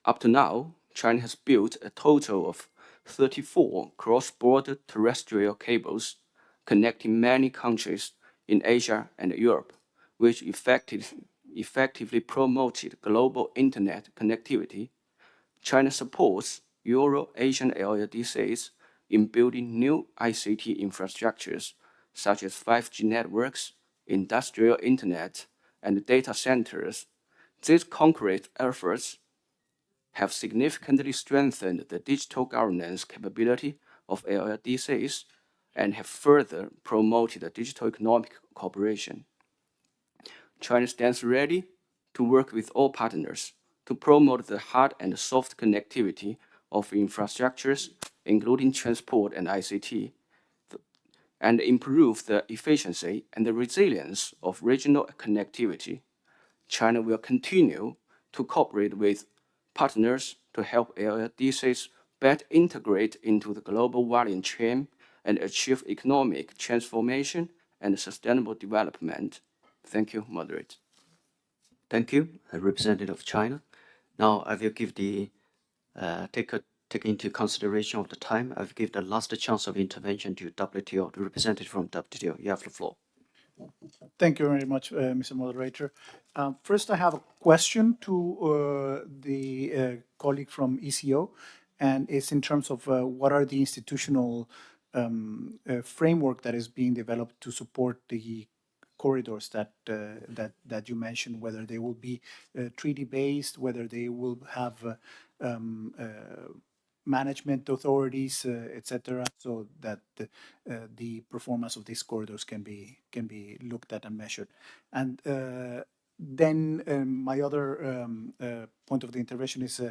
Up to now, China has built a total of 34 cross-border terrestrial cables connecting many countries in Asia and Europe, which effectively promoted global internet connectivity. China supports Euro-Asian LLDCs in building new ICT infrastructures, such as 5G networks, industrial internet, and data centers. These concrete efforts have significantly strengthened the digital governance capability of LLDCs and have further promoted digital economic cooperation. China stands ready to work with all partners to promote the hard and soft connectivity of infrastructures, including transport and ICT, and improve the efficiency and the resilience of regional connectivity. China will continue to cooperate with partners to help LLDCs better integrate into the global value chain and achieve economic transformation and sustainable development. Thank you, Moderator. Thank you, representative of China. Now I will give the take into consideration of the time. I will give the last chance of intervention to WTO, the representative from WTO. You have the floor. Thank you very much, Mr. Moderator. First, I have a question to the colleague from ECO, and it's in terms of what are the institutional framework that is being developed to support the corridors that you mentioned, whether they will be treaty-based, whether they will have management authorities, etc., so that the performance of these corridors can be looked at and measured. And then my other point of the intervention is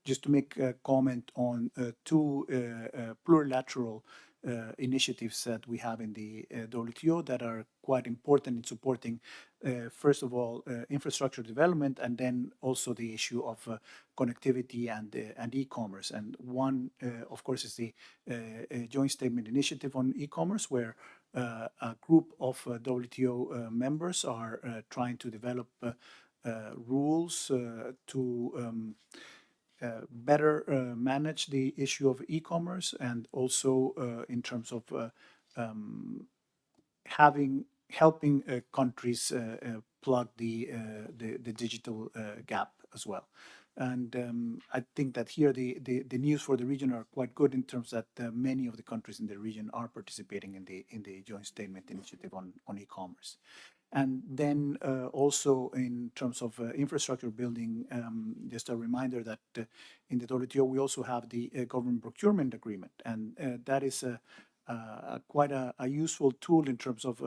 just to make a comment on two plurilateral initiatives that we have in the WTO that are quite important in supporting, first of all, infrastructure development, and then also the issue of connectivity and e-commerce. And one, of course, is the Joint Statement Initiative on e-commerce, where a group of WTO members are trying to develop rules to better manage the issue of e-commerce, and also in terms of helping countries plug the digital gap as well. And I think that here the news for the region are quite good in terms that many of the countries in the region are participating in the Joint Statement Initiative on e-commerce. And then also in terms of infrastructure building, just a reminder that in the WTO we also have the government procurement agreement, and that is quite a useful tool in terms of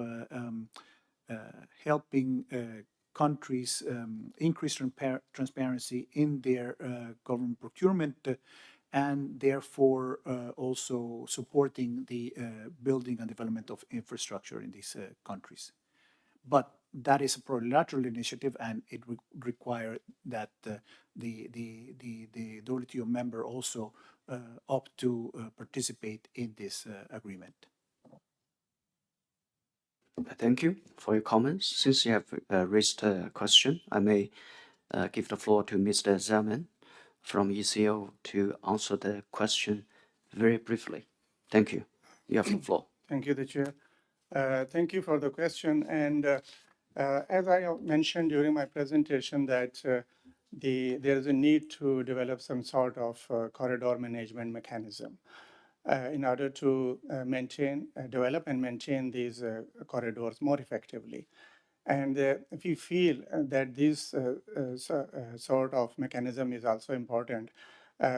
helping countries increase transparency in their government procurement, and therefore also supporting the building and development of infrastructure in these countries. But that is a plurilateral initiative, and it would require that the WTO member also opt to participate in this agreement. Thank you for your comments. Since you have raised a question, I may give the floor to Mr. Zellman from ECO to answer the question very briefly. Thank you. You have the floor. Thank you, the Chair. Thank you for the question. And as I mentioned during my presentation, that there is a need to develop some sort of corridor management mechanism in order to develop and maintain these corridors more effectively. And if you feel that this sort of mechanism is also important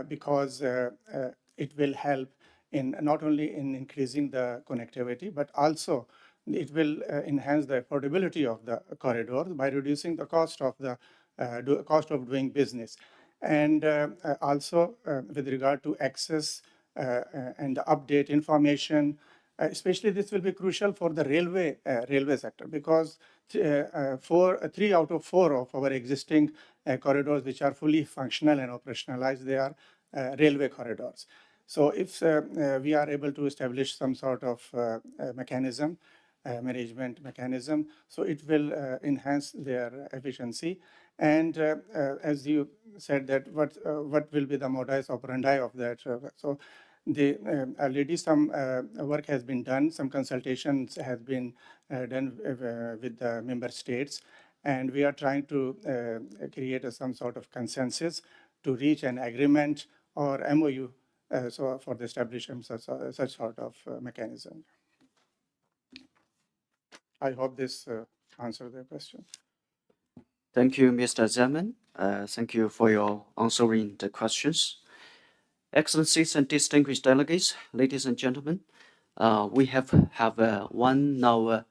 because it will help in not only in increasing the connectivity, but also it will enhance the affordability of the corridor by reducing the cost of doing business. And also with regard to access and update information, especially this will be crucial for the railway sector, because 3 out of 4 of our existing corridors which are fully functional and operationalized, they are railway corridors. So if we are able to establish some sort of management mechanism, so it will enhance their efficiency. And as you said, that what will be the modus operandi of that? So already some work has been done, some consultations have been done with the member states, and we are trying to create some sort of consensus to reach an agreement or MOU so for the establishment of such sort of mechanism. I hope this answers the question. Thank you, Mr. Zeman. Thank you for your answering the questions. Excellencies and distinguished delegates, ladies and gentlemen, we have a 1 hour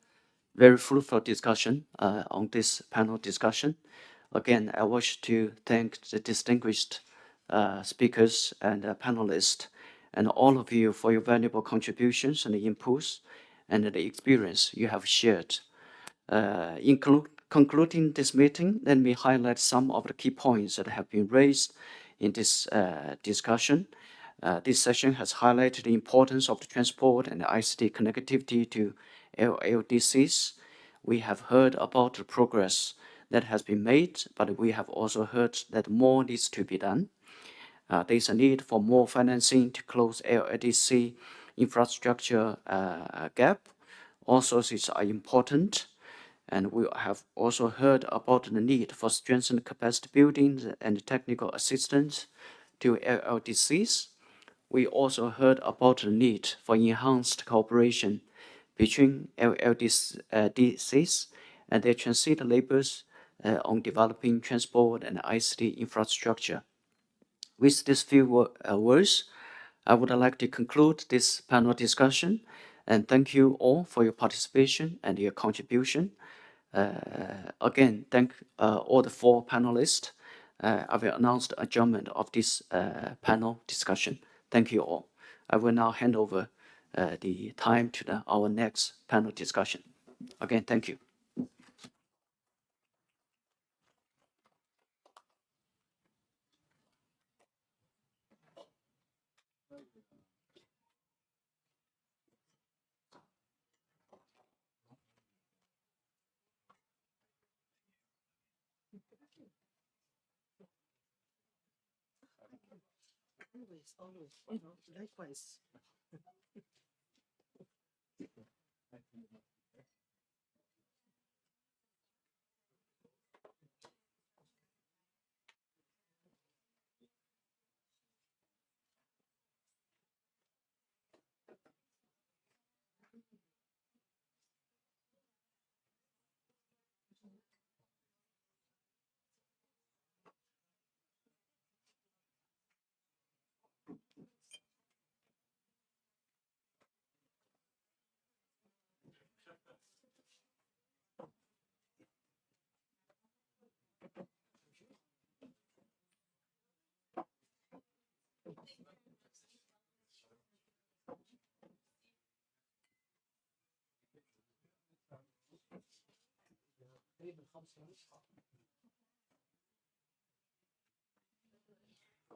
very fruitful discussion on this panel discussion. Again, I wish to thank the distinguished speakers and panelists and all of you for your valuable contributions and inputs and the experience you have shared. In concluding this meeting, let me highlight some of the key points that have been raised in this discussion. This session has highlighted the importance of the transport and ICT connectivity to LLDCs. We have heard about the progress that has been made, but we have also heard that more needs to be done. There is a need for more financing to close LLDC infrastructure gap. All sources are important. And we have also heard about the need for strengthened capacity building and technical assistance to LLDCs. We also heard about the need for enhanced cooperation between LLDCs and their transit labors on developing transport and ICT infrastructure. With these few words, I would like to conclude this panel discussion and thank you all for your participation and your contribution. Again, thank all the 4 panelists. I will announce the adjournment of this panel discussion. Thank you all. I will now hand over the time to our next panel discussion. Again, thank you. Always, likewise.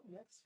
Yes.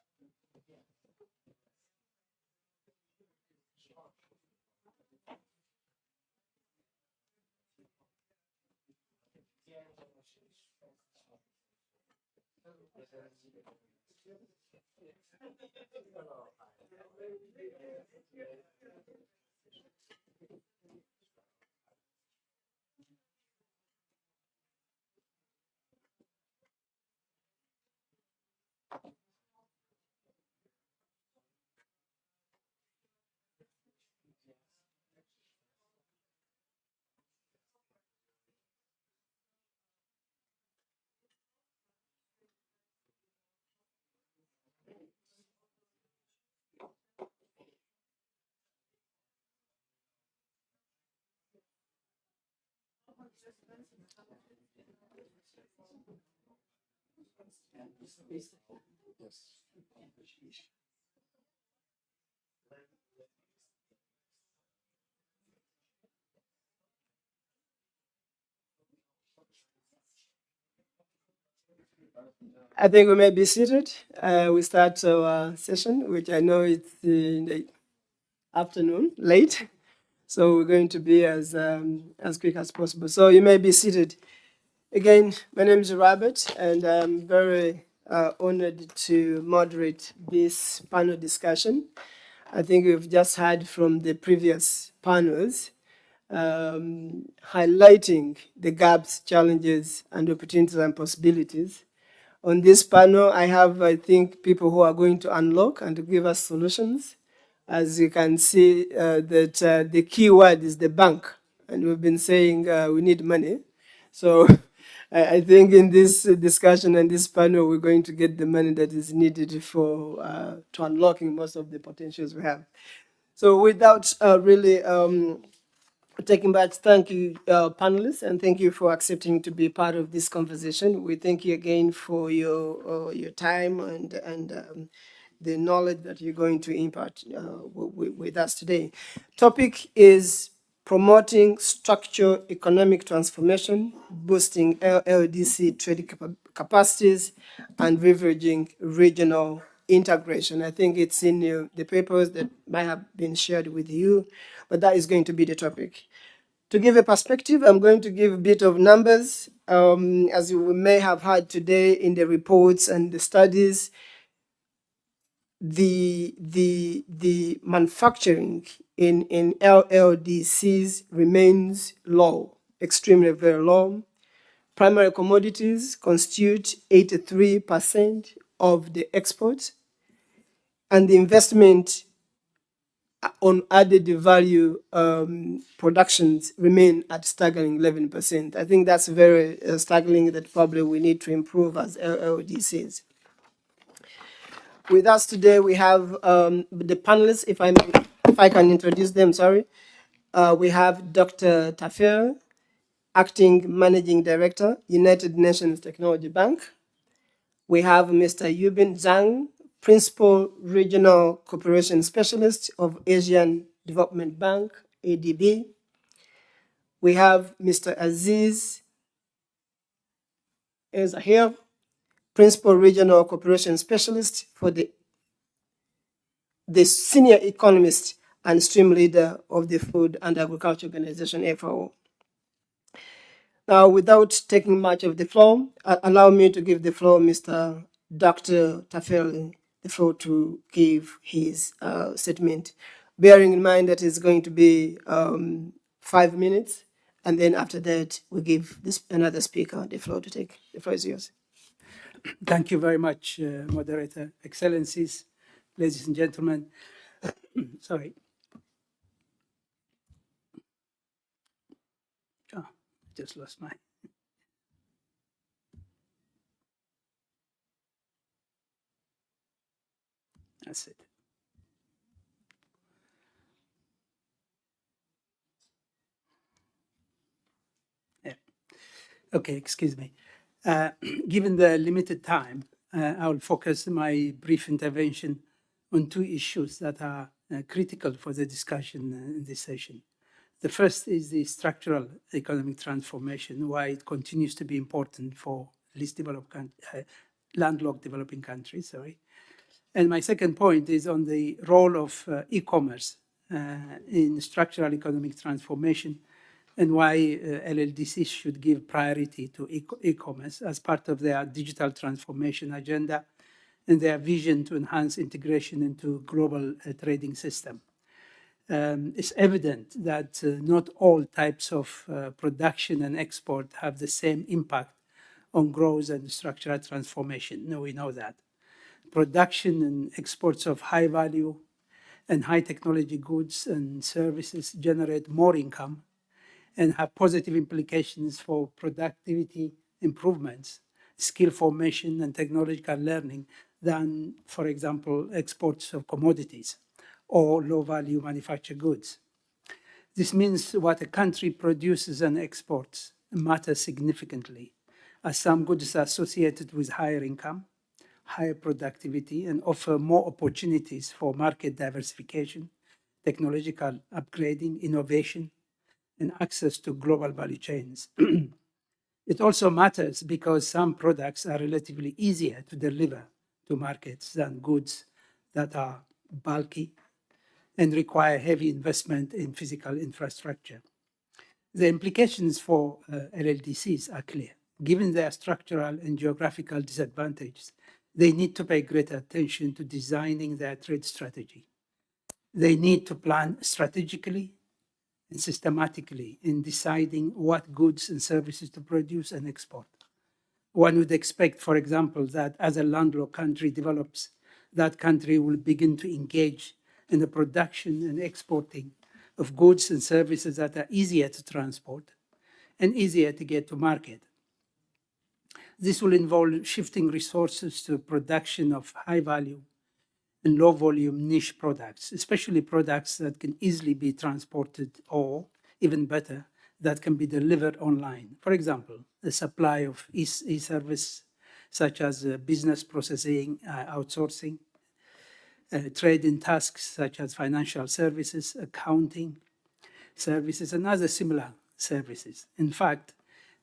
I think we may be seated. We start our session, which I know it's in the afternoon, late. So we're going to be as quick as possible. So you may be seated. Again, my name is Robert, and I'm very honored to moderate this panel discussion. I think we've just heard from the previous panels highlighting the gaps, challenges, and opportunities and possibilities On this panel, I have, I think, people who are going to unlock and to give us solutions. As you can see, that the key word is the bank, and we've been saying we need money. So I think in this discussion and this panel, we're going to get the money that is needed for to unlocking most of the potentials we have. So without really taking back, thank you, panelists, and thank you for accepting to be part of this conversation. We thank you again for your time and the knowledge that you're going to impart with us today. Topic is promoting structural economic transformation, boosting LLDC trade capacities, and leveraging regional integration. I think it's in the papers that might have been shared with you, but that is going to be the topic. To give a perspective, I'm going to give a bit of numbers. As you may have heard today in the reports and the studies, the manufacturing in LLDCs remains low, extremely very low. Primary commodities constitute 83% of the exports, and the investment on added value productions remain at staggering 11%. I think that's very staggering, that probably we need to improve as LLDCs. With us today, we have the panelists, if I can introduce them, sorry. We have Dr. Tafel, Acting Managing Director, United Nations Technology Bank. We have Mr. Yubin Zhang, Principal Regional Cooperation Specialist of Asian Development Bank, ADB. We have Mr. Aziz Ezahir, Principal Regional Cooperation Specialist for the Senior Economist and Stream Leader of the Food and Agriculture Organization, FAO. Now, without taking much of the floor, allow me to give the floor Mr. Dr. Tafel the floor to give his statement, bearing in mind that it's going to be 5 minutes, and then after that, we give another speaker the floor to take. The floor is yours. Thank you very much, Moderator. Excellencies, ladies and gentlemen. Sorry. Oh, just lost my... That's it. Yeah. Okay, excuse me. Given the limited time, I will focus my brief intervention on two issues that are critical for the discussion in this session. The first is the structural economic transformation, why it continues to be important for least developed landlocked developing countries. And my second point is on the role of e-commerce in structural economic transformation, and why LLDC should give priority to e-commerce as part of their digital transformation agenda and their vision to enhance integration into global trading system. It's evident that not all types of production and export have the same impact on growth and structural transformation. No, we know that. Production and exports of high value and high technology goods and services generate more income and have positive implications for productivity improvements, skill formation, and technological learning than, for example, exports of commodities or low-value manufactured goods. This means what a country produces and exports matters significantly, as some goods are associated with higher income, higher productivity, and offer more opportunities for market diversification, technological upgrading, innovation, and access to global value chains. It also matters because some products are relatively easier to deliver to markets than goods that are bulky and require heavy investment in physical infrastructure. The implications for LLDCs are clear. Given their structural and geographical disadvantages, they need to pay greater attention to designing their trade strategy. They need to plan strategically and systematically in deciding what goods and services to produce and export. One would expect, for example, that as a landlocked country develops, that country will begin to engage in the production and exporting of goods and services that are easier to transport and easier to get to market. This will involve shifting resources to production of high value and low volume niche products, especially products that can easily be transported or, even better, that can be delivered online. For example, the supply of e-service such as business processing, outsourcing, trade in tasks such as financial services, accounting services, and other similar services. In fact,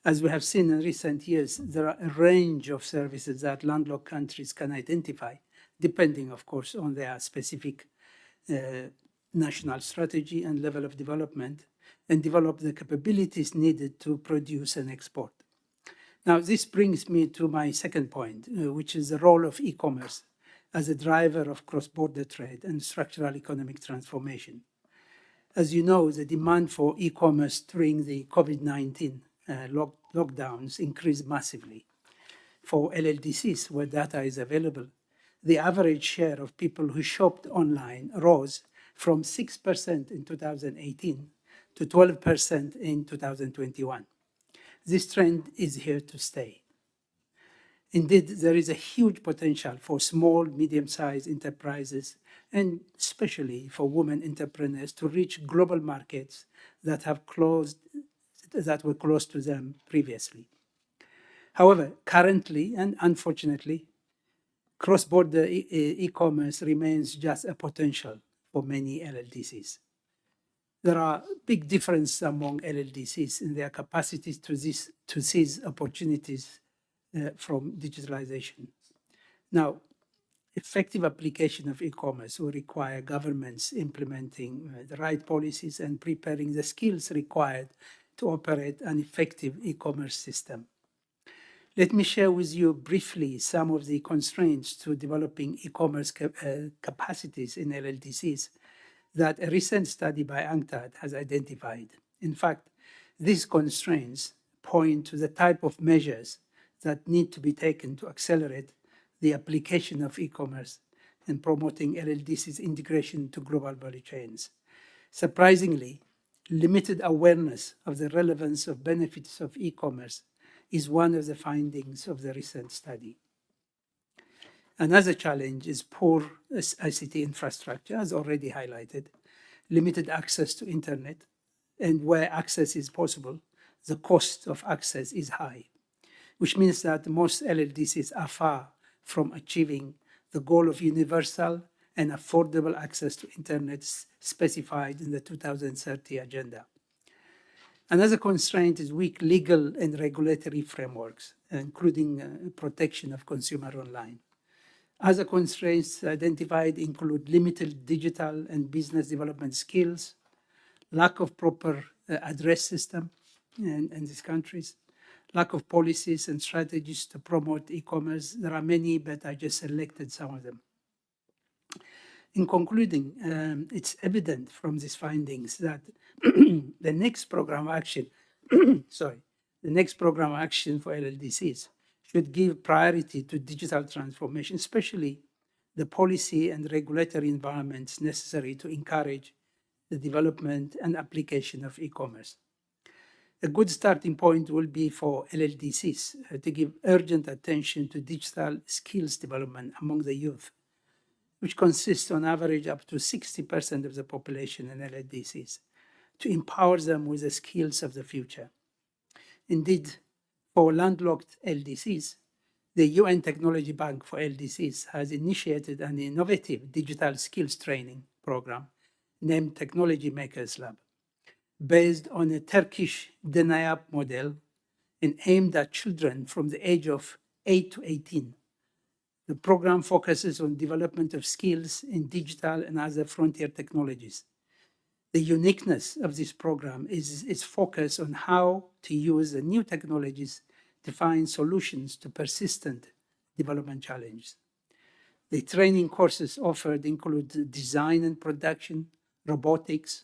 as we have seen in recent years, there are a range of services that landlocked countries can identify, depending, of course, on their specific national strategy and level of development, and develop the capabilities needed to produce and export. Now, this brings me to my second point, which is the role of e-commerce as a driver of cross-border trade and structural economic transformation. As you know, the demand for e-commerce during the COVID-19 lockdowns increased massively. For LLDCs, where data is available, the average share of people who shopped online rose from 6% in 2018 to 12% in 2021. This trend is here to stay. Indeed, there is a huge potential for small, medium-sized enterprises, and especially for women entrepreneurs, to reach global markets that were close to them previously. However, currently and unfortunately, cross-border e-commerce remains just a potential for many LLDCs. There are big differences among LLDCs in their capacities to seize opportunities from digitalization. Now, effective application of e-commerce will require governments implementing the right policies and preparing the skills required to operate an effective e-commerce system. Let me share with you briefly some of the constraints to developing e-commerce capacities in LLDCs that a recent study by UNCTAD has identified. In fact, these constraints point to the type of measures that need to be taken to accelerate the application of e-commerce and promoting LLDC's integration to global value chains. Surprisingly, limited awareness of the relevance of benefits of e-commerce is one of the findings of the recent study. Another challenge is poor ICT infrastructure, as already highlighted, limited access to internet, and where access is possible, the cost of access is high, which means that most LLDCs are far from achieving the goal of universal and affordable access to internet specified in the 2030 agenda. Another constraint is weak legal and regulatory frameworks, including protection of consumer online. Other constraints identified include limited digital and business development skills, lack of proper address system in these countries, lack of policies and strategies to promote e-commerce. There are many, but I just selected some of them. In concluding, it's evident from these findings that the next program action, the next program action for LLDCs should give priority to digital transformation, especially the policy and regulatory environments necessary to encourage the development and application of e-commerce. A good starting point will be for LLDCs to give urgent attention to digital skills development among the youth, which consists on average up to 60% of the population in LLDCs, to empower them with the skills of the future. Indeed, for landlocked LDCs, the UN Technology Bank for LDCs has initiated an innovative digital skills training program named Technology Makers Lab, based on a Turkish DENAYAP model and aimed at children from the age of 8 to 18. The program focuses on development of skills in digital and other frontier technologies. The uniqueness of this program is its focus on how to use the new technologies to find solutions to persistent development challenges. The training courses offered include design and production, robotics,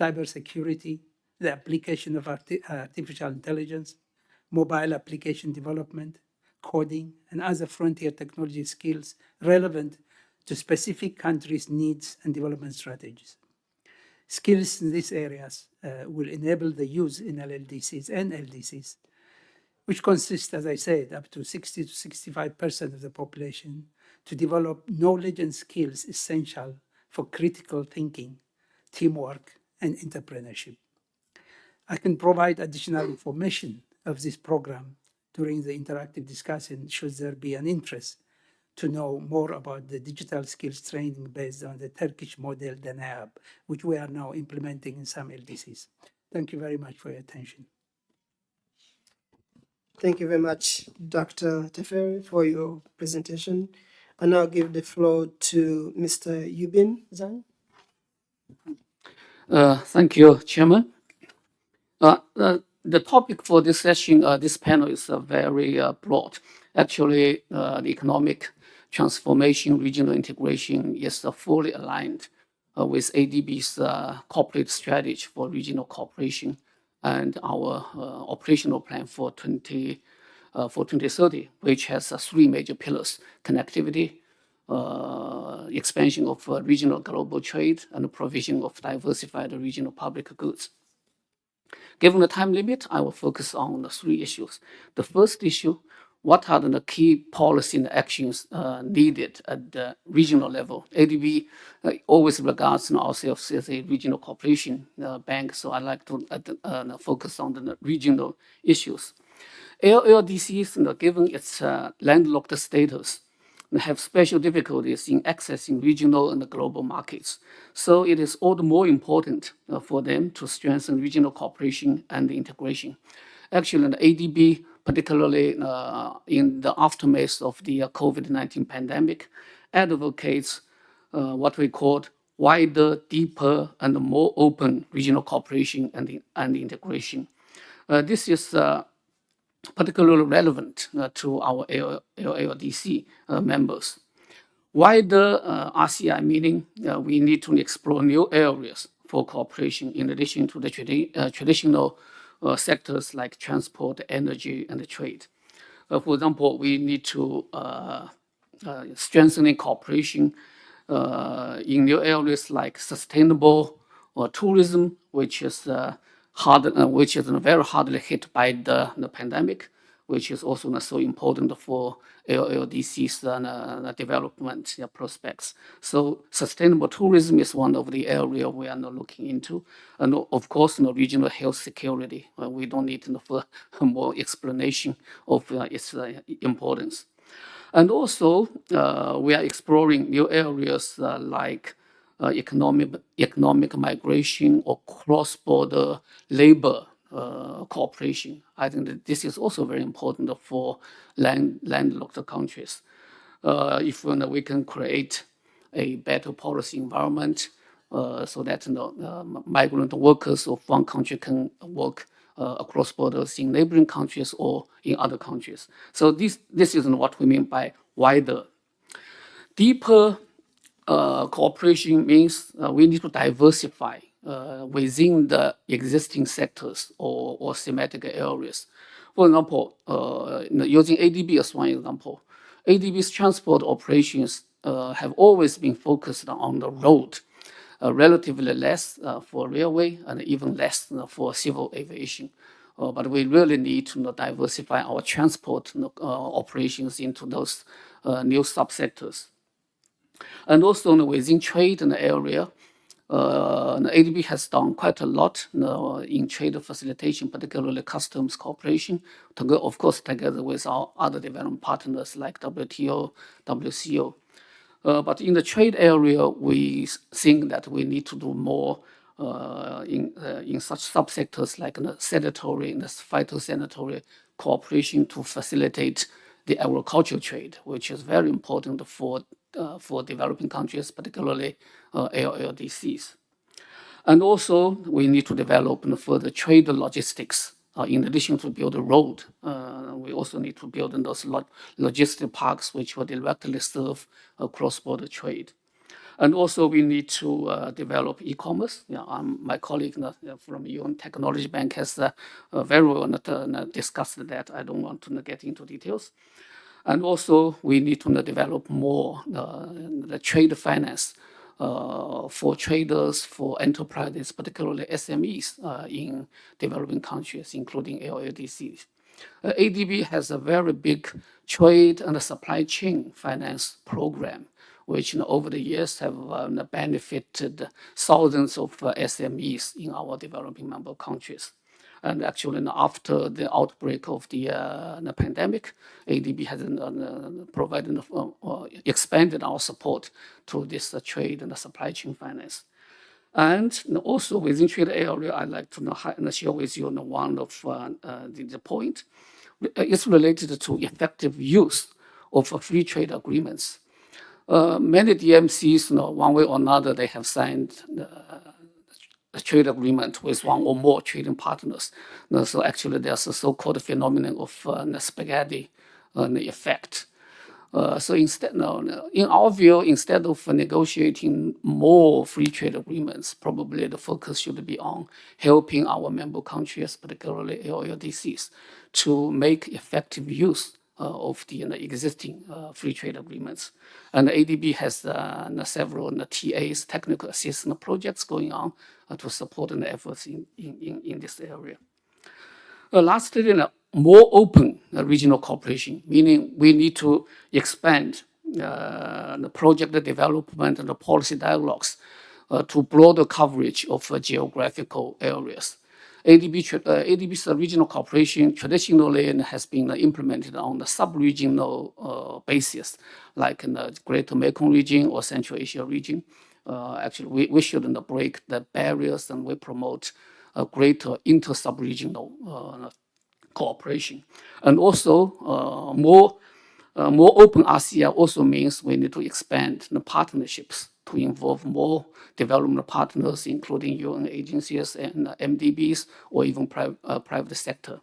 cybersecurity, the application of artificial intelligence, mobile application development, coding, and other frontier technology skills relevant to specific countries' needs and development strategies. Skills in these areas will enable the use in LLDCs and LDCs, which consist, as I said, up to 60 to 65% of the population, to develop knowledge and skills essential for critical thinking, teamwork, and entrepreneurship. I can provide additional information of this program during the interactive discussion should there be an interest to know more about the digital skills training based on the Turkish model, the NAB, which we are now implementing in some LDCs. Thank you very much for your attention. Thank you very much, Dr. Teferi, for your presentation. I now give the floor to Mr. Yubin Zhang. Thank you, Chairman. The topic for this session, this panel is very broad. Actually, the economic transformation, regional integration is fully aligned with ADB's corporate strategy for regional cooperation and our operational plan for 2030, which has three major pillars: connectivity, expansion of regional global trade, and the provision of diversified regional public goods. Given the time limit, I will focus on the three issues. The first issue, what are the key policy and actions needed at the regional level? ADB always regards ourselves as a regional cooperation bank, so I like to focus on the regional issues. LLDCs, given its landlocked status, have special difficulties in accessing regional and global markets. So it is all the more important for them to strengthen regional cooperation and integration. Actually, the ADB, particularly in the aftermath of the COVID-19 pandemic, advocates what we call wider, deeper, and more open regional cooperation and integration. This is particularly relevant to our LLDC members. Wider RCI meaning we need to explore new areas for cooperation in addition to the traditional sectors like transport, energy, and trade. For example, we need to strengthen cooperation in new areas like sustainable tourism, which is very hardly hit by the pandemic, which is also so important for LLDC's development prospects. So sustainable tourism is one of the areas we are now looking into. And of course, regional health security. We don't need for more explanation of its importance. And also, we are exploring new areas like economic migration or cross-border labor cooperation. I think that this is also very important for landlocked countries. If we can create a better policy environment so that migrant workers of one country can work across borders in neighboring countries or in other countries. So this is what we mean by wider. Deeper cooperation means we need to diversify within the existing sectors or thematic areas. For example, using ADB as one example, ADB's transport operations have always been focused on the road, relatively less for railway and even less for civil aviation. But we really need to diversify our transport operations into those new subsectors. And also within trade in the area, the ADB has done quite a lot in trade facilitation, particularly customs cooperation, of course, together with our other development partners like WTO, WCO. But in the trade area, we think that we need to do more in such subsectors like the sanitary and the phytosanitary cooperation to facilitate the agricultural trade, which is very important for developing countries, particularly LLDCs. And also, we need to develop further trade logistics. In addition to build a road, we also need to build those logistic parks which will directly serve cross-border trade. And also we need to develop e-commerce. My colleague from UN Technology Bank has very well discussed that. I don't want to get into details. And also we need to develop more the trade finance for traders, for enterprises, particularly SMEs in developing countries, including LLDCs. ADB has a very big trade and supply chain finance program, which over the years have benefited thousands of SMEs in our developing member countries. And actually, after the outbreak of the pandemic, ADB has provided expanded our support to this trade and supply chain finance. And also within trade area, I'd like to share with you one of the point. It's related to effective use of free trade agreements. Many DMCs, one way or another, they have signed a trade agreement with one or more trading partners. So actually, there's a so-called phenomenon of spaghetti effect. So instead, in our view, instead of negotiating more free trade agreements, probably the focus should be on helping our member countries, particularly LLDCs, to make effective use of the existing free trade agreements. And ADB has several TAs, technical assistance projects going on to support the efforts in this area. Lastly, more open regional cooperation, meaning we need to expand the project development and the policy dialogues to broader coverage of geographical areas. ADB's regional cooperation traditionally has been implemented on the sub-regional basis, like in the Greater Mekong region or Central Asia region. Actually, we shouldn't break the barriers, and we promote a greater inter-sub-regional cooperation. And also, more open RCI also means we need to expand the partnerships to involve more development partners, including UN agencies and MDBs, or even private sector.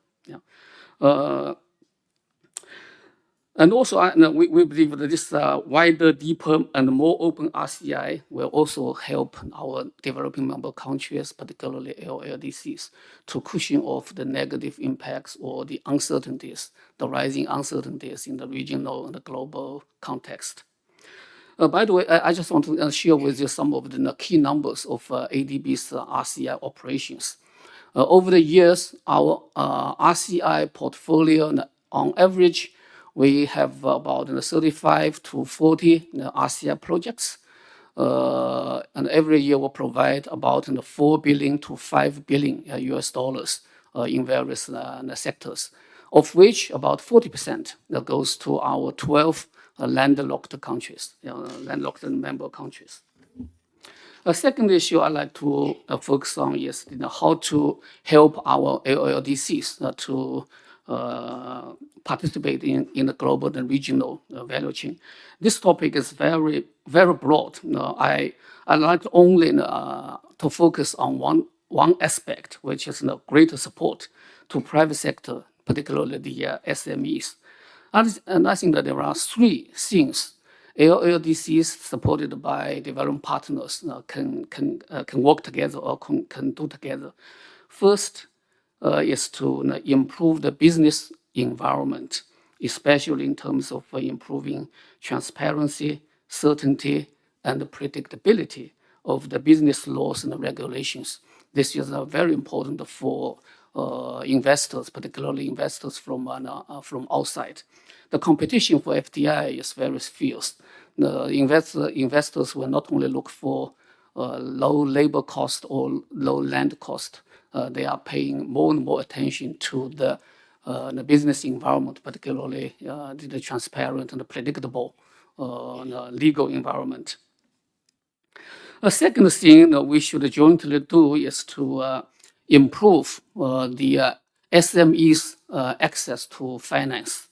And also, we believe that this wider, deeper, and more open RCI will also help our developing member countries, particularly LLDCs, to cushion off the negative impacts or the uncertainties, the rising uncertainties in the regional and the global context. By the way, I just want to share with you some of the key numbers of ADB's RCI operations. Over the years, our RCI portfolio, on average, we have about 35 to 40 RCI projects. And every year we provide about $4 billion to $5 billion US dollars in various sectors, of which about 40% goes to our 12 landlocked countries, landlocked member countries. A second issue I'd like to focus on is how to help our LLDCs to participate in the global and regional value chain. This topic is very, very broad. I like only to focus on one aspect, which is greater support to private sector, particularly the SMEs. And I think that there are three things LLDCs supported by development partners can work together or can do together. First is to improve the business environment, especially in terms of improving transparency, certainty, and predictability of the business laws and regulations. This is very important for investors, particularly investors from outside. The competition for FDI is very fierce. The investors will not only look for low labor cost or low land cost, they are paying more and more attention to the business environment, particularly the transparent and the predictable legal environment. A second thing we should jointly do is to improve the SMEs' access to finance.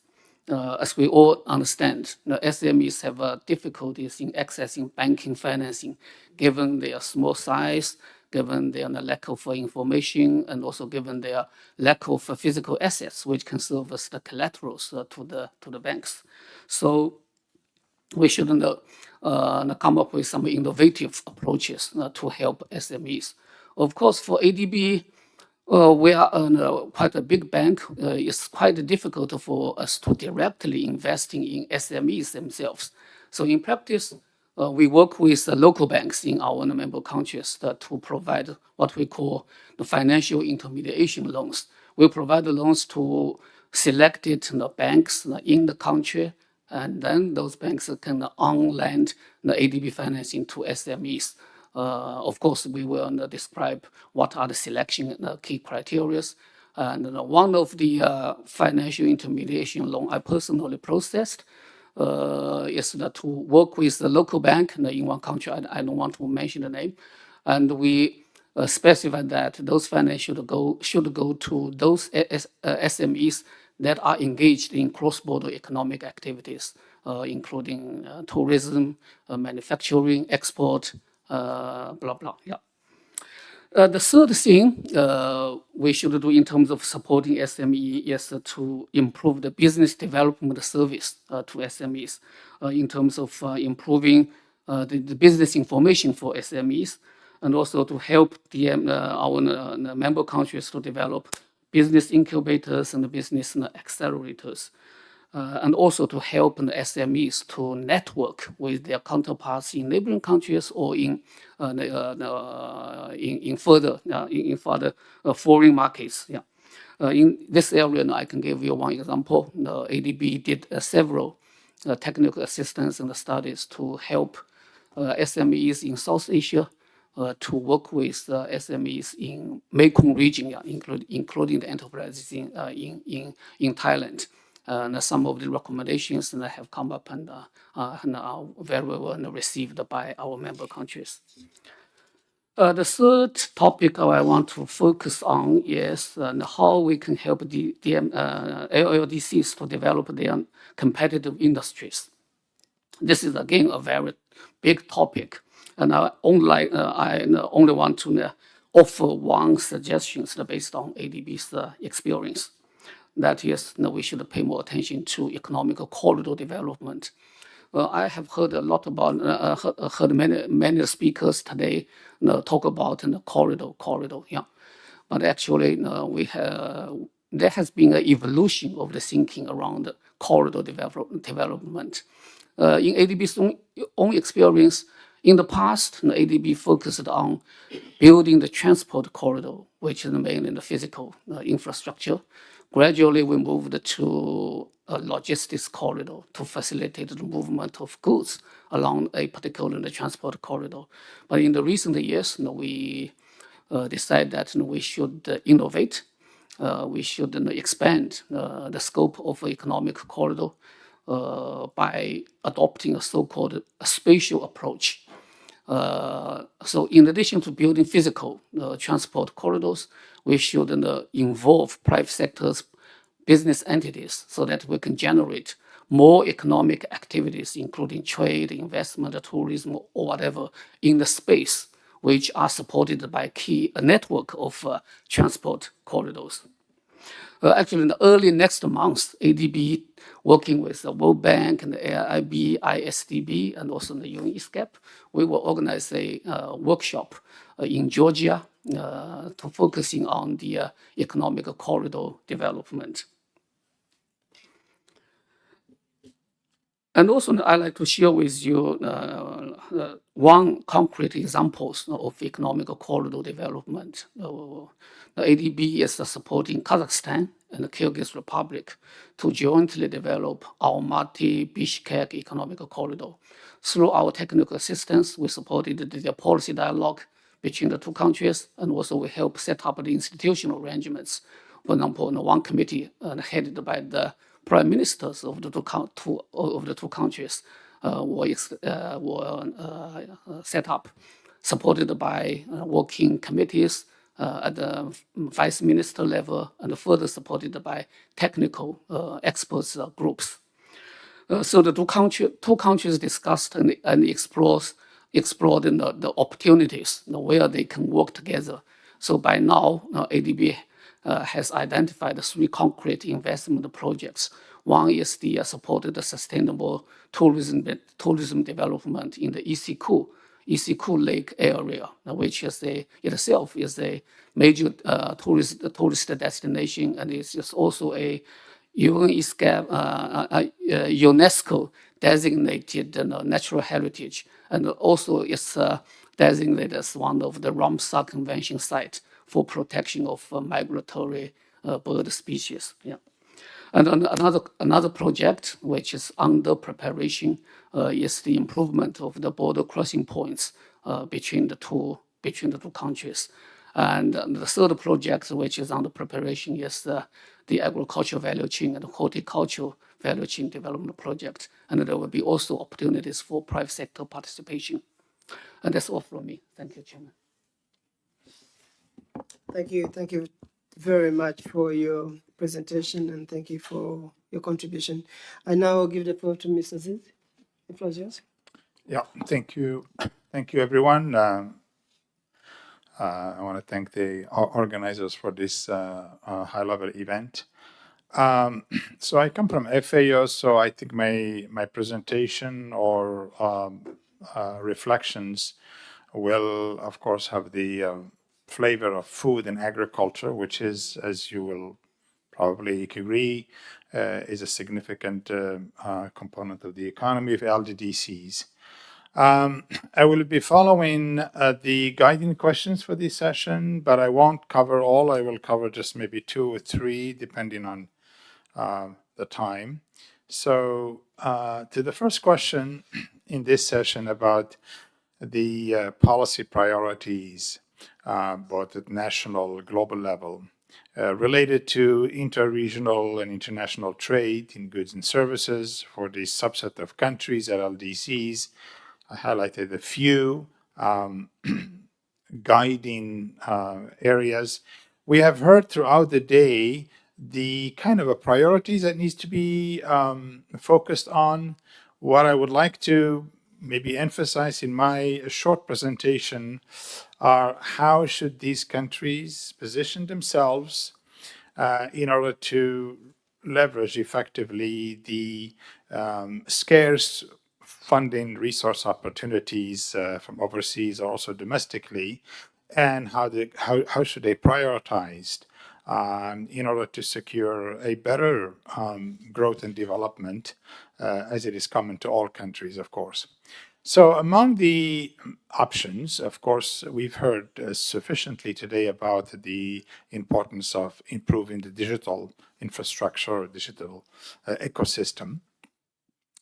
As we all understand, SMEs have difficulties in accessing banking financing, given their small size, given their lack of information, and also given their lack of physical assets, which can serve as the collaterals to the banks. So we should come up with some innovative approaches to help SMEs. Of course, for ADB, we are quite a big bank. It's quite difficult for us to directly investing in SMEs themselves. So in practice, we work with local banks in our member countries to provide what we call the financial intermediation loans. We provide the loans to selected banks in the country, and then those banks can on-lend the ADB financing to SMEs. Of course, we will describe what are the selection key criteria. And one of the financial intermediation loan I personally processed is to work with the local bank in one country. I don't want to mention the name. And we specify that those financial should go to those SMEs that are engaged in cross-border economic activities, including tourism, manufacturing, export, blah, blah, yeah. The third thing we should do in terms of supporting SME is to improve the business development service to SMEs in terms of improving the business information for SMEs, and also to help our member countries to develop business incubators and business accelerators. And also to help the SMEs to network with their counterparts in neighboring countries or in further foreign markets. Yeah. In this area, I can give you one example. ADB did several technical assistance and studies to help SMEs in South Asia to work with SMEs in Mekong region, including the enterprises in Thailand. And some of the recommendations that have come up and are very well received by our member countries. The third topic I want to focus on is how we can help the LLDCs to develop their competitive industries. This is again a very big topic, and I only want to offer one suggestion based on ADB's experience. That is, we should pay more attention to economic corridor development. I have heard a lot about, heard many speakers today talk about the corridor, yeah. But actually, there has been an evolution of the thinking around corridor development. In ADB's own experience, in the past, ADB focused on building the transport corridor, which is mainly the physical infrastructure. Gradually, we moved to a logistics corridor to facilitate the movement of goods along a particular transport corridor. But in the recent years, we decided that we should innovate. We should expand the scope of economic corridor by adopting a so-called spatial approach. So in addition to building physical transport corridors, we should involve private sector's business entities so that we can generate more economic activities, including trade, investment, tourism, or whatever, in the space which are supported by a network of transport corridors. Actually, in the early next month, ADB, working with the World Bank and the AIIB, ISDB, and also the UN ESCAP, we will organize a workshop in Georgia to focusing on the economic corridor development. And also, I'd like to share with you one concrete example of economic corridor development. The ADB is supporting Kazakhstan and the Kyrgyz Republic to jointly develop Almaty-Bishkek economic corridor. Through our technical assistance, we supported the policy dialogue between the two countries, and also we helped set up the institutional arrangements. For example, one committee headed by the prime ministers of the two countries were set up, supported by working committees at the vice minister level, and further supported by technical experts groups. So the two countries discussed and explored the opportunities where they can work together. So by now, ADB has identified 3 concrete investment projects. One is the supported sustainable tourism development in the ESCAP Lake area, which is itself is a major tourist destination, and is also a UNESCO designated natural heritage, and also is designated as one of the Ramsar Convention sites for protection of migratory bird species. Yeah. And another project which is under preparation is the improvement of the border crossing points between the two countries. And the third project which is under preparation is the agricultural value chain and horticultural value chain development project. And there will be also opportunities for private sector participation. And that's all from me. Thank you, Chairman. Thank you very much for your presentation, and thank you for your contribution. I now give the floor to Mr. Aziz. The floor is yours. Yeah, thank you. Thank you, everyone. I want to thank the organizers for this high-level event. So I come from FAO, so I think my presentation or reflections will, of course, have the flavor of food and agriculture, which is, as you will probably agree, is a significant component of the economy of LDDCs. I will be following the guiding questions for this session, but I won't cover all. I will cover just maybe 2 or 3, depending on the time. So to the first question in this session about the policy priorities, both at national, global level, related to interregional and international trade in goods and services for this subset of countries, LLDCs. I highlighted a few guiding areas. We have heard throughout the day the kind of priorities that needs to be focused on. What I would like to maybe emphasize in my short presentation are how should these countries position themselves in order to leverage effectively the scarce funding resource opportunities from overseas or also domestically, and how should they prioritize in order to secure a better growth and development as it is common to all countries, of course. So among the options, of course, we've heard sufficiently today about the importance of improving the digital infrastructure or digital ecosystem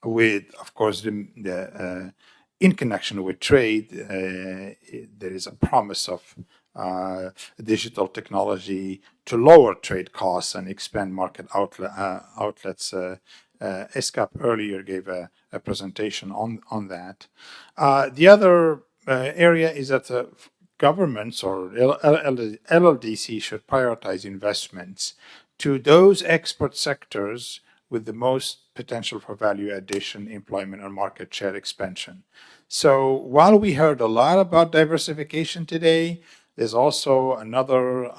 with, of course, in connection with trade, there is a promise of digital technology to lower trade costs and expand market outlets. ESCAP earlier gave a presentation on that. The other area is that governments or LLDC should prioritize investments to those export sectors with the most potential for value addition, employment, and market share expansion. So while we heard a lot about diversification today, there's also another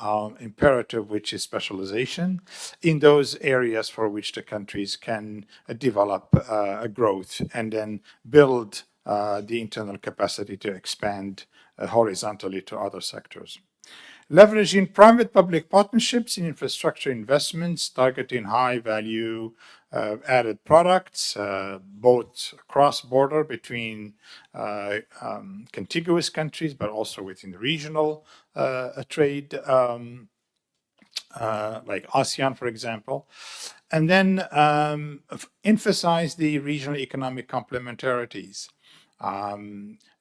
imperative, which is specialization in those areas for which the countries can develop a growth and then build the internal capacity to expand horizontally to other sectors. Leveraging private-public partnerships in infrastructure investments, targeting high-value added products, both cross-border between contiguous countries, but also within regional trade, like ASEAN, for example. And then emphasize the regional economic complementarities.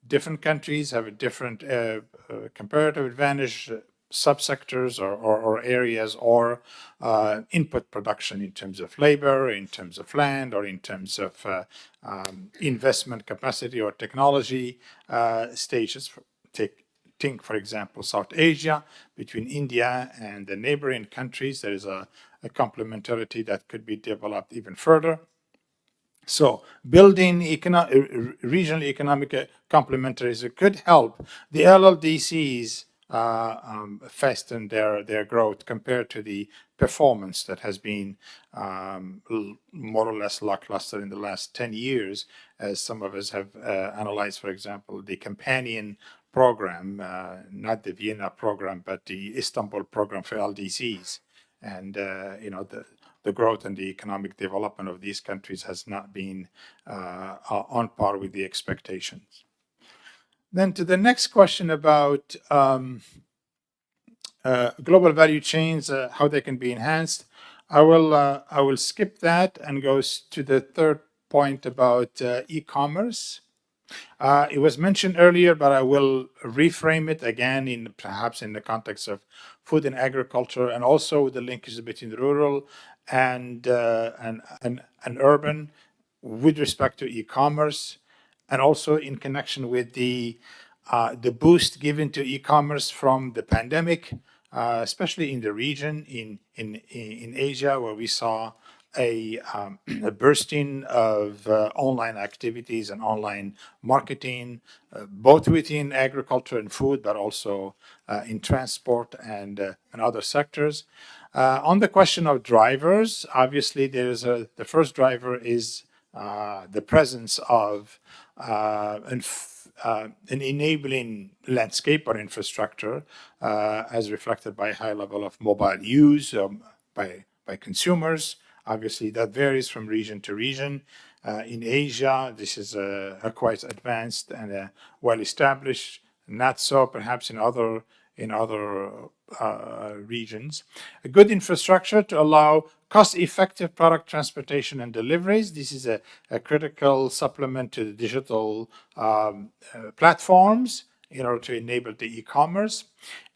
Different countries have a different comparative advantage, subsectors or areas or input production in terms of labor, in terms of land, or in terms of investment capacity or technology stages. Think, for example, South Asia, between India and the neighboring countries, there is a complementarity that could be developed even further. So building regional economic complementaries could help the LLDCs fasten their growth compared to the performance that has been more or less lackluster in the last 10 years, as some of us have analyzed, for example, the companion program, not the Vienna program, but the Istanbul program for LDCs. And, the growth and the economic development of these countries has not been on par with the expectations. Then to the next question about global value chains, how they can be enhanced. I will skip that and go to the third point about e-commerce. It was mentioned earlier, but I will reframe it again perhaps in the context of food and agriculture, and also the linkage between rural and urban with respect to e-commerce, and also in connection with the boost given to e-commerce from the pandemic, especially in the region in Asia, where we saw a bursting of online activities and online marketing, both within agriculture and food, but also in transport and other sectors. On the question of drivers, obviously the first driver is the presence of an enabling landscape or infrastructure, as reflected by high level of mobile use by consumers. Obviously, that varies from region to region. In Asia, this is a quite advanced and well established. Not so, perhaps, in other regions. A good infrastructure to allow cost-effective product transportation and deliveries. This is a critical supplement to the digital platforms in order to enable the e-commerce.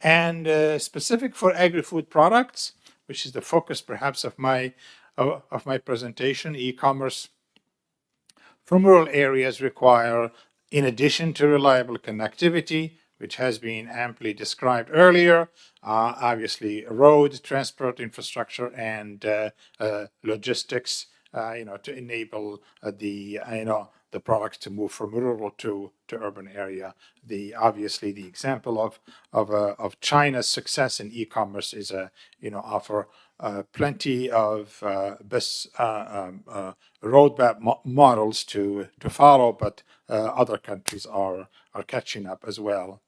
And specific for agri-food products, which is the focus perhaps of my presentation, e-commerce from rural areas require, in addition to reliable connectivity, which has been amply described earlier, obviously road, transport infrastructure, and logistics, to enable the products to move from rural to urban area. Obviously the example of China's success in e-commerce is offer plenty of best roadmap models to follow, but other countries are catching up as well.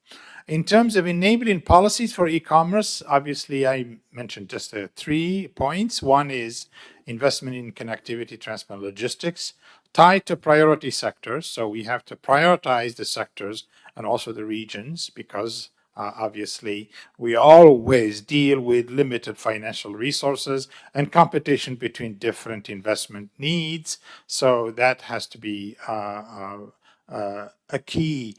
In terms of enabling policies for e-commerce, obviously I mentioned just 3 points. One is investment in connectivity, transport, and logistics, tied to priority sectors. So we have to prioritize the sectors and also the regions, because obviously we always deal with limited financial resources and competition between different investment needs. So that has to be a key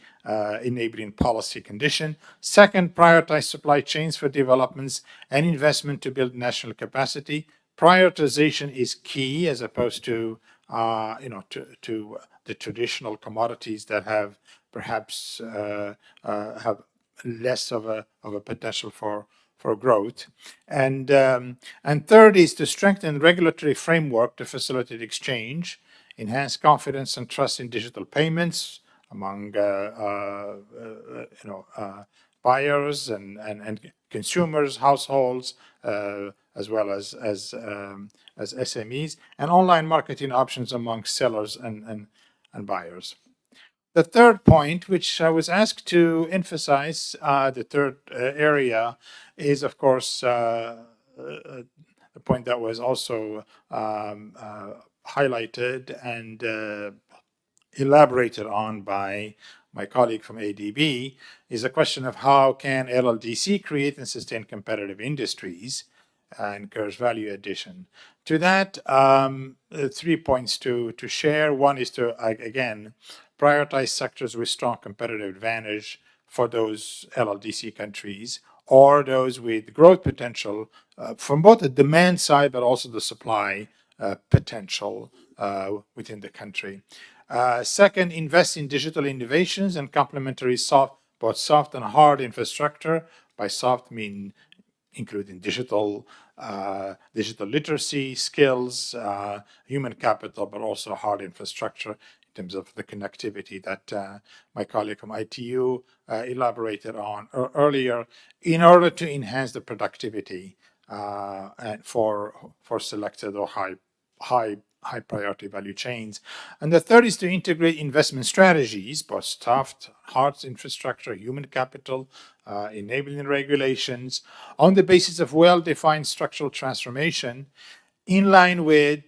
enabling policy condition. Second, prioritize supply chains for developments and investment to build national capacity. Prioritization is key, as opposed to to the traditional commodities that have perhaps have less of a potential for growth. And third is to strengthen regulatory framework to facilitate exchange, enhance confidence and trust in digital payments among buyers and consumers, households, as well as SMEs, and online marketing options among sellers and buyers. The third point, which I was asked to emphasize, the third area, is of course the point that was also highlighted and elaborated on by my colleague from ADB, is a question of how can LLDC create and sustain competitive industries and encourage value addition. To that, 3 points to share. One is to, again, prioritize sectors with strong competitive advantage for those LLDC countries, or those with growth potential from both the demand side but also the supply potential within the country. Second, invest in digital innovations and complementary both soft and hard infrastructure. By soft, mean including digital literacy skills, human capital, but also hard infrastructure in terms of the connectivity that my colleague from ITU elaborated on earlier, in order to enhance the productivity and for selected or high priority value chains. And the third is to integrate investment strategies, both soft, hard infrastructure, human capital, enabling regulations, on the basis of well-defined structural transformation in line with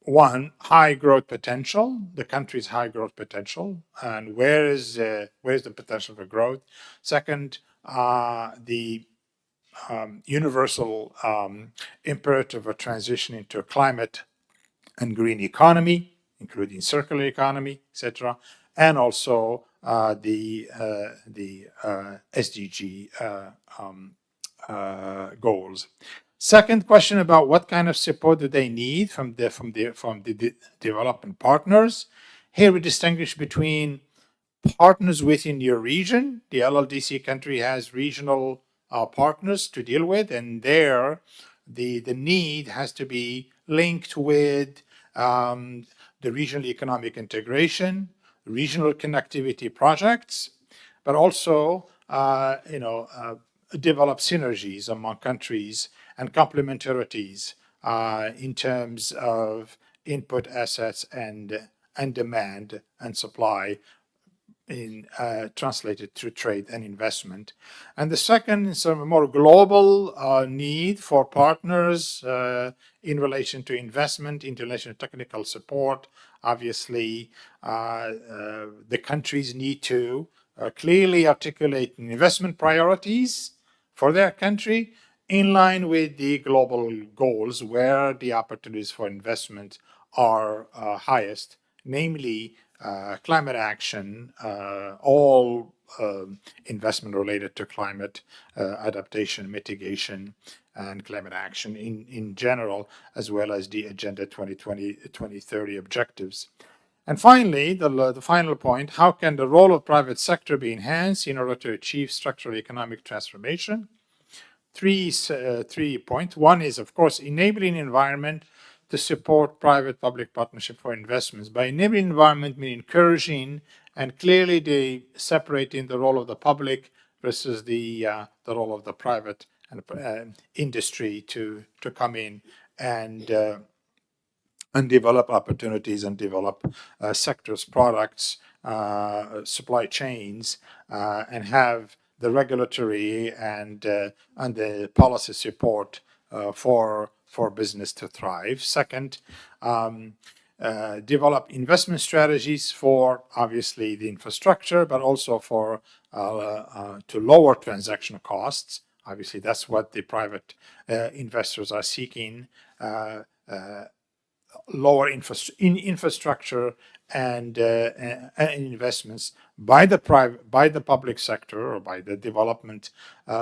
one, high growth potential, the country's high growth potential, and where's the potential for growth. Second, the universal imperative of transition into a climate and green economy, including circular economy, etc., and also the SDG goals. Second question about what kind of support do they need from the development partners. Here we distinguish between partners within your region. The LLDC country has regional partners to deal with, and there the need has to be linked with the regional economic integration, regional connectivity projects, but also develop synergies among countries and complementarities in terms of input assets and demand and supply in translated through trade and investment. And the second is a more global need for partners in relation to investment, in relation to technical support. Obviously, the countries need to clearly articulate investment priorities for their country in line with the global goals where the opportunities for investment are highest, namely climate action, all investment related to climate adaptation, mitigation, and climate action in general, as well as the Agenda 2030 objectives. And finally, the final point, how can the role of private sector be enhanced in order to achieve structural economic transformation? Three points. One is, of course, enabling environment to support private-public partnership for investments. By enabling environment, we mean encouraging and clearly separating the role of the public versus the role of the private and industry to come in and develop opportunities and develop sectors, products, supply chains, and have the regulatory and the policy support for business to thrive. Second, develop investment strategies for obviously the infrastructure, but also for to lower transaction costs. Obviously, that's what the private investors are seeking. Lower infrastructure and investments by the public sector or by the development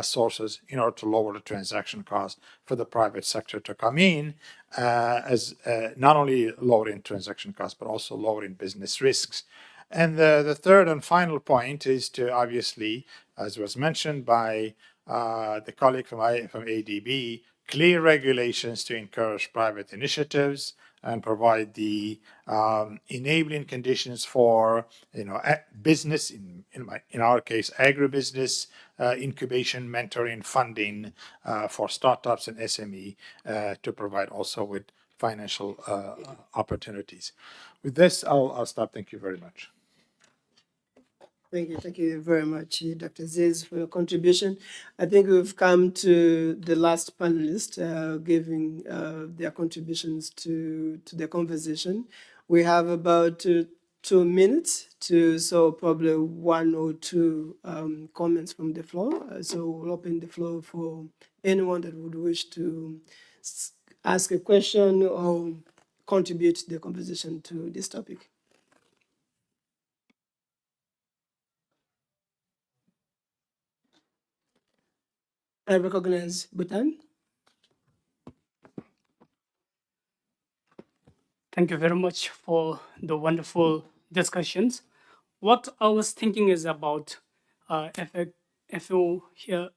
sources in order to lower the transaction cost for the private sector to come in, as not only lowering transaction costs but also lowering business risks. And the third and final point is to obviously, as was mentioned by the colleague from ADB, clear regulations to encourage private initiatives and provide the enabling conditions for business, in our case agribusiness, incubation, mentoring, funding for startups and SME to provide also with financial opportunities. With this, I'll stop. Thank you very much. Thank you very much, Dr. Aziz, for your contribution. I think we've come to the last panelist giving their contributions to the conversation. We have about 2 minutes so probably 1 or 2 comments from the floor. So we'll open the floor for anyone that would wish to ask a question or contribute to the conversation to this topic. I recognize Bhutan. Thank you very much for the wonderful discussions. What I was thinking is about FO here,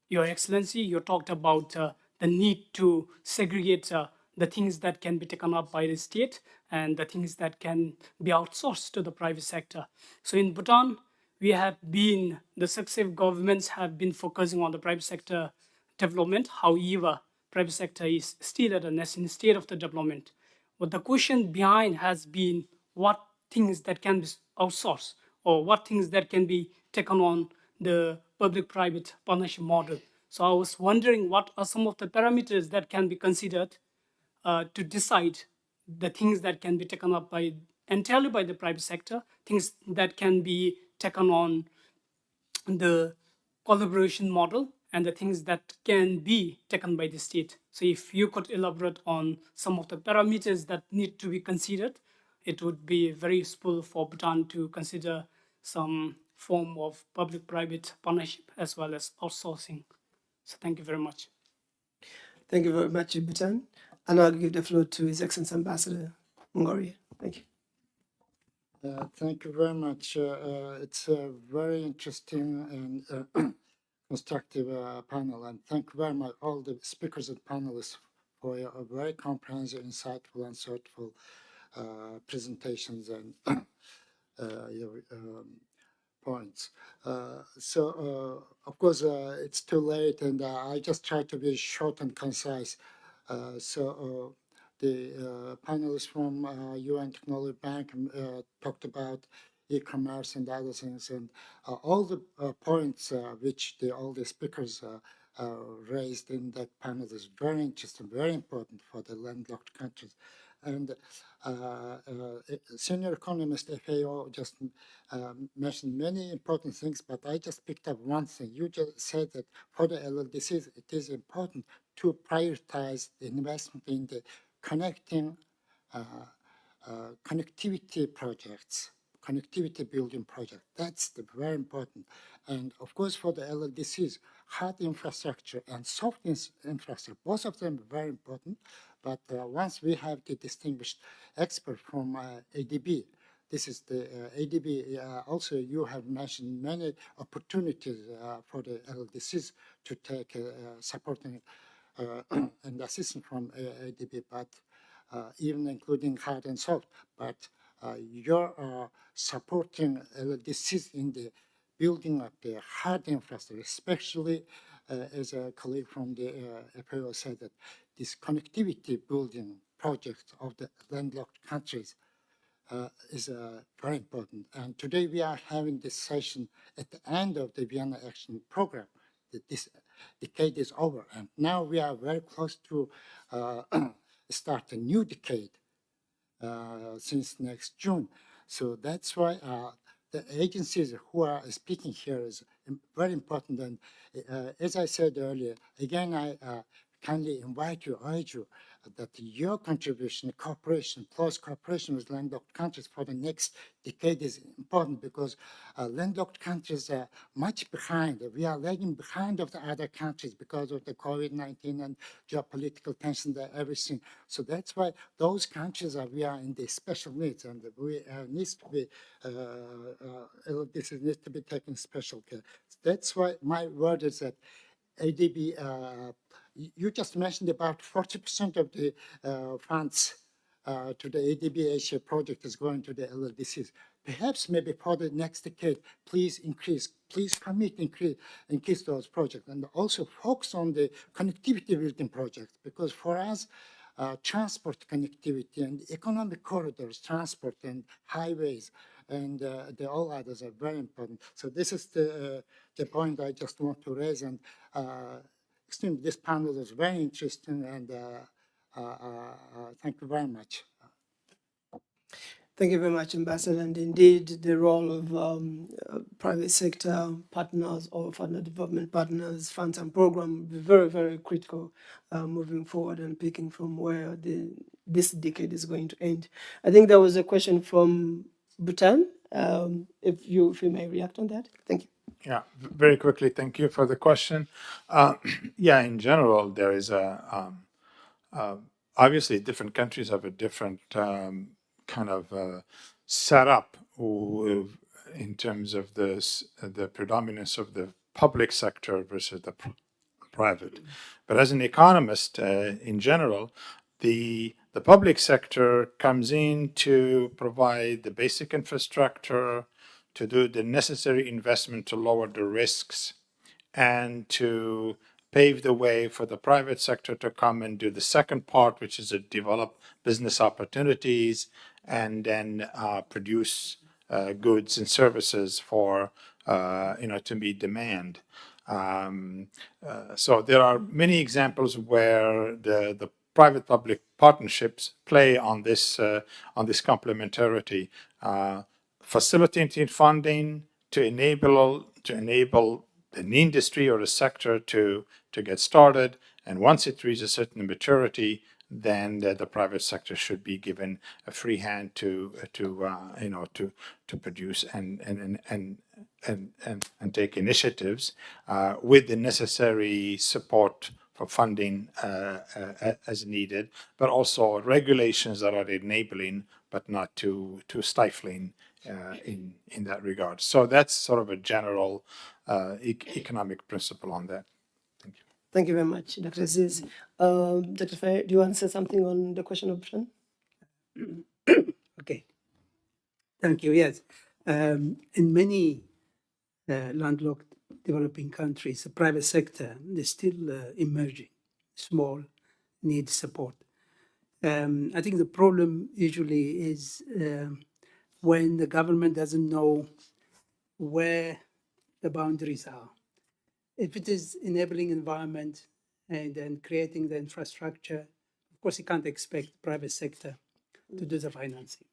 Your Excellency, you talked about the need to segregate the the things that can be taken up by the state and the things that can be outsourced to the private sector. So in Bhutan, the successive governments have been focusing on the private sector development. However, private sector is still at a nascent state of the development. But the question behind has been what things that can be outsourced or what things that can be taken on the public-private partnership model. So I was wondering what are some of the parameters that can be considered to decide the things that can be taken up entirely by the private sector, things that can be taken on the collaboration model, and the things that can be taken by the state. So if you could elaborate on some of the parameters that need to be considered, it would be very useful for Bhutan to consider some form of public-private partnership as well as outsourcing. So thank you very much. Thank you very much, Bhutan. And I'll give the floor to His Excellency Ambassador Ngoria. Thank you. Thank you very much. It's a very interesting and constructive panel, and thank you very much all the speakers and panelists for your very comprehensive, insightful, and thoughtful presentations and your points. Of course, it's too late, and I just try to be short and concise. The panelists from UN Technology Bank talked about e-commerce and other things, and all the points which all the speakers raised in that panel is very interesting, very important for the landlocked countries. And senior economist FAO just mentioned many important things, but I just picked up one thing. You just said that for the LLDCs, it is important to prioritize the investment in the connectivity projects, connectivity building projects. That's very important. And of course, for the LLDCs, hard infrastructure and soft infrastructure, both of them are very important. But once we have the distinguished expert from ADB, this is the ADB. Also, you have mentioned many opportunities for the LLDCs to take supporting and assistance from ADB, but even including hard and soft. But you're supporting LLDCs in the building of the hard infrastructure, especially as a colleague from the FAO said that this connectivity building project of the landlocked countries is very important. And today we are having this session at the end of the Vienna Action Program. This decade is over, and now we are very close to start a new decade since next June. So that's why the agencies who are speaking here is very important. And as I said earlier, again, I kindly invite you, urge you, that your contribution, cooperation, close cooperation with landlocked countries for the next decade is important, because landlocked countries are much behind. We are lagging behind of the other countries because of the COVID-19 and geopolitical tension and everything. So that's why those countries we are in the special needs, and we needs to be this needs to be taken special care. That's why my word is that ADB. You just mentioned about 40% of the funds to the ADB Asia project is going to the LLDCs. Perhaps maybe for the next decade, please commit, increase those projects, and also focus on the connectivity building projects, because for us, transport connectivity and economic corridors, transport and highways, and the all others are very important. So this is the point I just want to raise, and this panel is very interesting, and thank you very much. Thank you very much, Ambassador. And indeed, the role of private sector partners or partner development partners, funds and programs will be very, very critical moving forward and picking from where this decade is going to end. I think there was a question from Bhutan. If you may react on that. Thank you. Yeah, very quickly, thank you for the question. Yeah, in general, there is obviously different countries have a different kind of setup in terms of the predominance of the public sector versus the private. But as an economist, in general, The public sector comes in to provide the basic infrastructure, to do the necessary investment to lower the risks, and to pave the way for the private sector to come and do the second part, which is to develop business opportunities and then produce goods and services for to meet demand. So there are many examples where the private-public partnerships play on this complementarity, facilitating funding to enable an industry or a sector to get started, and once it reaches a certain maturity, then the private sector should be given a free hand to produce and take initiatives with the necessary support for funding as needed, but also regulations that are enabling but not too stifling in that regard. So that's sort of a general economic principle on that. Thank you. Thank you very much, Dr. Aziz. Dr. Faye, do you want to say something on the question of Bhutan? Okay. Thank you. Yes. In many landlocked developing countries, the private sector is still emerging, small, needs support. I think the problem usually is when the government doesn't know where the boundaries are. If it is enabling environment and then creating the infrastructure, of course, you can't expect private sector to do the financing.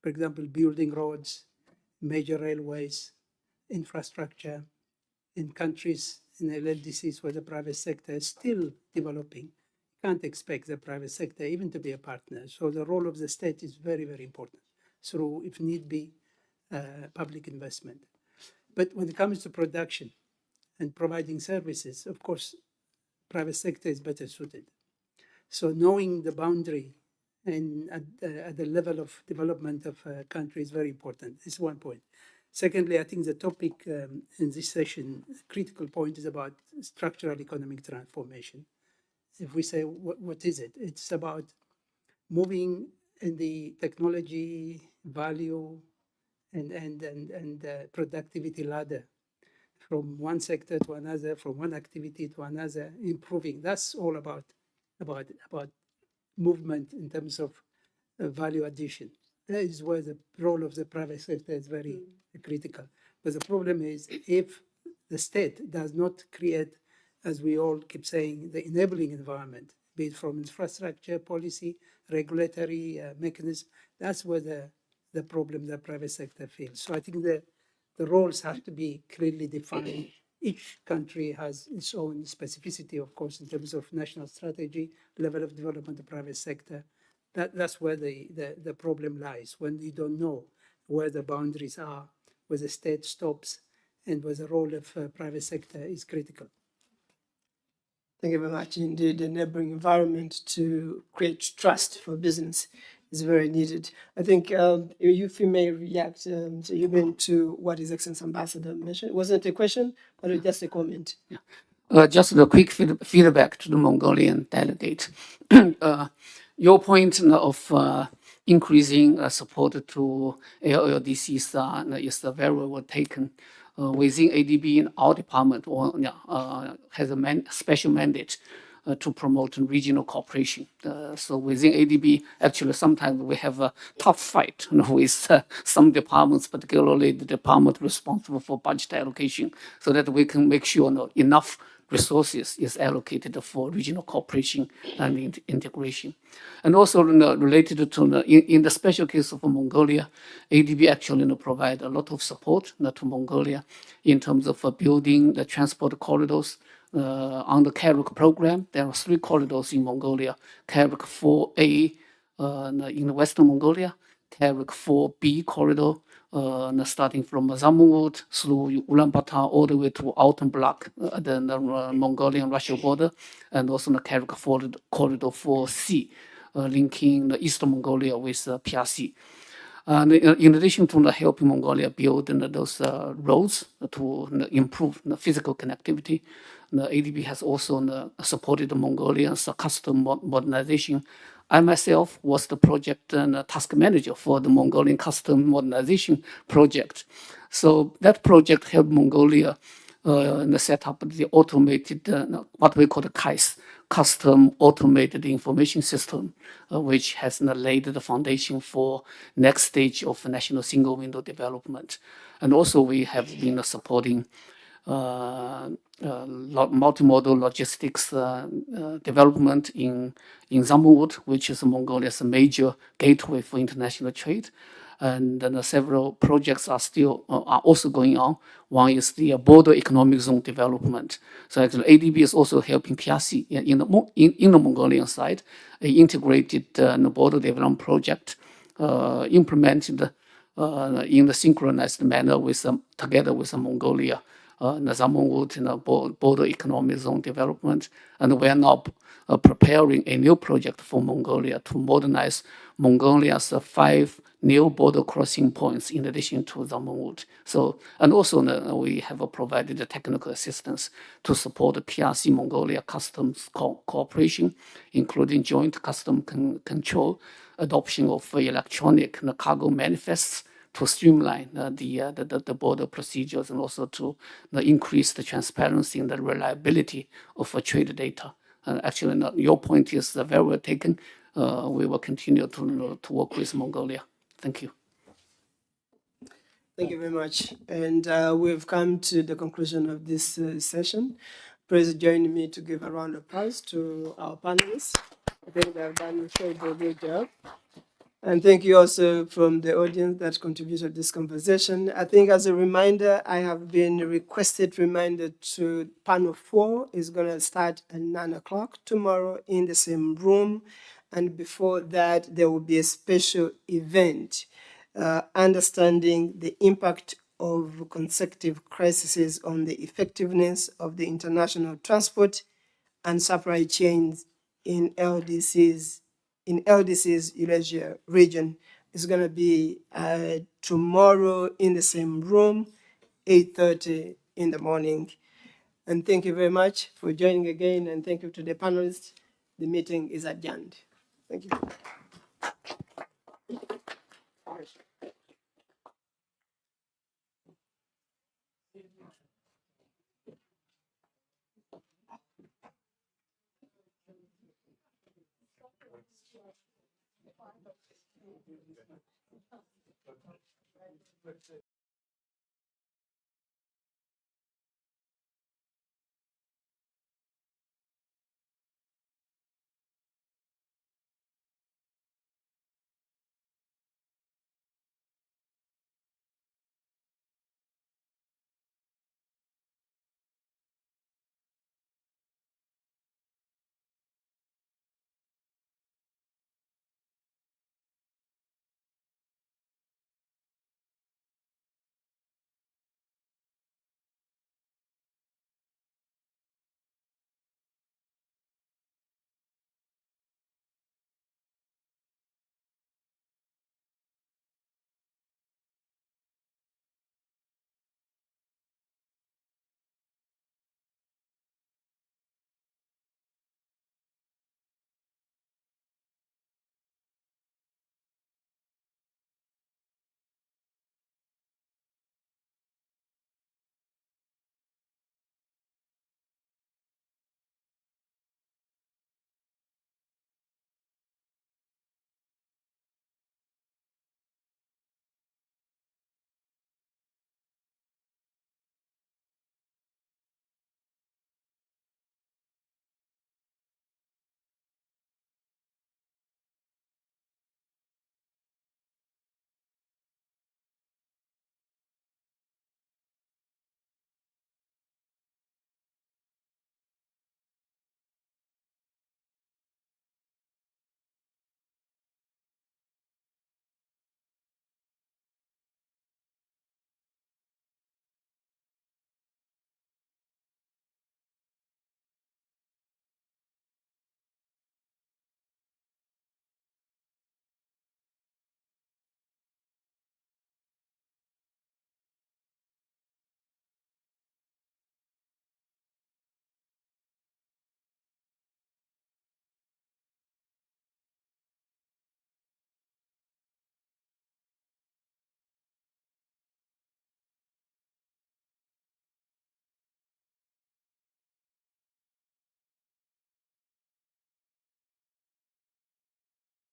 For example, building roads, major railways, infrastructure in countries, in LLDCs where the private sector is still developing. You can't expect the private sector even to be a partner. So the role of the state is very, very important through, if need be, public investment. But when it comes to production and providing services, of course, private sector is better suited. So knowing the boundary and at the level of development of a country is very important. This is one point. Secondly, I think the topic in this session, critical point, is about structural economic transformation. If we say, what is it? It's about moving in the technology, value, and productivity ladder from one sector to another, from one activity to another, improving. That's all about movement in terms of value addition. That is where the role of the private sector is very critical. But the problem is if the state does not create, as we all keep saying, the enabling environment, be it from infrastructure, policy, regulatory mechanism, that's where the problem the private sector feels. So I think the roles have to be clearly defined. Each country has its own specificity, of course, in terms of national strategy, level of development of the private sector. That's where the problem lies, when you don't know where the boundaries are, where the state stops, and where the role of private sector is critical. Thank you very much. Indeed, the neighboring environment to create trust for business is very needed. I think if you may react, so you've been to what His Excellency Ambassador mentioned. Wasn't it a question, but just a comment? Yeah. Just a quick feedback to the Mongolian delegate. Your point of increasing support to LLDCs is very well taken. Within ADB, in our department has a special mandate to promote regional cooperation. So within ADB, actually, sometimes we have a tough fight with some departments, particularly the department responsible for budget allocation, so that we can make sure enough resources is allocated for regional cooperation and integration. And also related to in the special case of Mongolia, ADB actually provide a lot of support to Mongolia in terms of building the transport corridors. On the CARIC program, there are 3 corridors in Mongolia: CARIC 4A in Western Mongolia, CARIC 4B corridor starting from Zamut through Ulaanbaatar all the way to Altan Block, the Mongolian-Russia border, and also the CARIC corridor 4C, linking the Eastern Mongolia with PRC. And in addition to helping Mongolia build those roads to improve the physical connectivity, the ADB has also supported the Mongolians' custom modernization I myself was the project and task manager for the Mongolian custom modernization project. So that project helped Mongolia set up the automated, what we call the KAIS, custom automated information system, which has laid the foundation for next stage of national single window development. And also we have been supporting multimodal logistics development in Zamut, which is Mongolia's major gateway for international trade. And then several projects are also going on. One is the border economic zone development. So actually, ADB is also helping PRC in the Mongolian side, an integrated border development project implemented in the synchronized manner together with Mongolia. Nazamut border economic zone development, and we are now preparing a new project for Mongolia to modernize Mongolia's 5 new border crossing points in addition to Zamut. So, and also we have provided the technical assistance to support the PRC Mongolia customs cooperation, including joint custom control, adoption of electronic cargo manifests, to streamline the border procedures and also to increase the transparency and the reliability of trade data. Actually, your point is very well taken. We will continue to work with Mongolia. Thank you. Thank you very much. And we've come to the conclusion of this session. Please join me to give a round of applause to our panelists. I think they have done a great job. And thank you also from the audience that contributed to this conversation. I think as a reminder, I have been requested reminder to panel 4 is going to start at 9 o'clock tomorrow in the same room. And before that, there will be a special event, understanding the impact of consecutive crises on the effectiveness of the international transport and supply chains in LDC's Eurasia region. Is going to be tomorrow in the same room, 8:30 in the morning. And thank you very much for joining again, and thank you to the panelists. The meeting is adjourned. Thank you.